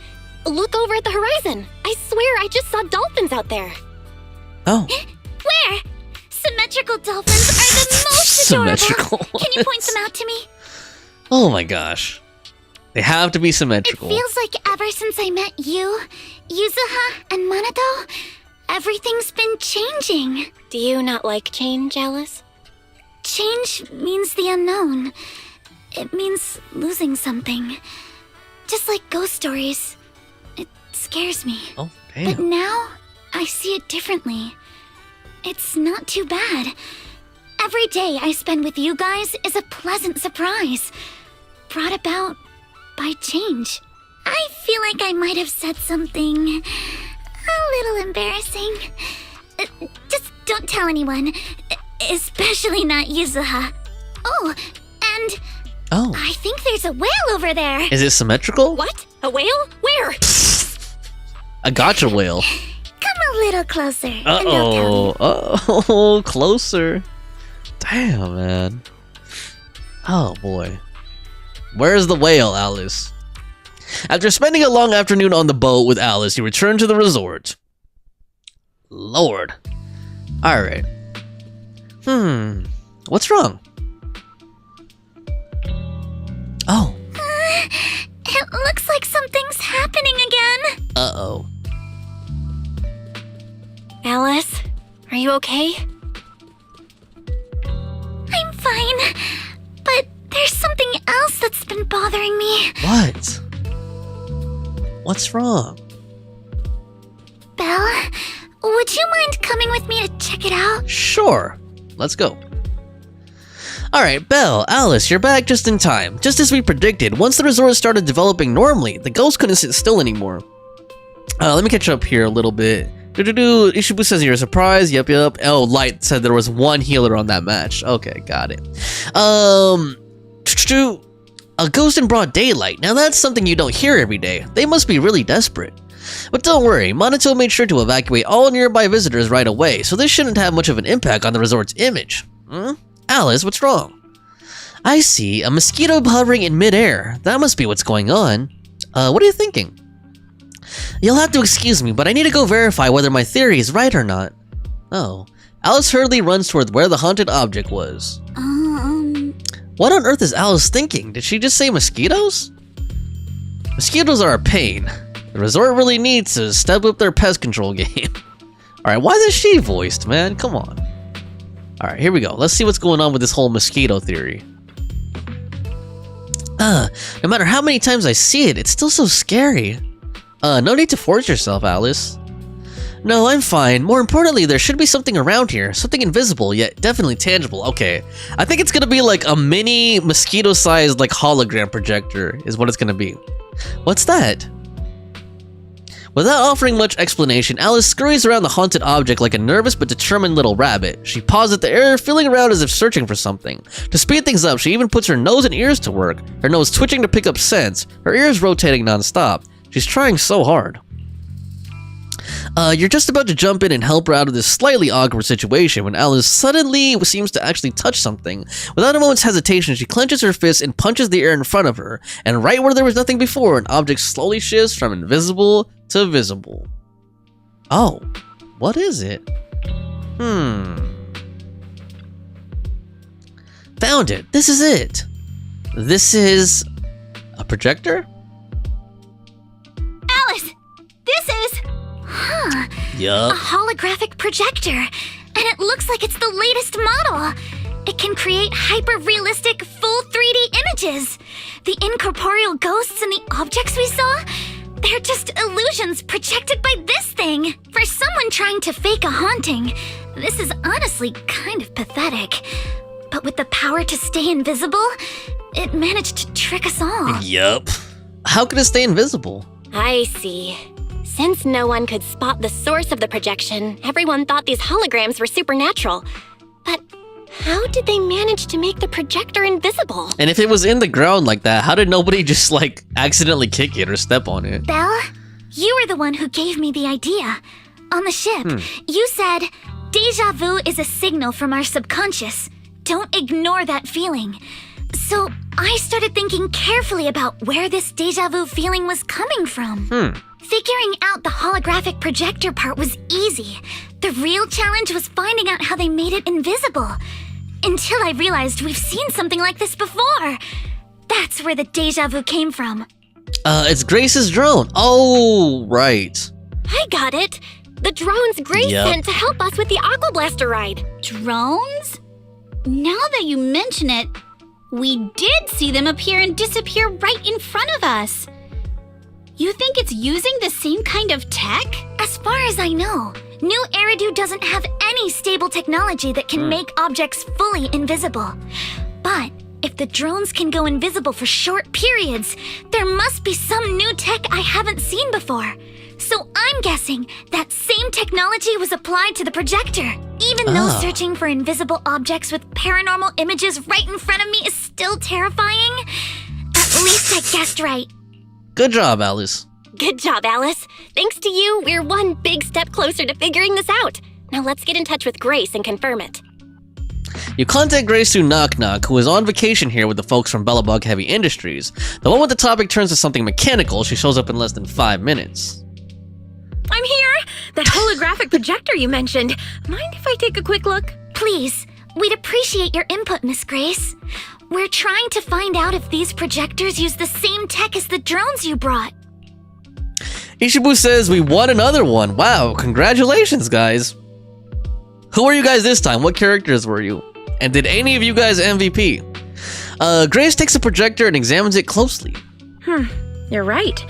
Look over at the horizon. I swear I just saw dolphins out there. Oh. Where? Symmetrical dolphins are the most adorable. Symmetrical. Can you point them out to me? Oh my gosh. They have to be symmetrical. It feels like ever since I met you, Yuzuha, and Manato, everything's been changing. Do you not like change, Alice? Change means the unknown. It means losing something. Just like ghost stories. It scares me. Oh, damn. But now, I see it differently. It's not too bad. Every day I spend with you guys is a pleasant surprise, brought about by change. I feel like I might have said something a little embarrassing. Just don't tell anyone, especially not Yuzuha. Oh, and I think there's a whale over there. Is it symmetrical? What? A whale? Where? A gotcha whale. Come a little closer. And I'll Uh-oh. tell you. Oh, closer. Damn, man. Oh, boy. Where's the whale, Alice? After spending a long afternoon on the boat with Alice, you return to the resort. Lord. Alright. What's wrong? Oh. It looks like something's happening again. Uh-oh. Alice, are you okay? I'm fine, but there's something else that's been bothering me. What? What's wrong? Belle, would you mind coming with me to check it out? Sure. Let's go. Alright, Belle, Alice, you're back just in time. Just as we predicted, once the resort started developing normally, the ghosts couldn't sit still anymore. Let me catch up here a little bit. Ishibu says you're surprised. Yep. Oh, Light said there was one healer on that match. Okay, got it. A ghost in broad daylight. Now that's something you don't hear every day. They must be really desperate. But don't worry, Monato made sure to evacuate all nearby visitors right away, so this shouldn't have much of an impact on the resort's image. Alice, what's wrong? I see, a mosquito hovering in midair. That must be what's going on. What are you thinking? You'll have to excuse me, but I need to go verify whether my theory is right or not. Oh. Alice hurriedly runs toward where the haunted object was. What on earth is Alice thinking? Did she just say mosquitoes? Mosquitoes are a pain. The resort really needs to step up their pest control game. Alright, why is she voiced, man? Come on. Alright, here we go. Let's see what's going on with this whole mosquito theory. No matter how many times I see it, it's still so scary. No need to force yourself, Alice. No, I'm fine. More importantly, there should be something around here. Something invisible, yet definitely tangible. Okay. I think it's gonna be like a mini mosquito-sized like hologram projector is what it's gonna be. What's that? Without offering much explanation, Alice scurries around the haunted object like a nervous but determined little rabbit. She paws at the air, feeling around as if searching for something. To speed things up, she even puts her nose and ears to work, her nose twitching to pick up scents, her ears rotating non-stop. She's trying so hard. You're just about to jump in and help her out of this slightly awkward situation when Alice suddenly seems to actually touch something. Without a moment's hesitation, she clenches her fist and punches the air in front of her, and right where there was nothing before, an object slowly shifts from invisible to visible. Oh, what is it? Found it. This is it. This is a projector? Alice, this is... Yup. A holographic projector, and it looks like it's the latest model. It can create hyper-realistic, full 3D images. The incorporeal ghosts and the objects we saw, they're just illusions projected by this thing. For someone trying to fake a haunting, this is honestly kind of pathetic. But with the power to stay invisible, it managed to trick us all. Yup. How could it stay invisible? I see. Since no one could spot the source of the projection, everyone thought these holograms were supernatural. But How did they manage to make the projector invisible? And if it was in the ground like that, how did nobody just, like, accidentally kick it or step on it? Belle, you were the one who gave me the idea. On the ship, you said, "Deja vu is a signal from our subconscious. Don't ignore that feeling." So I started thinking carefully about where this deja vu feeling was coming from. Figuring out the holographic projector part was easy. The real challenge was finding out how they made it invisible. Until I realized we've seen something like this before. That's where the deja vu came from. It's Grace's drone. Oh, right. I got it. The drones Grace sent to help us with the Aqua Blaster ride. Drones? Now that you mention it, we did see them appear and disappear right in front of us. You think it's using the same kind of tech? As far as I know, New Eridu doesn't have any stable technology that can make objects fully invisible. But if the drones can go invisible for short periods, there must be some new tech I haven't seen before. So I'm guessing that same technology was applied to the projector. Even though searching for invisible objects with paranormal images right in front of me is still terrifying, at least I guessed right. Good job, Alice. Good job, Alice. Thanks to you, we're one big step closer to figuring this out. Now let's get in touch with Grace and confirm it. You contact Grace through Knock Knock, who is on vacation here with the folks from Bellabug Heavy Industries. The moment the topic turns to something mechanical, she shows up in less than 5 minutes. I'm here! That holographic projector you mentioned. Mind if I take a quick look? Please, we'd appreciate your input, Miss Grace. We're trying to find out if these projectors use the same tech as the drones you brought. Ishibu says we won another one. Wow, congratulations, guys. Who were you guys this time? What characters were you? And did any of you guys MVP? Grace takes a projector and examines it closely. You're right.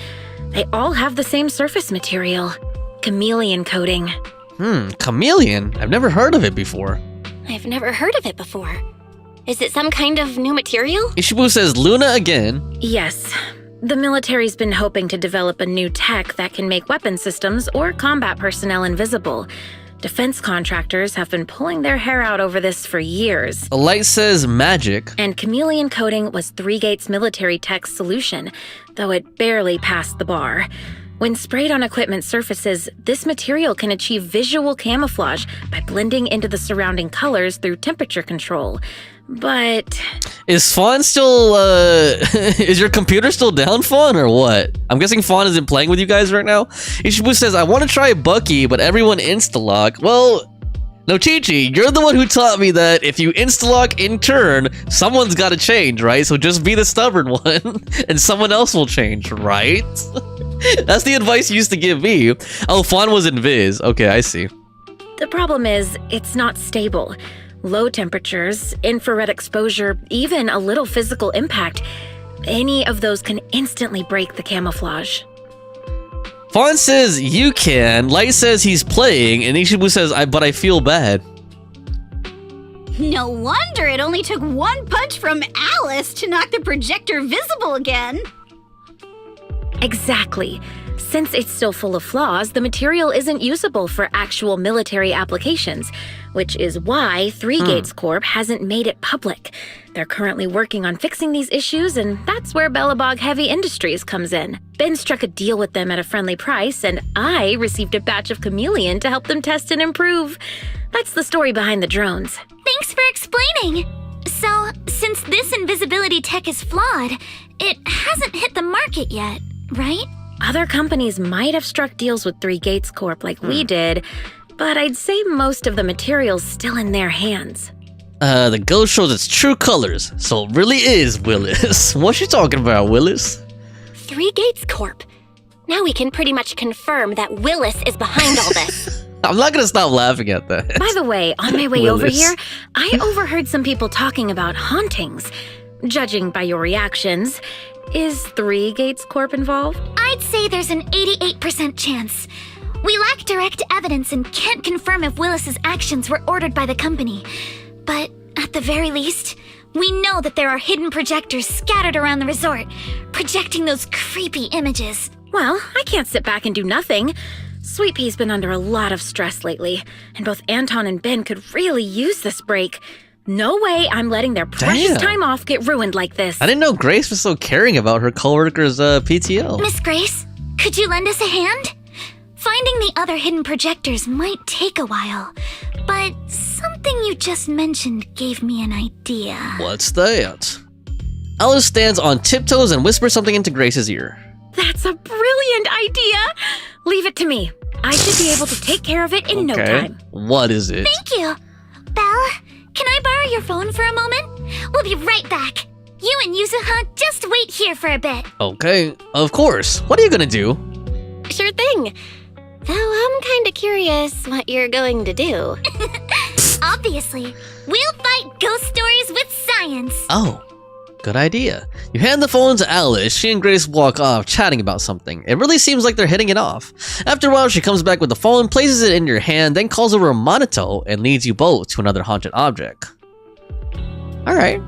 They all have the same surface material. Chameleon coating. Chameleon? I've never heard of it before. I've never heard of it before. Is it some kind of new material? Ishibu says Luna again. Yes. The military's been hoping to develop a new tech that can make weapon systems or combat personnel invisible. Defense contractors have been pulling their hair out over this for years. A light says magic. And chameleon coating was Three Gates military tech's solution, though it barely passed the bar. When sprayed on equipment surfaces, this material can achieve visual camouflage by blending into the surrounding colors through temperature control. But... Is Fawn still, is your computer still down, Fawn, or what? I'm guessing Fawn isn't playing with you guys right now. Ishibu says, I want to try Bucky, but everyone insta-lock. Well, no, Chi-Chi, you're the one who taught me that if you insta-lock in turn, someone's got to change, right? So just be the stubborn one, and someone else will change, right? That's the advice you used to give me. Oh, Fawn was invis. Okay, I see. The problem is, it's not stable. Low temperatures, infrared exposure, even a little physical impact, any of those can instantly break the camouflage. Fawn says you can, Light says he's playing, and Ishibu says, but I feel bad. No wonder it only took one punch from Alice to knock the projector visible again. Exactly. Since it's still full of flaws, the material isn't usable for actual military applications, which is why Three Gates Corp hasn't made it public. They're currently working on fixing these issues, and that's where Bellabog Heavy Industries comes in. Ben struck a deal with them at a friendly price, and I received a batch of chameleon to help them test and improve. That's the story behind the drones. Thanks for explaining. So, since this invisibility tech is flawed, it hasn't hit the market yet, right? Other companies might have struck deals with Three Gates Corp like we did, but I'd say most of the material's still in their hands. The ghost shows its true colors, so it really is Willis. What's she talking about, Willis? Three Gates Corp. Now we can pretty much confirm that Willis is behind all this. I'm not gonna stop laughing at that. By the way, on my way over here, I overheard some people talking about hauntings. Judging by your reactions, is Three Gates Corp involved? I'd say there's an 88% chance. We lack direct evidence and can't confirm if Willis's actions were ordered by the company. But at the very least, we know that there are hidden projectors scattered around the resort, projecting those creepy images. Well, I can't sit back and do nothing. Sweet Pea's been under a lot of stress lately, and both Anton and Ben could really use this break. No way I'm letting their precious Damn. time off get ruined like this. I didn't know Grace was so caring about her coworker's PTO. Miss Grace, could you lend us a hand? Finding the other hidden projectors might take a while, but something you just mentioned gave me an idea. What's that? Alice stands on tiptoes and whispers something into Grace's ear. That's a brilliant idea! Leave it to me. I should be able to take care of it in no time. What is it? Thank you. Belle, can I borrow your phone for a moment? We'll be right back. You and Yuzuha just wait here for a bit. Okay, of course. What are you gonna do? Sure thing. Though I'm kinda curious what you're going to do. Obviously, we'll fight ghost stories with science. Oh, good idea. You hand the phone to Alice. She and Grace walk off, chatting about something. It really seems like they're hitting it off. After a while, she comes back with the phone, places it in your hand, then calls over Monito and leads you both to another haunted object. Alright.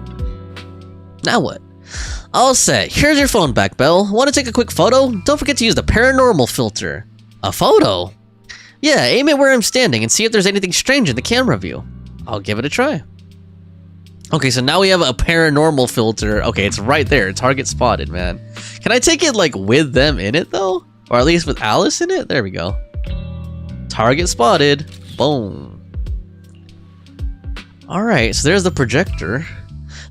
Now what? All set. Here's your phone back, Belle. Want to take a quick photo? Don't forget to use the paranormal filter. A photo? Yeah, aim it where I'm standing and see if there's anything strange in the camera view. I'll give it a try. Okay, so now we have a paranormal filter. Okay, it's right there. Target spotted, man. Can I take it, like, with them in it, though? Or at least with Alice in it? There we go. Target spotted. Boom. Alright, so there's the projector.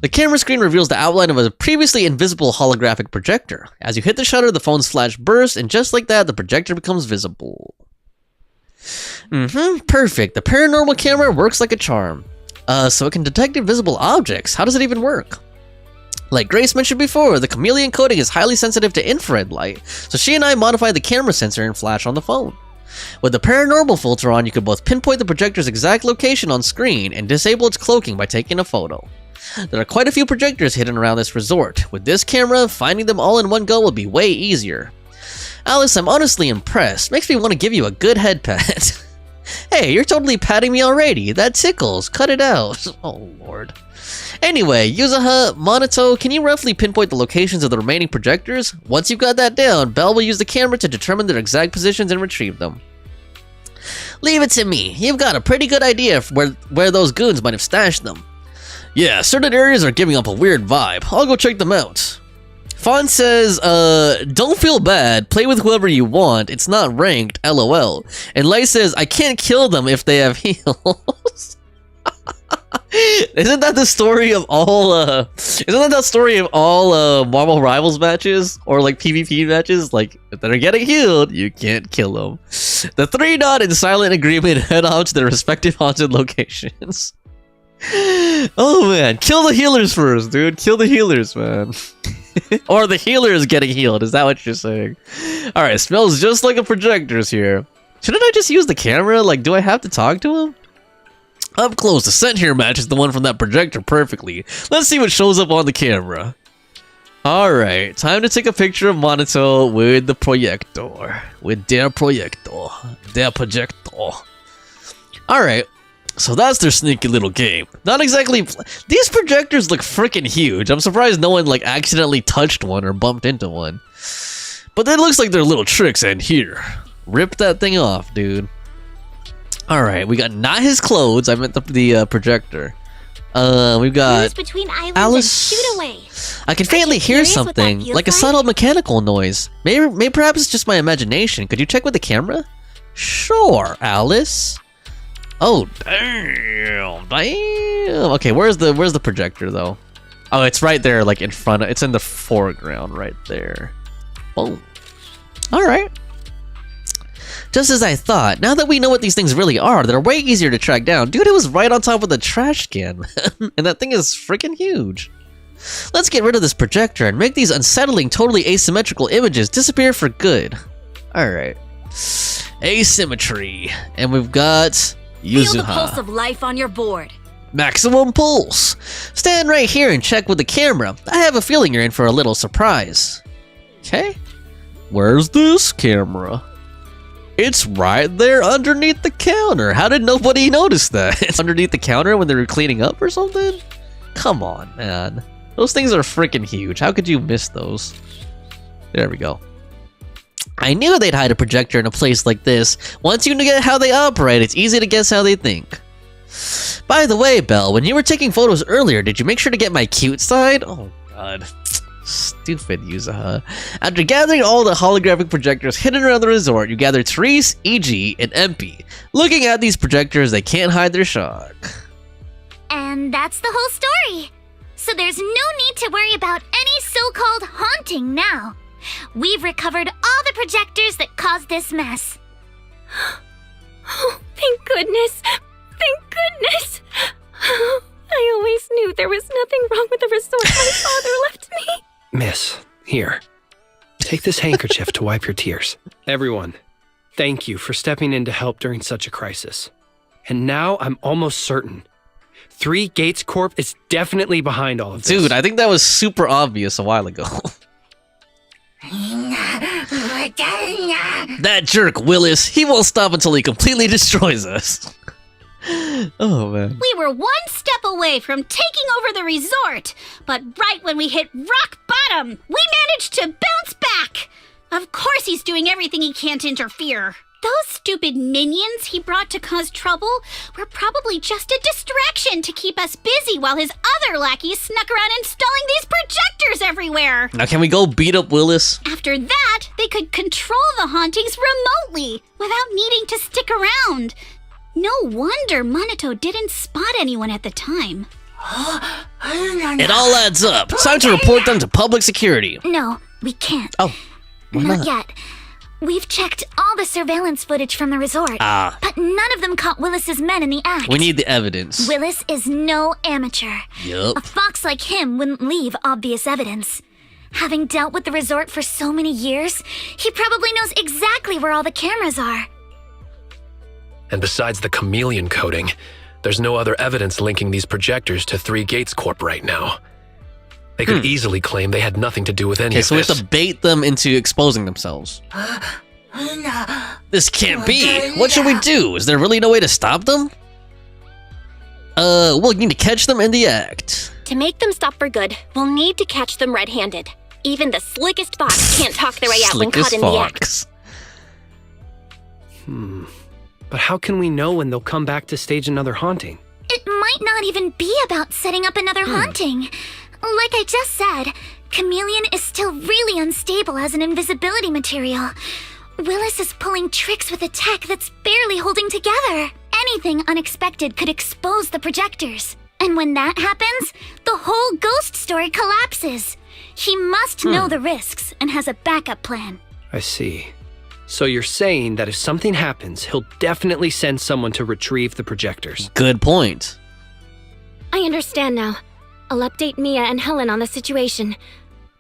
The camera screen reveals the outline of a previously invisible holographic projector. As you hit the shutter, the phone's flash bursts, and just like that, the projector becomes visible. Perfect. The paranormal camera works like a charm. So it can detect invisible objects. How does it even work? Like Grace mentioned before, the chameleon coating is highly sensitive to infrared light, so she and I modified the camera sensor and flash on the phone. With the paranormal filter on, you could both pinpoint the projector's exact location on screen and disable its cloaking by taking a photo. There are quite a few projectors hidden around this resort. With this camera, finding them all in one go will be way easier. Alice, I'm honestly impressed. Makes me want to give you a good head pat. Hey, you're totally patting me already. That tickles. Cut it out. Oh, Lord. Anyway, Yuzuha, Monito, can you roughly pinpoint the locations of the remaining projectors? Once you've got that down, Belle will use the camera to determine their exact positions and retrieve them. Leave it to me. You've got a pretty good idea of where those goons might have stashed them. Yeah, certain areas are giving up a weird vibe. I'll go check them out. Fawn says, don't feel bad. Play with whoever you want. It's not ranked, lol. And Light says, I can't kill them if they have heals. Isn't that the story of all, Marvel Rivals matches? Or, like, PvP matches? Like, if they're getting healed, you can't kill them. The three nod in silent agreement head out to their respective haunted locations. Oh, man. Kill the healers first, dude. Kill the healers, man. Or the healer is getting healed. Is that what you're saying? Alright, smells just like a projector's here. Shouldn't I just use the camera? Like, do I have to talk to him? Up close, the scent here matches the one from that projector perfectly. Let's see what shows up on the camera. Alright, time to take a picture of Monito with the projector. With their projector. Their projector. Alright. So that's their sneaky little game. Not exactly... These projectors look freaking huge. I'm surprised no one, like, accidentally touched one or bumped into one. But it looks like their little tricks end here. Rip that thing off, dude. Alright, we got not his clothes. I meant the projector. We've got between Alice. And shoot away. I can faintly hear something, like a subtle mechanical noise. Maybe perhaps it's just my imagination. Could you check with the camera? Sure, Alice. Oh, damn. Okay, where's the projector though? Oh, it's right there, like in front of, it's in the foreground right there. Boom. All right. Just as I thought, now that we know what these things really are, they're way easier to track down. Dude, it was right on top of the trash can, man. And that thing is freaking huge. Let's get rid of this projector and make these unsettling, totally asymmetrical images disappear for good. All right. Asymmetry. And we've got Yuzuha. Feel the pulse of life on your board. Maximum pulse. Stand right here and check with the camera. I have a feeling you're in for a little surprise. Okay. Where's this camera? It's right there underneath the counter. How did nobody notice that? It's underneath the counter when they were cleaning up or something? Come on, man. Those things are freaking huge. How could you miss those? There we go. I knew they'd hide a projector in a place like this. Once you get how they operate, it's easy to guess how they think. By the way, Belle, when you were taking photos earlier, did you make sure to get my cute side? Oh, God. Stupid Yuzuha. After gathering all the holographic projectors hidden around the resort, you gather Therese, EG, and MP. Looking at these projectors, they can't hide their shock. And that's the whole story. So there's no need to worry about any so-called haunting now. We've recovered all the projectors that caused this mess. Oh, thank goodness. Thank goodness. I always knew there was nothing wrong with the resort my father left me. Miss, here. Take this handkerchief to wipe your tears. Everyone, thank you for stepping in to help during such a crisis. And now I'm almost certain 3 Gates Corp is definitely behind all of this. Dude, I think that was super obvious a while ago. That jerk, Willis, he won't stop until he completely destroys us. Oh, man. We were one step away from taking over the resort, but right when we hit rock bottom, we managed to bounce back. Of course he's doing everything he can to interfere. Those stupid minions he brought to cause trouble were probably just a distraction to keep us busy while his other lackeys snuck around installing these projectors everywhere. Now can we go beat up Willis? After that, they could control the hauntings remotely without needing to stick around. No wonder Monato didn't spot anyone at the time. It all adds up. Time to report them to public security. No, we can't. Oh, why Not not? yet. We've checked all the surveillance footage from the resort, but none of them caught Willis's men in the act. We need the evidence. Willis is no amateur. Yup. A fox like him wouldn't leave obvious evidence. Having dealt with the resort for so many years, he probably knows exactly where all the cameras are. And besides the chameleon coating, there's no other evidence linking these projectors to 3 Gates Corp right now. They could easily claim they had nothing to do with any of So we this. have to bait them into exposing themselves. This can't be. What should we do? Is there really no way to stop them? We'll need to catch them in the act. To make them stop for good, we'll need to catch them red-handed. Even the slickest fox can't talk their way out when caught in the act. But how can we know when they'll come back to stage another haunting? It might not even be about setting up another haunting. Like I just said, Chameleon is still really unstable as an invisibility material. Willis is pulling tricks with a tech that's barely holding together. Anything unexpected could expose the projectors. And when that happens, the whole ghost story collapses. He must know the risks and has a backup plan. I see. So you're saying that if something happens, he'll definitely send someone to retrieve the projectors. Good point. I understand now. I'll update Mia and Helen on the situation.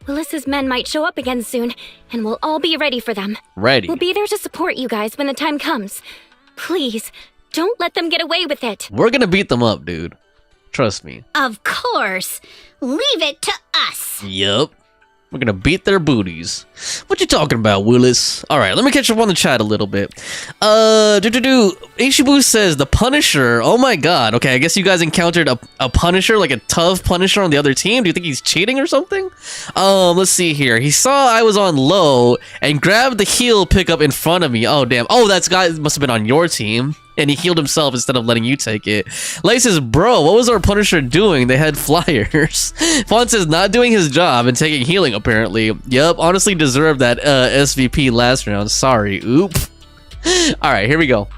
Willis's men might show up again soon, and we'll all be ready for them. Ready. We'll be there to support you guys when the time comes. Please, don't let them get away with it. We're gonna beat them up, dude. Trust me. Of course. Leave it to us. Yup. We're gonna beat their booties. What you talking about, Willis? Alright, let me catch up on the chat a little bit. Ishibu says the Punisher. Oh my god. Okay, I guess you guys encountered a Punisher, like a tough Punisher on the other team. Do you think he's cheating or something? Let's see here. He saw I was on low and grabbed the heal pickup in front of me. Oh damn. Oh, that guy must have been on your team. And he healed himself instead of letting you take it. Lay says, bro, what was our Punisher doing? They had flyers. Fawn says, not doing his job and taking healing, apparently. Yup, honestly deserved that SVP last round. Sorry, oop. Alright, here we go.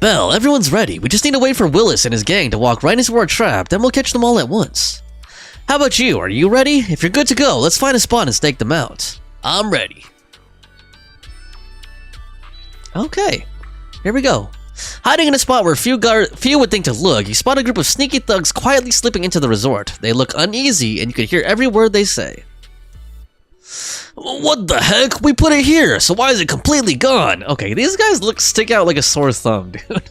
Belle, everyone's ready. We just need to wait for Willis and his gang to walk right into our trap, then we'll catch them all at once. How about you? Are you ready? If you're good to go, let's find a spot and stake them out. I'm ready. Okay. Here we go. Hiding in a spot where few would think to look, you spot a group of sneaky thugs quietly slipping into the resort. They look uneasy, and you can hear every word they say. What the heck? We put it here, so why is it completely gone? Okay, these guys stick out like a sore thumb, dude.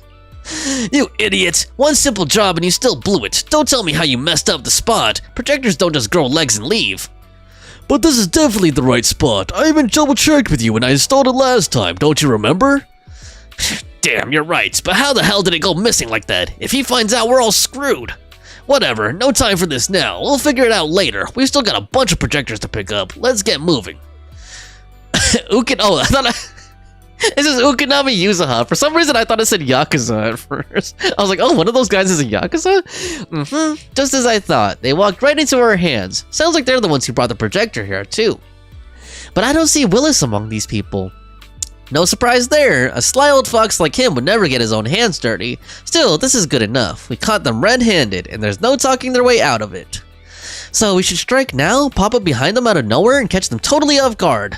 You idiot! One simple job and you still blew it. Don't tell me how you messed up the spot. Projectors don't just grow legs and leave. But this is definitely the right spot. I even double-checked with you when I installed it last time, don't you remember? Damn, you're right, but how the hell did it go missing like that? If he finds out, we're all screwed. Whatever, no time for this now. We'll figure it out later. We've still got a bunch of projectors to pick up. Let's get moving. Ukin, oh, This is Ukanami Yuzaha. For some reason, I thought it said Yakuza at first. I was like, oh, one of those guys is a Yakuza? Just as I thought. They walked right into our hands. Sounds like they're the ones who brought the projector here, too. But I don't see Willis among these people. No surprise there. A sly old fox like him would never get his own hands dirty. Still, this is good enough. We caught them red-handed, and there's no talking their way out of it. So we should strike now, pop up behind them out of nowhere, and catch them totally off guard.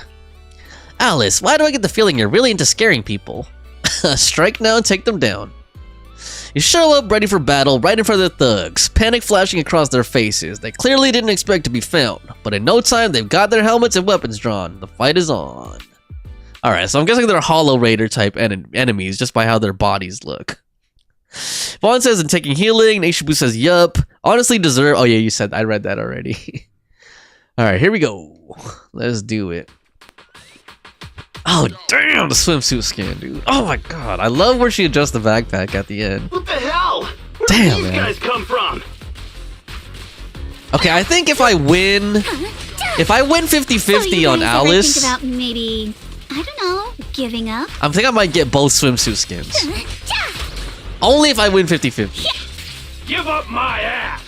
Alice, why do I get the feeling you're really into scaring people? Strike now and take them down. You show up ready for battle right in front of the thugs, panic flashing across their faces. They clearly didn't expect to be found, but in no time they've got their helmets and weapons drawn. The fight is on. Alright, so I'm guessing they're Hollow Raider type enemies just by how their bodies look. Vaughn says, and taking healing. Neishibu says, yup. Honestly deserve. Oh yeah, you said, I read that already. Alright, here we go. Let's do it. Oh, damn, the swimsuit skin, dude. Oh my god, I love where she adjusts the backpack at the end. What the hell? Where Damn, did these man. guys come from? Okay, I think if I win 50-50 on Alice, Think about maybe, I don't know, giving up? I think I might get both swimsuit skins. Only if I win 50-50. Give up my ass!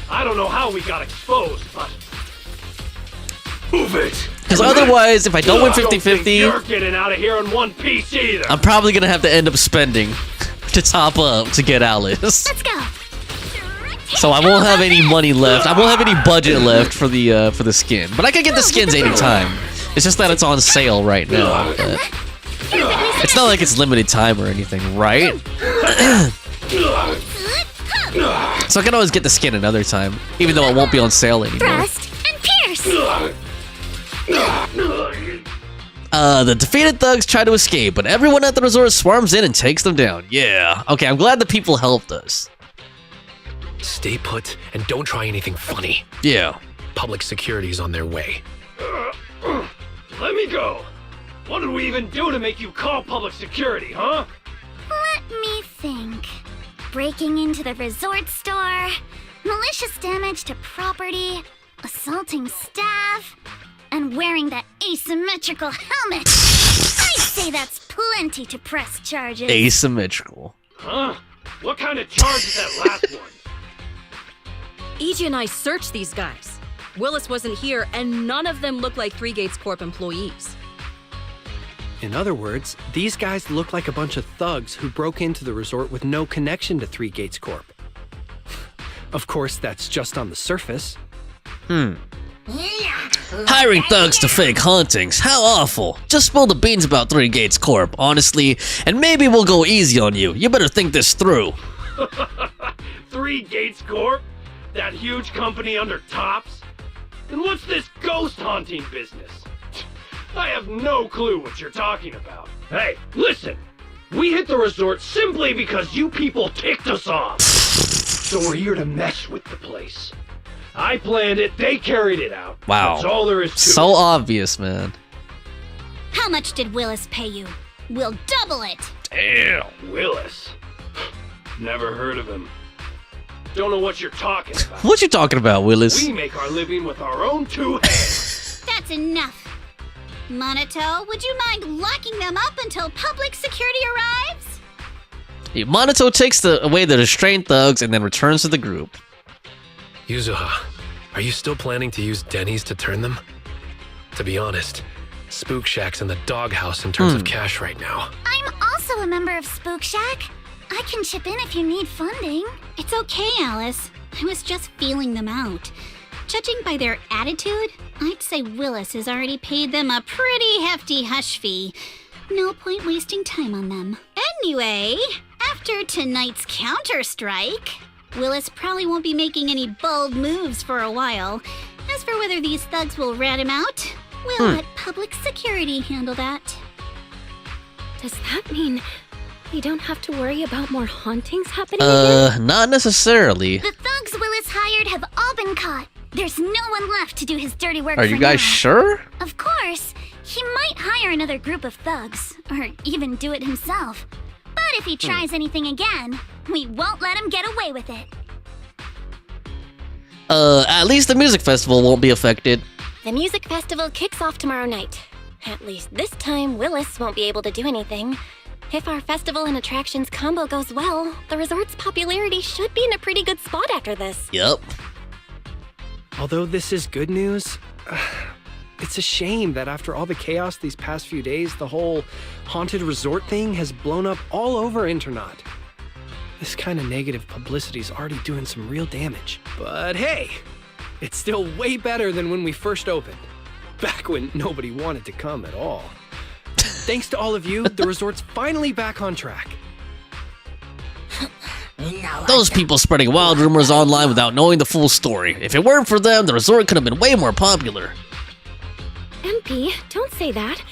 I don't know how we got exposed, but... Move it! Because otherwise, if I don't win I don't think 50-50, you're getting out of here in one piece either. I'm probably gonna have to end up spending to top up to get Alice. Let's go. So I won't have any money left. I won't have any budget left for the skin. But I can get the skins anytime. It's just that it's on sale right now. But it's not like it's limited time or anything, right? So I can always get the skin another time, even though it won't be on sale anymore. Thrust and pierce. The defeated thugs try to escape, but everyone at the resort swarms in and takes them down. Yeah. Okay, I'm glad the people helped us. Stay put and don't try anything funny. Yeah. Public security's on their way. Let me go. What did we even do to make you call public security, huh? Let me think. Breaking into the resort store, malicious damage to property, assaulting staff, and wearing that asymmetrical helmet. I'd say that's plenty to press charges. Asymmetrical. Huh? What kind of charge is that last one? EJ and I searched these guys. Willis wasn't here, and none of them look like Three Gates Corp employees. In other words, these guys look like a bunch of thugs who broke into the resort with no connection to Three Gates Corp. Of course, that's just on the surface. Hiring thugs to fake hauntings. How awful. Just spill the beans about Three Gates Corp, honestly, and maybe we'll go easy on you. You better think this through. Three Gates Corp? That huge company under Tops? And what's this ghost haunting business? I have no clue what you're talking about. Hey, listen! We hit the resort simply because you people ticked us off. So we're here to mess with the place. I planned it, they carried it out. Wow. That's all there is to So it. obvious, man. How much did Willis pay you? We'll double it. Damn. Willis? Never heard of him. Don't know what you're talking about. What you talking about, Willis? We make our living with our own two hands. That's enough. Monato, would you mind locking them up until public security arrives? Monato takes away the restrained thugs and then returns to the group. Yuzuha, are you still planning to use Denny's to turn them? To be honest, Spook Shack's in the doghouse in terms of cash right now. I'm also a member of Spook Shack. I can chip in if you need funding. It's okay, Alice. I was just feeling them out. Judging by their attitude, I'd say Willis has already paid them a pretty hefty hush fee. No point wasting time on them. Anyway, after tonight's counter-strike, Willis probably won't be making any bold moves for a while. As for whether these thugs will rat him out, we'll let public security handle that. Does that mean we don't have to worry about more hauntings happening again? Not necessarily. The thugs Willis hired have all been caught. There's no one left to do his dirty work. Are you guys sure? Of course. He might hire another group of thugs, or even do it himself. But if he tries anything again, we won't let him get away with it. At least the music festival won't be affected. The music festival kicks off tomorrow night. At least this time, Willis won't be able to do anything. If our festival and attractions combo goes well, the resort's popularity should be in a pretty good spot after this. Yep. Although this is good news, it's a shame that after all the chaos these past few days, the whole haunted resort thing has blown up all over Internaut. This kind of negative publicity is already doing some real damage. But hey, it's still way better than when we first opened. Back when nobody wanted to come at all. Thanks to all of you, the resort's finally back on track. Those people spreading wild rumors online without knowing the full story. If it weren't for them, the resort could have been way more popular. MP, don't say that.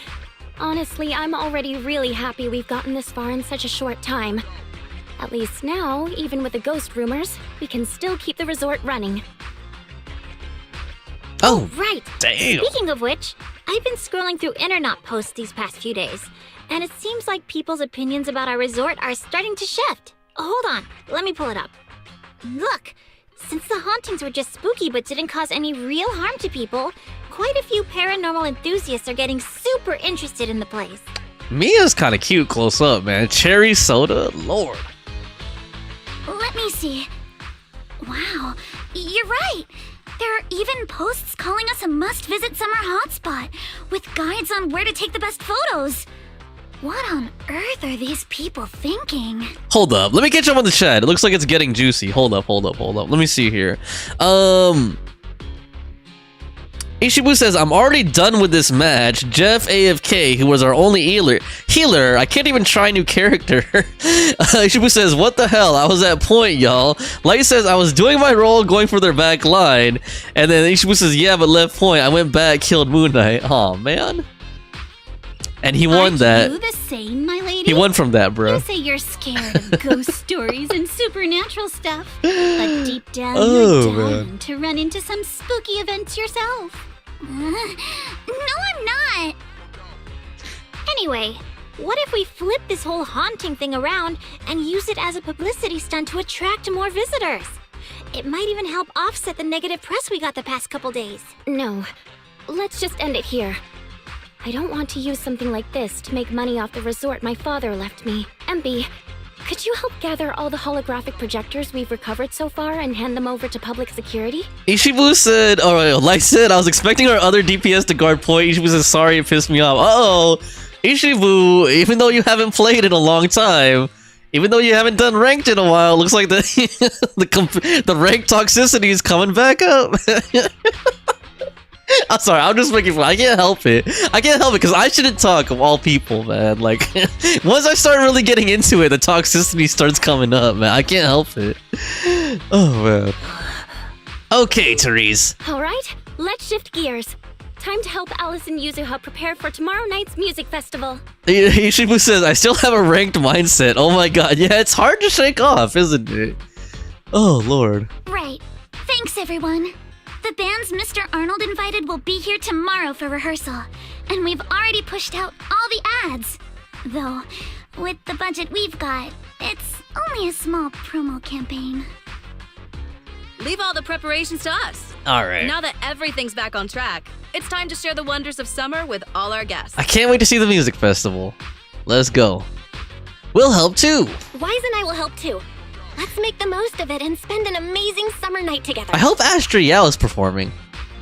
Honestly, I'm already really happy we've gotten this far in such a short time. At least now, even with the ghost rumors, we can still keep the resort running. Oh, right. Damn. Speaking of which, I've been scrolling through Internet posts these past few days, and it seems like people's opinions about our resort are starting to shift. Hold on, let me pull it up. Look, since the hauntings were just spooky but didn't cause any real harm to people, quite a few paranormal enthusiasts are getting super interested in the place. Mia's kind of cute close up, man. Cherry soda, lord. Let me see. Wow, you're right. There are even posts calling us a must-visit summer hotspot, with guides on where to take the best photos. What on earth are these people thinking? Hold up, let me catch up on the chat. It looks like it's getting juicy. Hold up. Let me see here. Ishibu says, I'm already done with this match. Jeff AFK, who was our only healer, I can't even try new character. Ishibu says, what the hell? I was at point, y'all. Light says, I was doing my role, going for their back line. And then Ishibu says, yeah, but left point. I went back, killed Moon Knight. Aw, man. And he won that. Are you the same, my lady? He won from that, bro. You say you're scared of ghost stories and supernatural stuff, but deep down Oh, you're down man. to run into some spooky events yourself. No, I'm not. Anyway, what if we flip this whole haunting thing around and use it as a publicity stunt to attract more visitors? It might even help offset the negative press we got the past couple days. No, let's just end it here. I don't want to use something like this to make money off the resort my father left me. MP, could you help gather all the holographic projectors we've recovered so far and hand them over to public security? Ishibu said, alright, like I said, I was expecting our other DPS to guard point. Ishibu said, sorry, it pissed me off. Uh-oh, Ishibu, even though you haven't played in a long time, even though you haven't done ranked in a while, looks like the the rank toxicity is coming back up. I'm sorry, I'm just making fun. I can't help it. Because I shouldn't talk of all people, man. Like, once I start really getting into it, the toxicity starts coming up, man. I can't help it. Oh, man. Okay, Therese. Alright, let's shift gears. Time to help Alice and Yuzuha prepare for tomorrow night's music festival. Ishibu says, I still have a ranked mindset. Oh my god, yeah, it's hard to shake off, isn't it? Oh, lord. Right. Thanks, everyone. The bands Mr. Arnold invited will be here tomorrow for rehearsal, and we've already pushed out all the ads. Though, with the budget we've got, it's only a small promo campaign. Leave all the preparations to us. Alright. Now that everything's back on track, it's time to share the wonders of summer with all our guests. I can't wait to see the music festival. Let's go. We'll help too. Wise and I will help too. Let's make the most of it and spend an amazing summer night together. I hope Astra Yao is performing.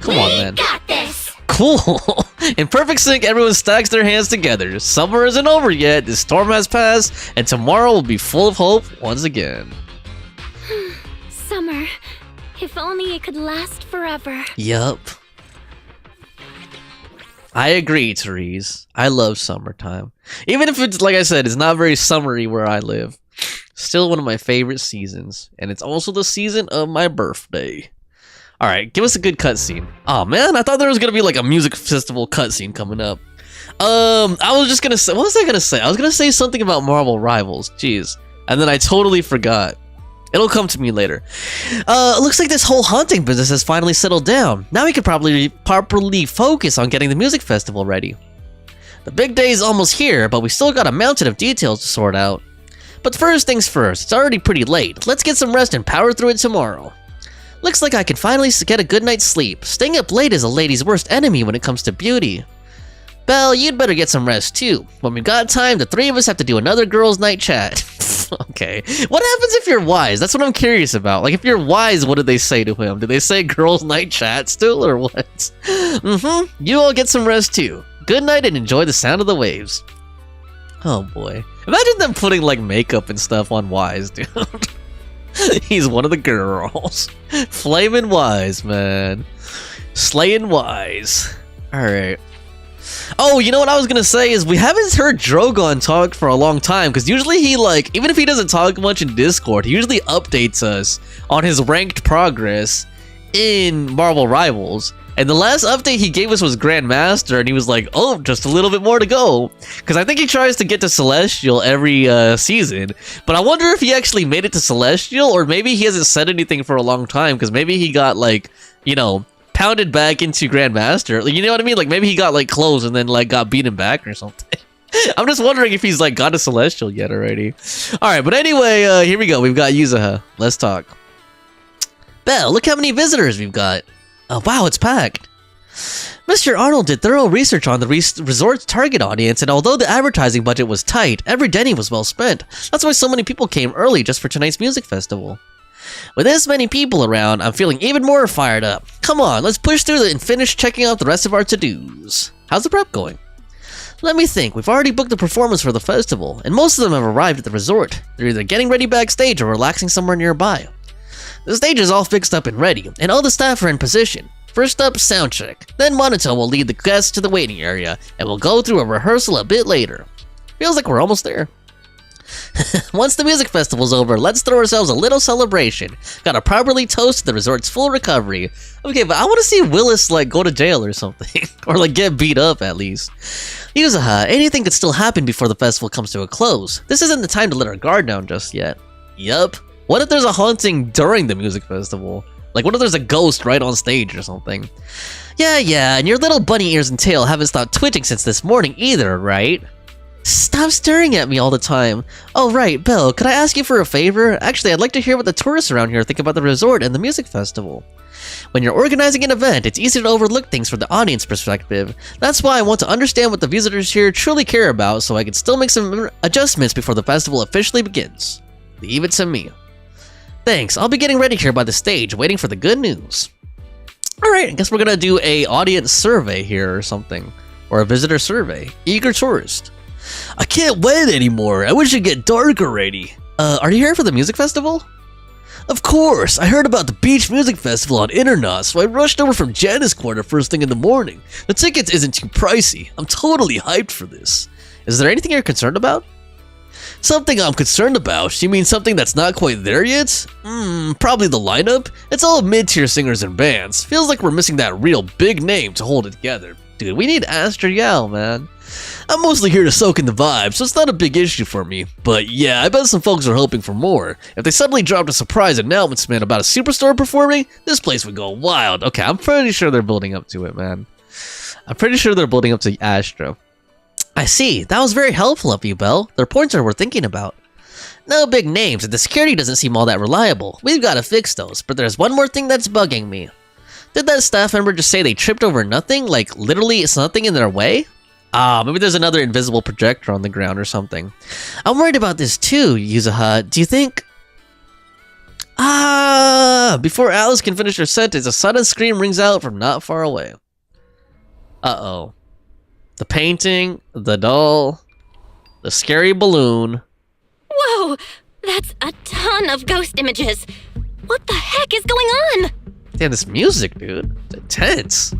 Come on, man. Got this! Cool. In perfect sync, everyone stacks their hands together. Summer isn't over yet. The storm has passed, and tomorrow will be full of hope once again. Summer. If only it could last forever. Yup. I agree, Therese. I love summertime. Even if it's, like I said, it's not very summery where I live. Still one of my favorite seasons. And it's also the season of my birthday. Alright, give us a good cutscene. Oh man, I thought there was gonna be like a music festival cutscene coming up. I was just gonna say, what was I gonna say? I was gonna say something about Marvel Rivals. Jeez. And then I totally forgot. It'll come to me later. Looks like this whole haunting business has finally settled down. Now we can probably properly focus on getting the music festival ready. The big day is almost here, but we still got a mountain of details to sort out. But first things first, it's already pretty late. Let's get some rest and power through it tomorrow. Looks like I can finally get a good night's sleep. Staying up late is a lady's worst enemy when it comes to beauty. Belle, you'd better get some rest too. When we've got time, the three of us have to do another girls' night chat. Okay. What happens if you're wise? That's what I'm curious about. Like, if you're wise, what did they say to him? Did they say girls' night chat still, or what? You all get some rest too. Good night and enjoy the sound of the waves. Oh boy. Imagine them putting, like, makeup and stuff on Wise, dude. He's one of the girls. Flamin' Wise, man. Slayin' Wise. Alright. Oh, you know what I was gonna say is we haven't heard Drogon talk for a long time, because usually he, like, even if he doesn't talk much in Discord, he usually updates us on his ranked progress in Marvel Rivals. And the last update he gave us was Grandmaster, and he was like, oh, just a little bit more to go. Because I think he tries to get to Celestial every season. But I wonder if he actually made it to Celestial, or maybe he hasn't said anything for a long time, because maybe he got, like, you know, pounded back into Grandmaster. Like, you know what I mean? Like, maybe he got, like, close and then, like, got beaten back or something. I'm just wondering if he's, like, got to Celestial yet already. Alright, but anyway, here we go. We've got Yuzuha. Let's talk. Belle, look how many visitors we've got. Oh, wow, it's packed. Mr. Arnold did thorough research on the resort's target audience, and although the advertising budget was tight, every penny was well spent. That's why so many people came early just for tonight's music festival. With this many people around, I'm feeling even more fired up. Come on, let's push through and finish checking out the rest of our to-dos. How's the prep going? Let me think. We've already booked the performance for the festival, and most of them have arrived at the resort. They're either getting ready backstage or relaxing somewhere nearby. The stage is all fixed up and ready, and all the staff are in position. First up, soundcheck. Then Monotone will lead the guests to the waiting area, and we'll go through a rehearsal a bit later. Feels like we're almost there. Once the music festival's over, let's throw ourselves a little celebration. Gotta properly toast the resort's full recovery. Okay, but I want to see Willis, like, go to jail or something. Or, like, get beat up, at least. Yuzuha, anything could still happen before the festival comes to a close. This isn't the time to let our guard down just yet. Yup. What if there's a haunting during the music festival? Like, what if there's a ghost right on stage or something? Yeah, and your little bunny ears and tail haven't stopped twitching since this morning either, right? Stop staring at me all the time. Oh, right, Belle, could I ask you for a favor? Actually, I'd like to hear what the tourists around here think about the resort and the music festival. When you're organizing an event, it's easy to overlook things from the audience perspective. That's why I want to understand what the visitors here truly care about, so I can still make some adjustments before the festival officially begins. Leave it to me. Thanks, I'll be getting ready here by the stage, waiting for the good news. Alright, I guess we're gonna do a audience survey here or something. Or a visitor survey. Eager tourist. I can't wait anymore, I wish it'd get dark already. Are you here for the music festival? Of course, I heard about the beach music festival on Internet, so I rushed over from Janice Quarter first thing in the morning. The tickets isn't too pricey, I'm totally hyped for this. Is there anything you're concerned about? Something I'm concerned about? You mean something that's not quite there yet? Probably the lineup? It's all mid-tier singers and bands. Feels like we're missing that real big name to hold it together. Dude, we need Aster Yao, man. I'm mostly here to soak in the vibe, so it's not a big issue for me. But yeah, I bet some folks are hoping for more. If they suddenly dropped a surprise announcement about a superstar performing, this place would go wild. Okay, I'm pretty sure they're building up to it, man. I'm pretty sure they're building up to Astro. I see. That was very helpful of you, Belle. Their points are worth thinking about. No big names, and the security doesn't seem all that reliable. We've got to fix those, but there's one more thing that's bugging me. Did that staff member just say they tripped over nothing? Like, literally it's nothing in their way? Maybe there's another invisible projector on the ground or something. I'm worried about this too, Yuzuha. Do you think... Before Alice can finish her sentence, a sudden scream rings out from not far away. Uh-oh. The painting, the doll, the scary balloon. Whoa! That's a ton of ghost images! What the heck is going on? Damn, this music, dude. It's intense.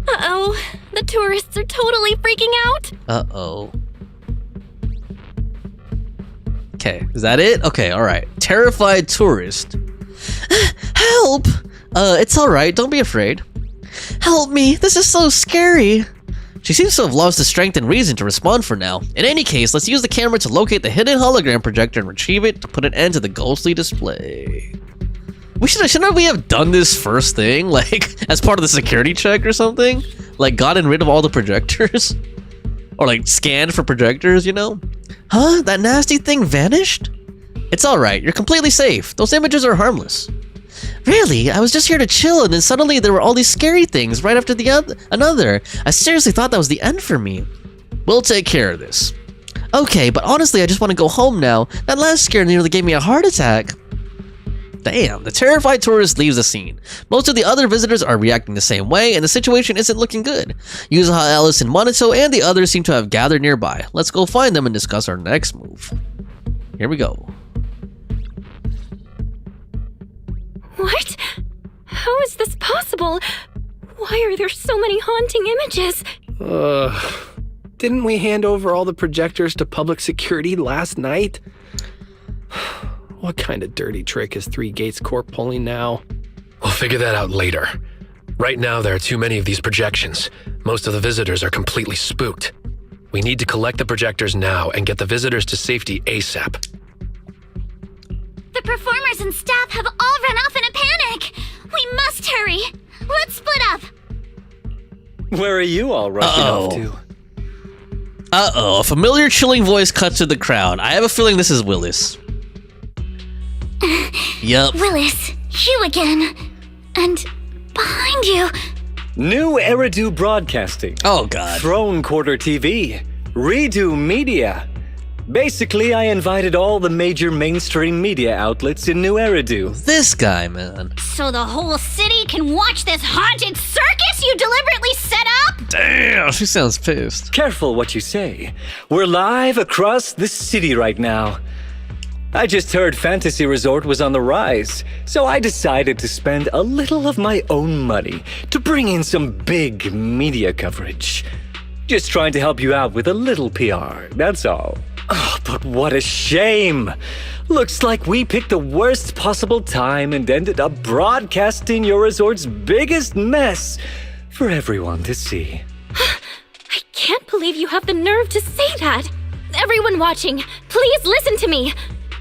Uh-oh. The tourists are totally freaking out. Uh-oh. Okay, is that it? Okay, alright. Terrified tourist. Help! It's alright, don't be afraid. Help me, this is so scary. She seems to have lost the strength and reason to respond for now. In any case, let's use the camera to locate the hidden hologram projector and retrieve it to put an end to the ghostly display. Shouldn't we have done this first thing? Like, as part of the security check or something? Like, gotten rid of all the projectors? Or like, scanned for projectors, you know? Huh? That nasty thing vanished? It's alright, you're completely safe. Those images are harmless. Really? I was just here to chill, and then suddenly there were all these scary things right after another. I seriously thought that was the end for me. We'll take care of this. Okay, but honestly, I just want to go home now. That last scare nearly gave me a heart attack. Damn, the terrified tourist leaves the scene. Most of the other visitors are reacting the same way, and the situation isn't looking good. Yuzuha, Alice, and Monato and the others seem to have gathered nearby. Let's go find them and discuss our next move. Here we go. What? How is this possible? Why are there so many haunting images? Didn't we hand over all the projectors to public security last night? What kind of dirty trick is Three Gates Corp pulling now? We'll figure that out later. Right now, there are too many of these projections. Most of the visitors are completely spooked. We need to collect the projectors now and get the visitors to safety ASAP. The performers and staff have all run off in a panic. We must hurry. Let's split up. Where are you all rushing off to? A familiar chilling voice cuts to the crowd. I have a feeling this is Willis. Yup. Willis, you again. And behind you. New Eridu Broadcasting. Oh, God. Throne Quarter TV. Ridu Media. Basically, I invited all the major mainstream media outlets in New Eridu. This guy, man. So the whole city can watch this haunted circus you deliberately set up? Damn, she sounds pissed. Careful what you say. We're live across the city right now. I just heard Fantasy Resort was on the rise, so I decided to spend a little of my own money to bring in some big media coverage. Just trying to help you out with a little PR, that's all. Oh, but what a shame! Looks like we picked the worst possible time and ended up broadcasting your resort's biggest mess for everyone to see. I can't believe you have the nerve to say that. Everyone watching, please listen to me.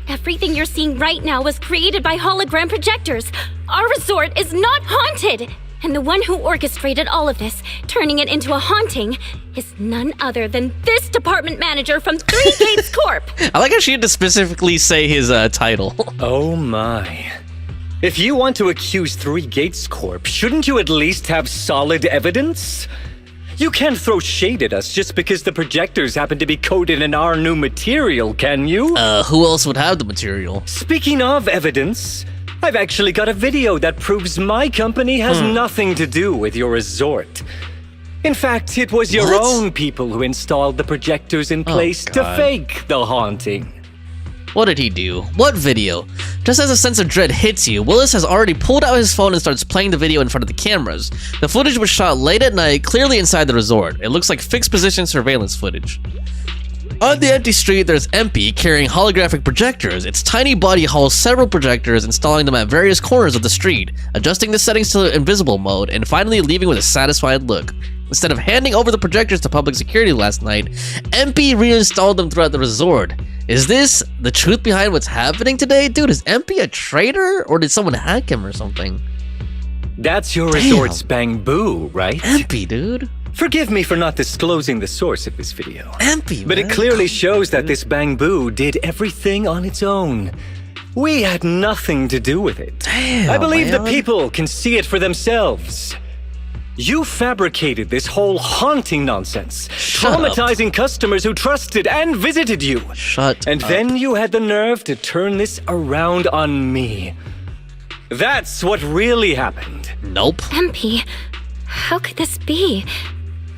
Everything you're seeing right now was created by hologram projectors. Our resort is not haunted. And the one who orchestrated all of this, turning it into a haunting, is none other than this department manager from Three Gates Corp. I like how she had to specifically say his title. Oh my. If you want to accuse Three Gates Corp, shouldn't you at least have solid evidence? You can't throw shade at us just because the projectors happen to be coated in our new material, can you? Who else would have the material? Speaking of evidence, I've actually got a video that proves my company has nothing to do with your resort. In fact, it was your own people who installed the projectors in place to fake the haunting. What did he do? What video? Just as a sense of dread hits you, Willis has already pulled out his phone and starts playing the video in front of the cameras. The footage was shot late at night, clearly inside the resort. It looks like fixed position surveillance footage. On the empty street, there's MP carrying holographic projectors. Its tiny body hauls several projectors, installing them at various corners of the street, adjusting the settings to invisible mode, and finally leaving with a satisfied look. Instead of handing over the projectors to public security last night, MP reinstalled them throughout the resort. Is this the truth behind what's happening today? Dude, is MP a traitor? Or did someone hack him or something? That's your resort's Bang Boo, right? MP, dude. Forgive me for not disclosing the source of this video. MP, but it clearly shows that this Bang Boo did everything on its own. We had nothing to do with it. Damn, I believe man. the people can see it for themselves. You fabricated this whole haunting nonsense, traumatizing customers who trusted and visited you. And then you had the nerve to turn this around on me. That's what really happened. Nope. MP, how could this be?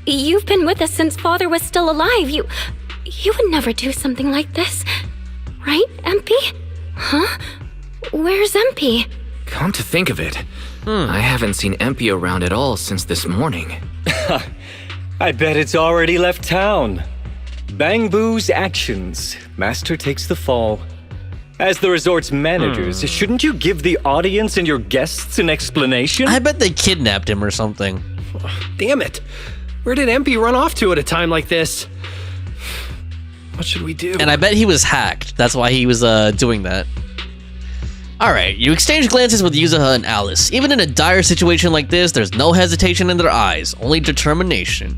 You've been with us since Father was still alive. You would never do something like this. Right, MP? Huh? Where's MP? Come to think of it, I haven't seen MP around at all since this morning. I bet it's already left town. Bang Boo's actions. Master takes the fall. As the resort's managers, shouldn't you give the audience and your guests an explanation? I bet they kidnapped him or something. Damn it. Where did MP run off to at a time like this? What should we do? And I bet he was hacked. That's why he was doing that. Alright, you exchange glances with Yuzuha and Alice. Even in a dire situation like this, there's no hesitation in their eyes, only determination.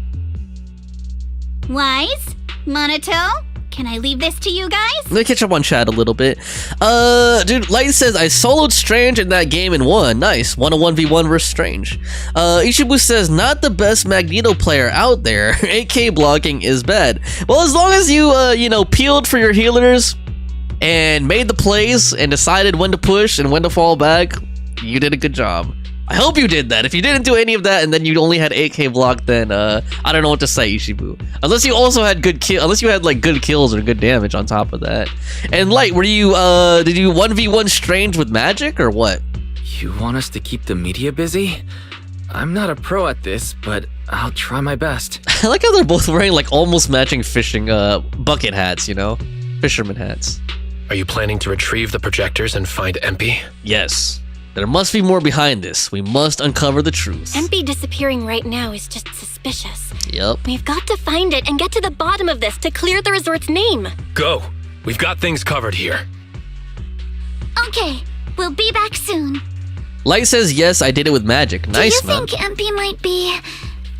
Wise? Monato? Can I leave this to you guys? Let me catch up on chat a little bit. Dude, Light says, I soloed Strange in that game and won. Nice. 1-1v1 versus Strange. Ishibu says, not the best Magneto player out there. 8K blocking is bad. Well, as long as you, you know, peeled for your healers and made the plays and decided when to push and when to fall back, you did a good job. I hope you did that. If you didn't do any of that and then you only had 8K block, then I don't know what to say, Ishibu. Unless you also had good unless you had like good kills or good damage on top of that. And Light, were you did you 1v1 Strange with magic or what? You want us to keep the media busy? I'm not a pro at this, but I'll try my best. I like how they're both wearing like almost matching fishing bucket hats, you know? Fisherman hats. Are you planning to retrieve the projectors and find MP? Yes. There must be more behind this. We must uncover the truth. MP disappearing right now is just suspicious. Yep. We've got to find it and get to the bottom of this to clear the resort's name. Go! We've got things covered here. Okay, we'll be back soon. Light says yes, I did it with magic. Nice, man. Do you think MP might be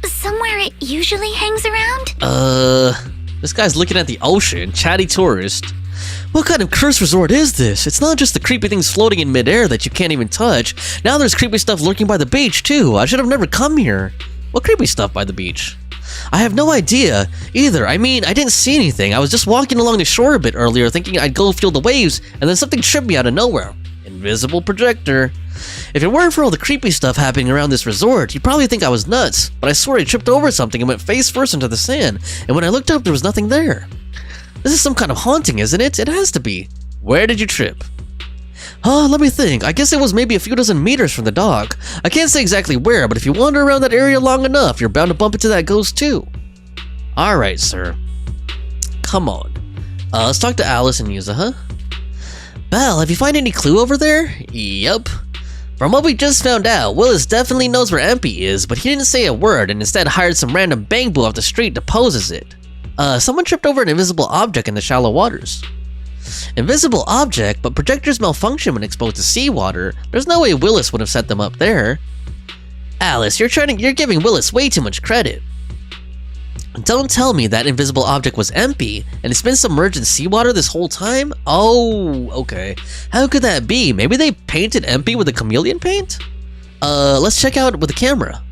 somewhere it usually hangs around? This guy's looking at the ocean. Chatty tourist. What kind of cursed resort is this? It's not just the creepy things floating in midair that you can't even touch. Now there's creepy stuff lurking by the beach, too. I should have never come here. What creepy stuff by the beach? I have no idea, either. I mean, I didn't see anything. I was just walking along the shore a bit earlier, thinking I'd go feel the waves, and then something tripped me out of nowhere. Invisible projector. If it weren't for all the creepy stuff happening around this resort, you'd probably think I was nuts. But I swear I tripped over something and went face first into the sand, and when I looked up, there was nothing there. This is some kind of haunting, isn't it? It has to be. Where did you trip? Let me think. I guess it was maybe a few dozen meters from the dock. I can't say exactly where, but if you wander around that area long enough, you're bound to bump into that ghost too. Alright, sir. Come on. Let's talk to Alice and Yuza, huh? Belle, have you found any clue over there? Yup. From what we just found out, Willis definitely knows where MP is, but he didn't say a word and instead hired some random bangbu off the street to pose as it. Someone tripped over an invisible object in the shallow waters. Invisible object, but projectors malfunction when exposed to seawater. There's no way Willis would have set them up there. Alice, you're giving Willis way too much credit. Don't tell me that invisible object was empty and it's been submerged in seawater this whole time? Oh, okay. How could that be? Maybe they painted MP with a chameleon paint? Let's check out with the camera.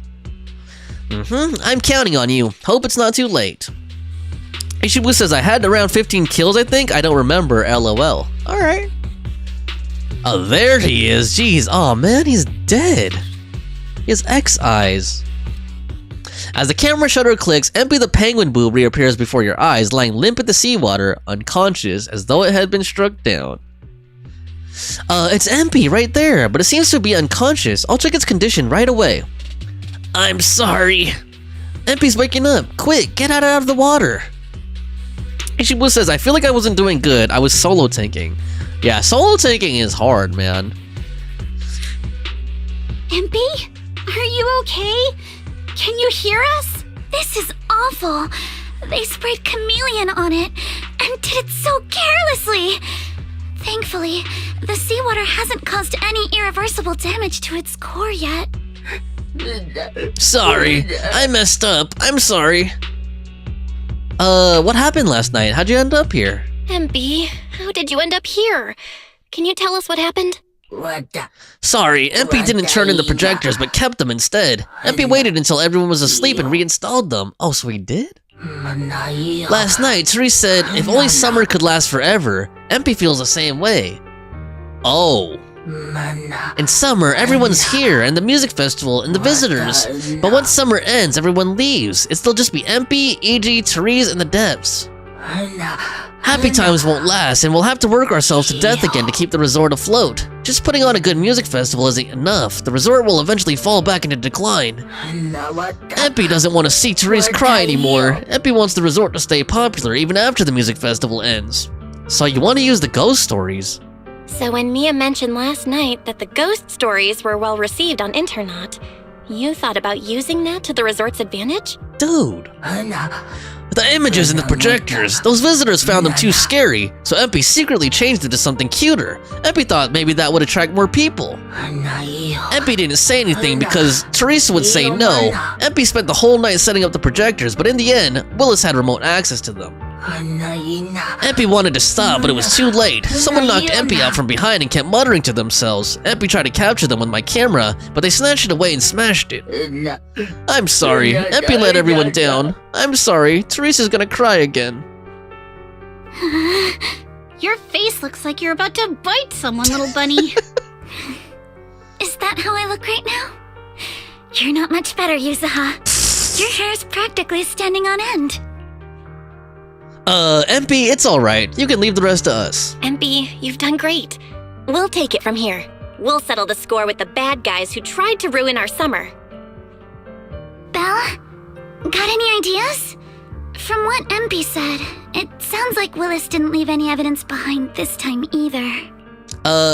I'm counting on you. Hope it's not too late. Ishibu says I had around 15 kills, I think. I don't remember, LOL. Alright. Oh, there he is. Jeez. Oh, man, he's dead. He has X eyes. As the camera shutter clicks, MP the penguin boo reappears before your eyes, lying limp in the seawater, unconscious, as though it had been struck down. It's MP right there, but it seems to be unconscious. I'll check its condition right away. I'm sorry. MP's waking up. Quick, get out of the water. Ishibu says, I feel like I wasn't doing good. I was solo tanking. Yeah, solo tanking is hard, man. MP? Are you okay? Can you hear us? This is awful. They sprayed chameleon on it and did it so carelessly. Thankfully, the seawater hasn't caused any irreversible damage to its core yet. Sorry, I messed up. I'm sorry. What happened last night? How'd you end up here? MP, how did you end up here? Can you tell us what happened? Sorry, MP didn't turn in the projectors, but kept them instead. MP waited until everyone was asleep and reinstalled them. Oh, so he did? Last night, Therese said, if only summer could last forever, MP feels the same way. Oh. In summer, everyone's here, and the music festival, and the visitors. But once summer ends, everyone leaves. It'll just be MP, EG, Therese, and the devs. Happy times won't last, and we'll have to work ourselves to death again to keep the resort afloat. Just putting on a good music festival isn't enough. The resort will eventually fall back into decline. MP doesn't want to see Therese cry anymore. MP wants the resort to stay popular even after the music festival ends. So you want to use the ghost stories? So when Mia mentioned last night that the ghost stories were well received on Internet, you thought about using that to the resort's advantage? Dude. The images in the projectors, those visitors found them too scary, so MP secretly changed it to something cuter. MP thought maybe that would attract more people. MP didn't say anything because Teresa would say no. MP spent the whole night setting up the projectors, but in the end, Willis had remote access to them. Empy wanted to stop, but it was too late. Someone knocked Empy out from behind and kept muttering to themselves. Empy tried to capture them with my camera, but they snatched it away and smashed it. I'm sorry. Empy let everyone down. I'm sorry. Teresa's gonna cry again. Your face looks like you're about to bite someone, little bunny. Is that how I look right now? You're not much better, Yuzuha. Your hair's practically standing on end. Empy, it's alright. You can leave the rest to us. Empy, you've done great. We'll take it from here. We'll settle the score with the bad guys who tried to ruin our summer. Belle? Got any ideas? From what Empy said, it sounds like Willis didn't leave any evidence behind this time either.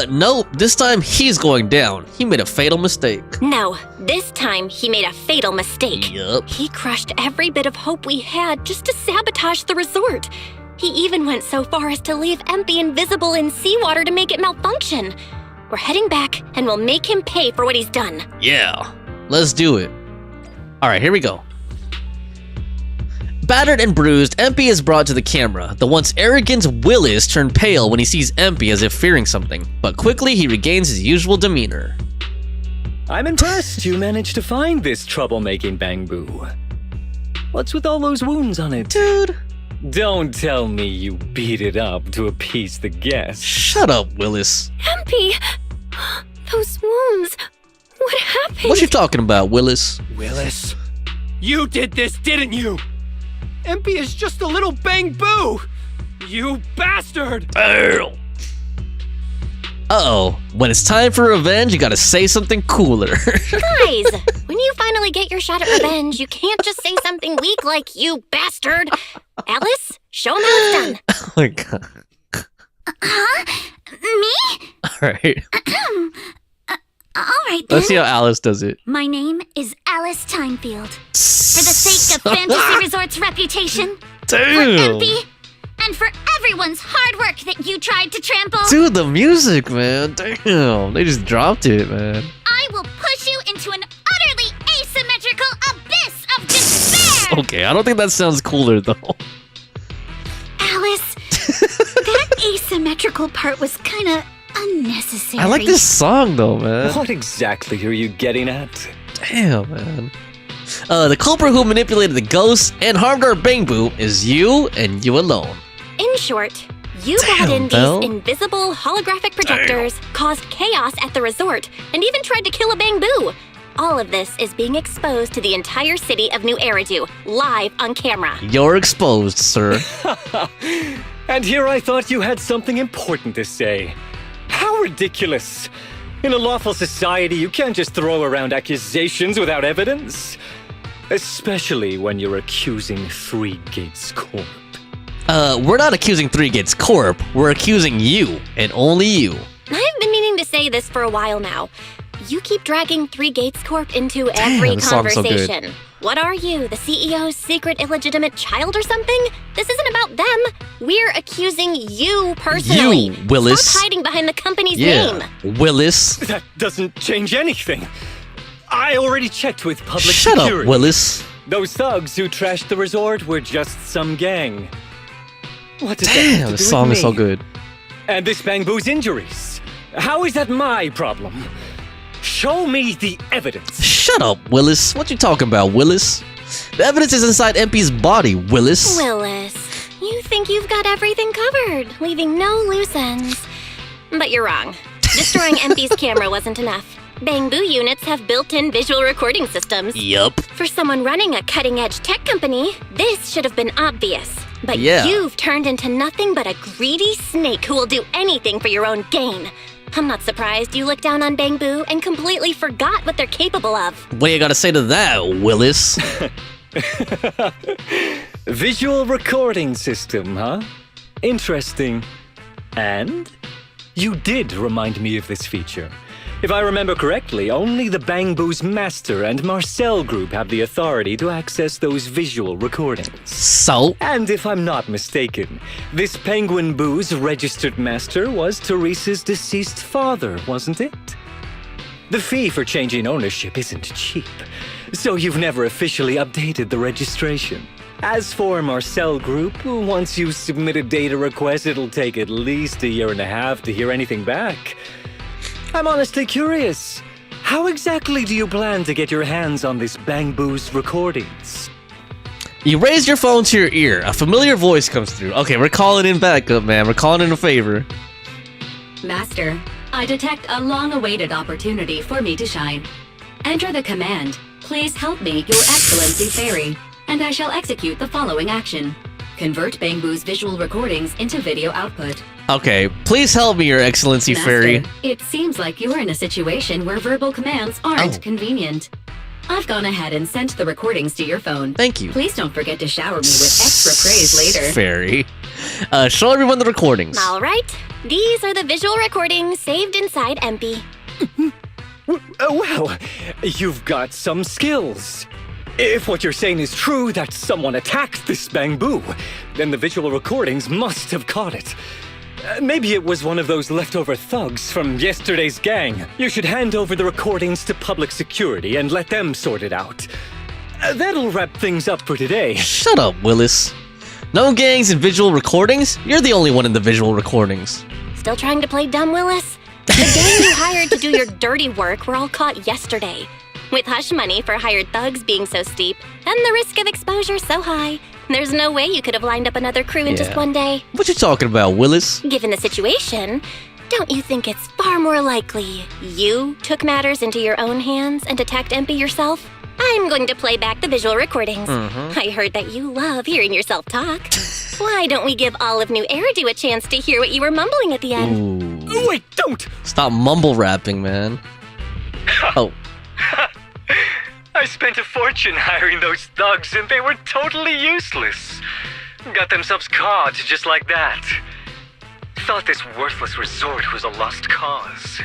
Nope. This time he's going down. He made a fatal mistake. No, this time he made a fatal mistake. Yup. He crushed every bit of hope we had just to sabotage the resort. He even went so far as to leave Empy invisible in seawater to make it malfunction. We're heading back, and we'll make him pay for what he's done. Yeah. Let's do it. Alright, here we go. Battered and bruised, Empy is brought to the camera. The once arrogant Willis turned pale when he sees Empy as if fearing something, but quickly he regains his usual demeanor. I'm impressed you managed to find this troublemaking Bangbu. What's with all those wounds on it? Dude. Don't tell me you beat it up to appease the guests. Shut up, Willis. Empy! Those wounds! What happened? What you talking about, Willis? Willis, you did this, didn't you? Empy is just a little Bangbu! You bastard! Uh-oh. When it's time for revenge, you gotta say something cooler. Guys, when you finally get your shot at revenge, you can't just say something weak like, you bastard! Alice, show him how it's done. Oh my god. Huh? Me? Alright. Alright then. Let's see how Alice does it. My name is Alice Timefield. For the sake of Fantasy Resort's reputation, Damn. for Empy, and for everyone's hard work that you tried to trample, Dude, the music, man. Damn. They just dropped it, man. I will push you into an utterly asymmetrical abyss of despair! Okay, I don't think that sounds cooler, though. Alice, that asymmetrical part was kinda unnecessary. I like this song, though, man. What exactly are you getting at? Damn, man. The culprit who manipulated the ghosts and harmed our Bangbu is you and you alone. In short, you brought in these invisible holographic projectors, caused chaos at the resort, and even tried to kill a Bangbu. All of this is being exposed to the entire city of New Eridu, live on camera. You're exposed, sir. And here I thought you had something important to say. How ridiculous! In a lawful society, you can't just throw around accusations without evidence. Especially when you're accusing Three Gates Corp. We're not accusing Three Gates Corp. We're accusing you, and only you. I've been meaning to say this for a while now. You keep dragging Three Gates Corp into every this song's so good. conversation. What are you, the CEO's secret illegitimate child or something? This isn't about them. We're accusing you personally. You, Willis. Stop hiding behind the company's name. Willis. That doesn't change anything. I already checked with public Shut security. up, Willis. Those thugs who trashed the resort were just some gang. What does that have Damn, to do this with song is me? so good. And this Bangbu's injuries. How is that my problem? Show me the evidence. Shut up, Willis. What you talking about, Willis? The evidence is inside Empy's body, Willis. Willis, you think you've got everything covered, leaving no loose ends. But you're wrong. Destroying Empy's camera wasn't enough. Bangbu units have built-in visual recording systems. Yup. For someone running a cutting-edge tech company, this should have been obvious. But Yeah. you've turned into nothing but a greedy snake who will do anything for your own gain. I'm not surprised you looked down on Bangbu and completely forgot what they're capable of. What you gotta say to that, Willis? Visual recording system, huh? Interesting. And? You did remind me of this feature. If I remember correctly, only the Bangbu's Master and Marcel group have the authority to access those visual recordings. So? And if I'm not mistaken, this Penguin Boo's registered master was Teresa's deceased father, wasn't it? The fee for changing ownership isn't cheap, so you've never officially updated the registration. As for Marcel Group, once you submit a data request, it'll take at least a year and a half to hear anything back. I'm honestly curious. How exactly do you plan to get your hands on this Bang Boo's recordings? You raise your phone to your ear. A familiar voice comes through. Okay, we're calling in backup, man. We're calling in a favor. Master, I detect a long-awaited opportunity for me to shine. Enter the command, "Please help me, Your Excellency Fairy," and I shall execute the following action. Convert Bang Boo's visual recordings into video output. Okay, please help me, Your Excellency Fairy. Master, it seems like you're in a situation where verbal commands aren't convenient. I've gone ahead and sent the recordings to your phone. Thank you. Please don't forget to shower me with extra praise later. Fairy. Show everyone the recordings. All right. These are the visual recordings saved inside MP. Well, you've got some skills. If what you're saying is true, that someone attacked this Bang Boo, then the visual recordings must have caught it. Maybe it was one of those leftover thugs from yesterday's gang. You should hand over the recordings to public security and let them sort it out. That'll wrap things up for today. Shut up, Willis. No gangs and visual recordings? You're the only one in the visual recordings. Still trying to play dumb, Willis? The gang you hired to do your dirty work were all caught yesterday. With hush money for hired thugs being so steep, and the risk of exposure so high, there's no way you could have lined up another crew in just one day. What you talking about, Willis? Given the situation, don't you think it's far more likely you took matters into your own hands and attacked MP yourself? I'm going to play back the visual recordings. I heard that you love hearing yourself talk. Why don't we give all of New Eridu a chance to hear what you were mumbling at the end? Ooh. Wait, don't! Stop mumble rapping, man. Oh. I spent a fortune hiring those thugs and they were totally useless. Got themselves caught just like that. Thought this worthless resort was a lost cause.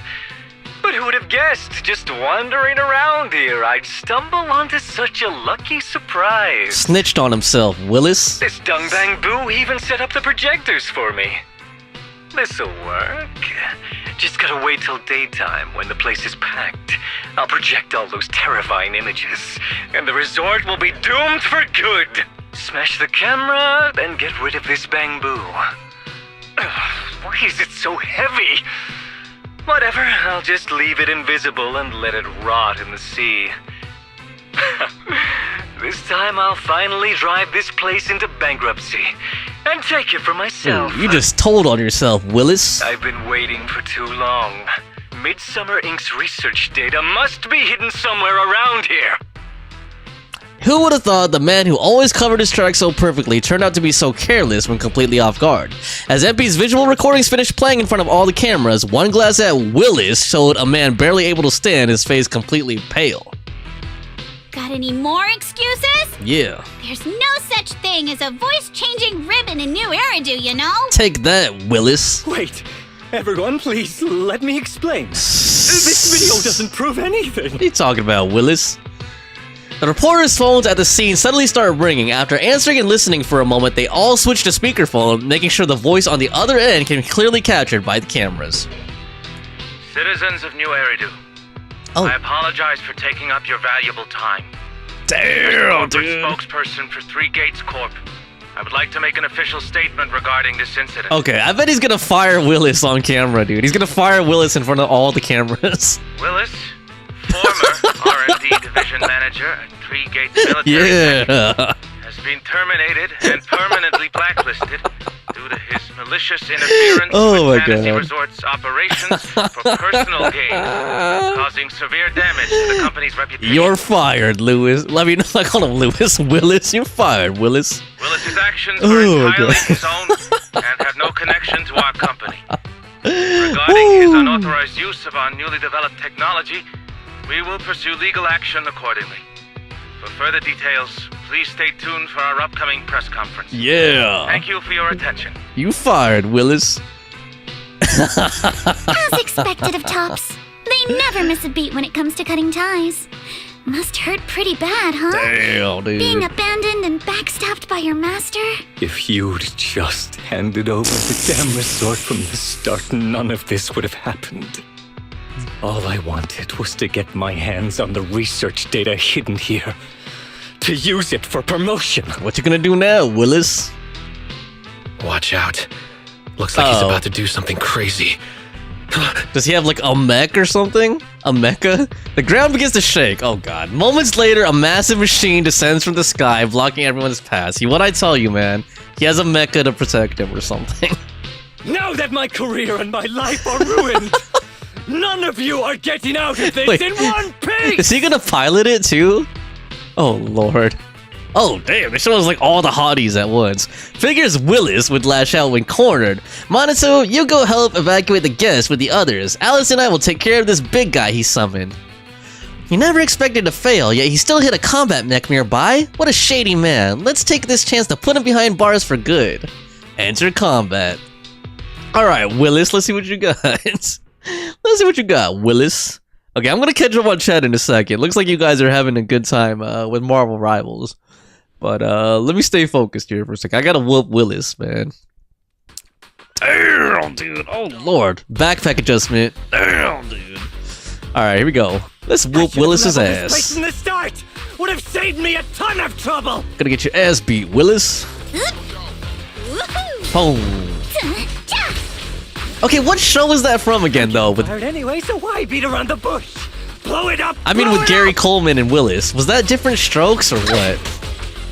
But who would have guessed, just wandering around here, I'd stumble onto such a lucky surprise. Snitched on himself, Willis. This Dung Bang Boo even set up the projectors for me. This'll work. Just gotta wait till daytime when the place is packed. I'll project all those terrifying images, and the resort will be doomed for good. Smash the camera, then get rid of this Bang Boo. Why is it so heavy? Whatever, I'll just leave it invisible and let it rot in the sea. This time I'll finally drive this place into bankruptcy and take it for myself. Ooh, you just told on yourself, Willis. I've been waiting for too long. Midsummer Inc.'s research data must be hidden somewhere around here. Who would have thought the man who always covered his tracks so perfectly turned out to be so careless when completely off guard? As MP's visual recordings finished playing in front of all the cameras, one glance at Willis showed a man barely able to stand, his face completely pale. Got any more excuses? Yeah. There's no such thing as a voice-changing ribbon in New Eridu, you know? Take that, Willis. Wait, everyone, please let me explain. This video doesn't prove anything. What are you talking about, Willis? The reporters' phones at the scene suddenly start ringing. After answering and listening for a moment, they all switch to speakerphone, making sure the voice on the other end can be clearly captured by the cameras. Citizens of New Eridu, I apologize for taking up your valuable time. Damn, dude. Spokesperson for Three Gates Corp. I would like to make an official statement regarding this incident. Okay, I bet he's gonna fire Willis on camera, dude. He's gonna fire Willis in front of all the cameras. Willis, former R&D division manager at Three Gates Military Yeah. has been terminated and permanently blacklisted due to his malicious interference with Fantasy Resort's operations for personal gain, causing severe damage to the company's reputation. You're fired, Lewis. Let me know. I call him Lewis. Willis, you're fired, Willis. Willis's actions were entirely his own and have no connection to our company. Regarding his unauthorized use of our newly developed technology, we will pursue legal action accordingly. For further details, please stay tuned for our upcoming press conference. Yeah. Thank you for your attention. You fired, Willis. As expected of Tops, they never miss a beat when it comes to cutting ties. Must hurt pretty bad, huh? Damn, dude. Being abandoned and backstabbed by your master? If you'd just handed over the damn resort from the start, none of this would have happened. All I wanted was to get my hands on the research data hidden here. to use it for promotion. What you gonna do now, Willis? Watch out. Looks like he's about to do something crazy. Does he have like a mech or something? A mecha? The ground begins to shake. Oh god. Moments later, a massive machine descends from the sky, blocking everyone's path. See, what I tell you, man. He has a mecha to protect him or something. Now that my career and my life are ruined, none of you are getting out of this in one piece! Is he gonna pilot it too? Oh lord. Oh damn, it shows like all the hotties at once. Figures Willis would lash out when cornered. Minato, you go help evacuate the guests with the others. Alice and I will take care of this big guy he summoned. He never expected to fail, yet he still hit a combat mech nearby? What a shady man. Let's take this chance to put him behind bars for good. Enter combat. Alright, Willis, let's see what you got. Let's see what you got, Willis. Okay, I'm gonna catch up on chat in a second. Looks like you guys are having a good time with Marvel Rivals. But let me stay focused here for a second. I gotta whoop Willis, man. Damn, dude. Oh, Lord. Backpack adjustment. Damn, dude. Alright, here we go. Let's whoop Willis's ass. This from the start would have saved me a ton of trouble. Gonna get your ass beat, Willis. Boom. Okay, what show is that from again, though? With Anyway, so why beat around the bush? Blow it up! I mean, with Gary Coleman and Willis. Was that different strokes or what?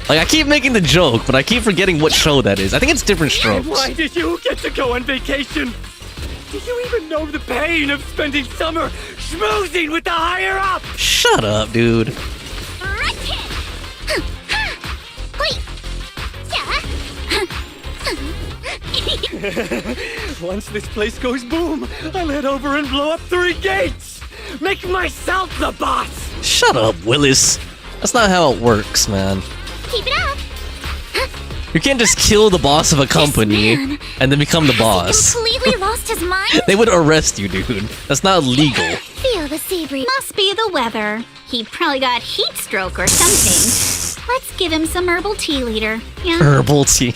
Like, I keep making the joke, but I keep forgetting what show that is. I think it's different strokes. Why did you get to go on vacation? Did you even know the pain of spending summer schmoozing with the higher up? Shut up, dude. Once this place goes boom, I'll head over and blow up 3 gates! Make myself the boss! Shut up, Willis. That's not how it works, man. Keep it up. You can't just kill the boss of a company and then become the boss. Completely lost his mind? They would arrest you, dude. That's not legal. Feel the sea breeze. Must be the weather. He probably got heat stroke or something. Let's give him some herbal tea later. Yeah. Herbal tea.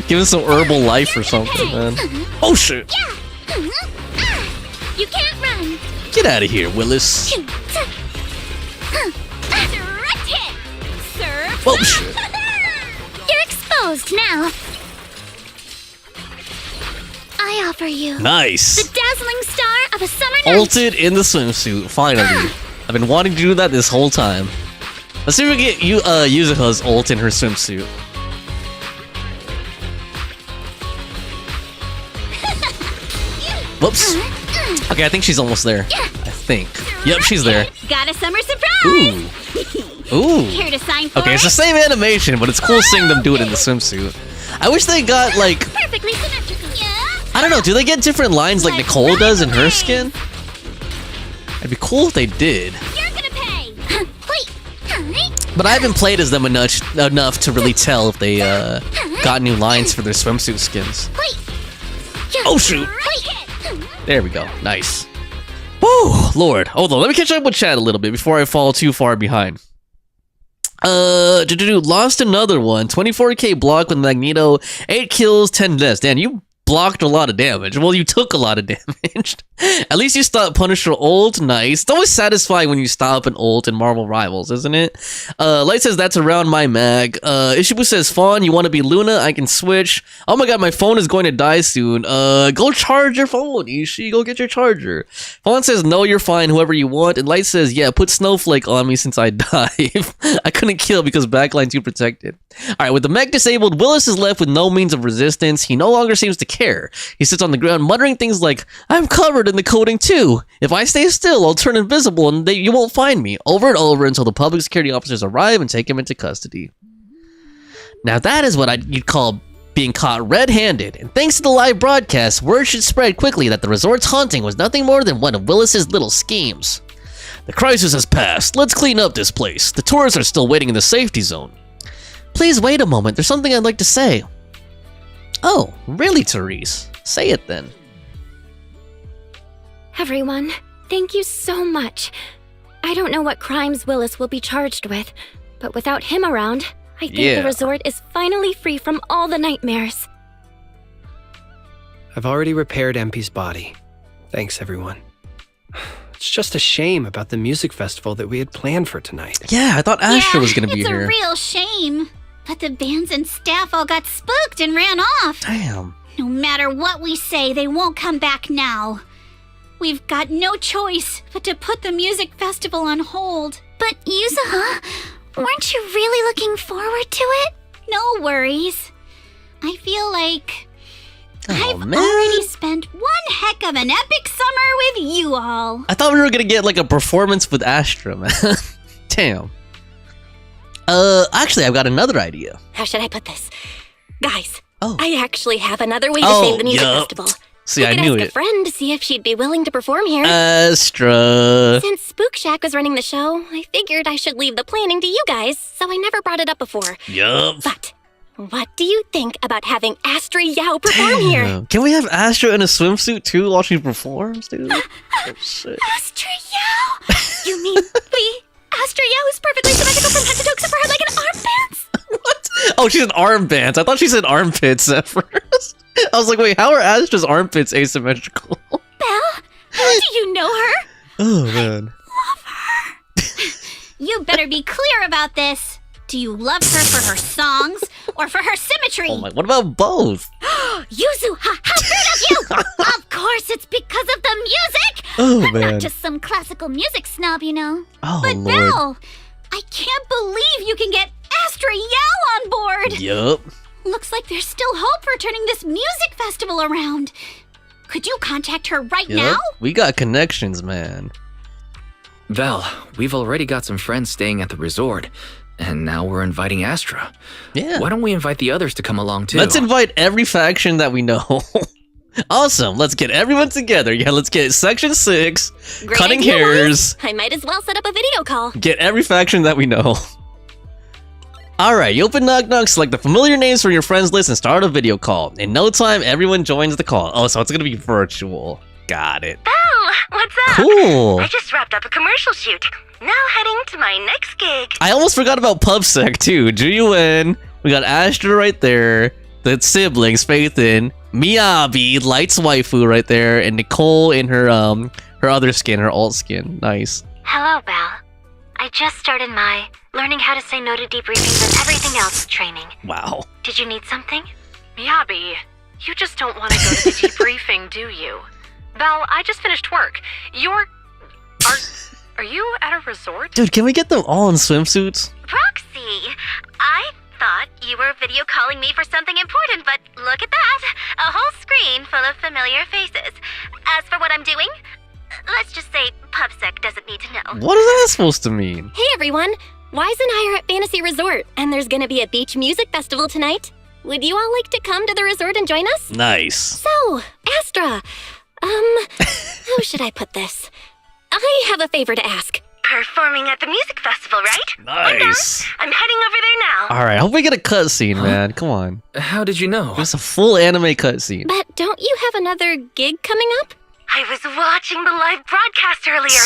Give him some herbal life or something, man. Oh shit. You can't run. Get out of here, Willis. Direct hit. Serve. Oh shit. You're exposed now. I offer you Nice. the dazzling star of a summer night. Ulted in the swimsuit, finally. I've been wanting to do that this whole time. Let's see if we get Yuzuha's ult in her swimsuit. Whoops. Okay, I think she's almost there. I think. Yep, she's there. Got a summer surprise! Ooh. Here to sign for Okay, it's it? the same animation, but it's cool seeing them do it in the swimsuit. I wish they got, like... Perfectly symmetrical. I don't know, do they get different lines like Nicole does in her skin? It'd be cool if they did. You're gonna pay. But I haven't played as them enough to really tell if they got new lines for their swimsuit skins. Oh shoot! There we go. Nice. Woo! Lord. Hold on, let me catch up with chat a little bit before I fall too far behind. Lost another one. 24k block with Magneto. 8 kills, 10 deaths. Damn, you blocked a lot of damage. Well, you took a lot of damage. At least you stopped Punisher ult. Nice. It's always satisfying when you stop an ult in Marvel Rivals, isn't it? Light says that's around my mag. Ishibu says, Fawn, you want to be Luna? I can switch. Oh my god, my phone is going to die soon. Go charge your phone, Ishi. Go get your charger. Fawn says, no, you're fine, whoever you want. And Light says, yeah, put Snowflake on me since I dive. I couldn't kill because backline too protected. Alright, with the mech disabled, Willis is left with no means of resistance. He no longer seems to care. He sits on the ground muttering things like, I'm covered in the coating too. If I stay still, I'll turn invisible and you won't find me. Over and over until the public security officers arrive and take him into custody. Now that is what you'd call being caught red-handed. And thanks to the live broadcast, word should spread quickly that the resort's haunting was nothing more than one of Willis's little schemes. The crisis has passed. Let's clean up this place. The tourists are still waiting in the safety zone. Please wait a moment. There's something I'd like to say. Oh, really, Therese? Say it then. Everyone, thank you so much. I don't know what crimes Willis will be charged with, but without him around, I think the resort is finally free from all the nightmares. I've already repaired MP's body. Thanks, everyone. It's just a shame about the music festival that we had planned for tonight. Yeah, I thought Astra was gonna be it's here. It's a real shame. But the bands and staff all got spooked and ran off. Damn. No matter what we say, they won't come back now. We've got no choice but to put the music festival on hold. But Yuzuha, weren't you really looking forward to it? No worries. I feel like I've already spent one heck of an epic summer with you all. I thought we were gonna get like a performance with Astra, man. Damn. Actually, I've got another idea. How should I put this? Guys, Oh. I actually have another way to save the music festival. See, I I could knew ask it. a friend to see if she'd be willing to perform here. Astra. Since Spook Shack was running the show, I figured I should leave the planning to you guys, so I never brought it up before. Yup. But what do you think about having Astra Yao perform here? Can we have Astra in a swimsuit too while she performs, dude? Oh, shit. Astra Yao? You mean Astra Yao is perfectly symmetrical from head to toe except for her leg and armbands? What? Oh, she's in armbands. I thought she said armpits at first. I was like, wait, how are Astra's armpits asymmetrical? Belle, how do you know her? Oh, man. You better be clear about this. Do you love her for her songs or for her symmetry? Oh my, what about both? Yuzuha, how rude of you! Of course it's because of the music! Oh, I'm man. not just some classical music snob, you know. Oh, but Lord. Belle, I can't believe you can get Astra Yao on board! Yup. Looks like there's still hope for turning this music festival around. Could you contact her right now? We got connections, man. Val, we've already got some friends staying at the resort, and now we're inviting Astra. Yeah. Why don't we invite the others to come along too? Let's invite every faction that we know. Awesome. Let's get everyone together. Yeah, let's get Section 6, Great Cutting idea, Hairs. Wise. I might as well set up a video call. Get every faction that we know. Alright, you open Knock Knock, select the familiar names from your friends list, and start a video call. In no time, everyone joins the call. Oh, so it's gonna be virtual. Got it. Belle, what's up? Cool. I just wrapped up a commercial shoot. Now heading to my next gig. I almost forgot about PubSec too. Ju in. We got Astra right there. The siblings, Faithin, Miyabi, Light's waifu right there, and Nicole in her other skin, her alt skin. Nice. Hello, Belle. I just started my learning how to say no to debriefings and everything else training. Wow. Did you need something? Miyabi, you just don't want to go to the debriefing, do you? Belle, I just finished work. Are you at a resort? Dude, can we get them all in swimsuits? Proxy, I thought you were video calling me for something important, but look at that. A whole screen full of familiar faces. As for what I'm doing, let's just say PubSec doesn't need to know. What is that supposed to mean? Hey everyone, Wise and I are at Fantasy Resort, and there's gonna be a beach music festival tonight. Would you all like to come to the resort and join us? Nice. So, Astra, how should I put this? I have a favor to ask. Performing at the music festival, right? Nice. I'm heading over there now. Alright, I hope we get a cutscene, man. Come on. How did you know? It's a full anime cutscene. But don't you have another gig coming up? I was watching the live broadcast earlier.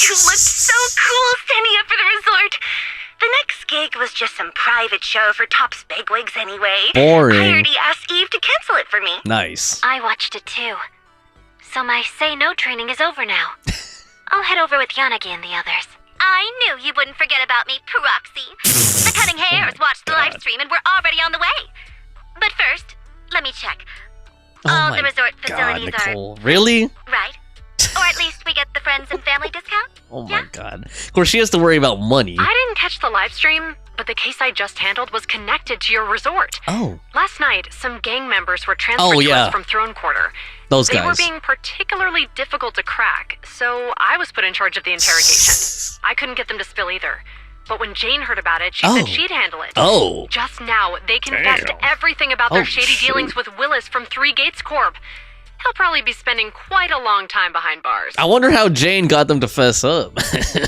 You looked so cool standing up for the resort. The next gig was just some private show for Top's bigwigs anyway. Boring. I already asked Eve to cancel it for me. Nice. I watched it too. So my say no training is over now. I'll head over with Yanagi and the others. I knew you wouldn't forget about me, Proxy. The Cutting Hairs watched the live stream and we're already on the way. But first, let me check. All the resort facilities Nicole. Really? right. Or at least we get the friends and family discount. Oh my god. Of course, she has to worry about money. I didn't catch the live stream, but the case I just handled was connected to your resort. Oh. Last night, some gang members were transferred to us from Throne Quarter. Those They were guys. being particularly difficult to crack, so I was put in charge of the interrogation. I couldn't get them to spill either. But when Jane heard about it, she said she'd handle it. Oh. Just now, they confessed everything about their shady dealings with Willis from Three Gates Corp. He'll probably be spending quite a long time behind bars. I wonder how Jane got them to fess up.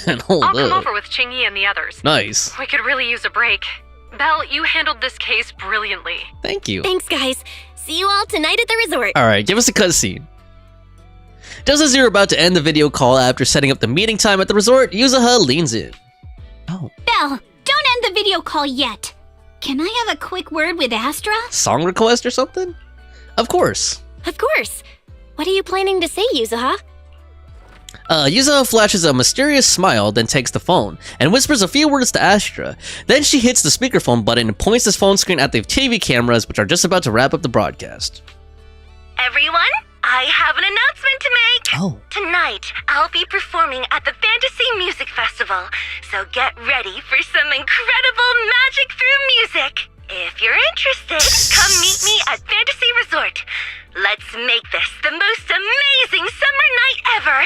And hold I'll come up. over with Chingy and the others. Nice. We could really use a break. Belle, you handled this case brilliantly. Thank you. Thanks, guys. See you all tonight at the resort. Alright, give us a cutscene. Just as you're about to end the video call after setting up the meeting time at the resort, Yuzuha leans in. Belle, don't end the video call yet. Can I have a quick word with Astra? Song request or something? Of course. Of course. What are you planning to say, Yuzuha? Yuzo flashes a mysterious smile, then takes the phone, and whispers a few words to Astra. Then she hits the speakerphone button and points this phone screen at the TV cameras, which are just about to wrap up the broadcast. Everyone, I have an announcement to make! Oh. Tonight, I'll be performing at the Fantasy Music Festival, so get ready for some incredible magic through music! If you're interested, come meet me at Fantasy Resort. Let's make this the most amazing summer night ever!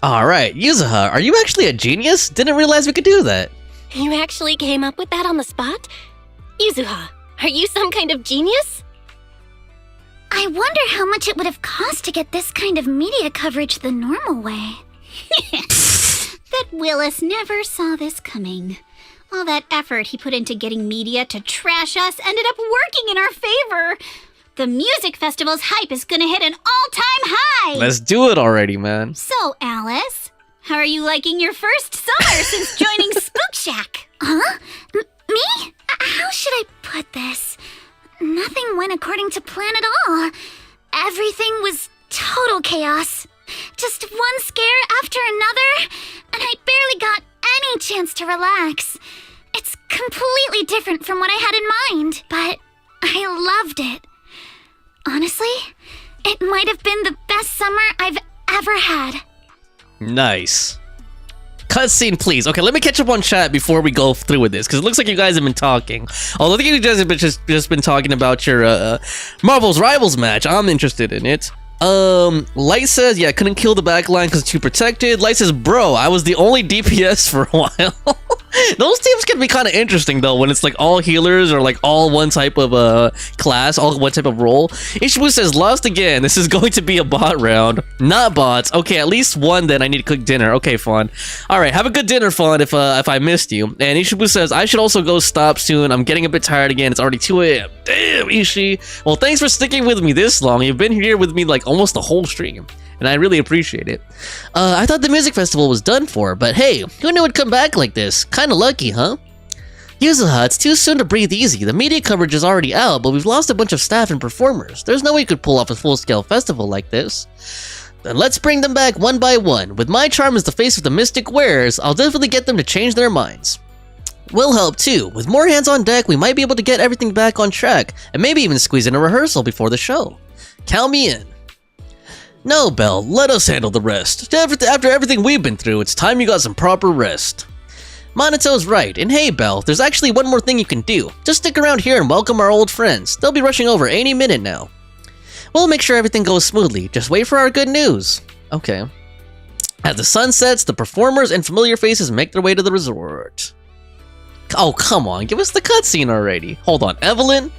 Alright, Yuzuha, are you actually a genius? Didn't realize we could do that. You actually came up with that on the spot? Yuzuha, are you some kind of genius? I wonder how much it would have cost to get this kind of media coverage the normal way. That Willis never saw this coming. All that effort he put into getting media to trash us ended up working in our favor. The music festival's hype is gonna hit an all-time high! Let's do it already, man. So, Alice, how are you liking your first summer since joining Spook Shack? Huh? Me? How should I put this? Nothing went according to plan at all. Everything was total chaos. Just one scare after another, and I barely got any chance to relax. It's completely different from what I had in mind, but I loved it. Honestly, it might have been the best summer I've ever had. Nice. Cutscene, please. Okay, let me catch up on chat before we go through with this, because it looks like you guys have been talking. Although I think you guys have just been talking about your Marvel's Rivals match. I'm interested in it. Light says, yeah, couldn't kill the backline because it's too protected. Light says, bro, I was the only DPS for a while. Those teams can be kind of interesting though when it's like all healers or like all one type of class, all one type of role. Ishibu says, lost again. This is going to be a bot round. Not bots. Okay, at least one then. I need to cook dinner. Okay, Fawn. Alright, have a good dinner, Fawn, if I missed you. And Ishibu says, I should also go stop soon. I'm getting a bit tired again. It's already 2 a.m. Damn, Ishi. Well, thanks for sticking with me this long. You've been here with me like almost the whole stream, and I really appreciate it. I thought the music festival was done for, but hey, who knew it'd come back like this? Kinda lucky, huh? Yuzuha, it's too soon to breathe easy. The media coverage is already out, but we've lost a bunch of staff and performers. There's no way you could pull off a full-scale festival like this. Then let's bring them back one by one. With my charm as the face of the Mystic Wares, I'll definitely get them to change their minds. Will help too. With more hands on deck, we might be able to get everything back on track, and maybe even squeeze in a rehearsal before the show. Count me in. No, Belle, let us handle the rest. After everything we've been through, it's time you got some proper rest. Monato's right, and hey, Belle, there's actually one more thing you can do. Just stick around here and welcome our old friends. They'll be rushing over any minute now. We'll make sure everything goes smoothly. Just wait for our good news. Okay. As the sun sets, the performers and familiar faces make their way to the resort. Oh, come on, give us the cutscene already. Hold on, Evelyn?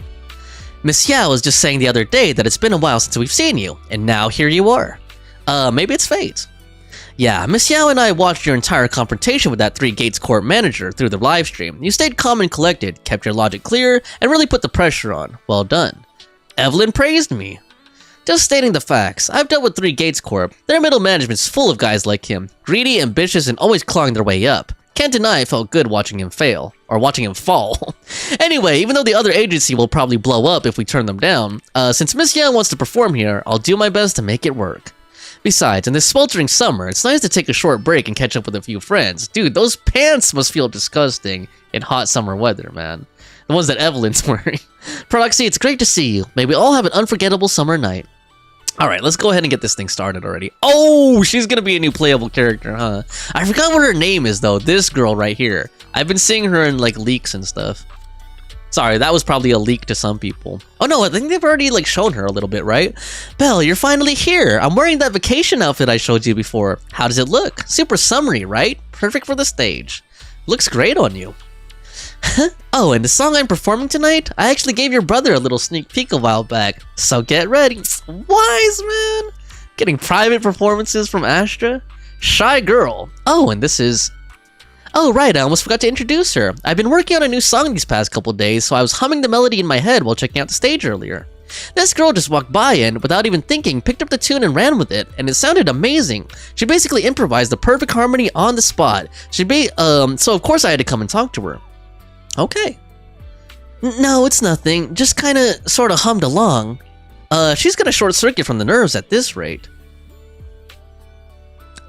Miss Yao was just saying the other day that it's been a while since we've seen you, and now here you are. Maybe it's fate. Yeah, Miss Yao and I watched your entire confrontation with that Three Gates Corp manager through the livestream. You stayed calm and collected, kept your logic clear, and really put the pressure on. Well done. Evelyn praised me. Just stating the facts, I've dealt with Three Gates Corp. Their middle management's full of guys like him, greedy, ambitious, and always clawing their way up. Can't deny it felt good watching him fail, or watching him fall. Anyway, even though the other agency will probably blow up if we turn them down, since Miss Yang wants to perform here, I'll do my best to make it work. Besides, in this sweltering summer, it's nice to take a short break and catch up with a few friends. Dude, those pants must feel disgusting in hot summer weather, man. The ones that Evelyn's wearing. Proxy, it's great to see you. May we all have an unforgettable summer night. Alright, let's go ahead and get this thing started already. Oh, she's gonna be a new playable character, huh? I forgot what her name is, though. This girl right here. I've been seeing her in, like, leaks and stuff. Sorry, that was probably a leak to some people. Oh no, I think they've already, like, shown her a little bit, right? Belle, you're finally here. I'm wearing that vacation outfit I showed you before. How does it look? Super summery, right? Perfect for the stage. Looks great on you. Oh, and the song I'm performing tonight, I actually gave your brother a little sneak peek a while back. So get ready. Wise man! Getting private performances from Astra? Shy girl. Oh, and this is... Oh, right, I almost forgot to introduce her. I've been working on a new song these past couple days, so I was humming the melody in my head while checking out the stage earlier. This girl just walked by and, without even thinking, picked up the tune and ran with it, and it sounded amazing. She basically improvised the perfect harmony on the spot. So of course I had to come and talk to her. Okay. No, it's nothing. Just kinda, sorta hummed along. She's gonna short circuit from the nerves at this rate.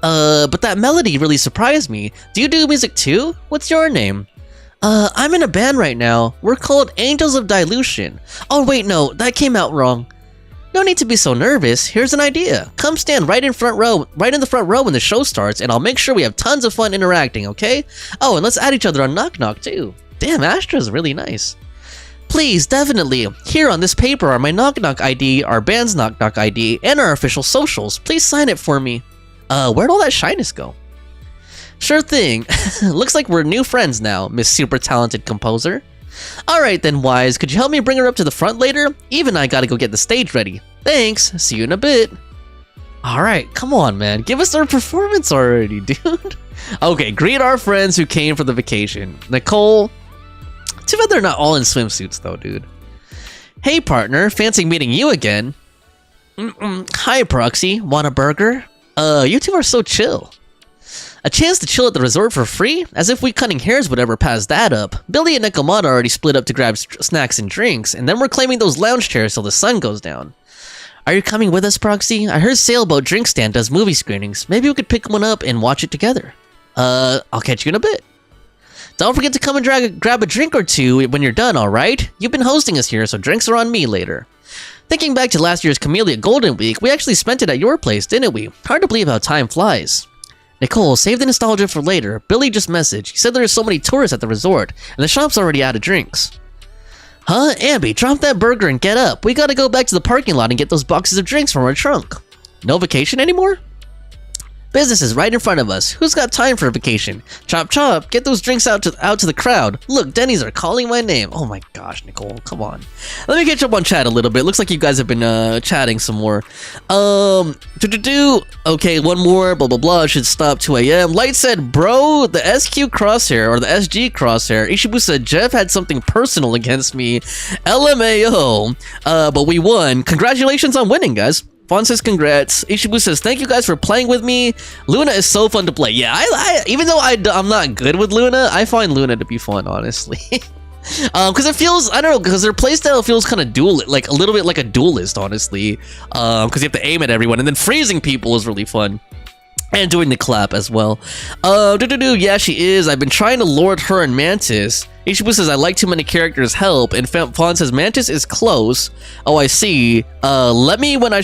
But that melody really surprised me. Do you do music too? What's your name? I'm in a band right now. We're called Angels of Dilution. Oh wait, no, that came out wrong. No need to be so nervous. Here's an idea. Come stand right in the front row when the show starts, and I'll make sure we have tons of fun interacting, okay? Oh, and let's add each other on Knock Knock too. Damn, Astra's really nice. Please, definitely. Here on this paper are my Knock Knock ID, our band's Knock Knock ID, and our official socials. Please sign it for me. Where'd all that shyness go? Sure thing. Looks like we're new friends now, Miss Super Talented Composer. Alright then, Wise, could you help me bring her up to the front later? Eve and I gotta go get the stage ready. Thanks, see you in a bit. Alright, come on man, give us our performance already, dude. Okay, greet our friends who came for the vacation. Nicole. Too bad they're not all in swimsuits though, dude. Hey partner, fancy meeting you again. Hi Proxy, want a burger? You two are so chill. A chance to chill at the resort for free? As if we cutting hairs would ever pass that up. Billy and Nekomata already split up to grab snacks and drinks, and then we're claiming those lounge chairs till the sun goes down. Are you coming with us, Proxy? I heard Sailboat Drink Stand does movie screenings. Maybe we could pick one up and watch it together. I'll catch you in a bit. Don't forget to come and grab a drink or two when you're done, alright? You've been hosting us here, so drinks are on me later. Thinking back to last year's Camellia Golden Week, we actually spent it at your place, didn't we? Hard to believe how time flies. Nicole, save the nostalgia for later. Billy just messaged. He said there are so many tourists at the resort, and the shop's already out of drinks. Huh? Ambi, drop that burger and get up. We gotta go back to the parking lot and get those boxes of drinks from our trunk. No vacation anymore? Business is right in front of us. Who's got time for a vacation? Chop chop, get those drinks out to the crowd. Look, Denny's are calling my name. Oh my gosh, Nicole, come on. Let me catch up on chat a little bit. Looks like you guys have been chatting some more. Okay, one more, blah blah blah, should stop 2 a.m. Light said, bro, the SQ crosshair, or the SG crosshair. Ishibu said, Jeff had something personal against me. LMAO. But we won. Congratulations on winning, guys. Fawn says congrats. Ishibu says thank you guys for playing with me. Luna is so fun to play. Yeah, I even though I'm not good with Luna, I find Luna to be fun, honestly. Because it feels, I don't know, because their playstyle feels kind of like a little bit like a duelist, honestly. Because you have to aim at everyone, and then freezing people is really fun. And doing the clap as well. Yeah, she is. I've been trying to lord her and Mantis. Ishibu says I like too many characters help, and Fawn says Mantis is close. Oh, I see. Let me know when I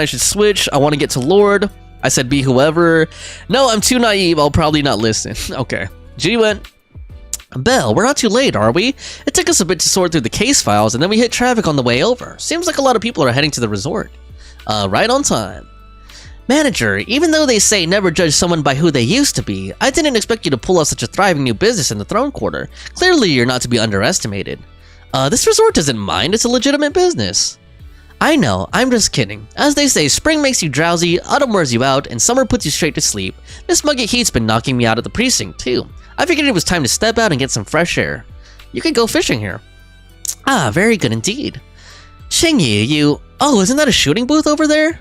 should switch. I want to get to Lord. I said be whoever. No, I'm too naive. I'll probably not listen. Okay. G went. Belle, we're not too late, are we? It took us a bit to sort through the case files, and then we hit traffic on the way over. Seems like a lot of people are heading to the resort. Right on time. Manager, even though they say never judge someone by who they used to be, I didn't expect you to pull off such a thriving new business in the Throne Quarter. Clearly, you're not to be underestimated. This resort doesn't mind, it's a legitimate business. I know, I'm just kidding. As they say, spring makes you drowsy, autumn wears you out, and summer puts you straight to sleep. This muggy heat's been knocking me out at the precinct, too. I figured it was time to step out and get some fresh air. You can go fishing here. Ah, very good indeed. Xingyi, you... Oh, isn't that a shooting booth over there?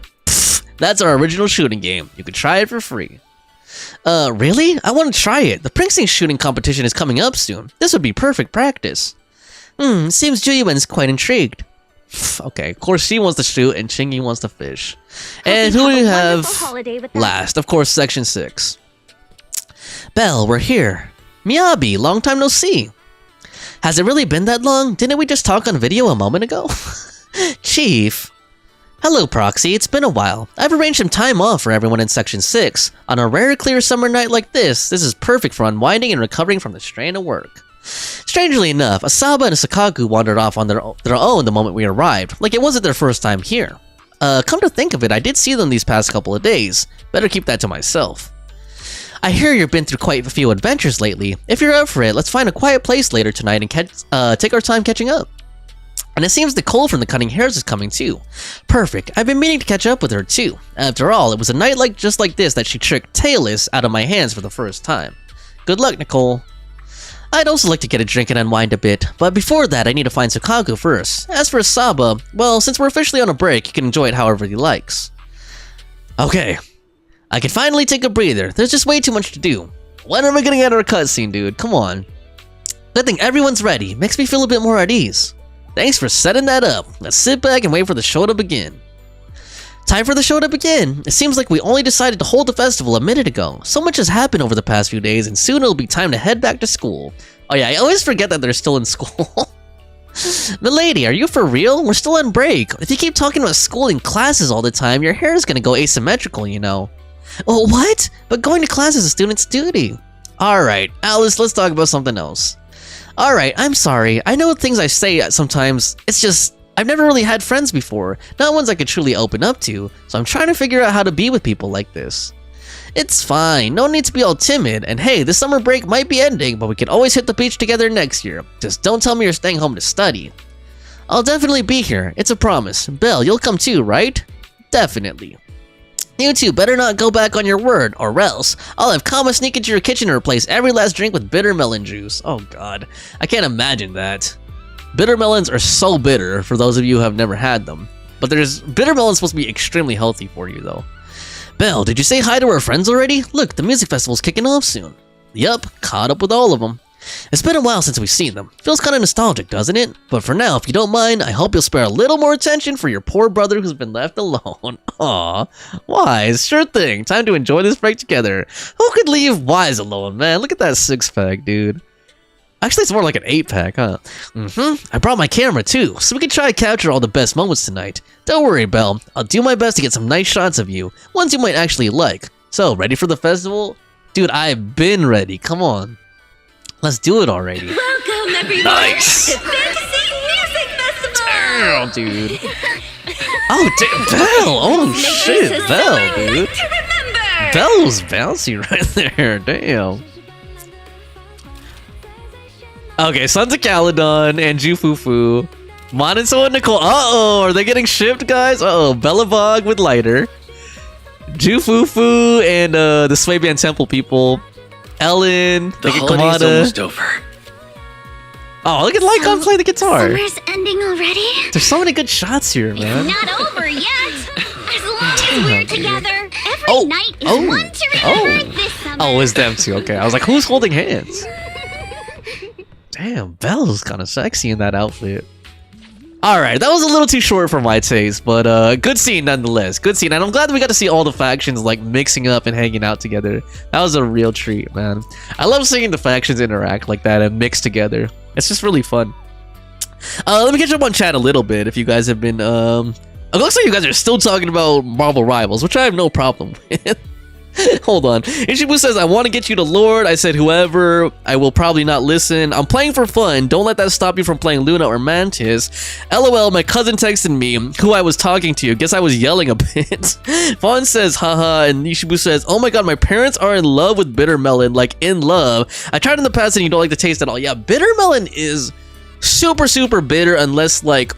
That's our original shooting game. You could try it for free. Really? I want to try it. The precinct shooting competition is coming up soon. This would be perfect practice. Seems Juyuen's quite intrigued. Okay, of course she wants to shoot and Xingyi wants to fish. And who do we have last? Of course, Section 6. Belle, we're here. Miyabi, long time no see. Has it really been that long? Didn't we just talk on video a moment ago? Chief. Hello, Proxy. It's been a while. I've arranged some time off for everyone in Section 6. On a rare, clear summer night like this is perfect for unwinding and recovering from the strain of work. Strangely enough, Asaba and Sakagu wandered off on their own the moment we arrived, like it wasn't their first time here. Come to think of it, I did see them these past couple of days. Better keep that to myself. I hear you've been through quite a few adventures lately. If you're up for it, let's find a quiet place later tonight and take our time catching up. And it seems Nicole from the Cutting Hairs is coming too. Perfect. I've been meaning to catch up with her too. After all, it was a night just like this that she tricked Taylus out of my hands for the first time. Good luck, Nicole. I'd also like to get a drink and unwind a bit, but before that I need to find Sakagu first. As for Asaba, well, since we're officially on a break, he can enjoy it however he likes. Okay. I can finally take a breather. There's just way too much to do. When are we gonna get our cutscene, dude? Come on. Good thing everyone's ready. Makes me feel a bit more at ease. Thanks for setting that up. Let's sit back and wait for the show to begin. Time for the show to begin. It seems like we only decided to hold the festival a minute ago. So much has happened over the past few days, and soon it'll be time to head back to school. Oh yeah, I always forget that they're still in school. Milady, are you for real? We're still on break. If you keep talking about school and classes all the time, your hair is gonna go asymmetrical, you know. Oh, what? But going to class is a student's duty. Alright, Alice, let's talk about something else. Alright, I'm sorry. I know things I say sometimes, it's just, I've never really had friends before, not ones I could truly open up to, so I'm trying to figure out how to be with people like this. It's fine, no need to be all timid, and hey, this summer break might be ending, but we can always hit the beach together next year. Just don't tell me you're staying home to study. I'll definitely be here, it's a promise. Belle, you'll come too, right? Definitely. You two better not go back on your word, or else I'll have Kama sneak into your kitchen and replace every last drink with bitter melon juice. Oh god, I can't imagine that. Bitter melons are so bitter for those of you who have never had them. But bitter melons supposed to be extremely healthy for you though. Belle, did you say hi to our friends already? Look, the music festival's kicking off soon. Yup, caught up with all of them. It's been a while since we've seen them. Feels kinda nostalgic, doesn't it? But for now, if you don't mind, I hope you'll spare a little more attention for your poor brother who's been left alone. Aw, Wise, sure thing. Time to enjoy this break together. Who could leave Wise alone, man? Look at that 6-pack, dude. Actually, it's more like an 8-pack, huh? I brought my camera too, so we can try to capture all the best moments tonight. Don't worry, Belle. I'll do my best to get some nice shots of you, ones you might actually like. So, ready for the festival? Dude, I've been ready. Come on. Let's do it already. Welcome, everyone, nice. to Fantasy Music Festival! Damn, dude. Oh, damn, Belle! Oh, shit, Belle, dude. Belle was bouncy right there, damn. Okay, Sons of Caledon and Jufufu. Monotone and Nicole. Uh-oh, are they getting shipped, guys? Uh-oh, Bellavog with Lighter. Jufufu and the Swabian Temple people. Ellen, the holiday's almost over. Oh, look at Lycon play the guitar. Summer's ending already? There's so many good shots here, man. Not over yet. As long as we're together, every night is one to remember this summer. Oh, it's them too. Okay, I was like, who's holding hands? Damn, Belle's kind of sexy in that outfit. Alright, that was a little too short for my taste, but good scene nonetheless. Good scene, and I'm glad that we got to see all the factions like mixing up and hanging out together. That was a real treat, man. I love seeing the factions interact like that and mix together. It's just really fun. Let me catch up on chat a little bit if you guys have been, it looks like you guys are still talking about Marvel Rivals, which I have no problem with. Hold on. Ishibu says, I want to get you to Lord. I said, whoever. I will probably not listen. I'm playing for fun. Don't let that stop you from playing Luna or Mantis. LOL, my cousin texted me who I was talking to. Guess I was yelling a bit. Fawn says, haha. And Ishibu says, oh my god, my parents are in love with bitter melon. Like, in love. I tried in the past and you don't like the taste at all. Yeah, bitter melon is super, super bitter unless, like,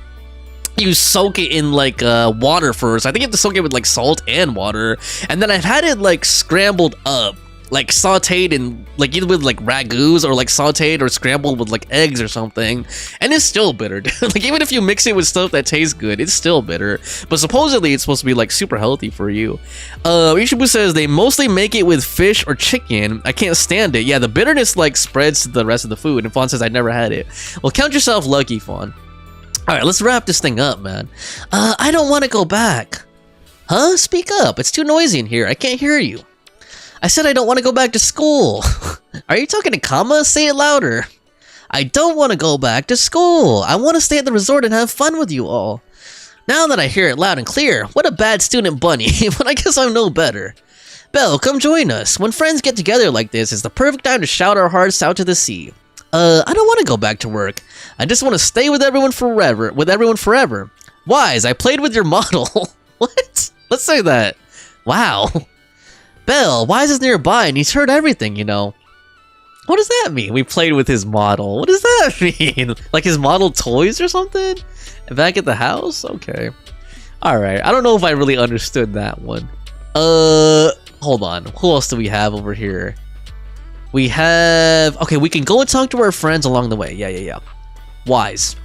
you soak it in like water first. I think you have to soak it with like salt and water, and then I've had it like scrambled up, like sauteed in like either with like ragouts or like sauteed or scrambled with like eggs or something, and it's still bitter, dude. Like even if you mix it with stuff that tastes good, it's still bitter. But supposedly it's supposed to be like super healthy for you. Ishibu says they mostly make it with fish or chicken. I can't stand it. Yeah, the bitterness like spreads to the rest of the food. And Fawn says I never had it. Well, count yourself lucky, Fawn. Alright, let's wrap this thing up, man. I don't want to go back. Huh? Speak up. It's too noisy in here. I can't hear you. I said I don't want to go back to school. Are you talking to Kama? Say it louder. I don't want to go back to school. I want to stay at the resort and have fun with you all. Now that I hear it loud and clear, what a bad student bunny, but I guess I'm no better. Belle, come join us. When friends get together like this, it's the perfect time to shout our hearts out to the sea. I don't want to go back to work. I just want to stay with everyone forever. Wise, I played with your model. What? Let's say that. Wow. Belle, Wise is nearby and he's heard everything, you know. What does that mean? We played with his model. What does that mean? Like his model toys or something? Back at the house? Okay. Alright, I don't know if I really understood that one. Hold on. Who else do we have over here? We have... Okay, we can go and talk to our friends along the way. Yeah. Wise.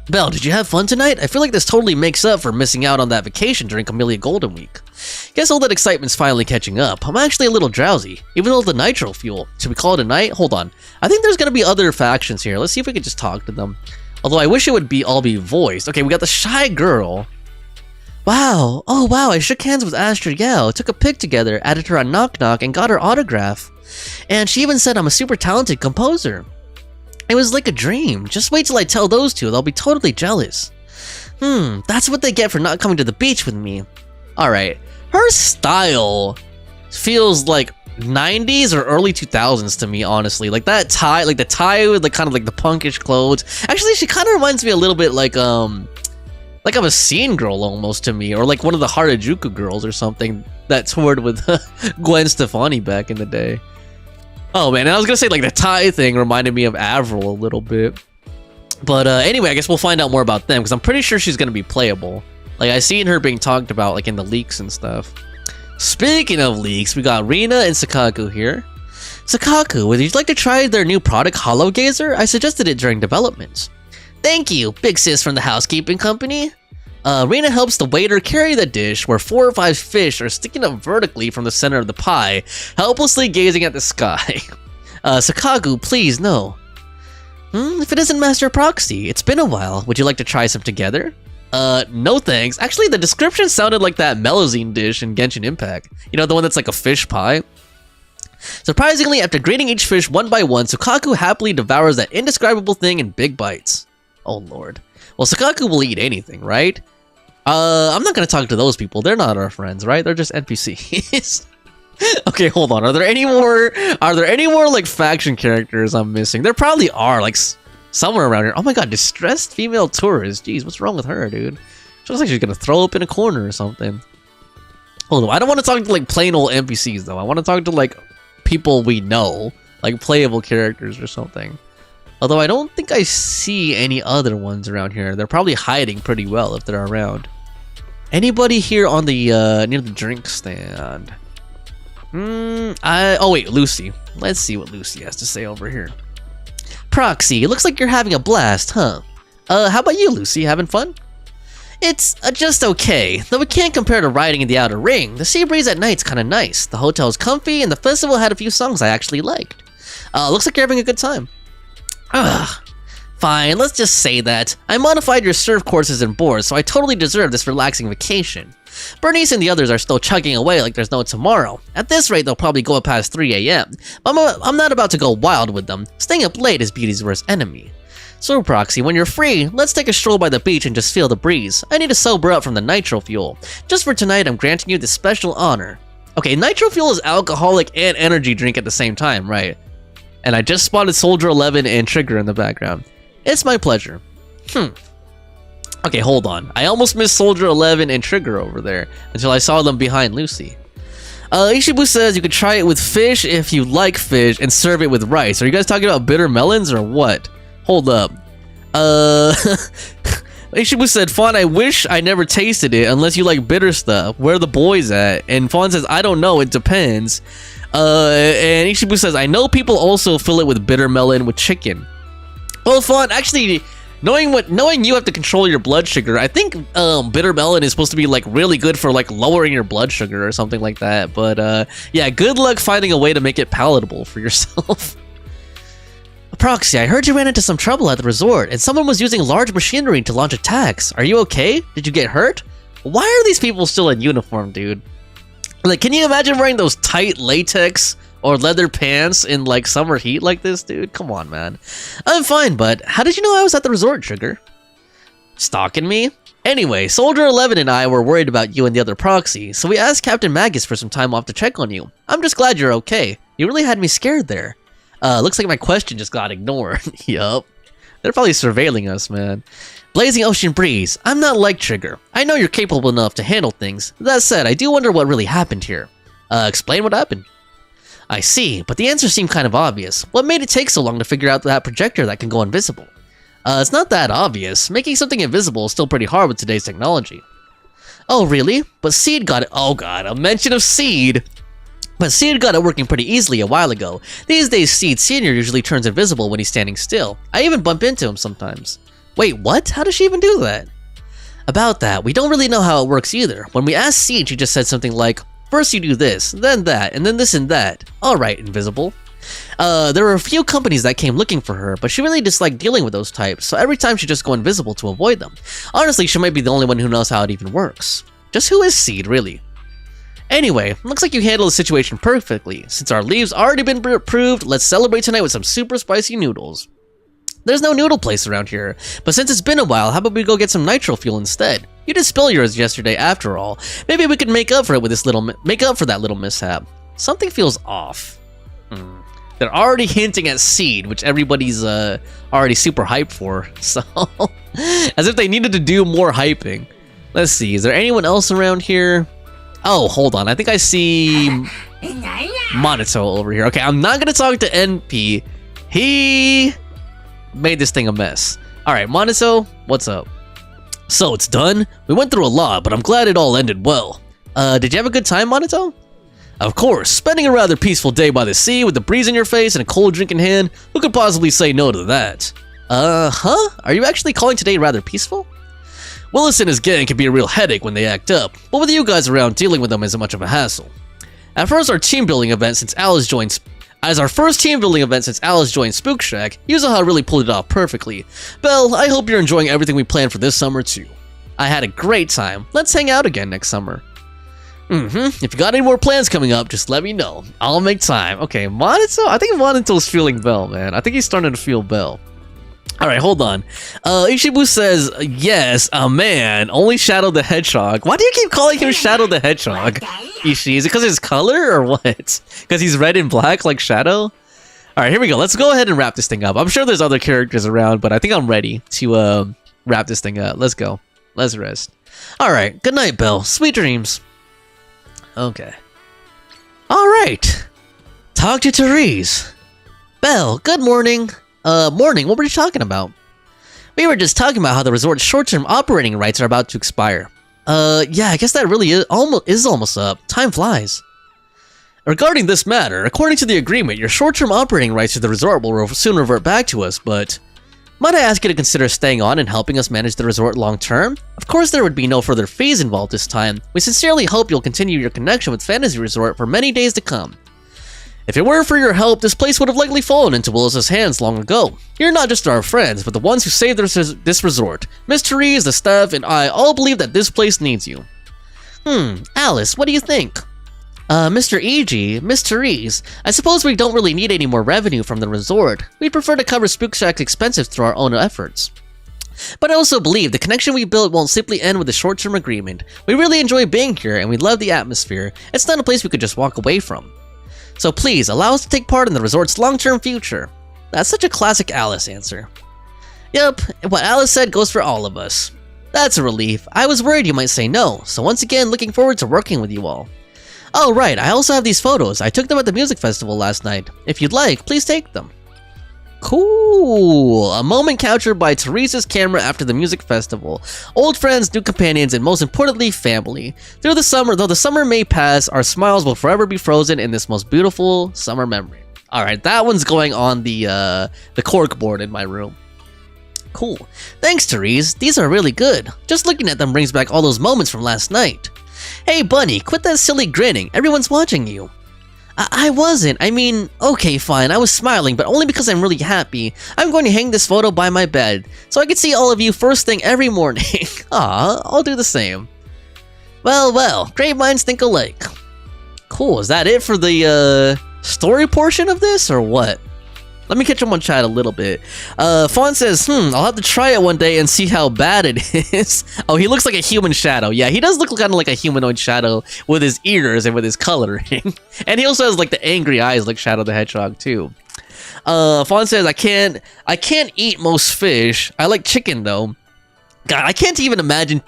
Belle, did you have fun tonight? I feel like this totally makes up for missing out on that vacation during Camellia Golden Week. Guess all that excitement's finally catching up. I'm actually a little drowsy, even though the nitro fuel. Should we call it a night? Hold on. I think there's gonna be other factions here. Let's see if we can just talk to them. Although I wish it would all be voiced. Okay, we got the shy girl. Wow. Oh, wow. I shook hands with Astrid Yao, took a pic together, added her on Knock Knock, and got her autograph. And she even said I'm a super talented composer. It was like a dream. Just wait till I tell those two. They'll be totally jealous. That's what they get for not coming to the beach with me. Alright. Her style feels like 90s or early 2000s to me, honestly. Like that tie, like the tie with like kind of like the punkish clothes. Actually, she kind of reminds me a little bit like of a scene girl almost to me, or like one of the Harajuku girls or something that toured with Gwen Stefani back in the day. Oh man, and I was gonna say like the tie thing reminded me of Avril a little bit. But anyway, I guess we'll find out more about them because I'm pretty sure she's gonna be playable. Like I seen her being talked about like in the leaks and stuff. Speaking of leaks, we got Rina and Sakaku here. Sakaku, would you like to try their new product, Hollow Gazer? I suggested it during development. Thank you, big sis from the housekeeping company. Rina helps the waiter carry the dish where 4 or 5 fish are sticking up vertically from the center of the pie, helplessly gazing at the sky. Sakagu, please, no. If it isn't Master Proxy, it's been a while. Would you like to try some together? No thanks. Actually, the description sounded like that Melazine dish in Genshin Impact. You know, the one that's like a fish pie? Surprisingly, after greeting each fish one by one, Sakaku happily devours that indescribable thing in big bites. Oh lord. Well, Sakaku will eat anything, right? I'm not gonna talk to those people. They're not our friends, right? They're just NPCs. Okay, hold on. Are there any more like faction characters I'm missing? There probably are, like somewhere around here. Oh my god, distressed female tourist. Jeez, what's wrong with her, dude? She looks like she's gonna throw up in a corner or something. Hold on, I don't want to talk to like plain old NPCs though. I want to talk to like people we know, like playable characters or something. Although I don't think I see any other ones around here. They're probably hiding pretty well if they're around. Anybody here on the near the drink stand? Oh wait, Lucy. Let's see what Lucy has to say over here. Proxy, it looks like you're having a blast, huh? How about you, Lucy? Having fun? It's just okay, though it can't compare to riding in the outer ring. The sea breeze at night's kinda nice, the hotel's comfy, and the festival had a few songs I actually liked. Looks like you're having a good time. Ugh. Fine, let's just say that. I modified your surf courses and boards, so I totally deserve this relaxing vacation. Bernice and the others are still chugging away like there's no tomorrow. At this rate, they'll probably go up past 3 AM. But I'm not about to go wild with them. Staying up late is beauty's worst enemy. So Proxy, when you're free, let's take a stroll by the beach and just feel the breeze. I need to sober up from the nitro fuel. Just for tonight, I'm granting you this special honor. Okay, nitro fuel is alcoholic and energy drink at the same time, right? And I just spotted Soldier 11 and Trigger in the background. It's my pleasure. Okay, hold on. I almost missed Soldier 11 and Trigger over there until I saw them behind Lucy. Ishibu says you could try it with fish if you like fish and serve it with rice. Are you guys talking about bitter melons or what? Hold up. Ishibu said, Fawn, I wish I never tasted it unless you like bitter stuff. Where are the boys at? And Fawn says, I don't know, it depends. And Ishibu says, I know people also fill it with bitter melon with chicken. Well, Fawn, actually, knowing you have to control your blood sugar, I think bitter melon is supposed to be like really good for like lowering your blood sugar or something like that. But yeah, good luck finding a way to make it palatable for yourself. Proxy, I heard you ran into some trouble at the resort, and someone was using large machinery to launch attacks. Are you okay? Did you get hurt? Why are these people still in uniform, dude? Like, can you imagine wearing those tight latex or leather pants in, like, summer heat like this, dude? Come on, man. I'm fine, but how did you know I was at the resort, Sugar? Stalking me? Anyway, Soldier 11 and I were worried about you and the other Proxy, so we asked Captain Magus for some time off to check on you. I'm just glad you're okay. You really had me scared there. Looks like my question just got ignored. Yup. They're probably surveilling us, man. Blazing Ocean Breeze. I'm not like Trigger. I know you're capable enough to handle things. That said, I do wonder what really happened here. Explain what happened. I see, but the answer seemed kind of obvious. What made it take so long to figure out that projector that can go invisible? It's not that obvious. Making something invisible is still pretty hard with today's technology. Oh, really? But Seed got it. Oh god, a mention of Seed! But Seed got it working pretty easily a while ago. These days, Seed Sr. usually turns invisible when he's standing still. I even bump into him sometimes. Wait, what? How does she even do that? About that, we don't really know how it works either. When we asked Seed, she just said something like, first you do this, then that, and then this and that. Alright, invisible. There were a few companies that came looking for her, but she really disliked dealing with those types, so every time she'd just go invisible to avoid them. Honestly, she might be the only one who knows how it even works. Just who is Seed, really? Anyway, looks like you handled the situation perfectly. Since our leave's already been approved, let's celebrate tonight with some super spicy noodles. There's no noodle place around here, but since it's been a while, how about we go get some nitro fuel instead? You did spill yours yesterday after all. Maybe we could make up for it with this make up for that little mishap. Something feels off. They're already hinting at Seed, which everybody's already super hyped for. So, as if they needed to do more hyping. Let's see, is there anyone else around here? Oh, hold on. I think I see Monito over here. Okay, I'm not gonna talk to NP. He made this thing a mess. Alright, Monito, what's up? So, it's done? We went through a lot, but I'm glad it all ended well. Did you have a good time, Monito? Of course, spending a rather peaceful day by the sea with the breeze in your face and a cold drink in hand, who could possibly say no to that? Huh? Are you actually calling today rather peaceful? Willis and his gang can be a real headache when they act up, but with you guys around, dealing with them isn't much of a hassle. At first, our team building event since Alice joined Spook Shack, Yuzuha really pulled it off perfectly. Belle, I hope you're enjoying everything we planned for this summer too. I had a great time. Let's hang out again next summer. If you got any more plans coming up, just let me know. I'll make time. Okay, Monito? I think Monito's feeling Belle, man. I think he's starting to feel Belle. Alright, hold on. Ishibu says, yes, a man, only Shadow the Hedgehog. Why do you keep calling him Shadow the Hedgehog, Ishii? Is it because of his color, or what? Because he's red and black like Shadow? Alright, here we go. Let's go ahead and wrap this thing up. I'm sure there's other characters around, but I think I'm ready to wrap this thing up. Let's go. Let's rest. Alright, good night, Belle. Sweet dreams. Okay. Alright. Talk to Therese. Belle, good morning. Morning, what were you talking about? We were just talking about how the resort's short-term operating rights are about to expire. Yeah, I guess that really is almost up. Time flies. Regarding this matter, according to the agreement, your short-term operating rights to the resort will soon revert back to us, but might I ask you to consider staying on and helping us manage the resort long-term? Of course, there would be no further fees involved this time. We sincerely hope you'll continue your connection with Fantasy Resort for many days to come. If it weren't for your help, this place would have likely fallen into Willis's hands long ago. You're not just our friends, but the ones who saved this resort. Miss Therese, the staff, and I all believe that this place needs you. Alice, what do you think? Mr. E.G., Miss Therese, I suppose we don't really need any more revenue from the resort. We'd prefer to cover Spook Shack's expenses through our own efforts. But I also believe the connection we built won't simply end with a short-term agreement. We really enjoy being here, and we love the atmosphere. It's not a place we could just walk away from. So please, allow us to take part in the resort's long-term future. That's such a classic Alice answer. Yep, what Alice said goes for all of us. That's a relief. I was worried you might say no, so once again, looking forward to working with you all. Oh right, I also have these photos. I took them at the music festival last night. If you'd like, please take them. Cool! A moment captured by Therese's camera after the music festival. Old friends, new companions, and most importantly, family. Though the summer may pass, our smiles will forever be frozen in this most beautiful summer memory. Alright, that one's going on the cork board in my room. Cool. Thanks, Therese. These are really good. Just looking at them brings back all those moments from last night. Hey, Bunny, quit that silly grinning. Everyone's watching you. I wasn't. I mean, okay, fine. I was smiling, but only because I'm really happy. I'm going to hang this photo by my bed, so I can see all of you first thing every morning. Aw, I'll do the same. Well, great minds think alike. Cool, is that it for the, story portion of this, or what? Let me catch up on chat a little bit. Fawn says, I'll have to try it one day and see how bad it is. Oh, he looks like a human shadow. Yeah, he does look kind of like a humanoid shadow with his ears and with his coloring. And he also has like the angry eyes like Shadow the Hedgehog too. Fawn says, I can't eat most fish. I like chicken though. God, I can't even imagine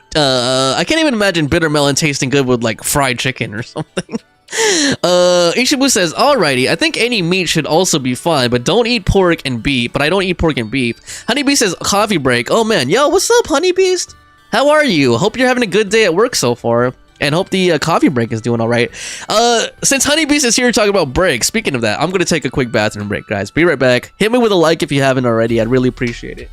bitter melon tasting good with like fried chicken or something. Ishibu says, alrighty, I think any meat should also be fine, but don't eat pork and beef. But I don't eat pork and beef. Honeybee says, coffee break. Oh man, yo, what's up, Honeybeast? How are you? Hope you're having a good day at work so far, and hope the coffee break is doing alright. Since Honeybeast is here talking about breaks, speaking of that, I'm gonna take a quick bathroom break, guys. Be right back. Hit me with a like if you haven't already. I'd really appreciate it.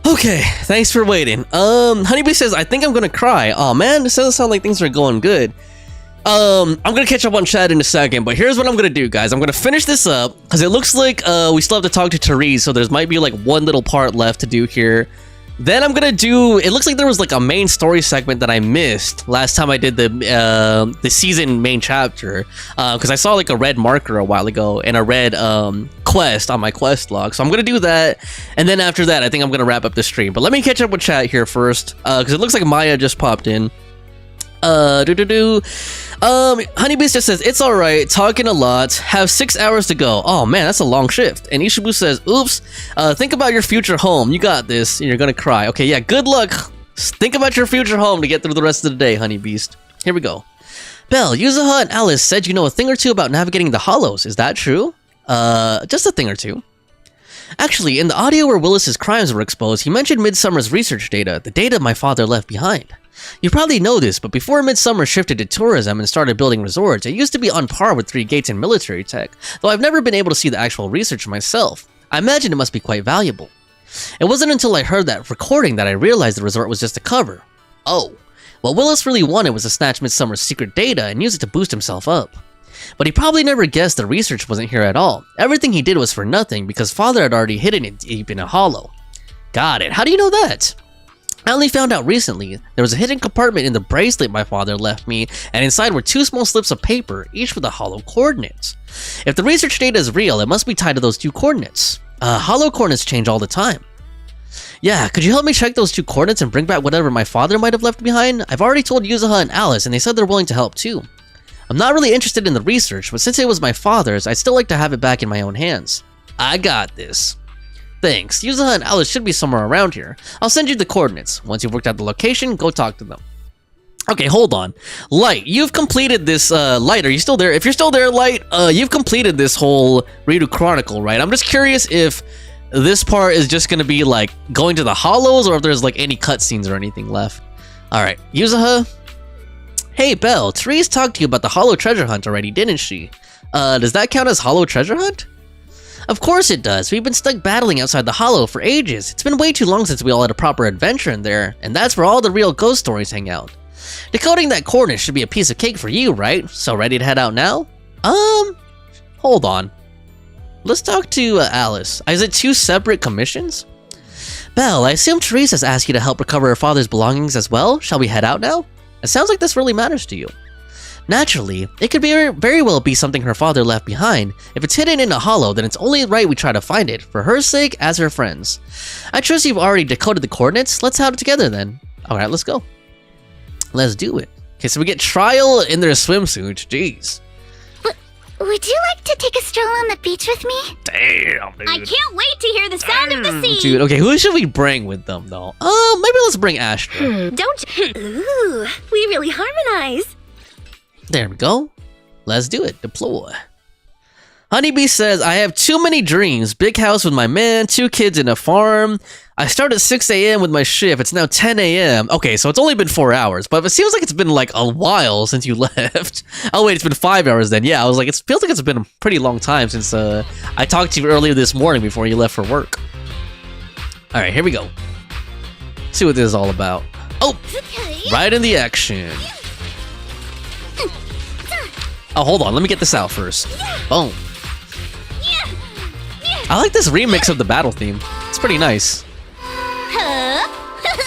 Okay, thanks for waiting. Honeybee says, I think I'm gonna cry. Oh man, this doesn't sound like things are going good. I'm gonna catch up on chat in a second, but here's what I'm gonna do, guys. I'm gonna finish this up, because it looks like we still have to talk to Therese, so there's might be like one little part left to do here. Then I'm gonna do, it looks like there was like a main story segment that I missed last time I did the season main chapter, because I saw like a red marker a while ago and a red quest on my quest log. So I'm gonna do that, and then after that I think I'm gonna wrap up the stream. But let me catch up with chat here first, because it looks like Maya just popped in. Honeybee just says, it's alright, talking a lot, have 6 hours to go. Oh man, that's a long shift. And Ishibu says, oops, think about your future home. You got this, and you're gonna cry. Okay, yeah, good luck. Think about your future home to get through the rest of the day, Honeybeast. Here we go. Belle, Yuzuha and Alice said you know a thing or two about navigating the hollows. Is that true? Just a thing or two. Actually, in the audio where Willis's crimes were exposed, he mentioned Midsummer's research data, the data my father left behind. You probably know this, but before Midsummer shifted to tourism and started building resorts, it used to be on par with Three Gates and military tech, though I've never been able to see the actual research myself. I imagine it must be quite valuable. It wasn't until I heard that recording that I realized the resort was just a cover. Oh, what Willis really wanted was to snatch Midsummer's secret data and use it to boost himself up. But he probably never guessed the research wasn't here at all. Everything he did was for nothing because father had already hidden it deep in a hollow. Got it. How do you know that? I only found out recently. There was a hidden compartment in the bracelet my father left me, and inside were 2 small slips of paper, each with a hollow coordinate. If the research data is real, it must be tied to those 2 coordinates. Hollow coordinates change all the time. Yeah, could you help me check those 2 coordinates and bring back whatever my father might have left behind? I've already told Yuzuha and Alice, and they said they're willing to help too. I'm not really interested in the research, but since it was my father's, I'd still like to have it back in my own hands. I got this. Thanks. Yuzuha and Alice should be somewhere around here. I'll send you the coordinates. Once you've worked out the location, go talk to them. Okay, hold on. Light, you've completed this, Light, are you still there? If you're still there, Light, you've completed this whole Ridu Chronicle, right? I'm just curious if this part is just gonna be, like, going to the hollows, or if there's, like, any cutscenes or anything left. Alright, Yuzuha? Hey, Belle, Therese talked to you about the hollow treasure hunt already, didn't she? Does that count as hollow treasure hunt? Of course it does. We've been stuck battling outside the hollow for ages. It's been way too long since we all had a proper adventure in there, and that's where all the real ghost stories hang out. Decoding that coordinate should be a piece of cake for you, right? So ready to head out now? Hold on. Let's talk to Alice. Is it 2 separate commissions? Belle, I assume Therese has asked you to help recover her father's belongings as well. Shall we head out now? It sounds like this really matters to you. Naturally, it could very well be something her father left behind. If it's hidden in a hollow, then it's only right we try to find it, for her sake, as her friends. I trust you've already decoded the coordinates. Let's have it together then. Alright, let's go. Let's do it. Okay, so we get Trial in their swimsuits. Jeez. Would you like to take a stroll on the beach with me? Damn, dude. I can't wait to hear the sound of the sea. Dude, okay, who should we bring with them, though? Maybe let's bring Astra. Ooh, we really harmonize. There we go. Let's do it. Deploy. Honeybee says, I have too many dreams. Big house with my man, 2 kids in a farm. I start at 6 a.m. with my shift. It's now 10 a.m. Okay, so it's only been 4 hours, but it seems like it's been like a while since you left. Oh wait, it's been 5 hours then. Yeah, I was like, it feels like it's been a pretty long time since I talked to you earlier this morning before you left for work. All right, here we go. See what this is all about. Oh, right in the action. Oh, hold on. Let me get this out first. Boom. I like this remix of the battle theme. It's pretty nice.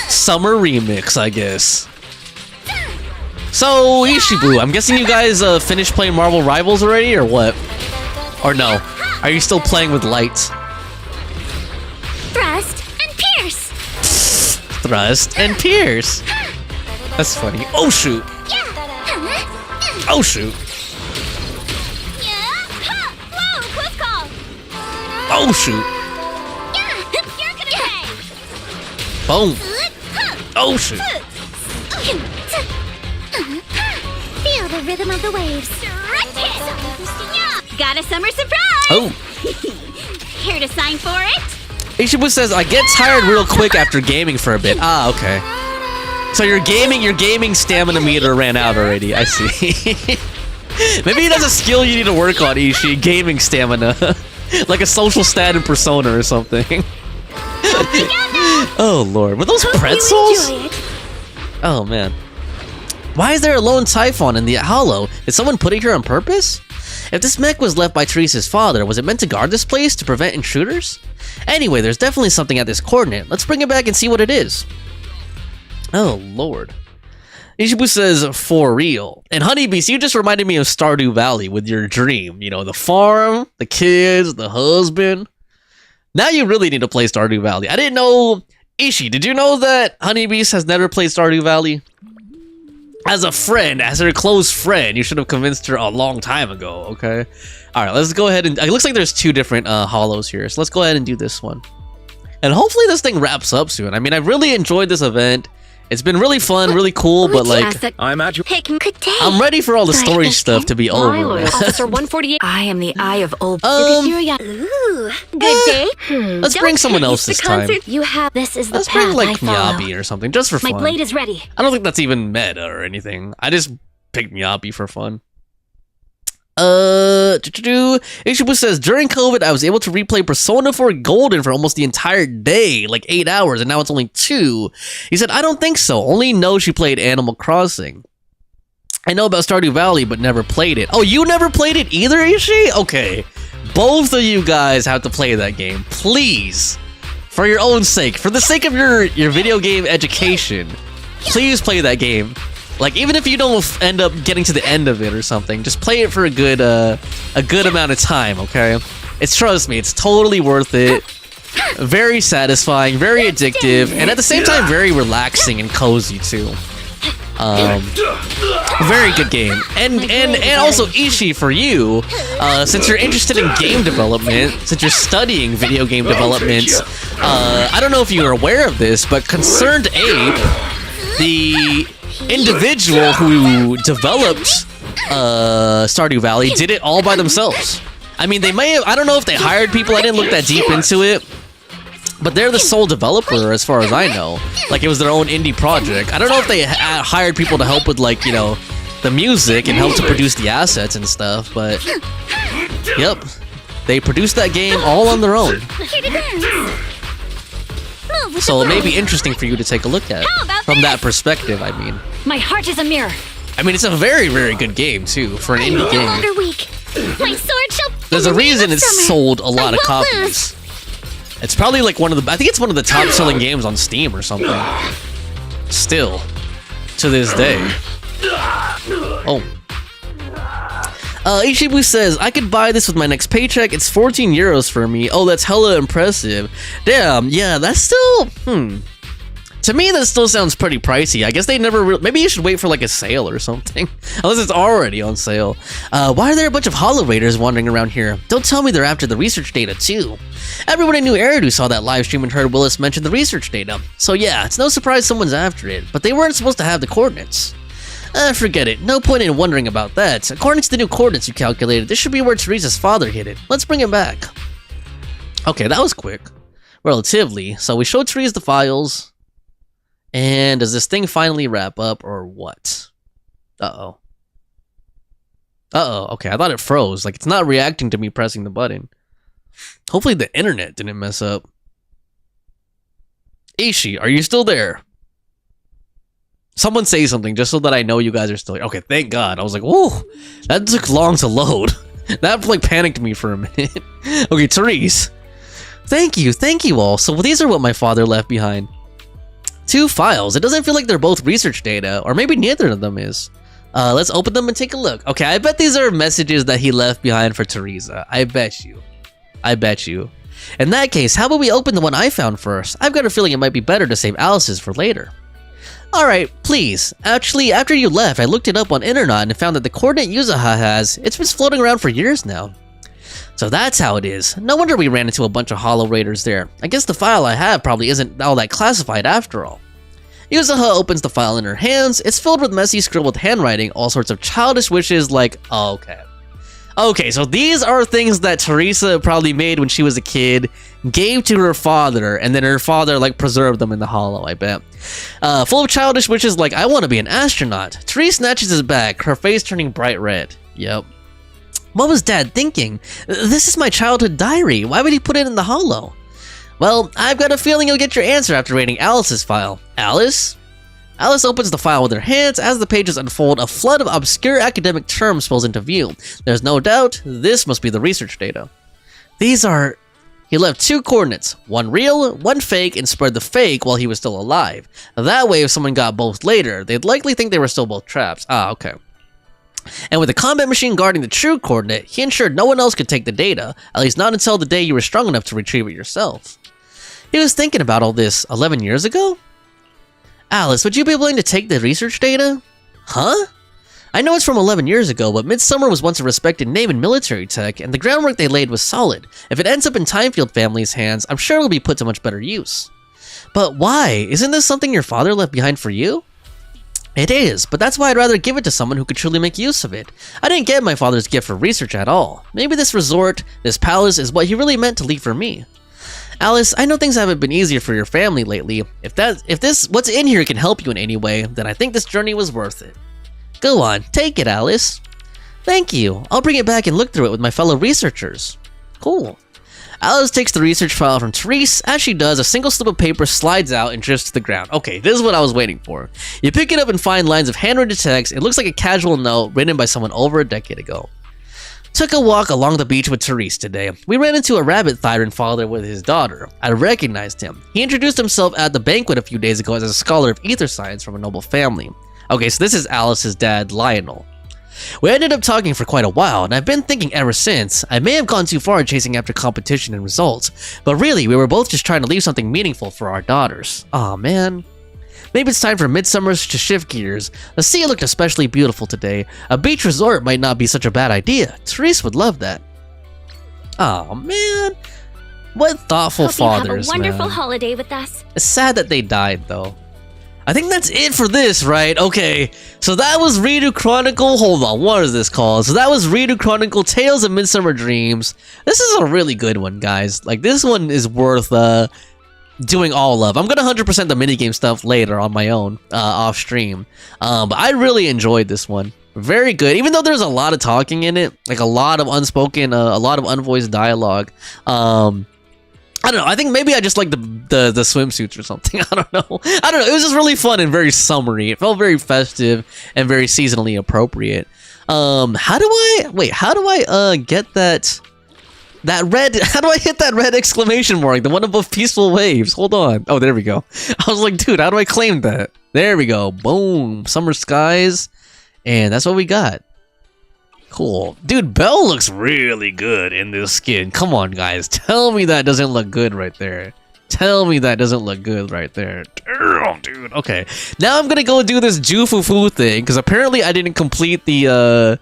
Summer remix, I guess. So, Ishibu, I'm guessing you guys finished playing Marvel Rivals already, or what? Or no? Are you still playing with Light? Thrust and pierce. Thrust and pierce. That's funny. Oh, shoot. Oh, shoot. Oh shoot! You're gonna pay. Boom! Oh shoot! Feel the rhythm of the waves. Got a summer surprise. Oh! Here to sign for it? Ishibu says, I get tired real quick after gaming for a bit. Ah, okay. So your gaming stamina meter ran out already. I see. Maybe that's a skill you need to work on, Ishi. Gaming stamina. Like a social stat in Persona or something. Oh lord, were those pretzels? Oh man. Why is there a lone Typhon in the hollow? Is someone putting here on purpose? If this mech was left by Teresa's father, was it meant to guard this place to prevent intruders? Anyway, there's definitely something at this coordinate. Let's bring it back and see what it is. Oh lord. Ishibu says, for real. And Honeybees, you just reminded me of Stardew Valley with your dream. You know, the farm, the kids, the husband. Now you really need to play Stardew Valley. I didn't know... Ishi, did you know that Honeybees has never played Stardew Valley? As a friend, as her close friend, you should have convinced her a long time ago, okay? Alright, let's go ahead and... It looks like there's two different hollows here, so let's go ahead and do this one. And hopefully this thing wraps up soon. I mean, I really enjoyed this event. It's been really fun, really cool, but like, I'm ready for all the story stuff to be over. Officer 148. I am the Eye of Ob. Ooh, good day. Let's bring someone else this time. You have this is the Let's path bring like I follow. Miyabi or something, just for My fun. blade is ready. I don't think that's even meta or anything. I just picked Miyabi for fun. Ishibu says, during COVID, I was able to replay Persona 4 Golden for almost the entire day, like 8 hours, and now it's only 2. He said, I don't think so. Only know she played Animal Crossing. I know about Stardew Valley, but never played it. Oh, you never played it either, Ishi? Okay. Both of you guys have to play that game. Please. For your own sake. For the sake of your video game education. Please play that game. Like, even if you don't end up getting to the end of it or something, just play it for a good amount of time, okay? Trust me, it's totally worth it. Very satisfying, very addictive, and at the same time, very relaxing and cozy too. Very good game. And also, Ishi, for you, since you're interested in game development, since you're studying video game development, I don't know if you're aware of this, but Concerned Ape, the individual who developed Stardew Valley, did it all by themselves. I mean, they may have, I don't know if they hired people, I didn't look that deep into it, but they're the sole developer as far as I know. Like, it was their own indie project. I don't know if they hired people to help with, like, you know, the music and help to produce the assets and stuff, but yep, they produced that game all on their own. So it may be interesting for you to take a look at from that perspective, I mean. My heart is a mirror. I mean, it's a very, very good game, too, for an indie game. My sword shall... There's a reason it's sold a lot of copies. It's probably like one of the... I think it's one of the top-selling games on Steam or something. Still. To this day. Oh. Ishibu says, I could buy this with my next paycheck. It's 14 euros for me. Oh, that's hella impressive. Damn, yeah, that's still... To me, that still sounds pretty pricey. I guess they never... Maybe you should wait for like a sale or something. Unless it's already on sale. Why are there a bunch of Hollow Raiders wandering around here? Don't tell me they're after the research data too. Everyone in New Eridu saw that live stream and heard Willis mention the research data. So yeah, it's no surprise someone's after it. But they weren't supposed to have the coordinates. Forget it. No point in wondering about that. According to the new coordinates you calculated, this should be where Teresa's father hid it. Let's bring it back. Okay, that was quick. Relatively. So we showed Teresa the files. And does this thing finally wrap up, or what? Uh-oh. Uh-oh, okay, I thought it froze. Like, it's not reacting to me pressing the button. Hopefully the internet didn't mess up. Ishi, are you still there? Someone say something, just so that I know you guys are still here. Okay, thank God. I was like, whoa, that took long to load. That, like, panicked me for a minute. Okay, Therese. Thank you all. So these are what my father left behind. 2 files. It doesn't feel like they're both research data, or maybe neither of them is. Let's open them and take a look. Okay, I bet these are messages that he left behind for Teresa. I bet you. In that case, how about we open the one I found first? I've got a feeling it might be better to save Alice's for later. Alright, please. Actually, after you left, I looked it up on internet and found that the coordinate Yuzaha has, it's been floating around for years now. So that's how it is. No wonder we ran into a bunch of Hollow Raiders there. I guess the file I have probably isn't all that classified after all. Yuzaha opens the file in her hands. It's filled with messy scribbled handwriting, all sorts of childish wishes like, oh, okay. Okay, so these are things that Teresa probably made when she was a kid, gave to her father, and then her father, like, preserved them in the hollow, I bet. Full of childish wishes like, I want to be an astronaut. Teresa snatches his bag, her face turning bright red. Yep. What was Dad thinking? This is my childhood diary. Why would he put it in the hollow? Well, I've got a feeling you'll get your answer after reading Alice's file. Alice? Alice opens the file with her hands. As the pages unfold, a flood of obscure academic terms spills into view. There's no doubt this must be the research data. These are... He left 2 coordinates, one real, one fake, and spread the fake while he was still alive. That way, if someone got both later, they'd likely think they were still both traps. Ah, okay. And with the combat machine guarding the true coordinate, he ensured no one else could take the data, at least not until the day you were strong enough to retrieve it yourself. He was thinking about all this 11 years ago? Alice, would you be willing to take the research data? Huh? I know it's from 11 years ago, but Midsummer was once a respected name in military tech, and the groundwork they laid was solid. If it ends up in Timefield family's hands, I'm sure it'll be put to much better use. But why? Isn't this something your father left behind for you? It is, but that's why I'd rather give it to someone who could truly make use of it. I didn't get my father's gift for research at all. Maybe this resort, this palace, is what he really meant to leave for me. Alice, I know things haven't been easier for your family lately. If this what's in here can help you in any way, then I think this journey was worth it. Go on, take it, Alice. Thank you. I'll bring it back and look through it with my fellow researchers. Cool. Alice takes the research file from Therese. As she does, a single slip of paper slides out and drifts to the ground. Okay, this is what I was waiting for. You pick it up and find lines of handwritten text. It looks like a casual note written by someone over a decade ago. Took a walk along the beach with Therese today. We ran into a rabbit tyrant father with his daughter. I recognized him. He introduced himself at the banquet a few days ago as a scholar of ether science from a noble family. Okay, so this is Alice's dad, Lionel. We ended up talking for quite a while, and I've been thinking ever since, I may have gone too far chasing after competition and results, but really, we were both just trying to leave something meaningful for our daughters. Aw, man. Maybe it's time for Midsummer's to shift gears. The sea looked especially beautiful today. A beach resort might not be such a bad idea. Therese would love that. Aw, man. What thoughtful fathers, Hope you have a wonderful man. holiday with us. It's sad that they died, though. I think that's it for this, right? Okay, so that was Ridu Chronicle. Hold on, what is this called? So that was Ridu Chronicle Tales of Midsummer Dreams. This is a really good one, guys. Like, this one is worth doing all of. I'm gonna 100% the minigame stuff later on my own, off stream. But I really enjoyed this one. Very good, even though there's a lot of talking in it, like a lot of unspoken, a lot of unvoiced dialogue. I don't know. I think maybe I just like the swimsuits or something. I don't know. It was just really fun and very summery. It felt very festive and very seasonally appropriate. How do I get that red? How do I hit that red exclamation mark? The one above peaceful waves. Hold on. Oh, there we go. I was like, dude, how do I claim that? There we go. Boom. Summer skies, and that's what we got. Cool. Dude, Belle looks really good in this skin. Come on, guys. Tell me that doesn't look good right there. Tell me that doesn't look good right there. Damn, dude. Okay. Now I'm gonna go do this Jufufu thing, because apparently I didn't complete the,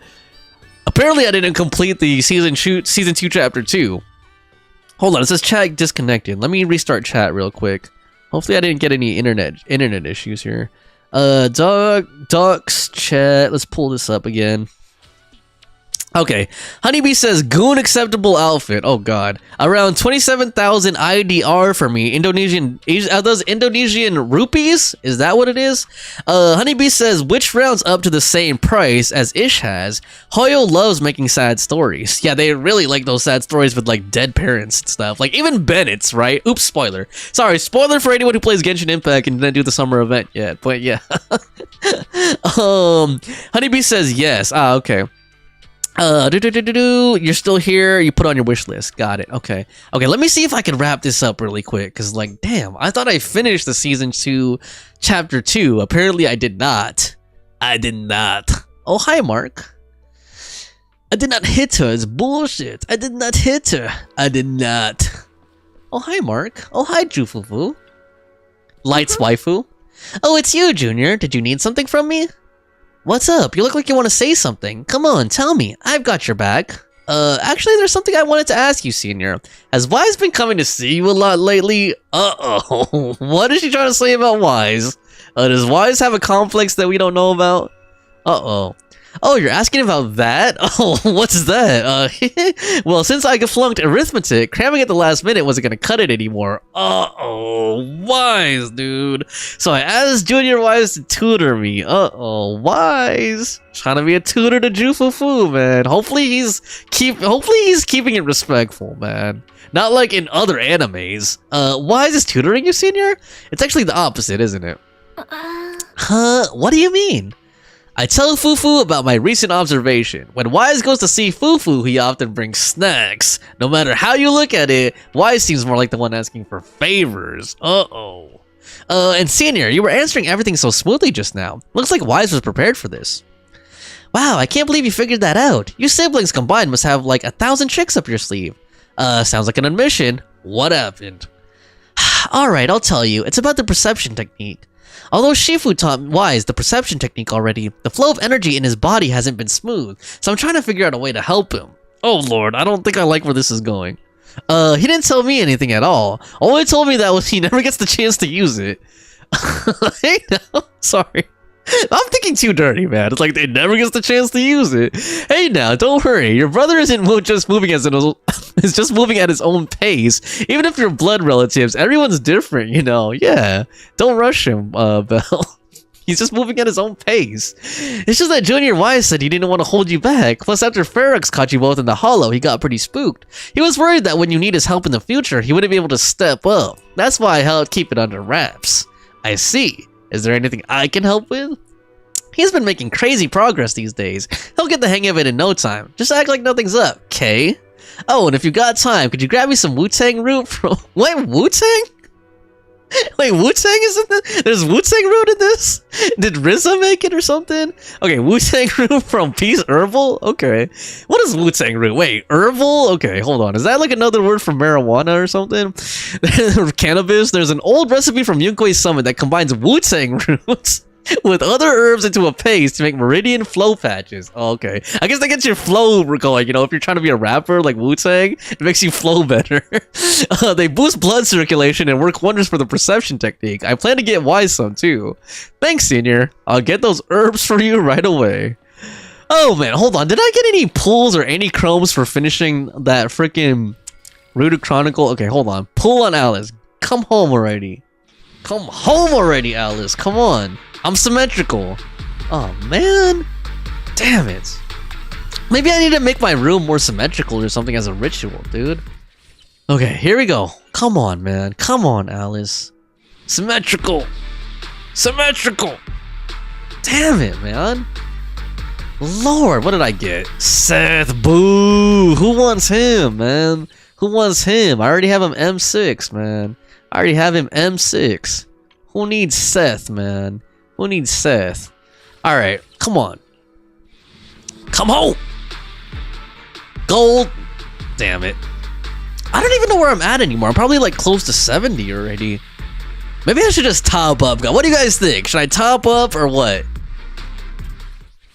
season 2 chapter 2. Hold on, it says chat disconnected. Let me restart chat real quick. Hopefully I didn't get any internet issues here. Ducks chat. Let's pull this up again. Okay, Honeybee says, goon acceptable outfit. Oh god. Around 27,000 IDR for me. Are those Indonesian rupees? Is that what it is? Honeybee says, which rounds up to the same price as Ish has. Hoyo loves making sad stories. Yeah, they really like those sad stories with like dead parents and stuff. Like even Bennett's, right? Oops, spoiler. Sorry, spoiler for anyone who plays Genshin Impact and didn't do the summer event yet. But yeah. Honeybee says yes. Ah, okay. You're still here. You put on your wish list. Got it. Okay. Okay, let me see if I can wrap this up really quick. Because, like, damn, I thought I finished the Season 2, Chapter 2. Apparently, I did not. I did not. Oh, hi, Mark. I did not hit her. It's bullshit. I did not hit her. I did not. Oh, hi, Mark. Oh, hi, Jufufu. Lights waifu. Oh, it's you, Junior. Did you need something from me? What's up? You look like you want to say something. Come on, tell me. I've got your back. Actually, there's something I wanted to ask you, Senior. Has Wise been coming to see you a lot lately? Uh-oh. What is she trying to say about Wise? Does Wise have a complex that we don't know about? Uh-oh. Oh, you're asking about that? Oh, what's that? Well, since I flunked arithmetic, cramming at the last minute wasn't gonna cut it anymore. Uh-oh, Wise, dude. So I asked Junior Wise to tutor me. Uh-oh, Wise. Trying to be a tutor to Jufufu, man. Hopefully he's keeping it respectful, man. Not like in other animes. Wise is tutoring you, Senior? It's actually the opposite, isn't it? Huh? What do you mean? I tell Fufu about my recent observation. When Wise goes to see Fufu, he often brings snacks. No matter how you look at it, Wise seems more like the one asking for favors. Uh-oh. And Senior, you were answering everything so smoothly just now. Looks like Wise was prepared for this. Wow, I can't believe you figured that out. You siblings combined must have like 1,000 tricks up your sleeve. Sounds like an admission. What happened? Alright, I'll tell you. It's about the perception technique. Although Shifu taught Wise the perception technique already, the flow of energy in his body hasn't been smooth, so I'm trying to figure out a way to help him. Oh lord, I don't think I like where this is going. He didn't tell me anything at all. All he told me that was he never gets the chance to use it. Hey, no, sorry. I'm thinking too dirty, man. It's like they never gets the chance to use it. Hey now, don't worry. Your brother isn't just moving is just moving at his own pace. Even if you're blood relatives, everyone's different, you know. Yeah. Don't rush him, Belle. He's just moving at his own pace. It's just that Junior Wise said he didn't want to hold you back. Plus, after Ferox caught you both in the hollow, he got pretty spooked. He was worried that when you need his help in the future, he wouldn't be able to step up. That's why I held keep it under wraps. I see. Is there anything I can help with? He's been making crazy progress these days. He'll get the hang of it in no time. Just act like nothing's up, okay? Oh, and if you got time, could you grab me some Wu-Tang root from... Wait, Wu-Tang? Wait, Wu-Tang is in this? There's Wu-Tang root in this? Did RZA make it or something? Okay, Wu-Tang root from Peace Herbal? Okay. What is Wu-Tang root? Wait, herbal? Okay, hold on. Is that like another word for marijuana or something? Cannabis? There's an old recipe from Yunkoi's Summit that combines Wu-Tang roots with other herbs into a paste to make meridian flow patches. Oh, okay. I guess that gets your flow going, you know, if you're trying to be a rapper like Wu-Tang, it makes you flow better. They boost blood circulation and work wonders for the perception technique. I plan to get Wise some too. Thanks, Senior. I'll get those herbs for you right away. Oh man, hold on. Did I get any pulls or any chromes for finishing that freaking Ridu Chronicle? Okay, hold on. Pull on Alice. Come home already. Come home already, Alice. Come on. I'm symmetrical. Oh, man. Damn it. Maybe I need to make my room more symmetrical or something as a ritual, dude. Okay, here we go. Come on, man. Come on, Alice. Symmetrical. Symmetrical. Damn it, man. Lord, what did I get? Seth, boo. Who wants him, man? Who wants him? I already have him M6, man. I already have him M6. Who needs Seth, man? Who needs Seth? Alright, come on. Come home! Gold! Damn it. I don't even know where I'm at anymore. I'm probably like close to 70 already. Maybe I should just top up. What do you guys think? Should I top up or what?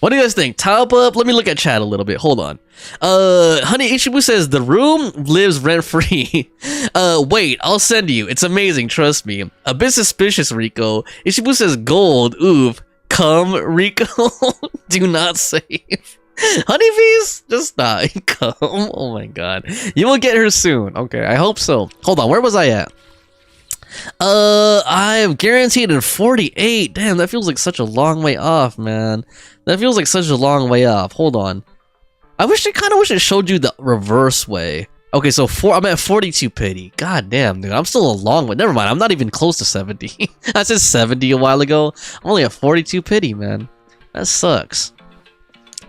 What do you guys think? Top up? Let me look at chat a little bit. Hold on. Honey Ichibu says the room lives rent-free. Wait, I'll send you. It's amazing, trust me. A bit suspicious, Rico. Ichibu says gold. Oof. Come, Rico. Do not save. Honeybees? Just not. Come. Oh my god. You will get her soon. Okay, I hope so. Hold on, where was I at? I am guaranteed in 48. Damn, that feels like such a long way off, man. That feels like such a long way off. Hold on. I kind of wish it showed you the reverse way. Okay, so I'm at 42 pity. God damn, dude. I'm still a long way. Never mind. I'm not even close to 70. I said 70 a while ago. I'm only at 42 pity, man. That sucks.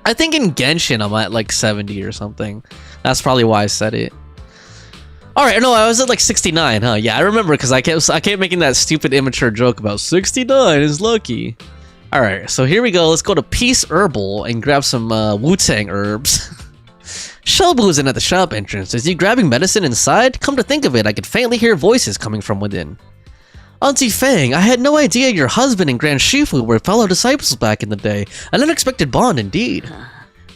I think in Genshin I'm at like 70 or something. That's probably why I said it. Alright, no, I was at like 69, huh? Yeah, I remember because I kept making that stupid immature joke about 69 is lucky. Alright, so here we go. Let's go to Peace Herbal and grab some Wu-Tang herbs. Shelbu isn't at the shop entrance. Is he grabbing medicine inside? Come to think of it, I could faintly hear voices coming from within. Auntie Fang, I had no idea your husband and Grand Shifu were fellow disciples back in the day. An unexpected bond indeed.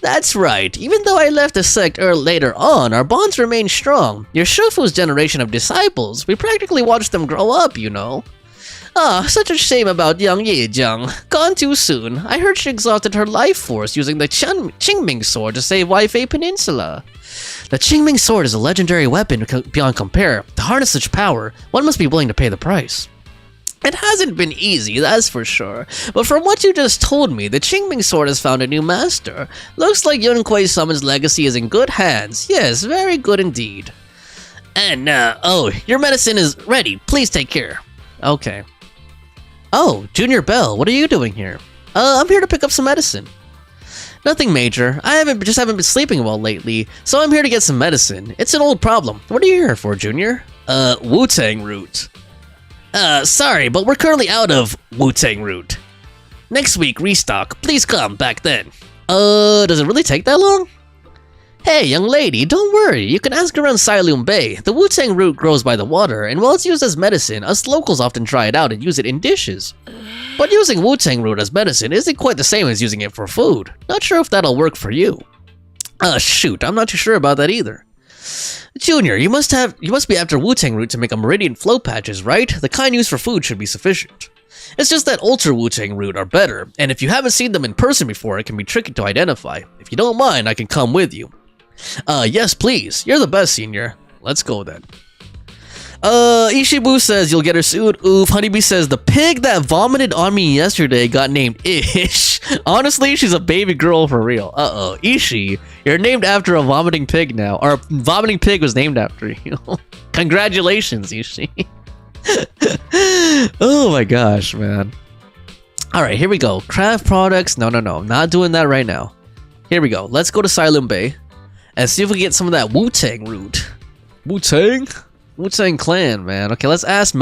That's right. Even though I left the sect later on, our bonds remain strong. Your Shifu's generation of disciples, we practically watched them grow up, you know. Ah, such a shame about young Yejiang. Gone too soon. I heard she exhausted her life force using the Qingming sword to save Waifei Peninsula. The Qingming sword is a legendary weapon beyond compare. To harness such power, one must be willing to pay the price. It hasn't been easy, that's for sure. But from what you just told me, the Qingming sword has found a new master. Looks like Yunquei Summon's legacy is in good hands. Yes, very good indeed. And, oh, your medicine is ready. Please take care. Okay. Oh, Junior Bell, what are you doing here? I'm here to pick up some medicine. Nothing major. I haven't been sleeping well lately, so I'm here to get some medicine. It's an old problem. What are you here for, Junior? Wu-Tang root. Sorry, but we're currently out of Wu-Tang root. Next week, restock. Please come back then. Does it really take that long? Hey, young lady, don't worry. You can ask around Silum Bay. The Wu-Tang root grows by the water, and while it's used as medicine, us locals often try it out and use it in dishes. But using Wu-Tang root as medicine isn't quite the same as using it for food. Not sure if that'll work for you. Shoot, I'm not too sure about that either. Junior, you must be after Wu-Tang root to make a meridian flow patches, right? The kind used for food should be sufficient. It's just that Ultra Wu-Tang root are better, and if you haven't seen them in person before, it can be tricky to identify. If you don't mind, I can come with you. Yes, please. You're the best, Senior. Let's go then. Ishibu says you'll get her soon. Oof. Honeybee says the pig that vomited on me yesterday got named Ish. Honestly, she's a baby girl for real. Uh-oh. Ishi, you're named after a vomiting pig now. Or a vomiting pig was named after you. Congratulations, Ishi. Oh my gosh, man. Alright, here we go. Craft products. No. Not doing that right now. Here we go. Let's go to Silum Bay and see if we get some of that Wu-Tang root. Wu-Tang? Wu-Tang Clan, man. Okay, let's ask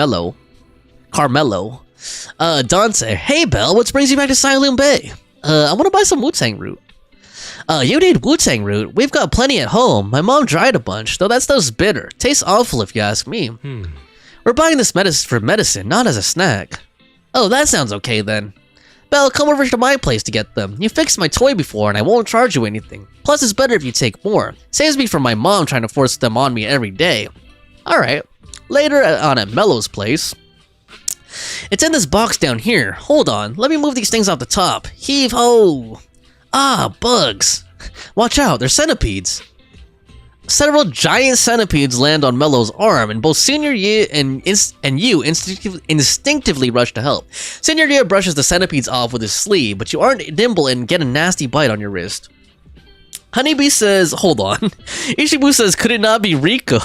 Carmelo. Dante. Hey, Belle, what brings you back to Silum Bay? I want to buy some Wu-Tang root. You need Wu-Tang root? We've got plenty at home. My mom dried a bunch, though that stuff's bitter. Tastes awful if you ask me. We're buying this for medicine, not as a snack. Oh, that sounds okay then. Belle, come over to my place to get them. You fixed my toy before and I won't charge you anything. Plus, it's better if you take more. Saves me from my mom trying to force them on me every day. Alright. Later on at Mello's place. It's in this box down here. Hold on. Let me move these things off the top. Heave-ho! Ah, bugs. Watch out, they're centipedes. Several giant centipedes land on Mello's arm, and both Senior Ye and you instinctively rush to help. Senior Ye brushes the centipedes off with his sleeve, but you aren't nimble and get a nasty bite on your wrist. Honeybee says, hold on. Ishibu says, could it not be Rico?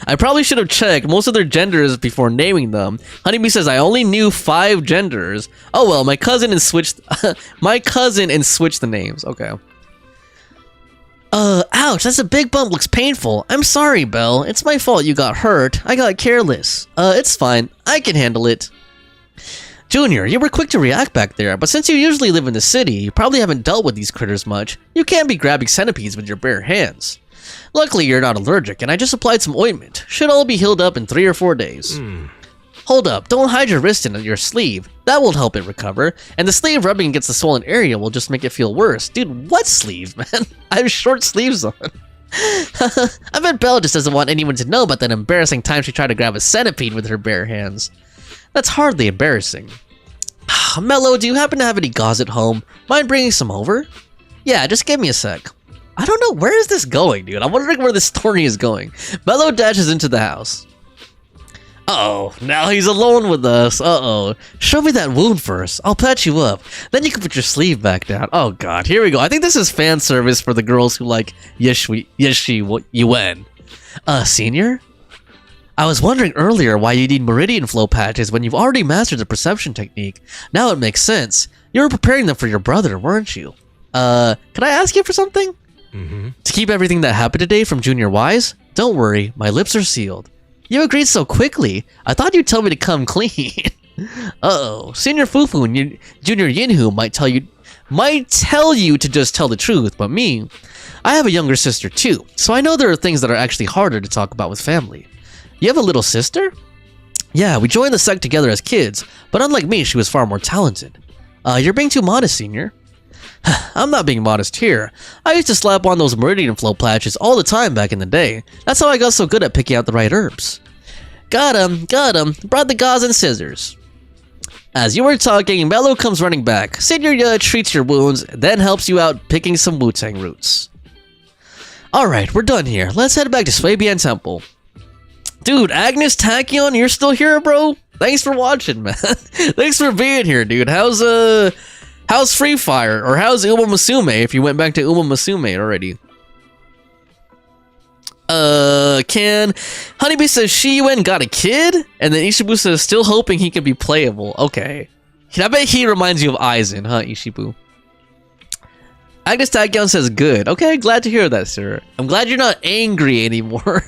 I probably should have checked most of their genders before naming them. Honeybee says, I only knew 5 genders. Oh well, my cousin and switched the names. Okay. Ouch, that's a big bump, looks painful. I'm sorry, Belle. It's my fault you got hurt. I got careless. It's fine. I can handle it. Junior, you were quick to react back there, but since you usually live in the city, you probably haven't dealt with these critters much. You can't be grabbing centipedes with your bare hands. Luckily, you're not allergic, and I just applied some ointment. Should all be healed up in 3 or 4 days. Hold up, don't hide your wrist in your sleeve. That will help it recover, and the sleeve rubbing against the swollen area will just make it feel worse. Dude, what sleeve, man? I have short sleeves on. I bet Belle just doesn't want anyone to know about that embarrassing time she tried to grab a centipede with her bare hands. That's hardly embarrassing. Mello, do you happen to have any gauze at home? Mind bringing some over? Yeah, just give me a sec. I don't know, where is this going, dude? I'm wondering where this story is going. Mello dashes into the house. Uh-oh, now he's alone with us. Uh-oh. Show me that wound first. I'll patch you up. Then you can put your sleeve back down. Oh god, here we go. I think this is fan service for the girls who like Yeshi Yuen. Senior? I was wondering earlier why you need meridian flow patches when you've already mastered the perception technique. Now it makes sense. You were preparing them for your brother, weren't you? Could I ask you for something? To keep everything that happened today from Junior Wise? Don't worry, my lips are sealed. You agreed so quickly. I thought you'd tell me to come clean. Uh-oh. Senior Fufu and Junior Yinhu might tell you to just tell the truth, but me, I have a younger sister too, so I know there are things that are actually harder to talk about with family. You have a little sister? Yeah, we joined the sect together as kids, but unlike me, she was far more talented. You're being too modest, Senior. I'm not being modest here. I used to slap on those meridian flow patches all the time back in the day. That's how I got so good at picking out the right herbs. Got him. Brought the gauze and scissors. As you were talking, Mello comes running back. Senior treats your wounds, then helps you out picking some Wu-Tang roots. Alright, we're done here. Let's head back to Swabian Temple. Dude, Agnes Tachyon, you're still here, bro? Thanks for watching, man. Thanks for being here, dude. How's Free Fire? Or how's Uma Musume, if you went back to Uma Musume already? Honeybee says Shiyuen got a kid? And then Ishibu says still hoping he can be playable. Okay. I bet he reminds you of Aizen, huh, Ishibu? Agnes Tachyon says good. Okay, glad to hear that, sir. I'm glad you're not angry anymore.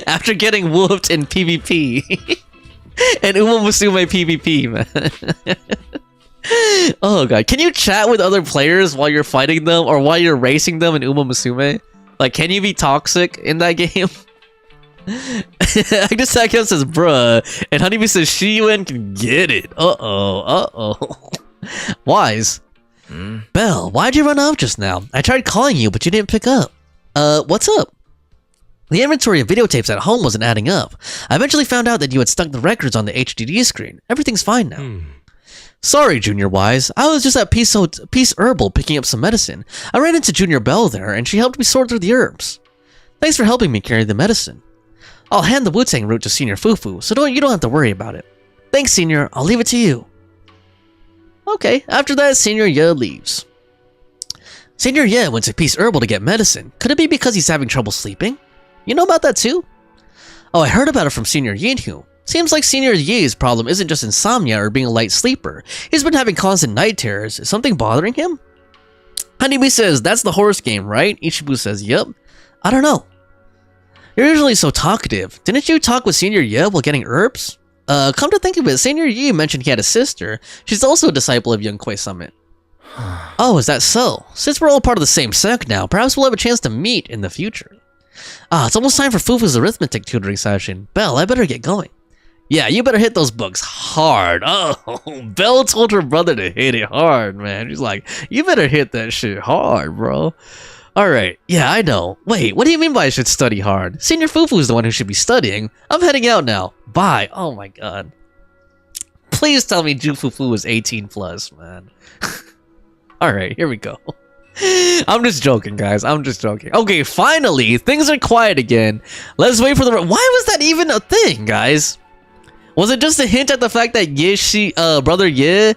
After getting whooped in PvP. And Uma Musume PvP, man. Oh god. Can you chat with other players while you're fighting them? Or while you're racing them in Uma Musume? Like, can you be toxic in that game? Agnes Tachyon says, bruh. And Honeybee says, Shiyuen can get it. Uh-oh. Wise. Belle, why'd you run off just now? I tried calling you, but you didn't pick up. What's up? The inventory of videotapes at home wasn't adding up. I eventually found out that you had stuck the records on the HDD screen. Everything's fine now. Sorry, Junior Wise. I was just at Peace Herbal picking up some medicine. I ran into Junior Belle there, and she helped me sort through the herbs. Thanks for helping me carry the medicine. I'll hand the Wu-Tang root to Senior Fufu, so you don't have to worry about it. Thanks, Senior. I'll leave it to you. Okay, after that, Senior Ye leaves. Senior Ye went to Peace Herbal to get medicine. Could it be because he's having trouble sleeping? You know about that too? Oh, I heard about it from Senior Yinhu. Seems like Senior Ye's problem isn't just insomnia or being a light sleeper. He's been having constant night terrors. Is something bothering him? Honeybee says, that's the horse game, right? Ichibu says, yep. I don't know. You're usually so talkative. Didn't you talk with Senior Ye while getting herbs? Come to think of it, Senior Yi mentioned he had a sister. She's also a disciple of Young Kuei Summit. Oh, is that so? Since we're all part of the same sect now, perhaps we'll have a chance to meet in the future. It's almost time for Fufu's arithmetic tutoring session. Belle, I better get going. Yeah, you better hit those books hard. Oh, Belle told her brother to hit it hard, man. She's like, you better hit that shit hard, bro. Alright, yeah, I know. Wait, what do you mean by I should study hard? Senior Fufu is the one who should be studying. I'm heading out now. Bye. Oh my god. Please tell me Ju Fufu is 18 plus, man. Alright, here we go. I'm just joking, guys. I'm just joking. Okay, finally, things are quiet again. Let's wait for the... Why was that even a thing, guys? Was it just a hint at the fact that brother Ye,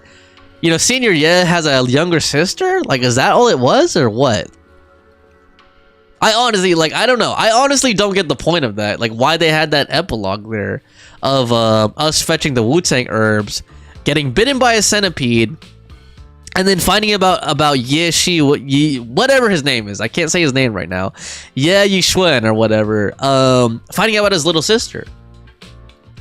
you know, Senior Ye has a younger sister? Like, is that all it was, or what? I honestly, like, I don't know. I honestly don't get the point of that. Like, why they had that epilogue there of us fetching the Wu-Tang herbs, getting bitten by a centipede, and then finding about Ye Shi, whatever his name is. I can't say his name right now. Yeah, Yixuan or whatever. Finding out about his little sister.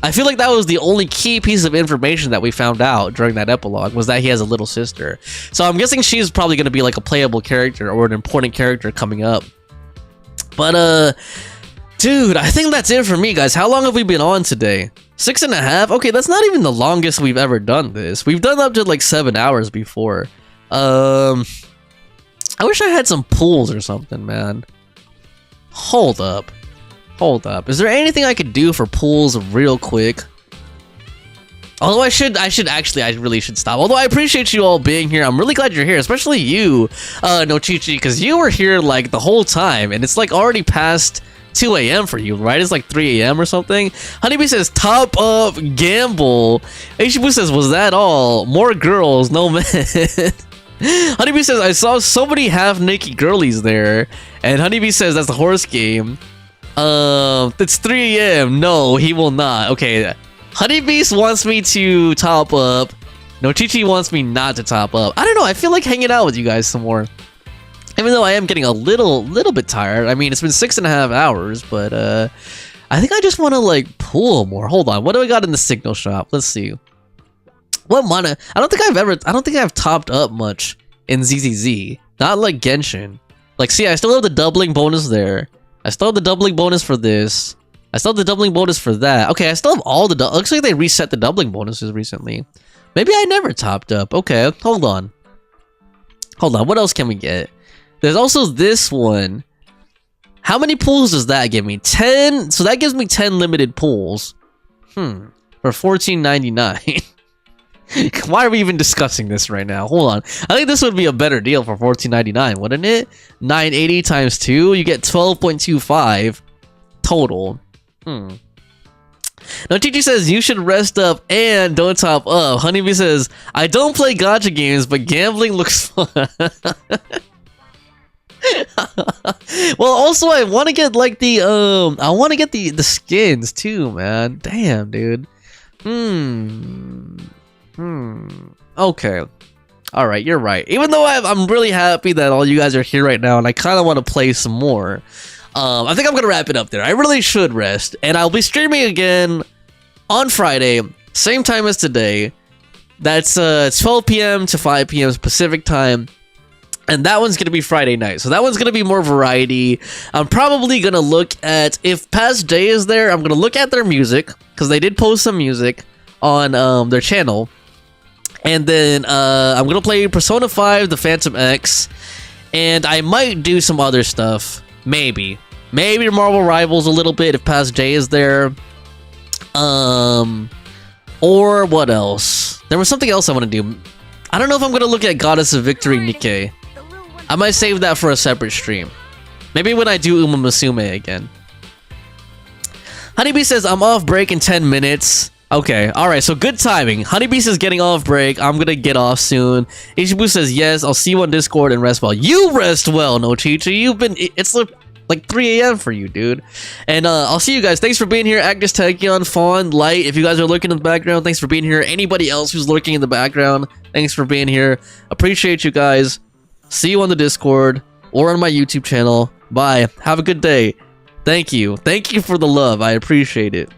I feel like that was the only key piece of information that we found out during that epilogue, was that he has a little sister. So I'm guessing she's probably going to be like a playable character or an important character coming up. But, dude, I think that's it for me, guys. How long have we been on today? 6.5? Okay, that's not even the longest we've ever done this. We've done up to like 7 hours before. I wish I had some pools or something, man. Hold up. Is there anything I could do for pools real quick? Although I really should stop. Although I appreciate you all being here. I'm really glad you're here, especially you, Nochichi, because you were here like the whole time, and it's like already past 2 a.m. for you, right? It's like 3 a.m. or something. Honeybee says, top up, gamble. Ishibu says, was that all? More girls, no men. Honeybee says, I saw so many half-naked girlies there. And Honeybee says, that's the horse game. It's 3 a.m. No, he will not. Okay, Honeybeast wants me to top up. Nochichi wants me not to top up. I don't know, I feel like hanging out with you guys some more. Even though I am getting a little bit tired. I mean, it's been 6.5 hours, but I think I just want to like pool more. Hold on, what do I got in the signal shop? Let's see. What mana? I don't think I've topped up much in ZZZ. Not like Genshin. Like, see, I still have the doubling bonus there. I still have the doubling bonus for this. I still have the doubling bonus for that. Okay, I still have all the... Looks like they reset the doubling bonuses recently. Maybe I never topped up. Okay, hold on. What else can we get? There's also this one. How many pools does that give me? 10. So that gives me 10 limited pools. For $14.99. Why are we even discussing this right now? Hold on. I think this would be a better deal for $14.99, wouldn't it? 980 times 2, you get 12.25 total. Now, Chichi says, you should rest up and don't top up. Honeybee says, I don't play gacha games, but gambling looks fun. Well, also, I want to get, like, the, I want to get the skins, too, man. Damn, dude. Okay. Alright, you're right. Even though I'm really happy that all you guys are here right now, and I kind of want to play some more. I think I'm gonna wrap it up there. I really should rest, and I'll be streaming again on Friday, same time as today. That's 12 p.m. to 5 p.m. Pacific time, and that one's gonna be Friday night. So that one's gonna be more variety. I'm probably gonna look at, if Past Day is there, I'm gonna look at their music, because they did post some music on their channel, and then I'm gonna play Persona 5, The Phantom X, and I might do some other stuff. Maybe Marvel Rivals a little bit if Past J is there. Or what else? There was something else I want to do. I don't know if I'm gonna look at Goddess of Victory Nikkei. I might save that for a separate stream. Maybe when I do Uma Musume again. Honeybee says I'm off break in 10 minutes. Okay, alright, so good timing. Honeybee says getting off break. I'm gonna get off soon. Ichibu says yes, I'll see you on Discord and rest well. You rest well, no Chichi. You've been, it's like 3 a.m. for you, dude. And I'll see you guys. Thanks for being here. Agnes Tachyon, Fawn, Light. If you guys are lurking in the background, thanks for being here. Anybody else who's lurking in the background, thanks for being here. Appreciate you guys. See you on the Discord or on my YouTube channel. Bye. Have a good day. Thank you. Thank you for the love. I appreciate it.